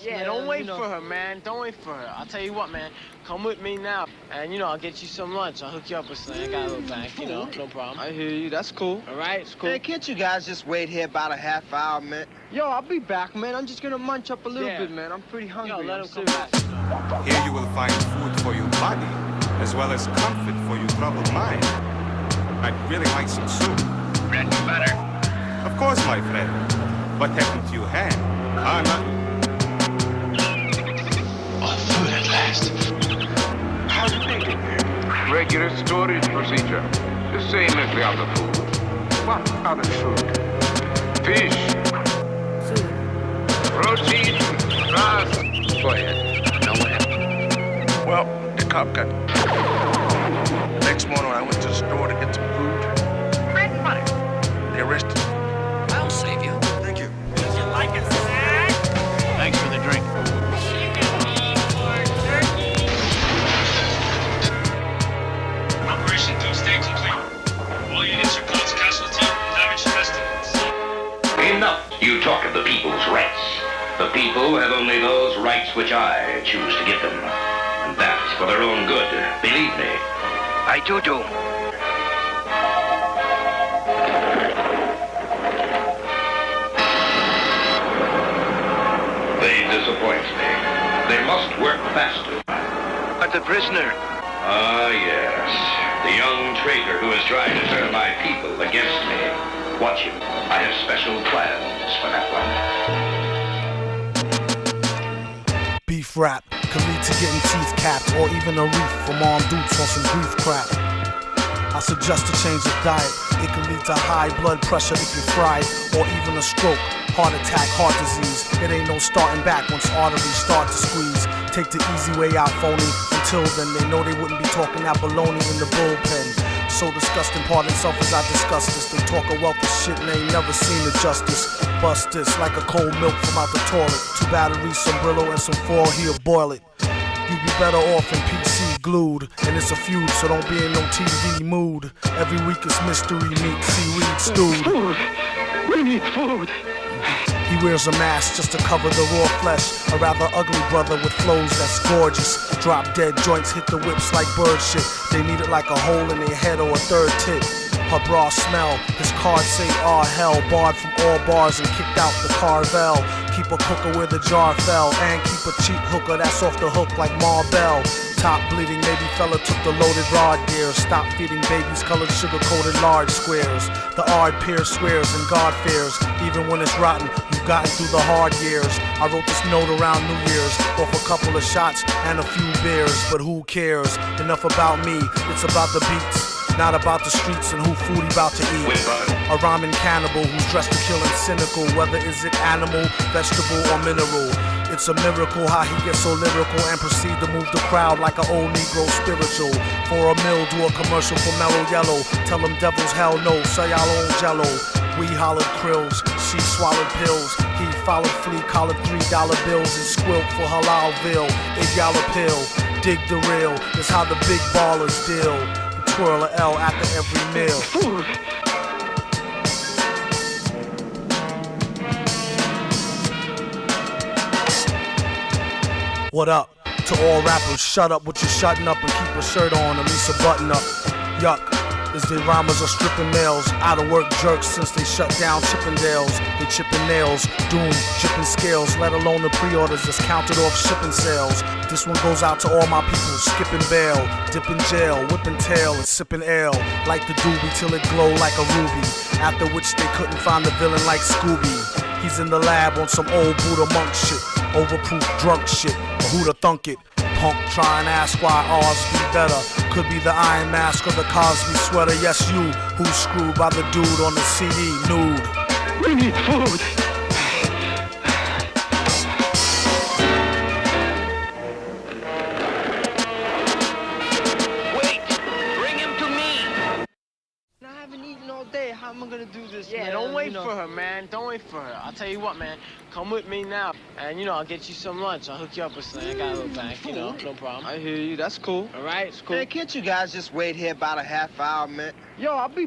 Yeah, don't wait for her, man. Don't wait for her. I'll tell you what, man. Come with me now. And, I'll get you some lunch. I'll hook you up with something. I got a little bank, no problem. I hear you. That's cool. All right? It's cool. Hey, can't you guys just wait here about a half hour, man? Yo, I'll be back, man. I'm just gonna munch up a little bit, man. I'm pretty hungry. Yo, let him come back. Here you will find food for your body, as well as comfort for your troubled mind. I'd really like some soup. Bread and butter. Of course, my friend. What happened to your hand? Nothing. Food at last. How'd you make it here? Regular storage procedure. The same as the other food. What other food? Fish. Protein. Grass. Go ahead. Now what happened? Well, the cop got... Next morning I went to the store to get some food. Bread and butter. They arrested me. I'll save you. Thank you. Would you like a snack? Thanks for the drink. Operation Doomsday complete. All units are close casualty, damage estimates. Enough. You talk of the people's rights. The people have only those rights which I choose to give them. And that is for their own good, believe me. I do. They disappoint me. They must work faster. But the prisoner. Ah, yes. The young traitor who is trying to turn my people against me. Watch him. I have special plans for that one. Beef rap can lead to getting teeth capped or even a reef from armed dudes on some grief crap. I suggest a change of diet. It can lead to high blood pressure if you're fried, or even a stroke, heart attack, heart disease. It ain't no starting back once arteries start to squeeze. Take the easy way out, phony. Until then, they know they wouldn't be talking that baloney in the bullpen. So disgusting, pardon self as I discuss this. They talk a wealth of shit and they ain't never seen the justice. Bust this like a cold milk from out the toilet. 2 batteries, some Brillo, and some foil, he'll boil it. You'd be better off in PC glued. And it's a feud, so don't be in no TV mood. Every week it's mystery meat, seaweed stewed. Food. We need food. He wears a mask just to cover the raw flesh. A rather ugly brother with flows that's gorgeous. Drop dead joints, hit the whips like bird shit. They need it like a hole in their head or a third tit. Her bra smell, his cards say ah hell. Barred from all bars and kicked out the Carvel. Keep a cooker where the jar fell. And keep a cheap hooker that's off the hook like Marvel. Top bleeding, maybe fella took the loaded rod gear. Stop feeding babies colored sugar-coated large squares. The ard peer swears and God fears. Even when it's rotten, you've gotten through the hard years. I wrote this note around New Year's, off a couple of shots and a few beers. But who cares? Enough about me, it's about the beats. Not about the streets and who food he about to eat. A rhyming cannibal who's dressed to kill and cynical. Whether is it animal, vegetable, or mineral. It's a miracle how he gets so lyrical and proceed to move the crowd like an old Negro spiritual. For a mill, do a commercial for Mellow Yellow. Tell them devils hell no, say y'all own jello. We hollered krills, she swallowed pills. He followed flea, collared $3 bills and squilt for Halalville. If y'all a pill, dig the real. It's how the big ballers deal. Twirl a L after every meal. Food. What up? To all rappers, shut up with your shutting up and keep a shirt on, at least a button up. Yuck, is the rhymers are stripping males. Out of work jerks since they shut down Chippendales. They chipping nails, doom, chipping scales, let alone the pre-orders that's counted off shipping sales. This one goes out to all my people, skipping bail, dipping jail, whipping tail and sipping ale. Like the doobie till it glow like a ruby. After which they couldn't find the villain like Scooby. He's in the lab on some old Buddha monk shit, overproof drunk shit, but who'da thunk it? Punk try and ask why ours be better. Could be the Iron Mask or the Cosby sweater. Yes, you, who's screwed by the dude on the CD, nude. We need food. How am I gonna do this, yeah, man? don't wait for her, man. Don't wait for her. I'll tell you what, man. Come with me now. And, I'll get you some lunch. I'll hook you up with something. I got a little bank, no problem. I hear you. That's cool. All right, it's cool. Man, can't you guys just wait here about a half hour, man? Yo, I'll be...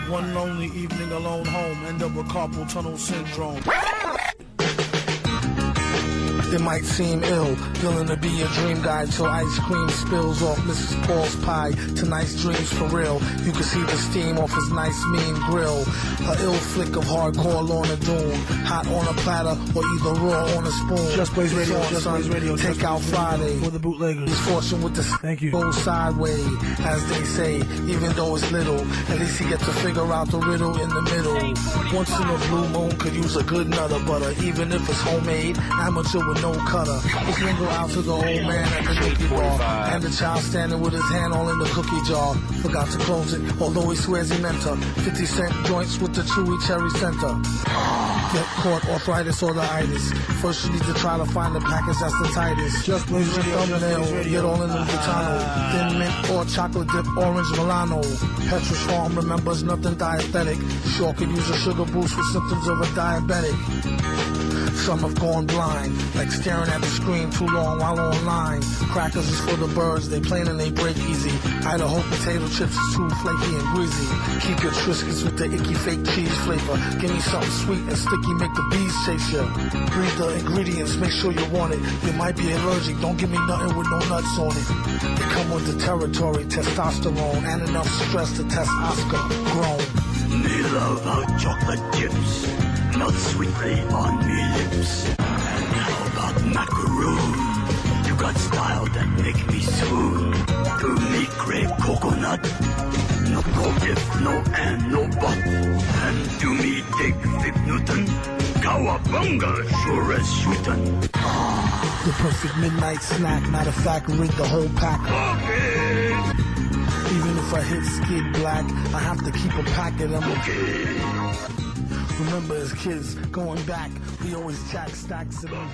One lonely evening alone home, end up with carpal tunnel syndrome. It might seem ill, feeling to be a dream guy till ice cream spills off Mrs. Paul's pie. Tonight's dreams for real. You can see the steam off his nice mean grill. A ill flick of hardcore Lorna Doom. Hot on a platter or either raw on a spoon. Just Blaze Radio, Just Blaze Radio. Take out Friday. For the bootleggers. He's fortune with the go sideways, as they say. Even though it's little, at least he gets to figure out the riddle in the middle. Once in a blue moon could use a good nut of butter, even if it's homemade. Amateur with no cutter. Just linger out to the old man at the cookie bar. And the child standing with his hand all in the cookie jar. Forgot to close it, although he swears he meant to. 50-cent joints with the chewy cherry center. Get caught arthritis or the itis. First you need to try to find the package that's the tightest. Just Blaze Radio, thumbnail, get all in the Gitano. Thin mint or chocolate dip, orange Milano. Petrus Farm remembers nothing dietetic. Sure could use a sugar boost with symptoms of a diabetic. Some have gone blind, like staring at the screen too long while online. Crackers is for the birds, they plain and they break easy. Idaho potato chips is too flaky and greasy. Keep your Triscuits with the icky fake cheese flavor. Give me something sweet and sticky, make the bees chase you. Read the ingredients, make sure you want it. You might be allergic, don't give me nothing with no nuts on it. They come with the territory, testosterone, and enough stress to test Oscar grown. Me love hot chocolate chips, melt sweetly on me lips. And how about macaroon? You got style that make me swoon. To me crave coconut, no if, no and, no but. And to me take Fig Newton, cowabunga sure as shootin'. The perfect midnight snack, matter of fact, rig the whole pack. Okay. Even if I hit skid black, I have to keep a pack of them. Okay. Remember as kids, going back, we always jack stacks of them.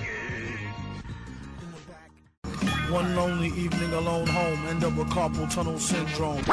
One lonely evening alone home, end up with carpal tunnel syndrome.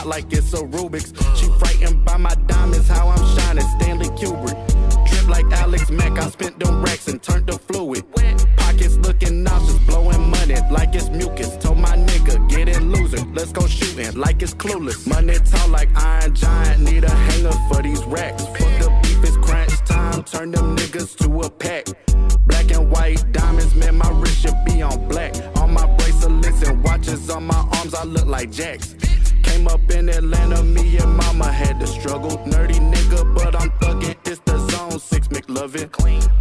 like it's a Rubik's. She frightened by my diamonds, how I'm shining, Stanley Kubrick. Drip like Alex Mack, I spent them racks and turned to fluid. Pockets looking nauseous, blowing money like it's mucus. Told my nigga, get in loser, let's go shooting like it's clueless. Money tall like Iron Giant, need a hanger for these racks. Fuck the beef, it's crunch time, turn them niggas to a pack. Black and white diamonds, man, my wrist should be on black. On my bracelets and watches on my arms, I look like Jacks. Came up in Atlanta, me and mama had to struggle. Nerdy nigga, but I'm thuggin', it's the zone, 6 McLovin.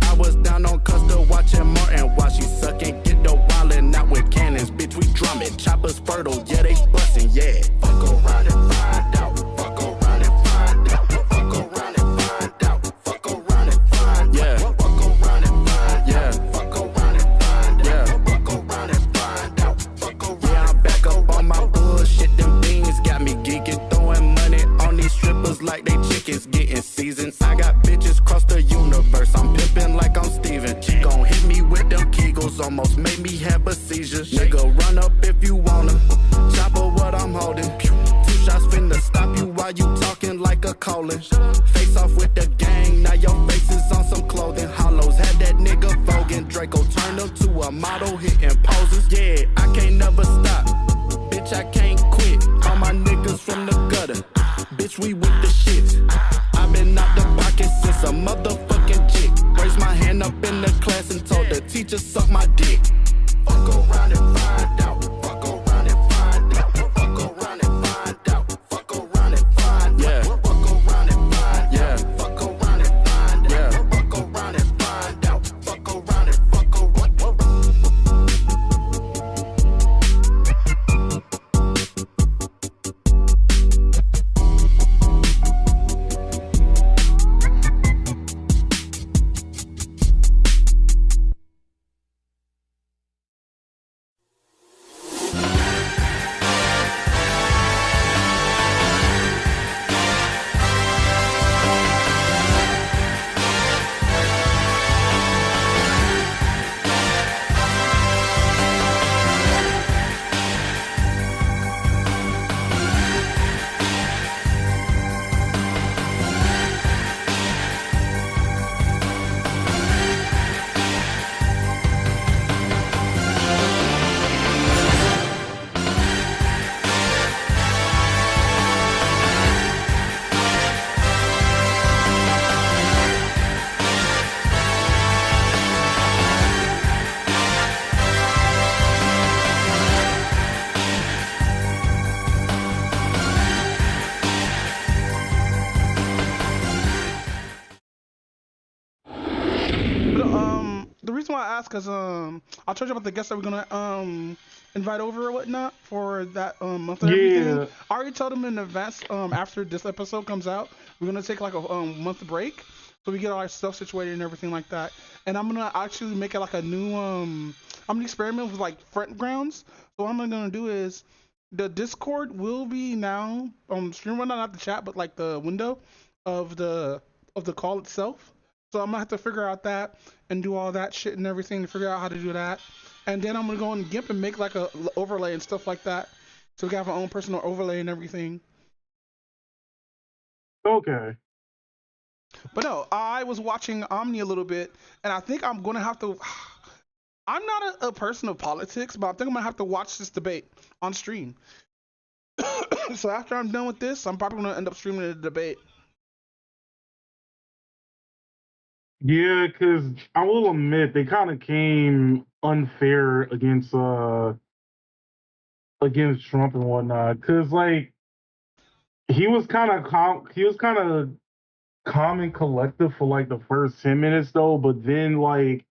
I was down on Custer watching Martin while she suckin'. Get the wildin' out with cannons, bitch, we drummin'. Choppers fertile, yeah, they bustin', yeah. Fuck around and find out, fuck around and find out, fuck around and find out, fuck around and find out, yeah. Fuck around and find out, fuck around and find out, fuck around and find out, fuck around. Yeah, I'm back up on my bullshit, them beans got me geeking, throwing money on these strippers like they chickens getting seasoned. I got bitches cross the universe, I'm pimping like I'm Steven. She gon' hit me with them Kegels, almost made me have a seizure. Nigga, run up if you wanna, chopper what I'm holding. 2 shots finna stop you while you talking like a colon. Face off with the gang, now your face is on some clothing. Hollows had that nigga voguing, Draco turned him to a model hitting poses. Yeah, I can't never stop, bitch, I can't quit. All my niggas from the gutter, bitch, we with the shit. I've been out the pocket since a motherfucking jig. Raised my hand up in the class and told the teacher suck my dick. Fuck around and find out, fuck around and find out, fuck around and find out, fuck around and find out, yeah. Fuck around and find out, yeah. Fuck around and find out, yeah. Fuck around and find out, fuck around and fuck around. The reason why I asked, cause I told you about the guests that we're gonna invite over or whatnot for that month and everything. I already told them in advance. After this episode comes out, we're gonna take like a month break, so we get all our stuff situated and everything like that. And I'm gonna actually make it like a new I'm gonna experiment with like front grounds. So what I'm gonna do is the Discord will be now stream running, not the chat, but like the window of the call itself. So I'm gonna have to figure out that and do all that shit and everything to figure out how to do that. And then I'm gonna go in GIMP and make like a overlay and stuff like that, so we can have our own personal overlay and everything. Okay. But no, I was watching Omni a little bit, and I think I'm gonna have to. I'm not a person of politics, but I think I'm gonna have to watch this debate on stream. So after I'm done with this, I'm probably gonna end up streaming the debate. Yeah, because I will admit they kind of came unfair against Trump and whatnot. Because like he was kind of calm and collective for like the first 10 minutes though, but then like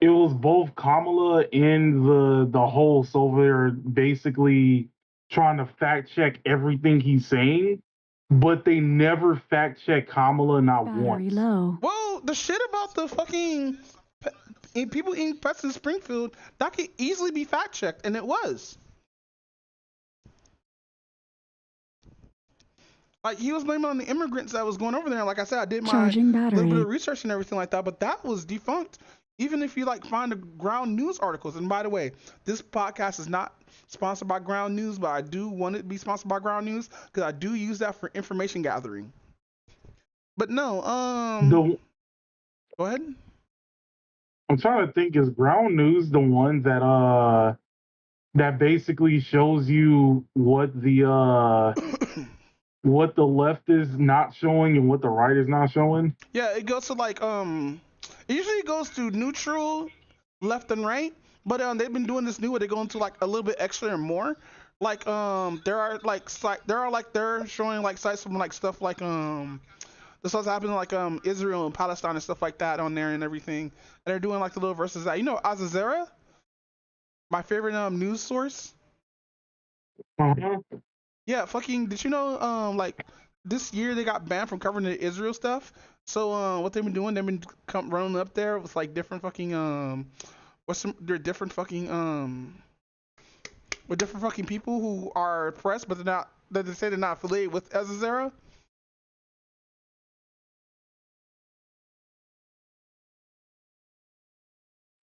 it was both Kamala and the host over there basically trying to fact check everything he's saying, but they never fact check Kamala not once. Low. Well, the shit about the fucking people eating pets in Springfield, that could easily be fact checked, and it was. Like, he was blaming on the immigrants that was going over there. Like I said, I did my little bit of research and everything like that, but that was defunct. Even if you like find the ground news articles. And by the way, this podcast is not sponsored by Ground News, but I do want it to be sponsored by Ground News because I do use that for information gathering. But no, go ahead. I'm trying to think, is Ground News the one that basically shows you what the left is not showing and what the right is not showing? Yeah, it goes to like it usually goes to neutral, left and right. But they've been doing this new where they go into like a little bit extra and more. Like they're showing like sites from like stuff like this was happening like Israel and Palestine and stuff like that on there and everything. And they're doing like the little verses that Azazera, my favorite news source. Uh-huh. Yeah, fucking. Did you know like this year they got banned from covering the Israel stuff? So what they've been doing, they've been running up there with like different fucking they're different fucking with different fucking people who are press, but they're not. They say they're not affiliated with Azazera.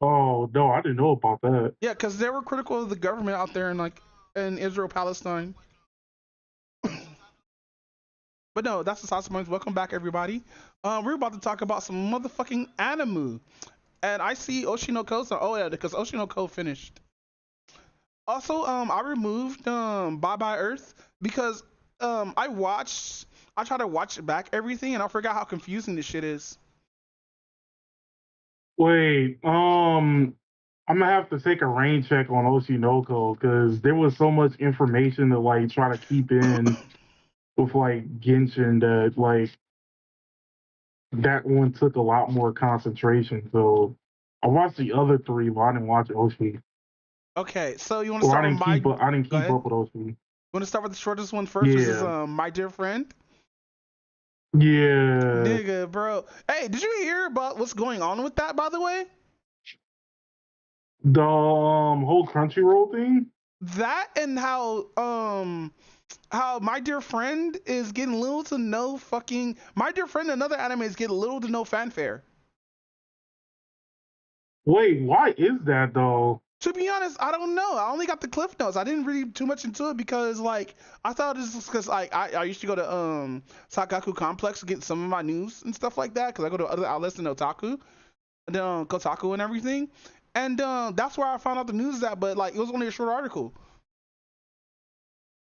Oh no, I didn't know about that. Yeah, because they were critical of the government out there in Israel Palestine. But no, that's the Sauce Points. Welcome back, everybody. We're about to talk about some motherfucking anime. And I see Oshinoko, so yeah, because Oshinoko finished. Also, I removed Bye Bye Earth because I tried to watch back everything and I forgot how confusing this shit is. Wait, I'm gonna have to take a rain check on Oshinoko because there was so much information to like try to keep in with like Genshin that like that one took a lot more concentration. So I watched the other three, but I didn't watch Oshi. Okay, so you want to start with I didn't keep up with Oshi. You want to start with the shortest one first? Yeah. Which is My Dear Friend. Yeah. Nigga, bro. Hey, did you hear about what's going on with that, by the way? The whole Crunchyroll thing? That and how My Dear Friend is getting little to no fucking My Dear Friend, another anime, is getting little to no fanfare. Wait, why is that though? To be honest, I don't know. I only got the cliff notes. I didn't read too much into it because like I thought this was because I used to go to Sakaku Complex to get some of my news and stuff like that because I go to other outlets in Otaku and then Kotaku and everything. And that's where I found out the news that, but like it was only a short article.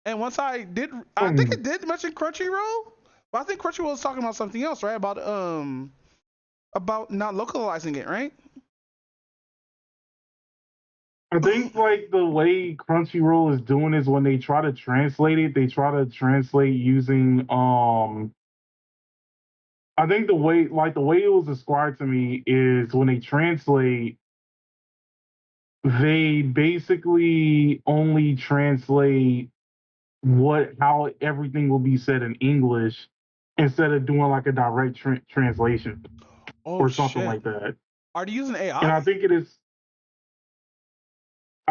And once I think it did mention Crunchyroll, but I think Crunchyroll was talking about something else, right? About not localizing it, right? I think like the way Crunchyroll is doing is when they try to translate it, they try to translate using I think the way it was described to me is when they translate, they basically only translate how everything will be said in English instead of doing like a direct translation or something like that. Are they using AI? And I think it is.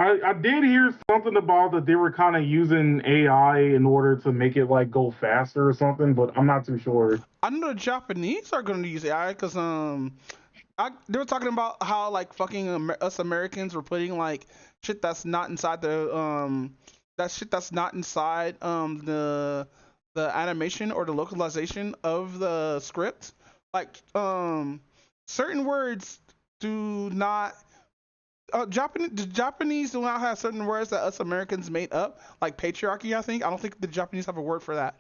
I did hear something about that they were kind of using AI in order to make it like go faster or something, but I'm not too sure. I know the Japanese are going to use AI because they were talking about how like fucking us Americans were putting like shit that's not inside the animation or the localization of the script. Like certain words do not. The Japanese do not have certain words that us Americans made up, like patriarchy. I don't think the Japanese have a word for that.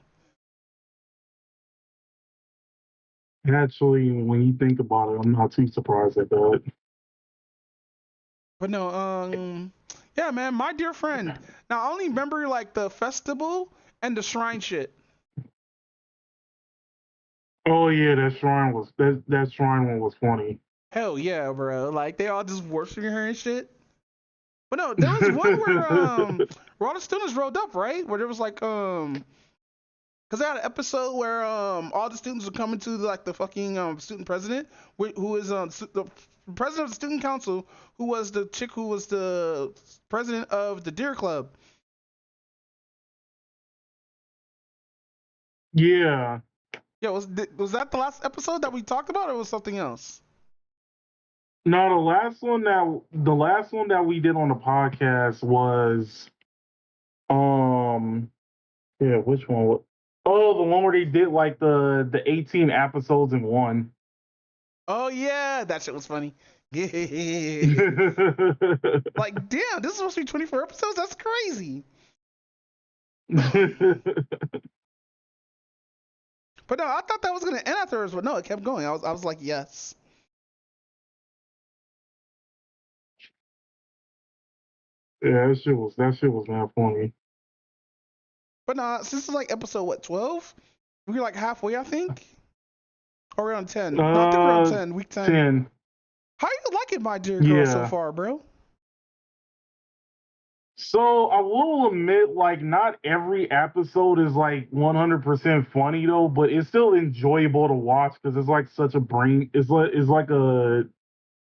Actually, when you think about it, I'm not too surprised at that. But no, yeah, man, My Dear Friend. Now I only remember like the festival and the shrine shit. Oh yeah, that shrine one was funny. Hell yeah, bro! Like they all just worshiping her and shit. But no, there was one where all the students rolled up, right? Where there was like because they had an episode where all the students were coming to like the fucking student president, who is the president of the student council, who was the chick who was the president of the Deer Club. Yeah. Yeah, was that the last episode that we talked about, or was something else? No, the last one that we did on the podcast was Yeah, which one? Oh, the one where they did like the 18 episodes in one. Oh yeah, that shit was funny. Yeah. Like, damn, this is supposed to be 24 episodes. That's crazy. But no, I thought that was gonna end afterwards, but no, it kept going. I was like, yes. Yeah, that shit was not funny. But no, since it's like episode what 12, we're like halfway, I think, or around 10. No, I think we're on 10, week 10. 10. How you liking My Dear Girl so far, bro? So I will admit, like, not every episode is like 100% funny though, but it's still enjoyable to watch because it's like such a brain. It's like a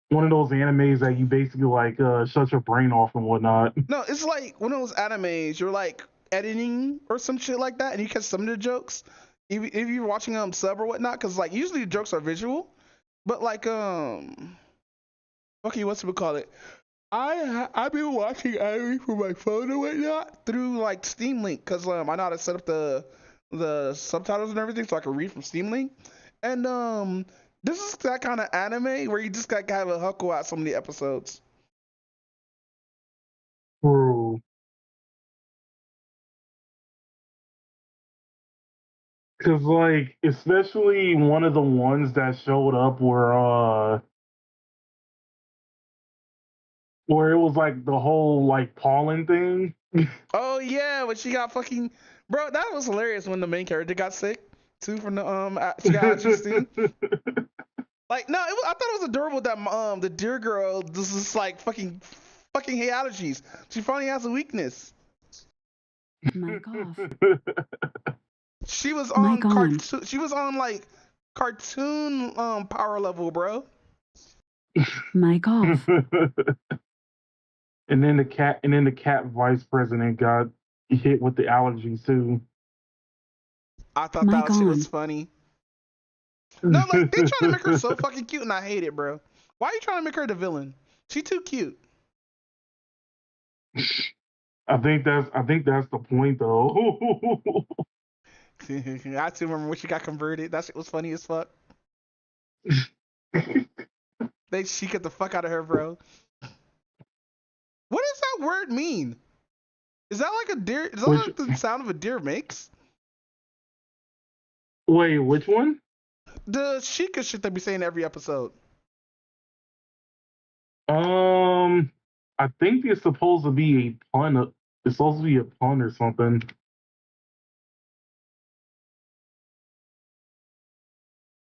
one of those animes that you basically like shut your brain off and whatnot. No, it's like one of those animes you're like editing or some shit like that, and you catch some of the jokes. If you're watching sub or whatnot, because like usually the jokes are visual, but like okay, what's we call it? I've been watching anime from my phone or whatnot through like Steam Link because I know how to set up the subtitles and everything so I can read from Steam Link. And this is that kind of anime where you just got to have a huckle at some of the episodes. True. Cause like especially one of the ones that showed up where it was like the whole like pollen thing. Oh yeah, when she got fucking bro, that was hilarious when the main character got sick too from the she got atrazine. Like no, I thought it was adorable that the dear girl this is like fucking hate allergies. She finally has a weakness. Mic off. She was on cartoon. She was on like cartoon power level, bro. Mic off. And then the cat vice president got hit with the allergies too. I thought that shit was funny. No, like they're trying to make her so fucking cute, and I hate it, bro. Why are you trying to make her the villain? She too cute. I think that's the point though. I still remember when she got converted. That shit was funny as fuck. She got the fuck out of her, bro. What does that word mean? Is that like a deer? Is that like the sound of a deer makes? Wait, which one? The Sheikah shit they be saying every episode. I think it's supposed to be a pun. It's supposed to be a pun or something.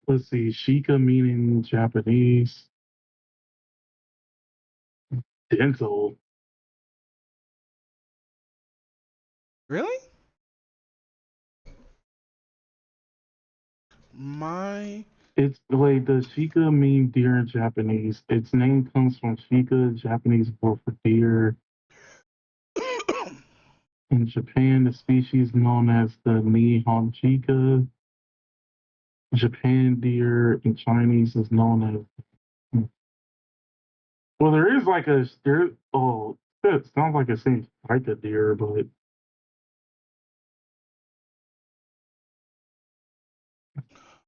Let's see, Sheikah meaning Japanese. Dental. Really? It's wait, does Sheikah mean deer in Japanese? Its name comes from Sheikah, Japanese word for deer. In Japan, the species known as the Nihon Chica. Japan deer in Chinese is known as. Well, there is like a there. Oh, it sounds like it seems like a deer, but.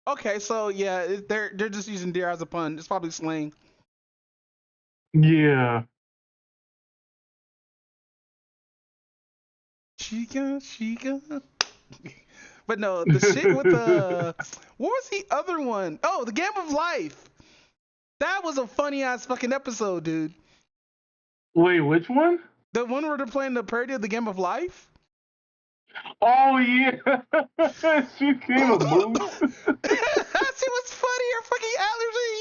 Okay, so yeah, they're just using deer as a pun. It's probably slang. Yeah. Chica. But no, the shit with the what was the other one? Oh, the Game of Life. That was a funny ass fucking episode, dude. Wait, which one? The one where they're playing the parody of the Game of Life. Oh yeah, she came a boost. That shit was funny. Her fucking antlers are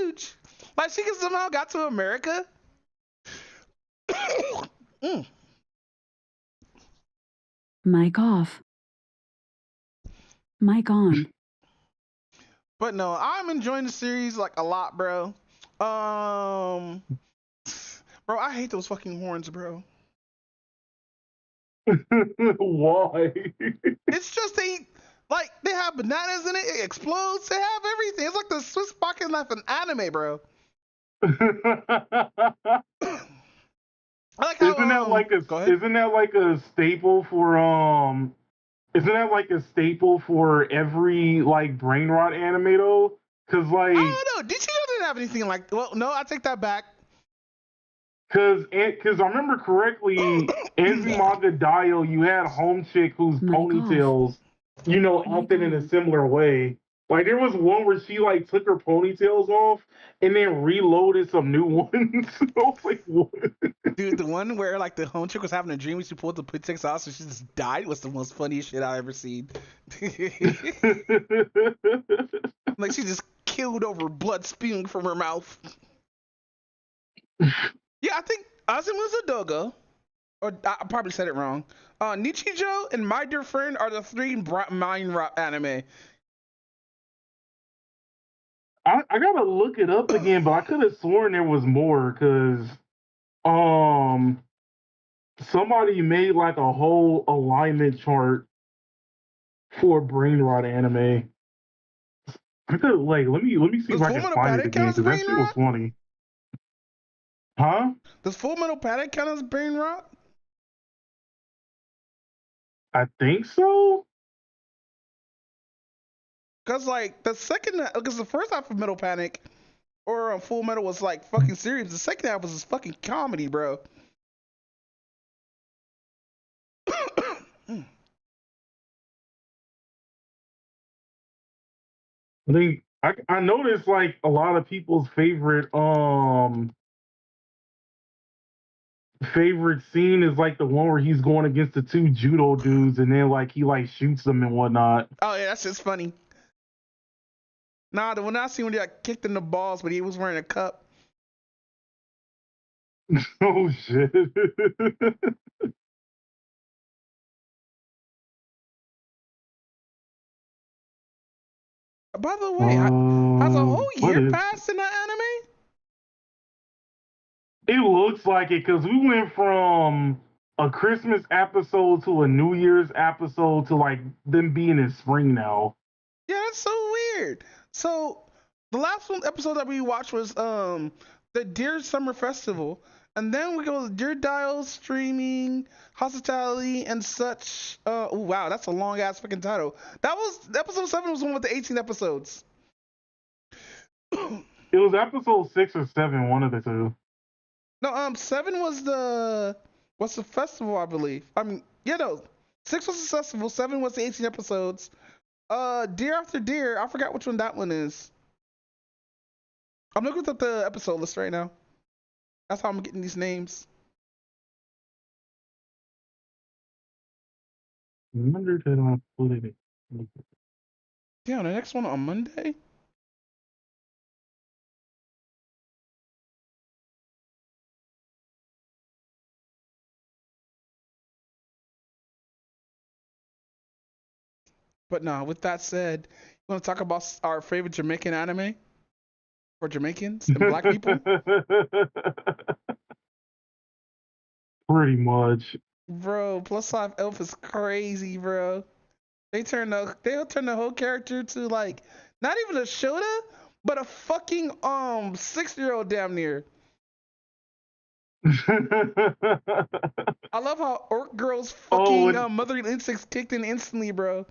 huge. Like she somehow got to America. Mic off. Mic on. But no, I'm enjoying the series like a lot, bro. Bro, I hate those fucking horns, bro. Why? It's just they have bananas in it. It explodes. They have everything. It's like the Swiss pocket knife in anime, bro. I like how go ahead. isn't that like a staple for isn't that like a staple for every like brain rot anime though? Cause like I don't know. Dichijou didn't have anything like. Well, no, I take that back. Cause I remember correctly, Enzumanga Daioh, you had home chick whose ponytails, you know, acted in a similar way. Like there was one where she like took her ponytails off and then reloaded some new ones. I was like, what? Dude, the one where like the home chick was having a dream and she pulled the ponytails off so she just died was the most funniest shit I've ever seen. Like she just killed over blood spewing from her mouth. Yeah, I think Azuma's a Dogo. Or I probably said it wrong. Nichijou and My Dear Friend are the three mind rot anime. I gotta look it up again, but I could have sworn there was more because somebody made like a whole alignment chart for brain rot anime. I could like let me see if I can find it again because that shit was funny. Huh? Does Full Metal Panic count as brain rot? I think so. Cause like the first half of Metal Panic or Full Metal was like fucking serious. The second half was just fucking comedy, bro. I think I noticed like a lot of people's favorite scene is like the one where he's going against the two judo dudes and then like he like shoots them and whatnot. Oh yeah, that's just funny. Nah, the one I seen when he got kicked in the balls, but he was wearing a cup. Oh shit. By the way, has a whole year passed in that anime? It looks like it because we went from a Christmas episode to a New Year's episode to like them being in spring now. Yeah, that's so weird. So the last episode that we watched was the Dear Summer Festival, and then we go to Dear Dial, Streaming, Hospitality, and such. Oh wow, that's a long ass fucking title. That was episode 7 was one with the 18 episodes. It was episode 6 or 7, one of the two. No, 7 was the festival, I believe. I mean, 6 was the festival, 7 was the 18 episodes. Dear After Dear, I forgot which one that one is. I'm looking at the episode list right now. That's how I'm getting these names. I wonder if I put it. Yeah, the next one on Monday. But no, with that said, you want to talk about our favorite Jamaican anime? For Jamaicans and black people? Pretty much. Bro, Plus 5 Elf is crazy, bro. They'll turn the whole character to like not even a Shota, but a fucking 6-year-old damn near. I love how Orc Girl's fucking mothering instincts kicked in instantly, bro.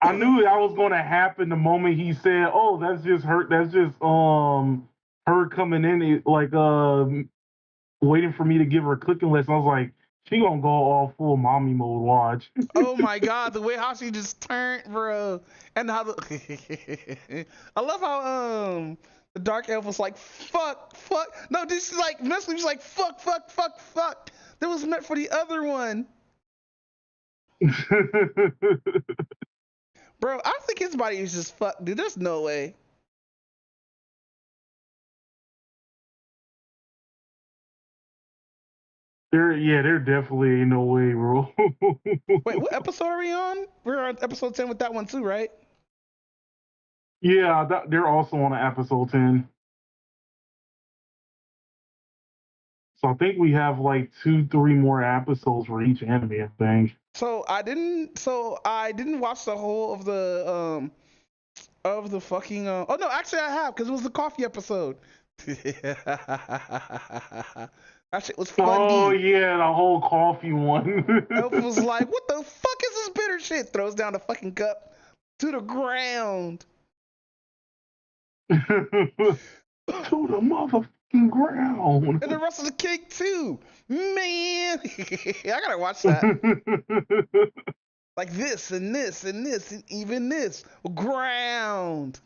I knew that was going to happen the moment he said, "Oh, that's just her. That's just her coming in, like waiting for me to give her a cooking lesson." I was like, "She gonna go all full mommy mode. Watch." Oh my god, the way how she just turned, bro, and how I love how the dark elf was like, "Fuck." No, this is like mentally, she's like, "Fuck." That was meant for the other one. Bro, I think his body is just fucked, dude. There's no way. There definitely ain't no way, bro. Wait, what episode are we on? We're on episode 10 with that one too, right? Yeah, they're also on episode 10. So I think we have like 2-3 more episodes for each anime, I think. So I didn't watch the whole of the fucking oh no, actually I have, because it was the coffee episode. That shit was funny. Oh yeah, the whole coffee one. Elf was like, "What the fuck is this bitter shit?" Throws down the fucking cup to the ground. To the motherfucking ground. And the rest of the cake too. Man, I gotta watch that. Like this and this and this and even this ground.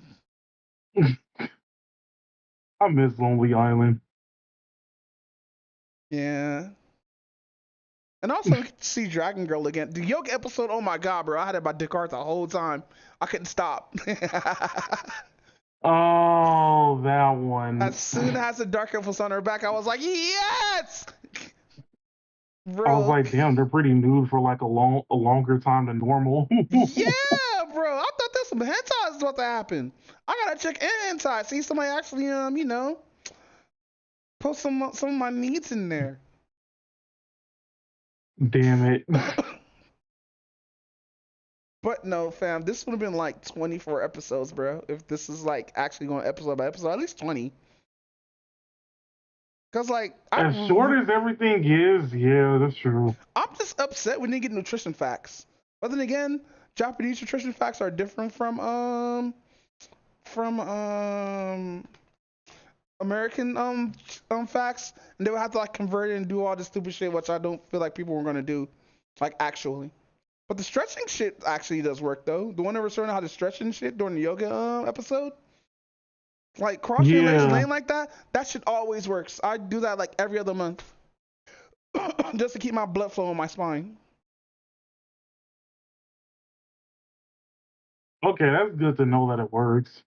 I miss Lonely Island. Yeah. And also see Dragon Girl again. The yoga episode, oh my god, bro. I had it by dick hard the whole time. I couldn't stop. Oh, that one. As soon as the dark elf was on her back, I was like, yes! Bro. I was like, damn, they're pretty nude for like a longer time than normal. Yeah, bro. I thought there's some hentai is about to happen. I gotta check hentai. See somebody actually, you know, post some of my needs in there. Damn it. But no, fam, this would have been like 24 episodes, bro. If this is like actually going episode by episode, at least 20. Cause like as short as everything is, yeah, that's true. I'm just upset we didn't get nutrition facts. But then again, Japanese nutrition facts are different from American facts, and they would have to like convert it and do all this stupid shit, which I don't feel like people were gonna do, like actually. But the stretching shit actually does work though. The one that was showing how to stretch and shit during the yoga episode, like cross your legs laying like that, that shit always works. I do that like every other month, just to keep my blood flow in my spine. Okay, that's good to know that it works.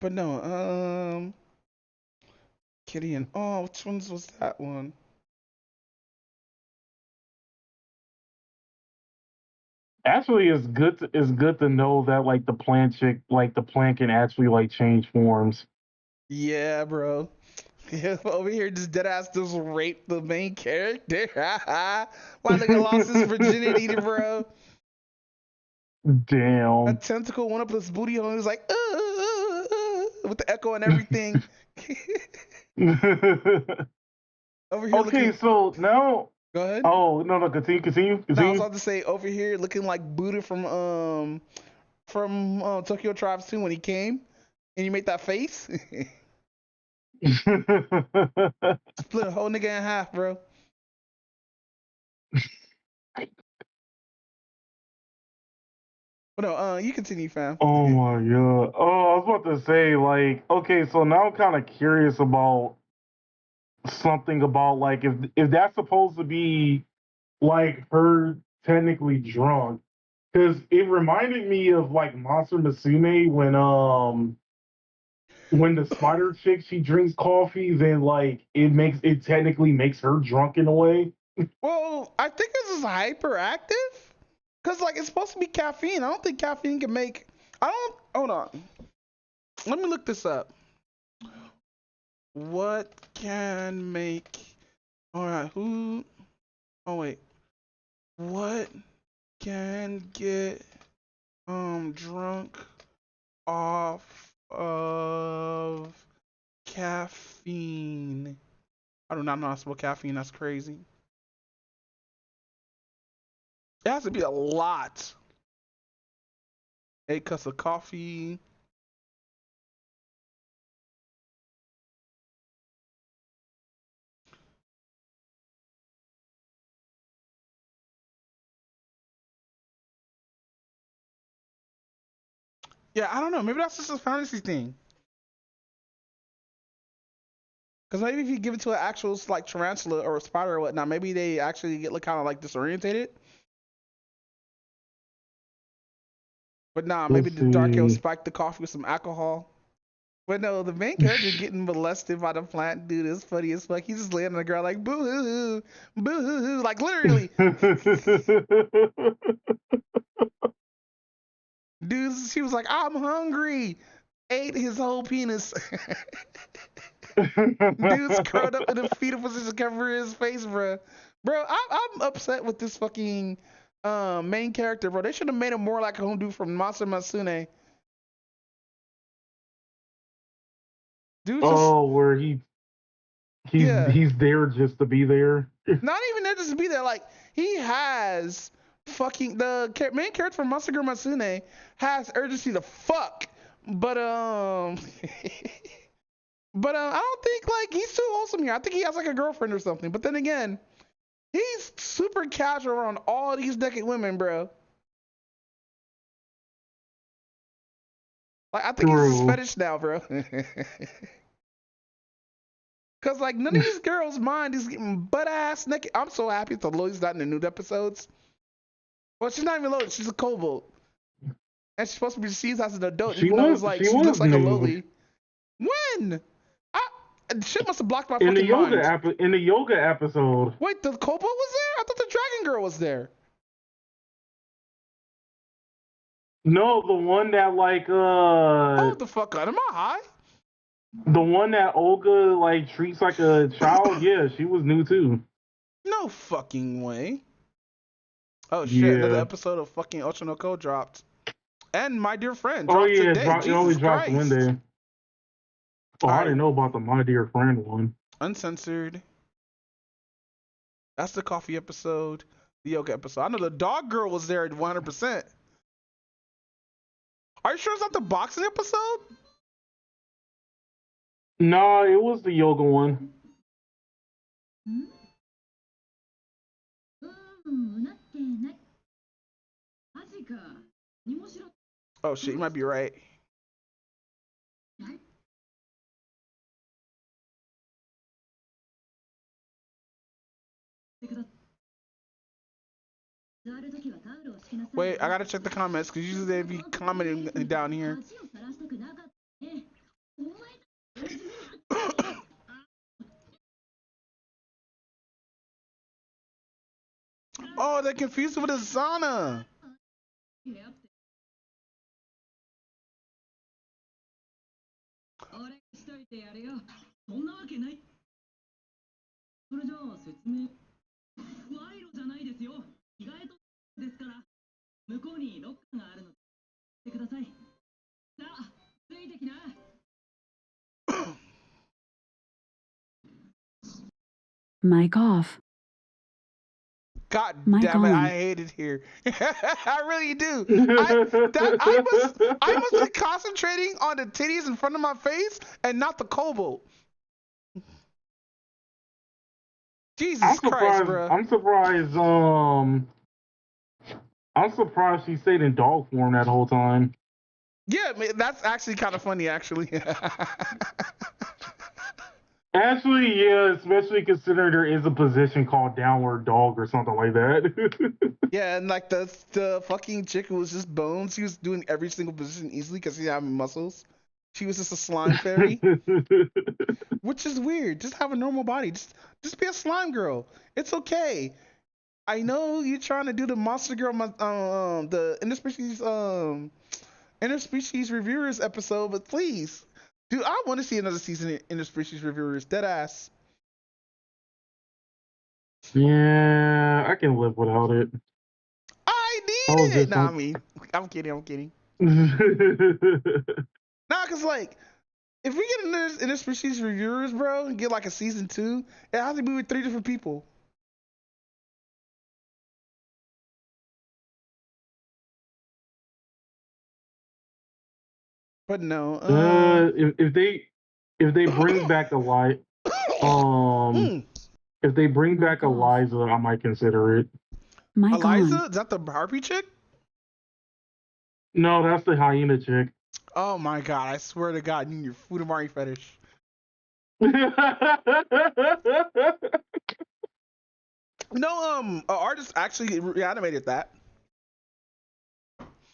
But no, Kitty and which ones was that one? Actually, it's good to know that like the plant can actually like change forms. Yeah, bro. Yeah, over here just dead ass just raped the main character. Why nigga lost his virginity, bro? Damn. A tentacle went up his booty hole and was like, with the echo and everything. Over here okay, so now. Go ahead. Oh no, continue. No, I was about to say over here looking like Buddha from Tokyo Tribes 2 when he came, and you made that face. Split a whole nigga in half, bro. But no, you continue, fam. Oh my god. Oh, I was about to say, like, okay, so now I'm kind of curious about something about like if that's supposed to be like her technically drunk, because it reminded me of like Monster Musume when the spider chick she drinks coffee, then like it technically makes her drunk in a way. Well, I think this is hyperactive. Cause like it's supposed to be caffeine. I don't think caffeine can make. Hold on. Let me look this up. What can make? All right. Who? Oh wait. What can get drunk off of caffeine? I do not know how to spell caffeine. That's crazy. It has to be a lot. 8 cups of coffee. Yeah, I don't know. Maybe that's just a fantasy thing. Because maybe if you give it to an actual like tarantula or a spider or whatnot, maybe they actually get like, kind of like disorientated. But nah, maybe the dark elf spiked the coffee with some alcohol. But no, the main character getting molested by the plant dude is funny as fuck. He's just laying on the ground like boo hoo, boo hoo, like literally. Dude, she was like, I'm hungry. Ate his whole penis. Dude's curled up in a fetal position covering his face, bro. Bro, I'm upset with this fucking main character, bro. They should have made him more like a home dude from Monster Masune. Dude, oh, where he He's there just to be there. Not even there just to be there. Like he has fucking the main character from Masaru Masune has urgency to fuck, but but I don't think like he's too wholesome here. I think he has like a girlfriend or something. But then again, he's super casual around all these naked women, bro. Like I think he's his fetish now, bro. Cause like none of these girls mind is getting butt ass naked. I'm so happy that Loli's not in the nude episodes. Well, she's not even Loli, she's a kobold. And she's supposed to be received as an adult, even though it's like she looks like a Loli. When? Shit must have blocked my fucking mind. In the yoga episode. Wait, the kobold was there? I thought the dragon girl was there. No, the one that like Hold the fuck on, am I high? The one that Olga like treats like a child, yeah, she was new too. No fucking way. Oh shit, another episode of fucking Ochonoko dropped. And My Dear Friend dropped today. It only dropped one day. Oh, I didn't know about the My Dear Friend one. Uncensored. That's the coffee episode. The yoga episode. I know the dog girl was there at 100%. Are you sure it's not the boxing episode? No, it was the yoga one. Oh shit, you might be right. Wait, I gotta check the comments because usually they be commenting down here. Oh, they're confused with a sauna. Mic off. God Mic damn it, on. I hate it here. I really do. I must be concentrating on the titties in front of my face and not the kobold. Jesus Christ, bro. I'm surprised she stayed in dog form that whole time. Yeah, man, that's actually kind of funny, actually. Actually, yeah, especially considering there is a position called downward dog or something like that. Yeah, and like the fucking chick who was just bones, she was doing every single position easily because she didn't have muscles. She was just a slime fairy, which is weird. Just have a normal body. Just be a slime girl. It's okay. I know you're trying to do the monster girl, the interspecies reviewers episode, but please. Dude, I want to see another season of Interspecies Reviewers. Dead ass. Yeah, I can live without it. I need it. Nah, I'm kidding. Nah, cause like, if we get Interspecies Reviewers, bro, and get like a season 2, it has to be with 3 different people. But no. If they bring back Eliza, if they bring back Eliza, I might consider it. Eliza? Is that the Harpy chick? No, that's the hyena chick. Oh my god! I swear to God, you and your Futamari fetish. No, an artist actually reanimated that.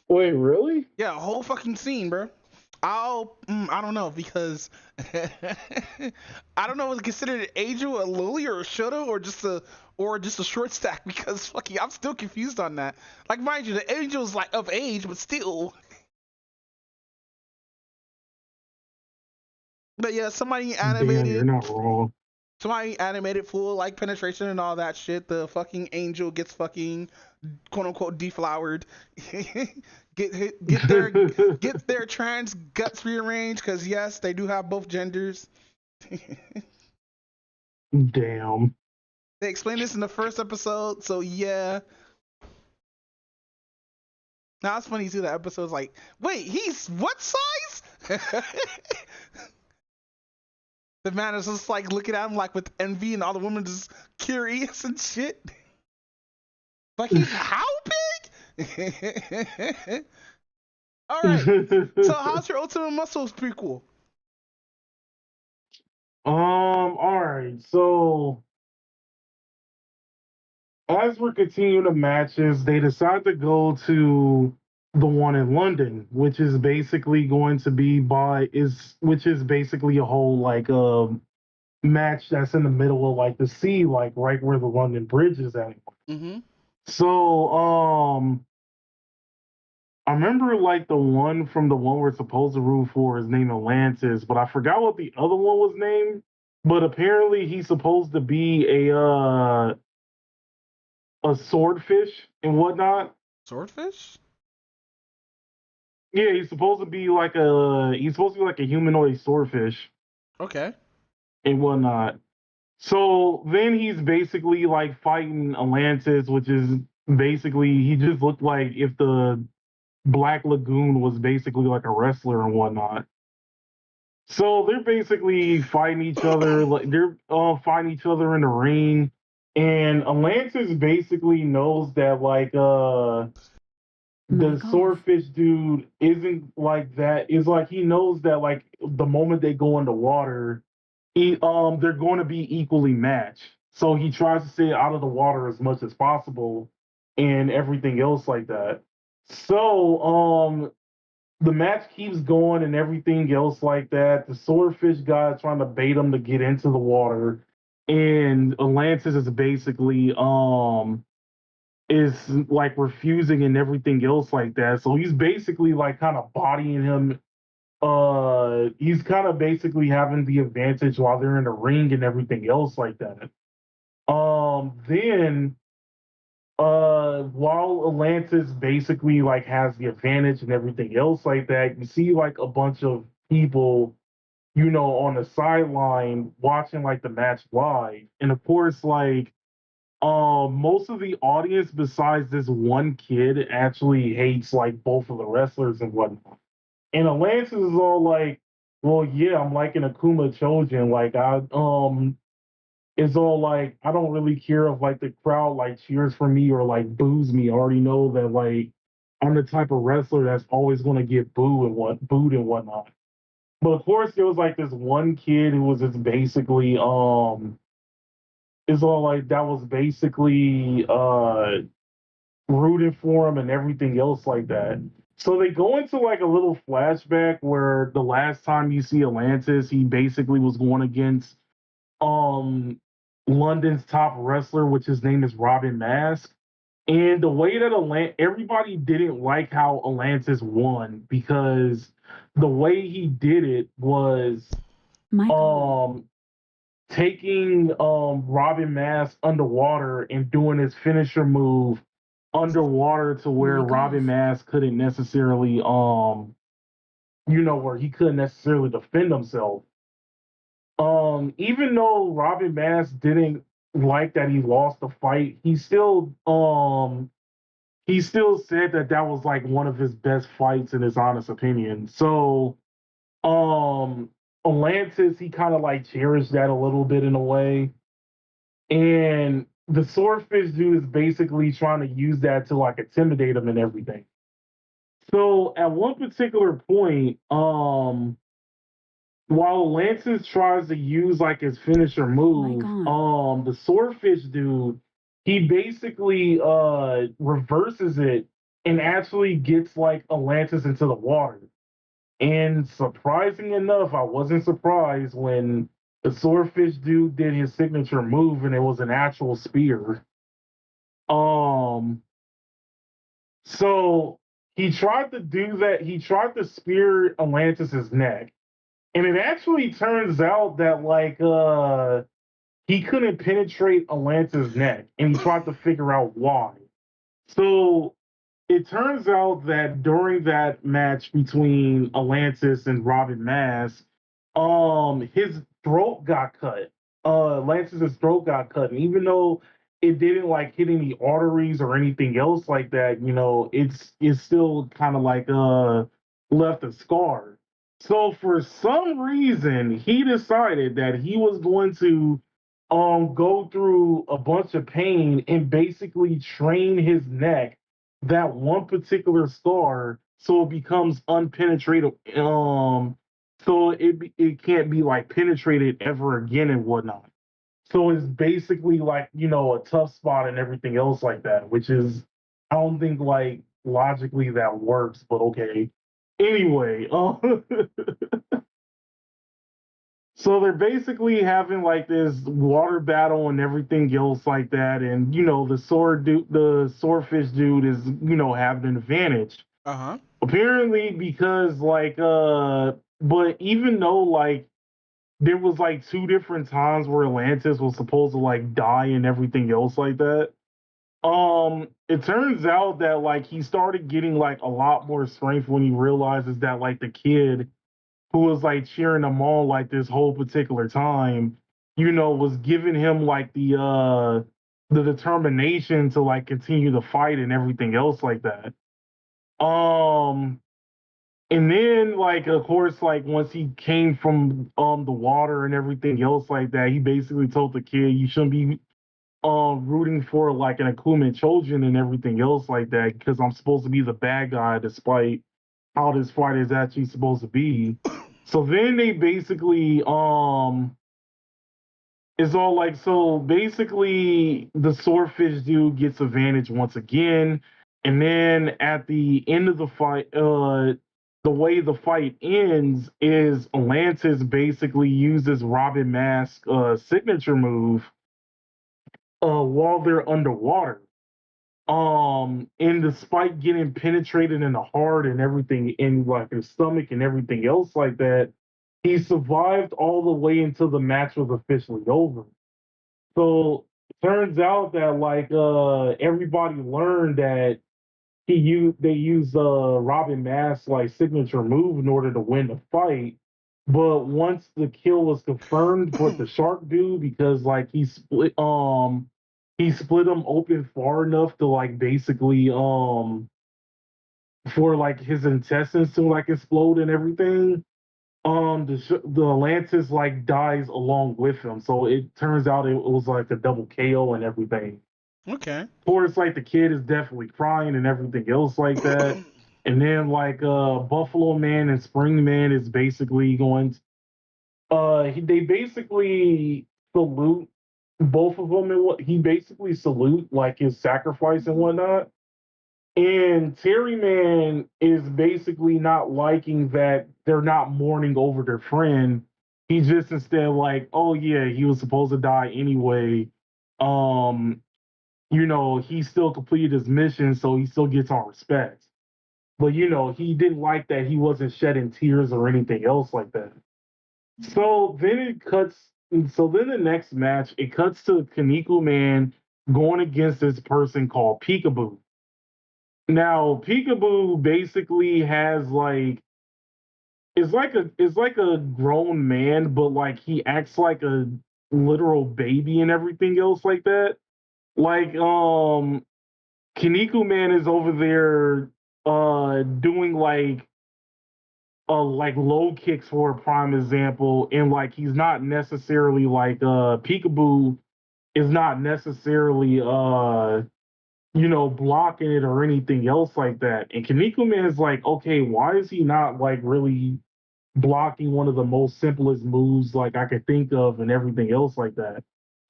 Wait, really? Yeah, a whole fucking scene, bro. I don't know because I don't know was it considered an angel, a lily, or a shoto, or just a short stack because fucking I'm still confused on that. Like mind you, the angel's like of age, but still. But yeah, somebody animated. Damn, you're not wrong. Somebody animated full like penetration and all that shit. The fucking angel gets fucking quote unquote deflowered. get their trans guts rearranged because yes, they do have both genders. Damn. They explained this in the first episode, so yeah. Now it's funny too. The episode's like, wait, he's what size? The man is just like looking at him like with envy, and all the women just curious and shit. Like he's how big? All right. So how's your Ultimate Muscles prequel? All right. So as we're continuing the matches, they decide to go to the one in London, which is basically going to be which is basically a whole like match that's in the middle of like the sea, like right where the London Bridge is at. Mm-hmm. So I remember like the one we're supposed to root for is named Atlantis, but I forgot what the other one was named. But apparently he's supposed to be a swordfish and whatnot. Swordfish? Yeah, he's supposed to be like a humanoid swordfish. Okay. And whatnot. So then he's basically like fighting Atlantis, which is basically he just looked like if the Black Lagoon was basically like a wrestler and whatnot. So they're basically fighting each other, like they're fighting each other in the ring, and Atlantis basically knows that like the swordfish dude isn't like that. Is like he knows that like the moment they go in the water, they're going to be equally matched. So he tries to stay out of the water as much as possible, and everything else like that. So the match keeps going and everything else like that. The swordfish guy trying to bait him to get into the water, and Atlantis is basically is like refusing and everything else like that. So he's basically like kind of bodying him. He's kind of basically having the advantage while they're in the ring and everything else like that. Then while Atlantis basically like has the advantage and everything else like that, you see like a bunch of people, on the sideline watching like the match live. And of course, like most of the audience besides this one kid actually hates like both of the wrestlers and whatnot. And Atlantis is all like, well, yeah, I'm like an Akuma Chojin. Like it's all like I don't really care if like the crowd like cheers for me or like boos me. I already know that like I'm the type of wrestler that's always gonna get booed and whatnot. But of course there was like this one kid who was just basically it's all like that was basically rooting for him and everything else like that. So they go into like a little flashback where the last time you see Atlantis, he basically was going against um London's top wrestler, which his name is Robin Mask. And the way that everybody didn't like how Atlantis won because the way he did it was taking Robin Mask underwater and doing his finisher move underwater to where Robin Mask couldn't necessarily where he couldn't necessarily defend himself. Even though Robin Mask didn't like that he lost the fight, he still said that that was like one of his best fights in his honest opinion. So Atlantis, he kind of like cherished that a little bit in a way. And the swordfish dude is basically trying to use that to like intimidate him and everything. So at one particular point, while Atlantis tries to use like his finisher move, the swordfish dude, he basically reverses it and actually gets like Atlantis into the water. And surprising enough, I wasn't surprised when the swordfish dude did his signature move and it was an actual spear. So he tried to do that. He tried to spear Atlantis's neck. And it actually turns out that like he couldn't penetrate Atlantis' neck, and he tried to figure out why. So it turns out that during that match between Atlantis and Robin Mask, his throat got cut. Lance's throat got cut, and even though it didn't like hit any arteries or anything else like that, it's still kind of like left a scar. So for some reason, he decided that he was going to go through a bunch of pain and basically train his neck, that one particular scar, so it becomes unpenetrable. So it can't be like penetrated ever again and whatnot. So it's basically like, a tough spot and everything else like that, which is, I don't think like logically that works, but okay. Anyway, so they're basically having like this water battle and everything else like that, and the swordfish dude is having an advantage. Apparently because but even though like there was like two different times where Atlantis was supposed to like die and everything else like that. It turns out that like he started getting like a lot more strength when he realizes that like the kid who was like cheering him on like this whole particular time, was giving him like the determination to like continue the fight and everything else like that. Um and then, like, of course, like once he came from the water and everything else like that, he basically told the kid, "You shouldn't be rooting for like an Akuma Chojin and everything else like that, because I'm supposed to be the bad guy, despite how this fight is actually supposed to be." So then they basically it's all like, so basically the swordfish dude gets advantage once again, and then at the end of the fight, the way the fight ends is Atlantis basically uses Robin Mask signature move while they're underwater. And despite getting penetrated in the heart and everything, in like his stomach and everything else like that, he survived all the way until the match was officially over. So turns out that like everybody learned that they use Robin Mask's like signature move in order to win the fight. But once the kill was confirmed with the shark dude, because like he split him open far enough to like basically for like his intestines to like explode and everything. The Atlantis like dies along with him, so it turns out it was like a double KO and everything. Okay. Of course, like the kid is definitely crying and everything else like that. And then like Buffalo Man and Spring Man is basically going they basically salute both of them, and what he basically salute like his sacrifice and whatnot. And Terry Man is basically not liking that they're not mourning over their friend. He just instead like, oh yeah, he was supposed to die anyway. Um, he still completed his mission, so he still gets our respect. But he didn't like that he wasn't shedding tears or anything else like that. So then it cuts. So then the next match, it cuts to Kaneko Man going against this person called Peekaboo. Now, Peekaboo basically has like it's like a grown man, but like he acts like a literal baby and everything else like that. Like Kaneko Man is over there doing like low kicks for a prime example, and like he's not necessarily like Peekaboo is not necessarily blocking it or anything else like that. And Kaneko Man is like, okay, why is he not like really blocking one of the most simplest moves like I could think of and everything else like that?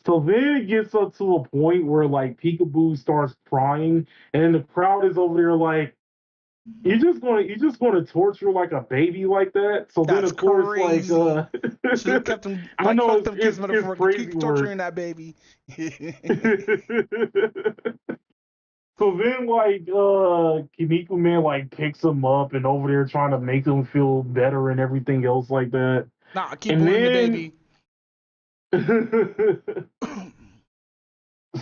So then it gets up to a point where like Peekaboo starts crying, and then the crowd is over there like, you're just gonna torture like a baby like that. So then That's of course crazy. like Should have kept him. I Like, know fuck them kids, it's motherfucker. crazy Keep torturing work. that baby. So then, like, Kaneko Man, like, picks him up and over there trying to make him feel better and everything else like that. Nah, keep And bullying the then, baby.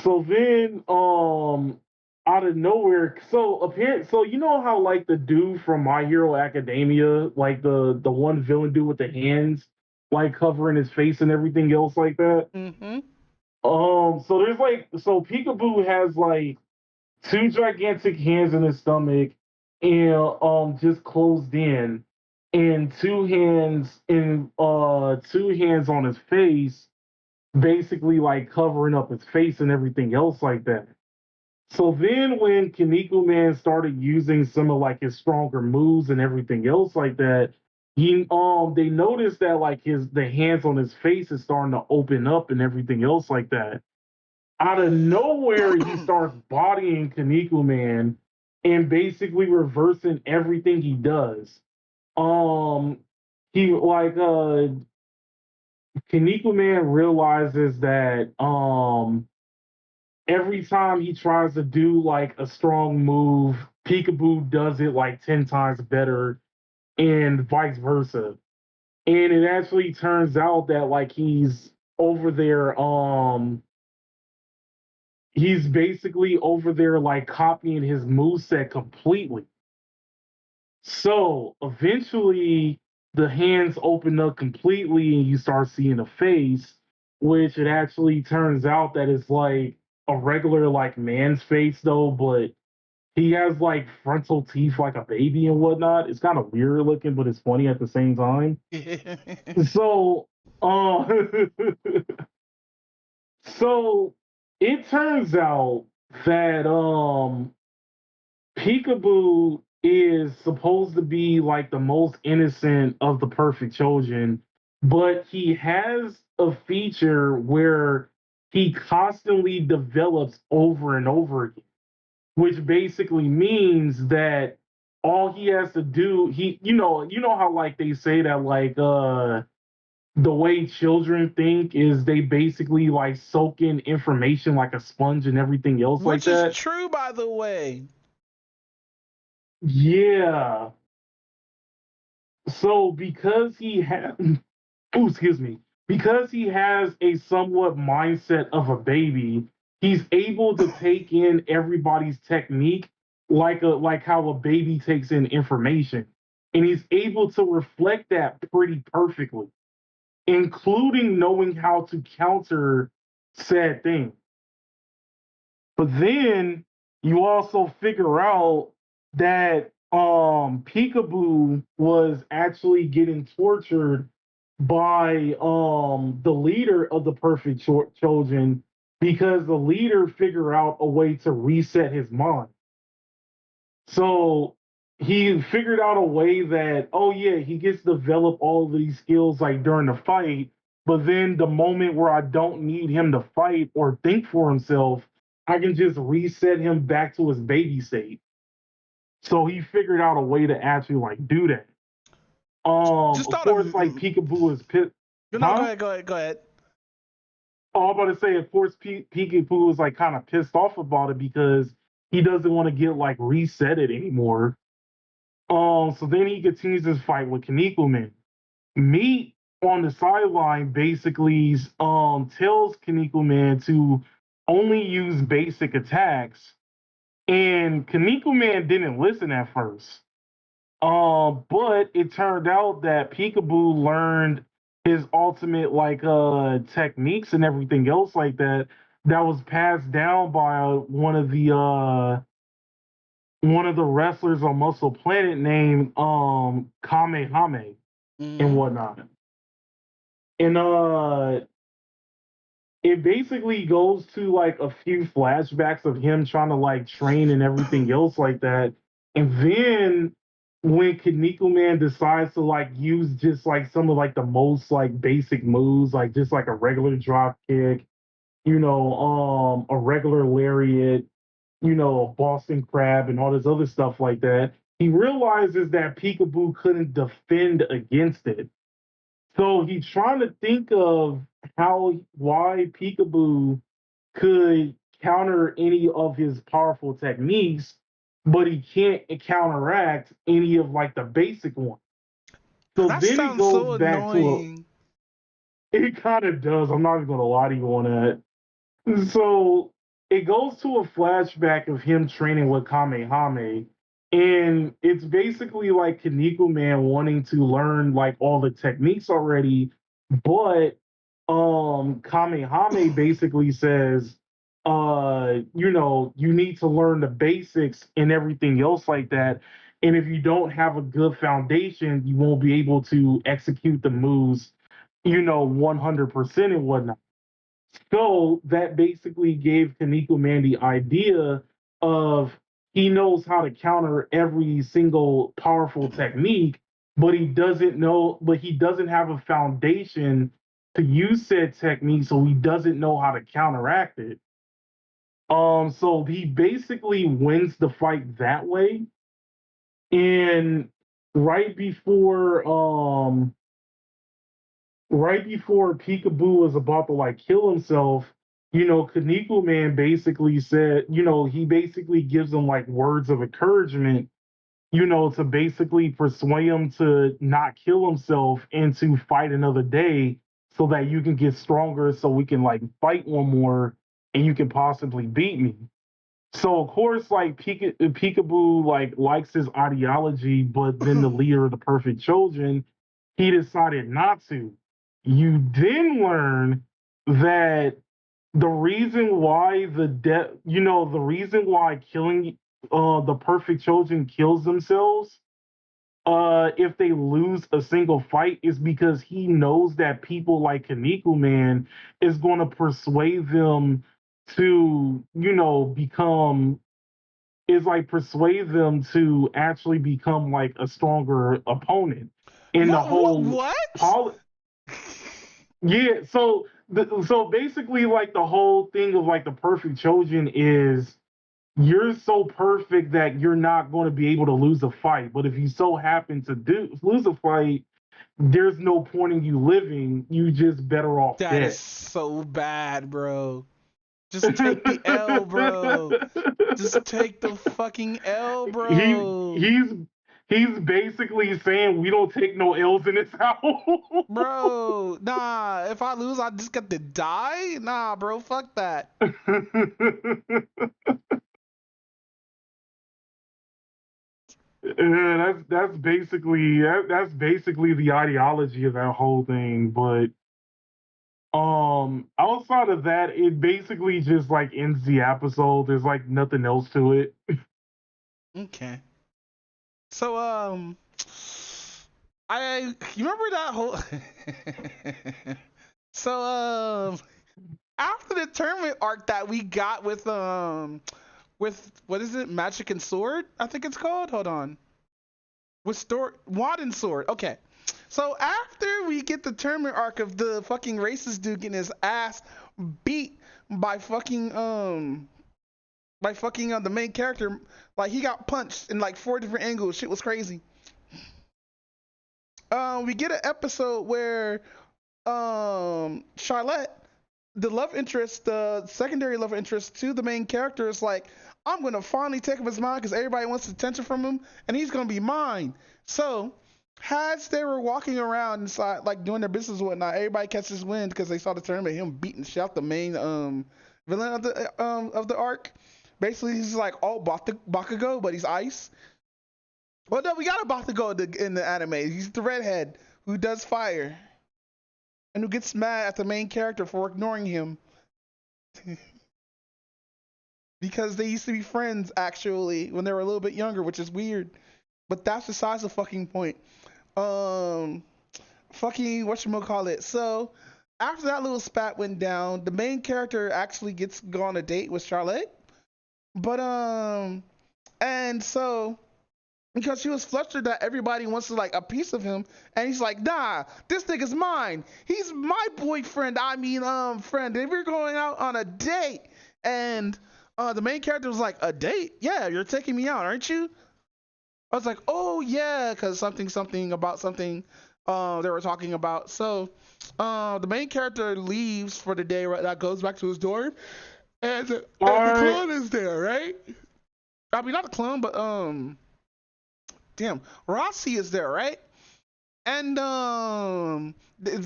so then, out of nowhere, so you know how, like, the dude from My Hero Academia, like, the one villain dude with the hands, like covering his face and everything else like that. Mm-hmm. So there's like, so Peekaboo has like two gigantic hands in his stomach and just closed in, and two hands on his face, basically like covering up his face and everything else like that. So then when Kaneko Man started using some of like his stronger moves and everything else like that, they noticed that like the hands on his face is starting to open up and everything else like that. Out of nowhere, he starts bodying Kaneko Man and basically reversing everything he does. He like Kaneko Man realizes that every time he tries to do like a strong move, Peekaboo does it like 10 times better and vice versa. And it actually turns out that like over there, he's basically over there like copying his moveset completely. So eventually the hands open up completely and you start seeing a face, which it actually turns out that it's like a regular like man's face though, but he has like frontal teeth like a baby and whatnot. It's kind of weird looking, but it's funny at the same time. So, so it turns out that Peekaboo is supposed to be like the most innocent of the perfect children, but he has a feature where he constantly develops over and over again, which basically means that all he has to do, you know how like they say that like the way children think is they basically like soak in information like a sponge and everything else like Which is that. true, by the way. Yeah. So because he has, oh, excuse me, because he has a somewhat mindset of a baby, he's able to take in everybody's technique like how a baby takes in information, and he's able to reflect that pretty perfectly, including knowing how to counter said thing. But then you also figure out that Peekaboo was actually getting tortured by the leader of the Perfect Children because the leader figured out a way to reset his mind. So he figured out a way that, oh yeah, he gets to develop all of these skills like during the fight, but then the moment where I don't need him to fight or think for himself, I can just reset him back to his baby state. So he figured out a way to actually like do that. Just Of thought of. course, like Peekaboo is pissed. No, Huh? go ahead. Oh, I'm about to say, of course, Peekaboo is like kind of pissed off about it because he doesn't want to get like resetted anymore. So then he continues his fight with Kaneko Man. Meat on the sideline basically tells Kaneko Man to only use basic attacks, and Kaneko Man didn't listen at first. But it turned out that Peekaboo learned his ultimate like techniques and everything else like that that was passed down by one of the wrestlers on Muscle Planet named Kamehame and whatnot. And it basically goes to like a few flashbacks of him trying to like train and everything else like that. And then when Kaneko Man decides to like use just like some of like the most like basic moves, like just like a regular drop kick, a regular lariat, a Boston Crab and all this other stuff like that, he realizes that Peekaboo couldn't defend against it. So he's trying to think of why Peekaboo could counter any of his powerful techniques, but he can't counteract any of like the basic ones. So That then it sounds goes so back annoying. it kind of does. I'm not even gonna lie to you on that. So it goes to a flashback of him training with Kamehame, and it's basically like Kaneko Man wanting to learn like all the techniques already But Kamehame basically says, you need to learn the basics and everything else like that. And if you don't have a good foundation, you won't be able to execute the moves, 100% and whatnot. So that basically gave Kaneko Man the idea of he knows how to counter every single powerful technique, but he doesn't have a foundation to use said technique, so he doesn't know how to counteract it. So he basically wins the fight that way. And right before Peekaboo was about to like kill himself, Kaneko Man basically said, he basically gives him like words of encouragement, to basically persuade him to not kill himself and to fight another day so that you can get stronger so we can like fight one more and you can possibly beat me. So of course, like Peekaboo like likes his ideology, but then the leader of the Perfect Children, he decided not to. You then learn that the reason why the reason why killing the Perfect Children kills themselves if they lose a single fight is because he knows that people like Kaneko Man is going to persuade them to, persuade them to actually become like a stronger opponent. And the whole what? Yeah, so basically like the whole thing of like the Perfect Children is you're so perfect that you're not going to be able to lose a fight. But if you so happen to lose a fight, there's no point in you living. You just better off That dead. is so bad, bro. Just take the L, bro. Just take the fucking L, bro. He's basically saying we don't take no L's in this house. Bro, nah. If I lose, I just got to die. Nah, bro. Fuck that. Yeah, that's basically the ideology of that whole thing. But outside of that, it basically just like ends the episode. There's like nothing else to it. Okay. So you remember that whole so after the tournament arc that we got with what is it, Magic and Sword, I think it's called, hold on, with Wand and Sword. Okay, so after we get the tournament arc of the fucking racist dude getting his ass beat by fucking the main character, like he got punched in like 4 different angles, shit was crazy. We get an episode where Charlotte, the love interest, the secondary love interest to the main character, is like, I'm gonna finally take him his mind because everybody wants attention from him, and he's gonna be mine. So, as they were walking around inside, like doing their business and whatnot, everybody catches wind because they saw the tournament, him beating shit out the main villain of the arc. Basically, he's like all Bakugo, but he's ice. Well, no, we got a Bakugo in the anime. He's the redhead who does fire and who gets mad at the main character for ignoring him. Because they used to be friends, actually, when they were a little bit younger, which is weird. But that's besides the fucking point. Fucking whatchamacallit. So, after that little spat went down, the main character actually gets go on a date with Charlotte. But, and so, because she was flustered that everybody wants to like a piece of him, and he's like, nah, this nigga's mine. He's my boyfriend. I mean, friend. And we're going out on a date. And the main character was like, a date? Yeah, you're taking me out, aren't you? I was like, oh yeah, because something about something they were talking about. So the main character leaves for the day, right? That goes back to his dorm, and the clone is there, right? I mean, not the clone, but damn, Rossi is there, right? And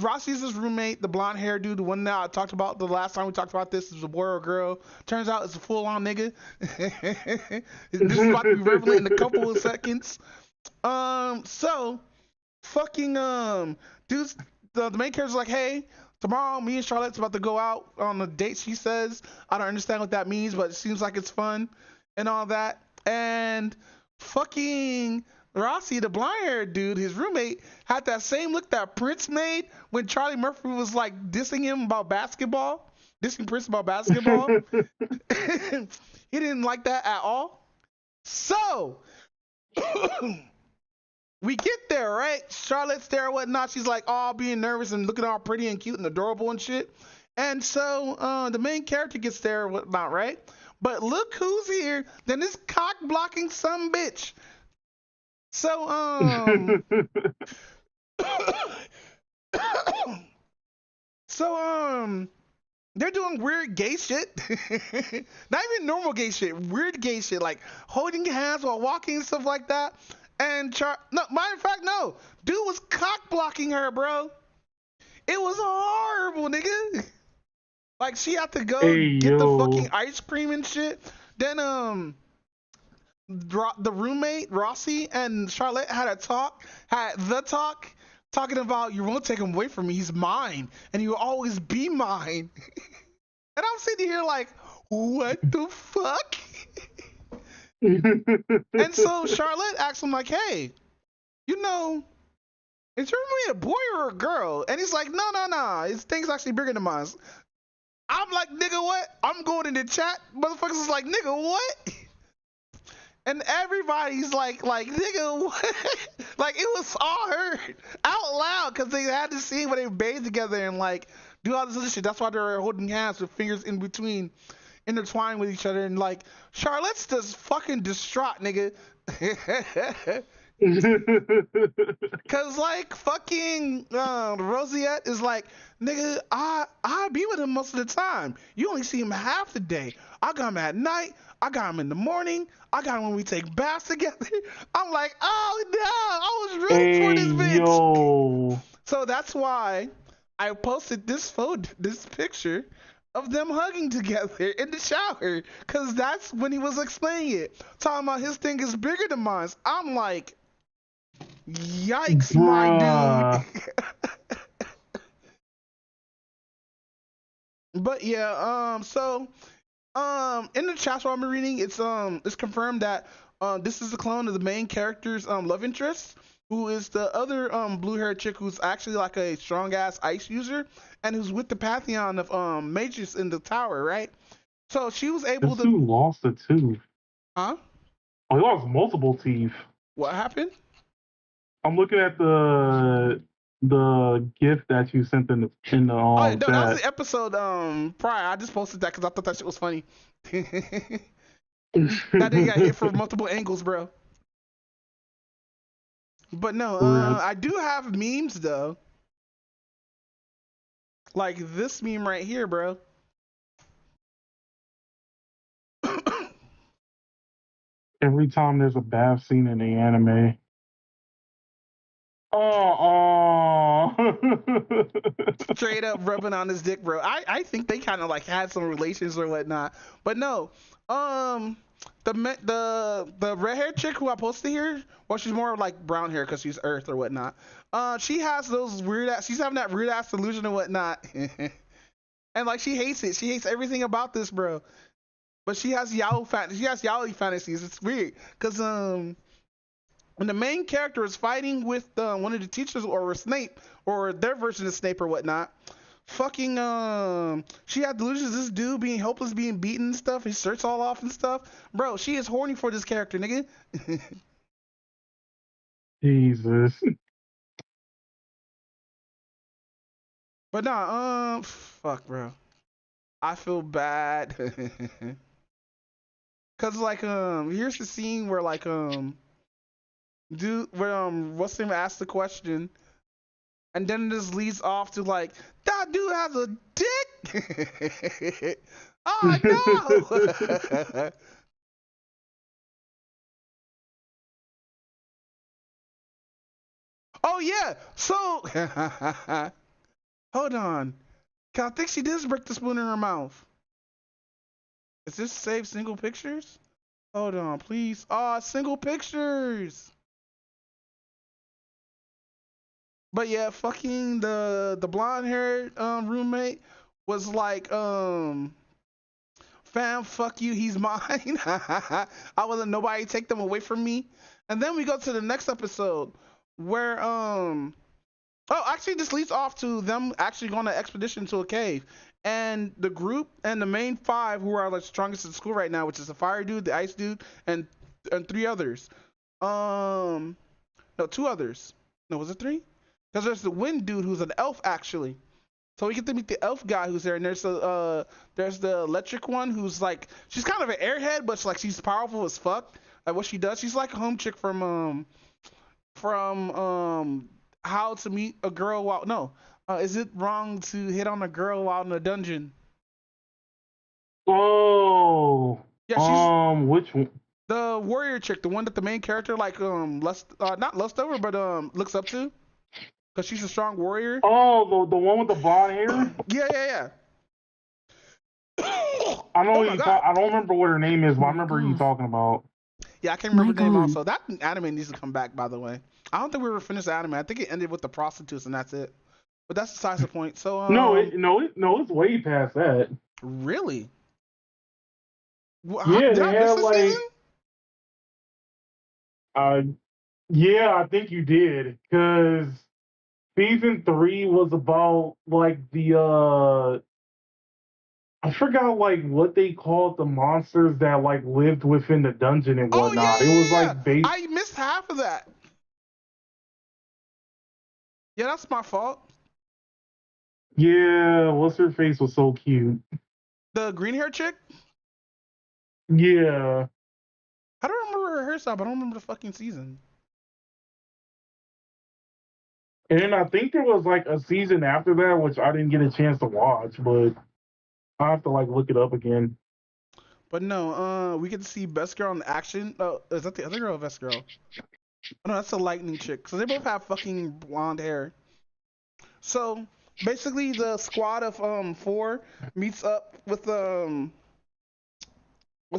Rossi's his roommate, the blonde hair dude, the one that I talked about the last time we talked about this, is a boy or girl. Turns out it's a full-on nigga. This is about to be relevant in a couple of seconds. So fucking dudes, the main character's like, hey, tomorrow me and Charlotte's about to go out on a date. She says, I don't understand what that means, but it seems like it's fun and all that. And fucking Rossi, the blonde haired dude, his roommate, had that same look that Prince made when Charlie Murphy was like dissing him about basketball, dissing Prince about basketball. He didn't like that at all. So we get there, right? Charlotte's there and whatnot. She's like all being nervous and looking all pretty and cute and adorable and shit. And so the main character gets there and whatnot, right? But look who's here. Then this cock blocking some bitch. So they're doing weird gay shit. Not even normal gay shit, weird gay shit, like holding hands while walking and stuff like that. And no, matter of fact, no. Dude was cock blocking her, bro. It was horrible, nigga. Like she had to go get the fucking ice cream and shit. Then the roommate Rossi and Charlotte had the talk, talking about you won't take him away from me. He's mine, and he will always be mine. And I'm sitting here like, what the fuck? And so Charlotte asked him like, hey, you know, is your roommate a boy or a girl? And he's like, no, his thing's actually bigger than mine. I'm like, nigga, what? I'm going in the chat. Motherfuckers is like, nigga, what? And everybody's like, nigga, what? Like, it was all heard out loud because they had to see where they bathe together and, like, do all this other shit. That's why they're holding hands with fingers in between, intertwined with each other. And, like, Charlotte's just fucking distraught, nigga. Cause like fucking Rosette is like, nigga, I be with him most of the time. You only see him half the day. I got him at night. I got him in the morning. I got him when we take baths together. I'm like, oh no, I was rooting for this bitch. Yo. So that's why I posted this picture of them hugging together in the shower. Cause that's when he was explaining it. Talking about his thing is bigger than mine. I'm like, yikes, my dude. But yeah, so in the chat while I'm reading, it's confirmed that this is the clone of the main character's love interest, who is the other blue-haired chick who's actually like a strong-ass ice user and who's with the pantheon of mages in the tower, right? So she was able to. Dude lost a tooth. Huh? Oh, he lost multiple teeth. What happened? I'm looking at the gift that you sent in the oh, no, that was the episode prior. I just posted that because I thought that shit was funny. That nigga got hit from multiple angles, bro. But no, I do have memes though. Like this meme right here, bro. Every time there's a bath scene in the anime. Straight up rubbing on his dick, bro. I think they kind of like had some relations or whatnot. But no, the red haired chick who I posted here, well, she's more like brown hair because she's Earth or whatnot. She has those weird ass. She's having that weird ass delusion and whatnot, and like she hates it. She hates everything about this, bro. But she has yaoi fantasies. It's weird because when the main character is fighting with one of the teachers or Snape or their version of Snape or whatnot, fucking she had delusions. This dude being helpless, being beaten and stuff. His shirt's all off and stuff. Bro, she is horny for this character, nigga. Jesus. But nah, fuck, bro. I feel bad. Cause like here's the scene where like what's him asked the question, and then this leads off to like, that dude has a dick. Oh no. Oh yeah. So hold on. I think she does break the spoon in her mouth. Is this save single pictures? Hold on, please. Single pictures. But yeah, fucking the blonde haired roommate was like, fam, fuck you, he's mine. I will let nobody take them away from me. And then we go to the next episode where oh, actually this leads off to them actually going on an expedition to a cave. And the group and the main five who are like strongest in school right now, which is the fire dude, the ice dude, and three others. No, two others. No, was it three? Because there's the wind dude who's an elf actually. So we get to meet the elf guy who's there, and there's the electric one who's like, she's kind of an airhead, but she's powerful as fuck. Like what she does, she's like a home chick from How to Meet a Girl While is it wrong to hit on a girl while in a dungeon? Oh, yeah, she's which one? The warrior chick, the one that the main character like not lust over, but looks up to, because she's a strong warrior. Oh, the one with the blonde hair. yeah. I know I don't remember what her name is, but I remember you talking about. Yeah, I can't remember the name also. That anime needs to come back, by the way. I don't think we ever finished the anime. I think it ended with the prostitutes and that's it. But that's besides the point. So no, it's way past that. Really? Yeah, they had like. Yeah, I think you did, because season 3 was about like the I forgot like what they called the monsters that like lived within the dungeon and whatnot. Oh, yeah, it was like based. I missed half of that. Yeah, that's my fault. Yeah, what's her face was so cute. The green hair chick? Yeah. I don't remember her hairstyle, but I don't remember the fucking season. And I think there was like a season after that, which I didn't get a chance to watch, but I have to like look it up again. But no, we get to see Best Girl in action. Oh, is that the other girl, Best Girl? Oh, no, that's the lightning chick. So they both have fucking blonde hair. So basically, the squad of 4 meets up with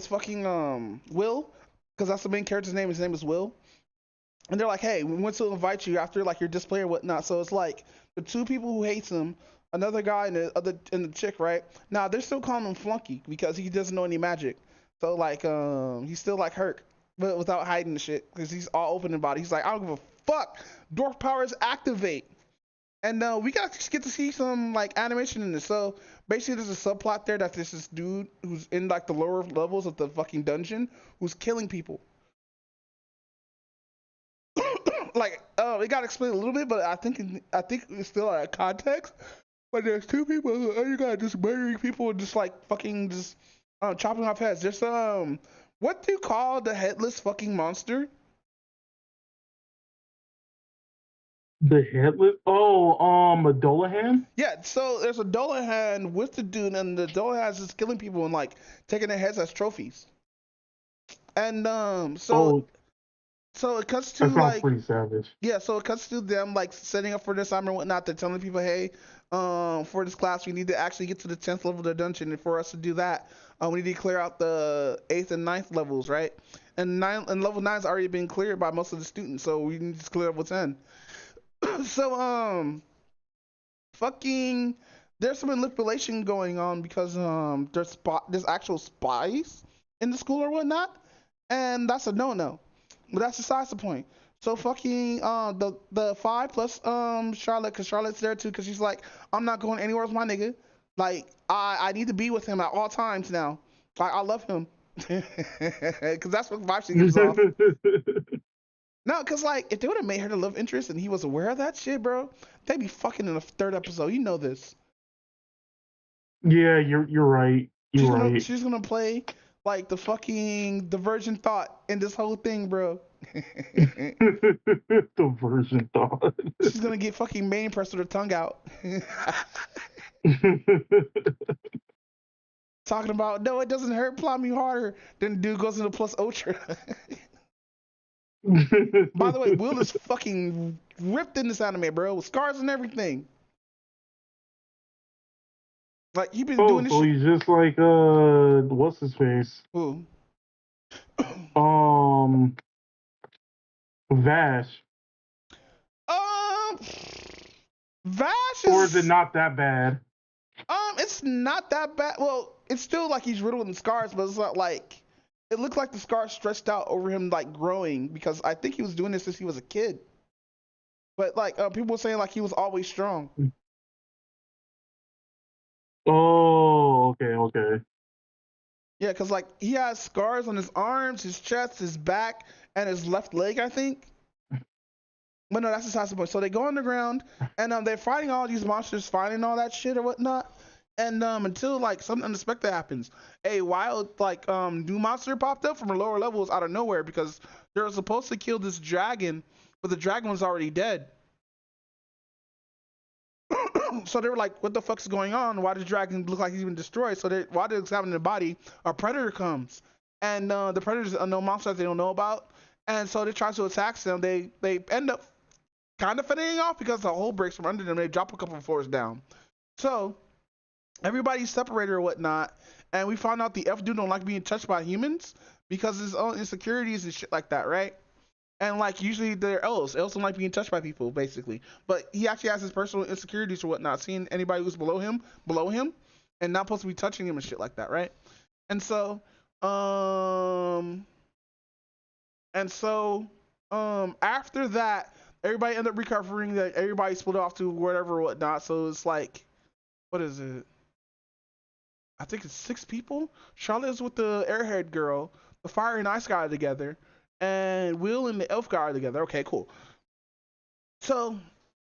fucking Will, because that's the main character's name. His name is Will. And they're like, hey, we want to invite you after like your display or whatnot. So it's like the 2 people who hates him, another guy and the chick, right? Now they're still calling him Flunky because he doesn't know any magic. So like he's still like Herc, but without hiding the shit, because he's all open about it. He's like, I don't give a fuck. Dwarf powers activate. And we get to see some like animation in this. So basically, there's a subplot there that there's this dude who's in like the lower levels of the fucking dungeon who's killing people. Like, it got explained a little bit, but I think it's still out of context. But there's 2 people who you got just murdering people and just like fucking just chopping off heads. There's what do you call the headless fucking monster? The headless? Oh, a Dolahan? Yeah, so there's a Dolahan with the dude, and the Dolahan is just killing people and like taking their heads as trophies. And so it cuts to that sounds pretty savage. Yeah, so it cuts to them like setting up for this assignment and whatnot. They're telling people, hey, for this class we need to actually get to the 10th level of the dungeon, and for us to do that, we need to clear out the 8th and 9th levels, right? And level 9's already been cleared by most of the students, so we need to clear level 10. So fucking there's some manipulation going on because there's actual spies in the school or whatnot, and that's a no-no. But that's besides the point. So fucking the 5 plus Charlotte, because Charlotte's there too, because she's like, I'm not going anywhere with my nigga. Like I need to be with him at all times now. Like I love him, because that's what vibe she gives off. No, because like if they would have made her the love interest and he was aware of that shit, bro, they'd be fucking in the 3rd episode. You know this. Yeah, you're right. She's gonna play like the fucking divergent thought in this whole thing, bro. Divergent thought. She's gonna get fucking main pressed with her tongue out. Talking about, no, it doesn't hurt, plot me harder. Then the dude goes into plus ultra. By the way, Will is fucking ripped in this anime, bro, with scars and everything. Like he been doing this. So he's just like what's his face? Who? Vash. Vash Or is it not that bad? It's not that bad. Well, it's still like he's riddled in scars, but it's not like it looked like the scars stretched out over him like growing because I think he was doing this since he was a kid. But like people were saying like he was always strong. Oh, okay. Yeah, because like he has scars on his arms, his chest, his back, and his left leg, I think. But no, that's his house point. So they go underground and they're fighting all these monsters, fighting all that shit or whatnot. And until like something unexpected happens, a wild like new monster popped up from the lower levels out of nowhere because they were supposed to kill this dragon, but the dragon was already dead. So they were like, "What the fuck's going on? Why does the dragon look like he's been destroyed?" So while they're examining the body, a predator comes, and the predator's a no monster that they don't know about, and so they try to attack them. They end up kind of fending off because the hole breaks from under them. They drop a couple of floors down. So everybody's separated or whatnot, and we found out the F dude don't like being touched by humans because his own insecurities and shit like that, right? And like usually they're elves. Elves don't like being touched by people, basically. But he actually has his personal insecurities or whatnot, seeing anybody who's below him, and not supposed to be touching him and shit like that, right? And so, after that, everybody ended up recovering. That everybody split off to whatever or whatnot. So it's like, what is it? I think it's 6 people. Charlotte is with the airhead girl. The fire and ice guy are together, and Will and the elf guy are together. Okay, cool. So,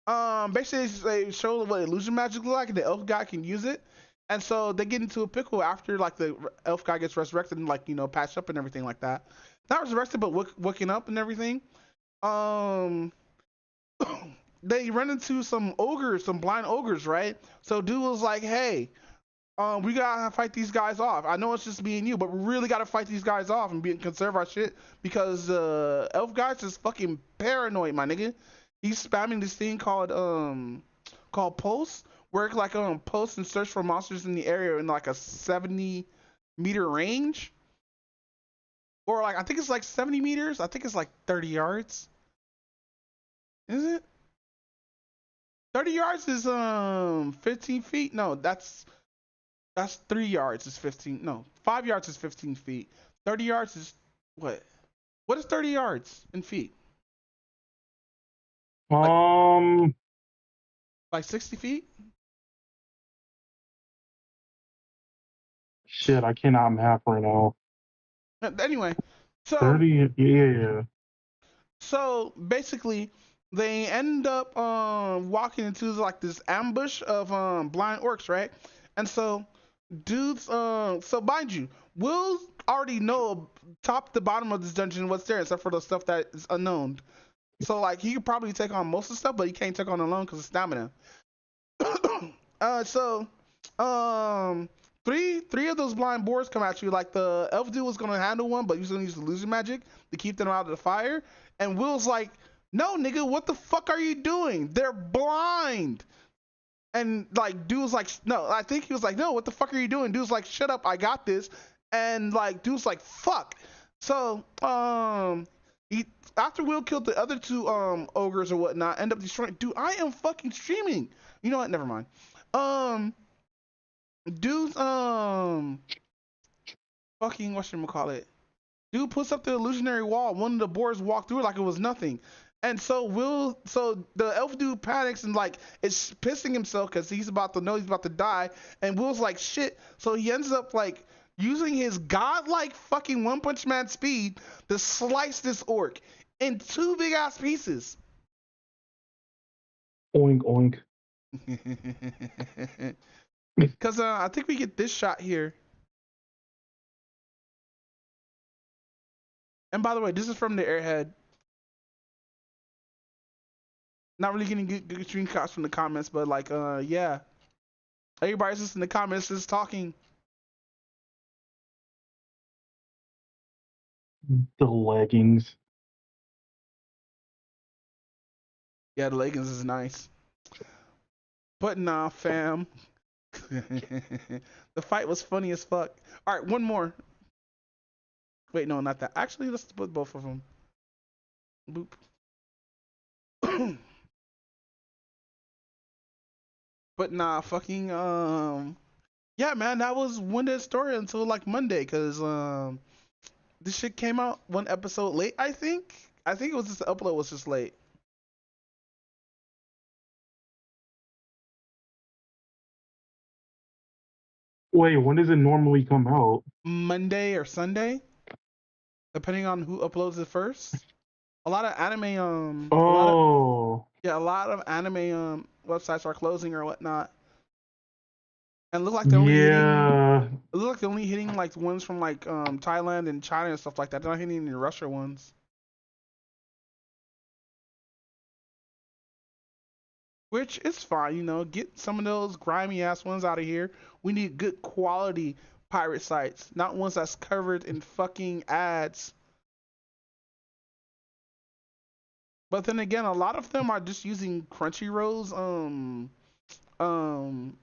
basically they show what illusion magic looks like, and the elf guy can use it. And so they get into a pickle after like the elf guy gets resurrected and like patched up and everything like that. Not resurrected, but waking up and everything. They run into some ogres, some blind ogres, right? So dude was like, "Hey, we gotta fight these guys off. I know it's just me and you, but we really gotta fight these guys off and conserve our shit because elf guy's just fucking paranoid, my nigga. He's spamming this thing called Pulse, where it like post and search for monsters in the area in like a 70-meter range, or like I think it's like 70 meters. I think it's like 30 yards. Is it? 30 yards is 15 feet. No, that's 3 yards is 15. No, 5 yards is 15 feet. 30 yards is what? What is 30 yards in feet? Like 60 feet? Shit, I cannot map right now. Anyway, so 30, yeah. So basically, they end up walking into like this ambush of blind orcs, right? And so dudes, so mind you, we'll already know top to bottom of this dungeon what's there, except for the stuff that is unknown. So like he could probably take on most of the stuff, but he can't take on alone because of stamina. Three of those blind boars come at you. Like the elf dude was gonna handle one, but he's gonna use illusion magic to keep them out of the fire. And Will's like, "No, nigga, what the fuck are you doing? They're blind." And like dude's like, "No," I think he was like, "No, what the fuck are you doing?" Dude's like, "Shut up, I got this." And like dude's like, "Fuck." So he after Will killed the other 2 ogres or whatnot, end up destroying. Dude, I am fucking streaming. You know what? Never mind. Dude's fucking whatchamacallit. Dude puts up the illusionary wall. One of the boars walked through it like it was nothing. And so the elf dude panics and like it's pissing himself because he's about to die. And Will's like shit. So he ends up like using his godlike fucking One Punch Man speed to slice this orc in 2 big ass pieces. Oink oink. Because I think we get this shot here. And by the way, this is from the airhead. Not really getting good screenshots from the comments, but like, yeah. Everybody's just in the comments just talking. The leggings. Yeah, the leggings is nice. But nah, fam. The fight was funny as fuck. All right, one more. Wait, no, not that. Actually, let's put both of them. Boop. But nah, fucking yeah, man, that was one day story until like Monday, cause this shit came out one episode late. I think. I think it was just the upload was just late. Wait, when does it normally come out? Monday or Sunday, depending on who uploads it first. A lot of anime Oh. a lot of anime websites are closing or whatnot. And look like Yeah. it look like they're only hitting like ones from like Thailand and China and stuff like that. They're not hitting any Russia ones. Which is fine, you know. Get some of those grimy ass ones out of here. We need good quality pirate sites, not ones that's covered in fucking ads. But then again, a lot of them are just using Crunchyroll's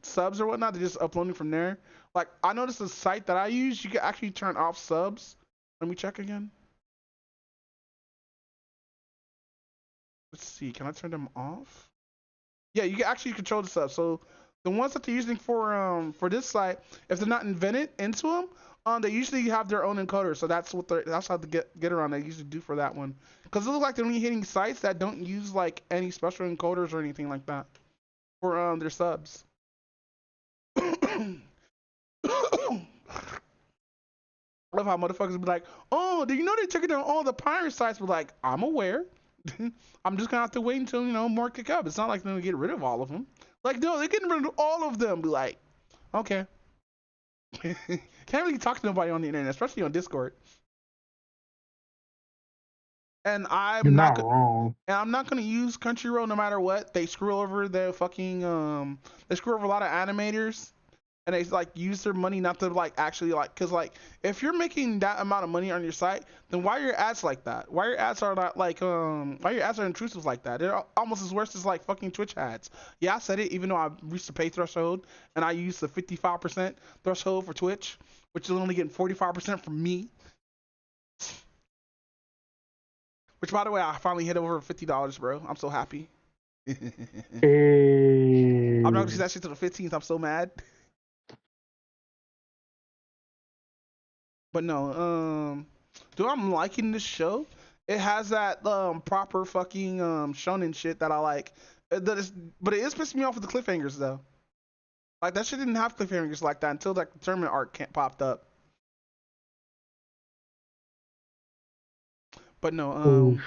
subs or whatnot. They're just uploading from there. Like I noticed the site that I use, you can actually turn off subs. Let me check again. Let's see, can I turn them off? Yeah, you can actually control the subs. So the ones that they're using for this site, if they're not invented into them, they usually have their own encoder. So that's how to get around. They usually do for that one. Because it looks like they're only hitting sites that don't use like any special encoders or anything like that for their subs. I love how motherfuckers be like, oh, do you know they took it down all the pirate sites? We're like, I'm aware. I'm just gonna have to wait until more kick up. It's not like they're gonna get rid of all of them. Like, no, they're getting rid of all of them. Be like, okay. Can't really talk to nobody on the internet, especially on Discord. And You're not wrong. And I'm not gonna use Crunchyroll no matter what. They screw over the fucking they screw over a lot of animators, and they like use their money not to like actually like, cause like if you're making that amount of money on your site, then why are your ads like that? Why your ads are not like why your ads are intrusive like that? They're almost as worse as like fucking Twitch ads. Yeah, I said it, even though I reached the pay threshold and I use the 55% threshold for Twitch, which is only getting 45% from me. Which, by the way, I finally hit over $50, bro. I'm so happy. Hey. I'm not gonna do that shit till the 15th. I'm so mad. But no, dude, I'm liking this show. It has that proper fucking shonen shit that I like. But it is pissing me off with the cliffhangers though. Like that shit didn't have cliffhangers like that until that tournament arc popped up. But no,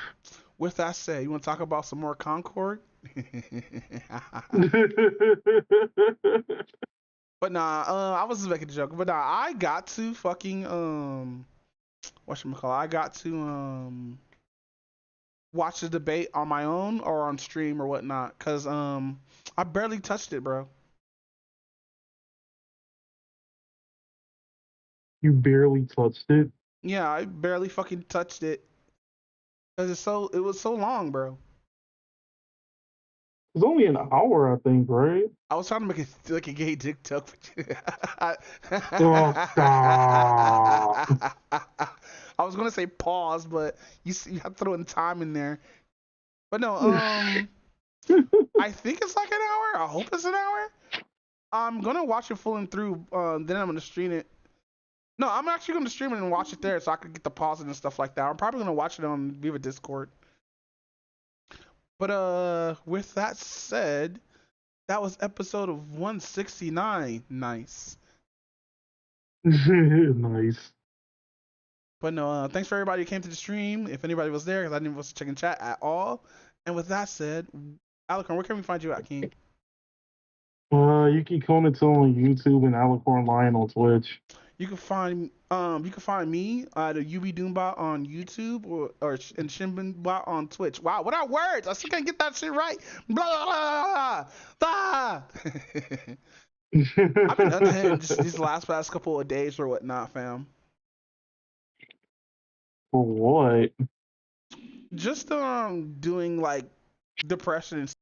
with that said, you want to talk about some more Concord? But nah, I was just making a joke. But nah, I got to fucking whatchamacallit? I got to watch the debate on my own or on stream or whatnot, cause I barely touched it, bro. You barely touched it? Yeah, I barely fucking touched it. Cause it was so long, bro. It's only an hour, I think, right? I was trying to make it like a gay dick joke. Oh, stop. I was gonna say pause, but you have to throw in time in there. But no, I think it's like an hour. I hope it's an hour. I'm gonna watch it full and through. Then I'm gonna stream it. No, I'm actually gonna stream it and watch it there, so I could get the pauses and stuff like that. I'm probably gonna watch it on Viva Discord. But with that said, that was episode of 169. Nice. Nice. But no, thanks for everybody who came to the stream. If anybody was there, because I didn't was checking chat at all. And with that said, Alicorn, where can we find you at, King? Yuki Konato on YouTube and Alicorn Lion on Twitch. You can find me at UB Doombot on YouTube or and Shinbinbot on Twitch. Wow, what are words? I still can't get that shit right. Blah blah blah. I've been unhinged these past couple of days or whatnot, fam. For what? Just doing like depression and